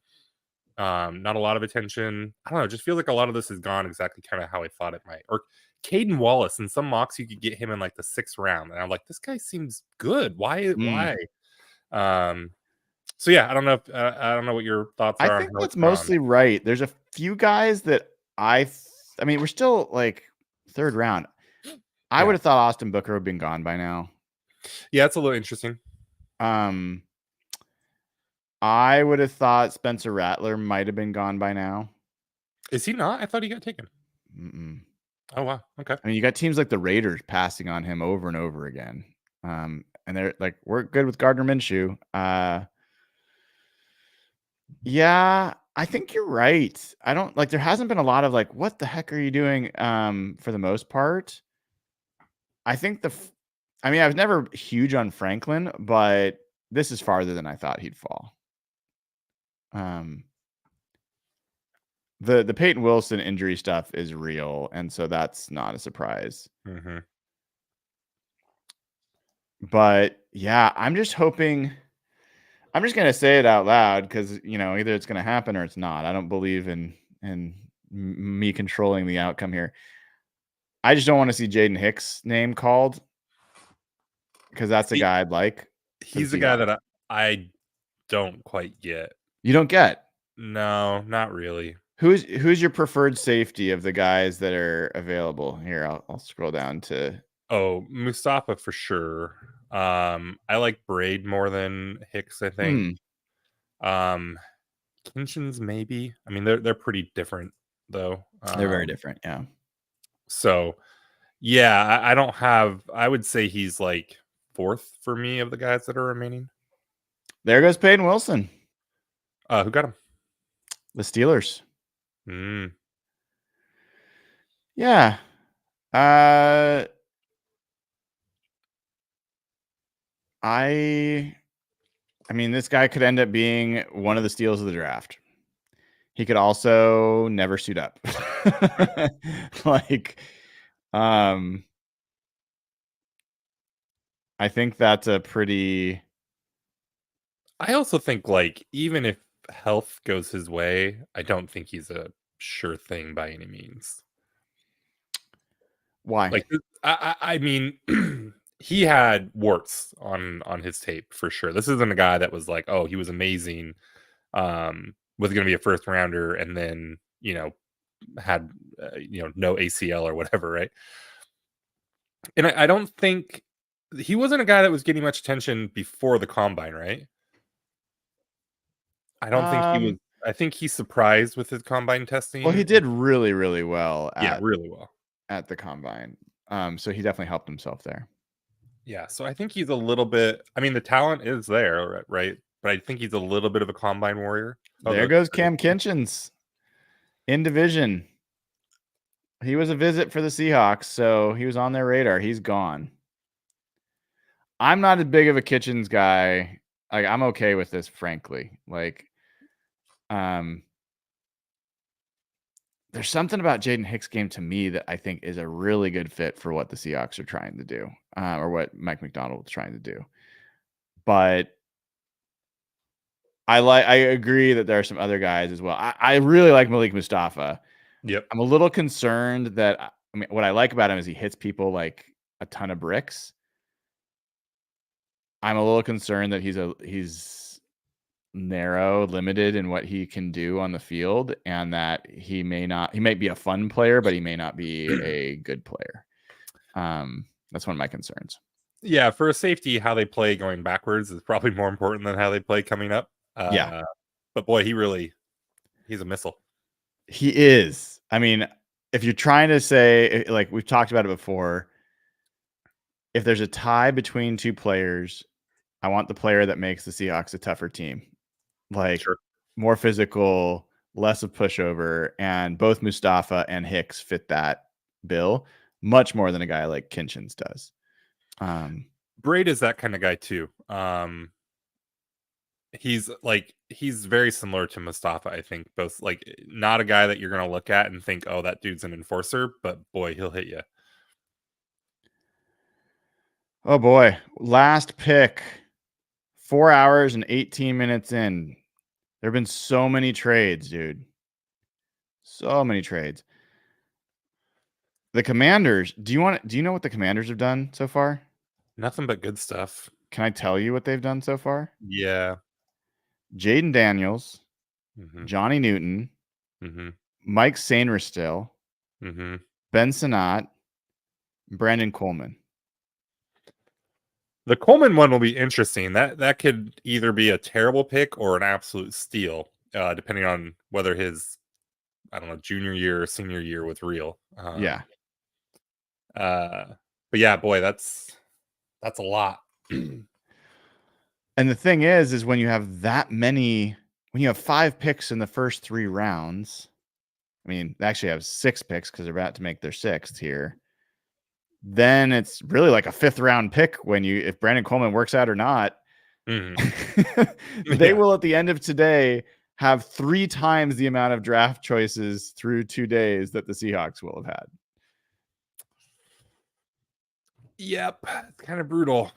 not a lot of attention. I don't know. It just feels like a lot of this has gone exactly kind of how I thought it might. Or Caden Wallace, in some mocks you could get him in like the 6th round, and I'm like, this guy seems good. Why? So yeah, I don't know what your thoughts are. I think that's mostly right. There's a few guys that I mean, we're still like 3rd round. I would have thought Austin Booker would have been gone by now. Yeah, it's a little interesting. I would have thought Spencer Rattler might have been gone by now. Is he not? I thought he got taken. Oh wow. Okay. I mean, you got teams like the Raiders passing on him over and over again. And they're like, we're good with Gardner Minshew. Yeah, I think you're right. I don't like, there hasn't been a lot of like, what the heck are you doing? For the most part, I think I mean, I was never huge on Franklin, but this is farther than I thought he'd fall. The Peyton Wilson injury stuff is real, and so that's not a surprise. But yeah, I'm just hoping. I'm just gonna say it out loud because either it's gonna happen or it's not. I don't believe in me controlling the outcome here. I just don't want to see Jaden Hicks' name called because that's the guy I'd like. He's the guy that I don't quite get. You don't get? No, not really. Who's your preferred safety of the guys that are available? Here, I'll scroll down to. Oh, Mustafa for sure. I like Braid more than Hicks, I think. Kinchins maybe. I mean, they're pretty different though. They're very different, yeah. So, yeah, I don't have. I would say he's like fourth for me of the guys that are remaining. There goes Peyton Wilson. Who got him? The Steelers. Yeah. I mean, this guy could end up being one of the steals of the draft. He could also never suit up. I think that's a pretty. I also think, like, even if health goes his way, I don't think he's a sure thing by any means. Why? Like, I mean, he had warts on his tape for sure. This isn't a guy that was like, oh, he was amazing, was going to be a first rounder, and then had no ACL or whatever, right? And I don't think he wasn't a guy that was getting much attention before the combine, right? I don't think he was. I think he's surprised with his combine testing. Well, he did really, really well. Really well at the combine. So he definitely helped himself there. Yeah, so I think he's a little bit. I mean, the talent is there, right? But I think he's a little bit of a combine warrior. There goes Cam Kinchins in division. He was a visit for the Seahawks, so he was on their radar. He's gone. I'm not as big of a Kitchens guy. Like, I'm okay with this, frankly. Like, there's something about Jaden Hicks' game to me that I think is a really good fit for what the Seahawks are trying to do, or what Mike Macdonald was trying to do. But I agree that there are some other guys as well. I really like Malik Mustafa. Yep. I'm a little concerned that, I mean, what I like about him is he hits people like a ton of bricks. I'm a little concerned that he's narrow, limited in what he can do on the field, and that he might be a fun player, but he may not be a good player. That's one of my concerns. Yeah, for a safety, how they play going backwards is probably more important than how they play coming up. Yeah. But boy, he's a missile. He is. I mean, if you're trying to say, like we've talked about it before, if there's a tie between two players, I want the player that makes the Seahawks a tougher team. Like, more physical, less of pushover, and both Mustafa and Hicks fit that bill much more than a guy like Kinchins does. Braid is that kind of guy too. He's very similar to Mustafa, I think. Both, like, not a guy that you're gonna look at and think, oh, that dude's an enforcer, but boy, he'll hit you. Oh boy, last pick. 4 hours and 18 minutes in. There have been so many trades, dude. So many trades. The Commanders, do you know what the Commanders have done so far? Nothing but good stuff. Can I tell you what they've done so far? Yeah. Jaden Daniels, Johnny Newton, Mike Sainristil, Ben Sinnott, Brandon Coleman. The Coleman one will be interesting. That could either be a terrible pick or an absolute steal, depending on whether his, I don't know, junior year or senior year was real. Yeah. But yeah, boy, that's a lot. And the thing is when you have that many, when you have 5 picks in the first 3 rounds, I mean, they actually have 6 picks because they're about to make their 6th here. Then it's really like a 5th round pick if Brandon Coleman works out or not. They will, at the end of today, have 3 times the amount of draft choices through 2 days that the Seahawks will have had. Yep, it's kind of brutal.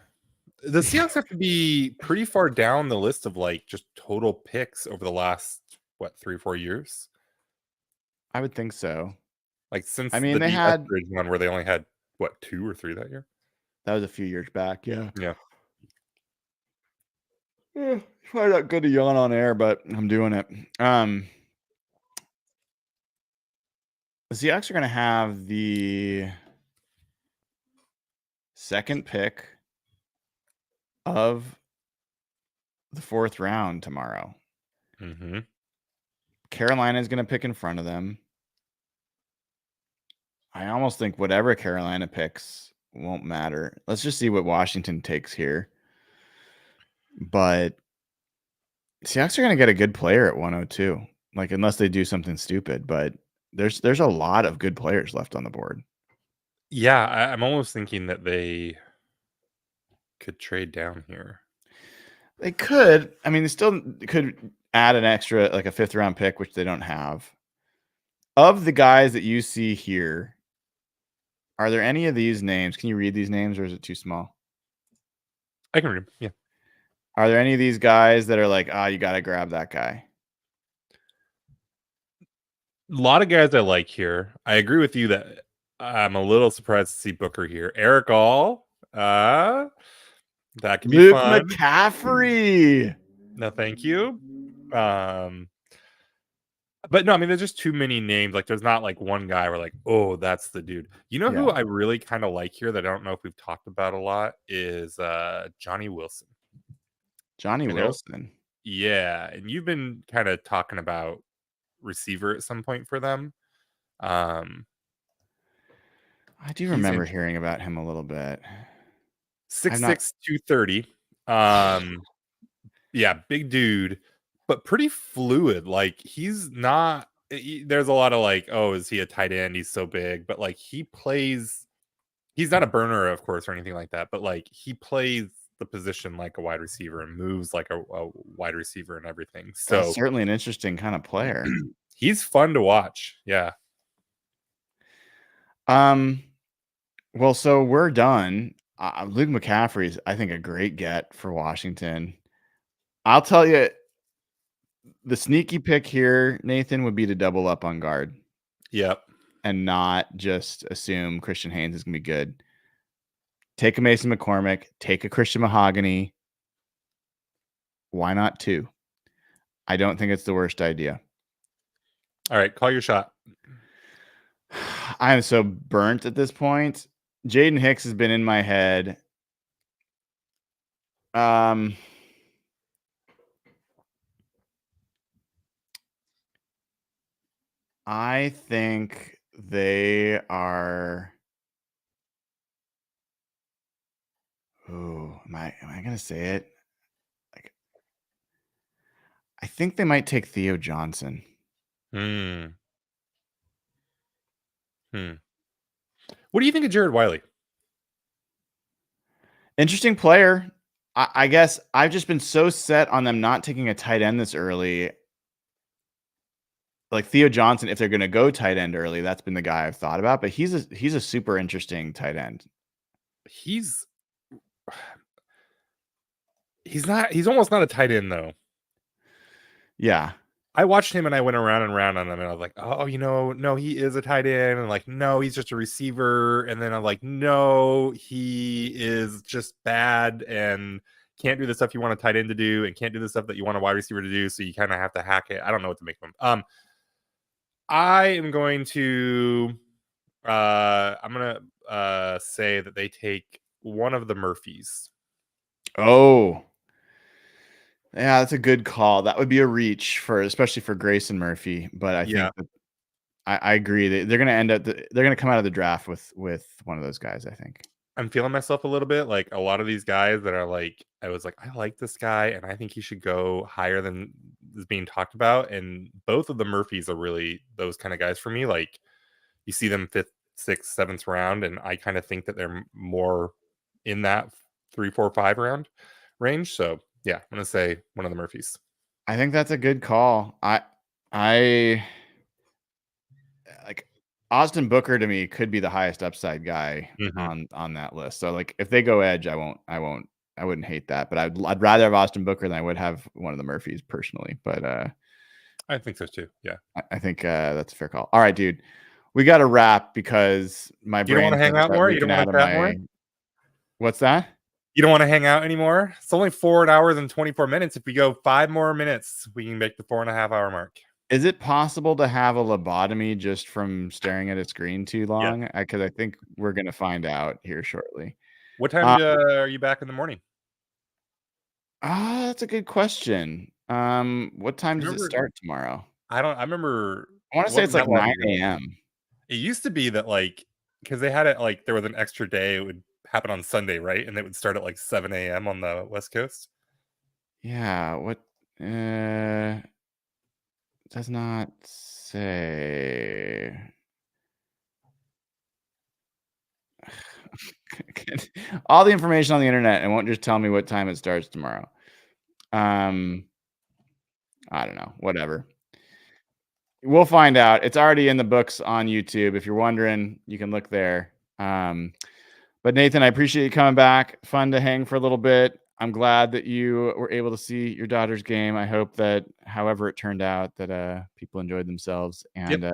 The Seahawks have to be pretty far down the list of like just total picks over the last 3-4 years. I would think so. Like since I mean, the they D. had Eskridge one where they only had 2 or 3 that year. that was a few years back. Yeah. Yeah. Probably not good to yawn on air, but I'm doing it. The Seahawks are going to have the second pick of the 4th round tomorrow. Mm-hmm. Carolina is going to pick in front of them. I almost think whatever Carolina picks won't matter. Let's just see what Washington takes here. But Seahawks are going to get a good player at 102, like unless they do something stupid. But there's a lot of good players left on the board. Yeah, I'm almost thinking that they could trade down here. They could. I mean, they still could add an extra, like a 5th round pick, which they don't have. Of the guys that you see here, are there any of these names? Can you read these names, or is it too small? I can read them. Yeah. Are there any of these guys that are like, you got to grab that guy? A lot of guys I like here. I agree with you that I'm a little surprised to see Booker here. Eric All, that could be Luke fun. McCaffrey. No, thank you. But no, I mean, there's just too many names. Like, there's not like one guy where like, oh, that's the dude. You know who I really kind of like here that I don't know if we've talked about a lot is Johnny Wilson. Johnny Wilson. Yeah, and you've been kind of talking about receiver at some point for them. I do remember hearing about him a little bit. 6'6", 230. Yeah, big dude, but pretty fluid. Like, he's not. There's a lot of like, oh, is he a tight end? He's so big, but like he plays. He's not a burner, of course, or anything like that. But like he plays the position like a wide receiver and moves like a wide receiver and everything. So that's certainly an interesting kind of player. He's fun to watch. Yeah. Well, so we're done. Luke McCaffrey is, I think, a great get for Washington. I'll tell you, the sneaky pick here, Nathan, would be to double up on guard. Yep. And not just assume Christian Haynes is going to be good. Take a Mason McCormick. Take a Christian Mahogany. Why not 2? I don't think it's the worst idea. All right, call your shot. I am so burnt at this point. Jaden Hicks has been in my head. I think they are. Oh, am I going to say it? Like, I think they might take Theo Johnson. What do you think of Jared Wiley? Interesting player. I guess I've just been so set on them not taking a tight end this early. Like Theo Johnson, if they're going to go tight end early, that's been the guy I've thought about. But he's a super interesting tight end. He's almost not a tight end though. Yeah. I watched him and I went around and around on him and I was like, oh, no, he is a tight end. And like, no, he's just a receiver. And then I'm like, no, he is just bad and can't do the stuff you want a tight end to do and can't do the stuff that you want a wide receiver to do. So you kind of have to hack it. I don't know what to make of him. I am going to say that they take one of the Murphys. Oh, yeah, that's a good call. That would be a reach especially for Grayson Murphy. But I think that I agree. They're going to end up. They're going to come out of the draft with one of those guys. I think. I'm feeling myself a little bit like a lot of these guys that are like, I was like, I like this guy and I think he should go higher than is being talked about. And both of the Murphys are really those kind of guys for me. Like you see them 5th, 6th, 7th round. And I kind of think that they're more in that 3, 4, 5 round range. So yeah, I'm going to say one of the Murphys. I think that's a good call. I like Austin Booker to me could be the highest upside guy on that list. So like if they go edge, I won't I wouldn't hate that, but I'd rather have Austin Booker than I would have one of the Murphys personally. But I think so too. Yeah. I think that's a fair call. All right, dude. We got to wrap because my You don't want to hang out more? You don't want to chat more? What's that? You don't want to hang out anymore? It's only 4 hours and 24 minutes. If we go 5 more minutes, we can make the 4.5 hour mark. Is it possible to have a lobotomy just from staring at a screen too long? Because I think we're going to find out here shortly. What time are you back in the morning? That's a good question. What time does it start tomorrow? I remember. I want to say it's like 9 a.m. It used to be that like, because they had it like there was an extra day. It would happen on Sunday, right? And it would start at like 7 a.m. on the West Coast. Yeah. What? Does not say. All the information on the internet and won't just tell me what time it starts tomorrow. I don't know. Whatever. We'll find out. It's already in the books on YouTube. If you're wondering, you can look there. But Nathan, I appreciate you coming back. Fun to hang for a little bit. I'm glad that you were able to see your daughter's game. I hope that however it turned out that people enjoyed themselves. And the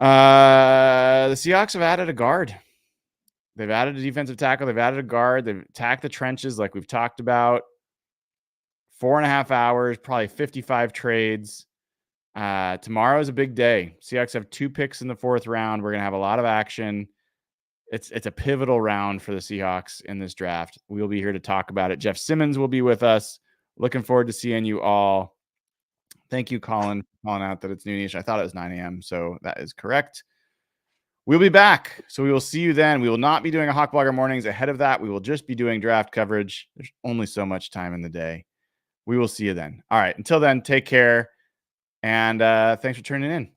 Seahawks have added a guard. They've added a defensive tackle. They've added a guard. They've attacked the trenches like we've talked about. 4.5 hours, probably 55 trades. Tomorrow is a big day. Seahawks have 2 picks in the 4th round. We're going to have a lot of action. It's a pivotal round for the Seahawks in this draft. We'll be here to talk about it. Jeff Simmons will be with us. Looking forward to seeing you all. Thank you, Colin, for calling out that it's noonish. I thought it was 9 a.m., so that is correct. We'll be back. So we will see you then. We will not be doing a Hawk Blogger mornings. Ahead of that, we will just be doing draft coverage. There's only so much time in the day. We will see you then. All right. Until then, take care. And thanks for tuning in.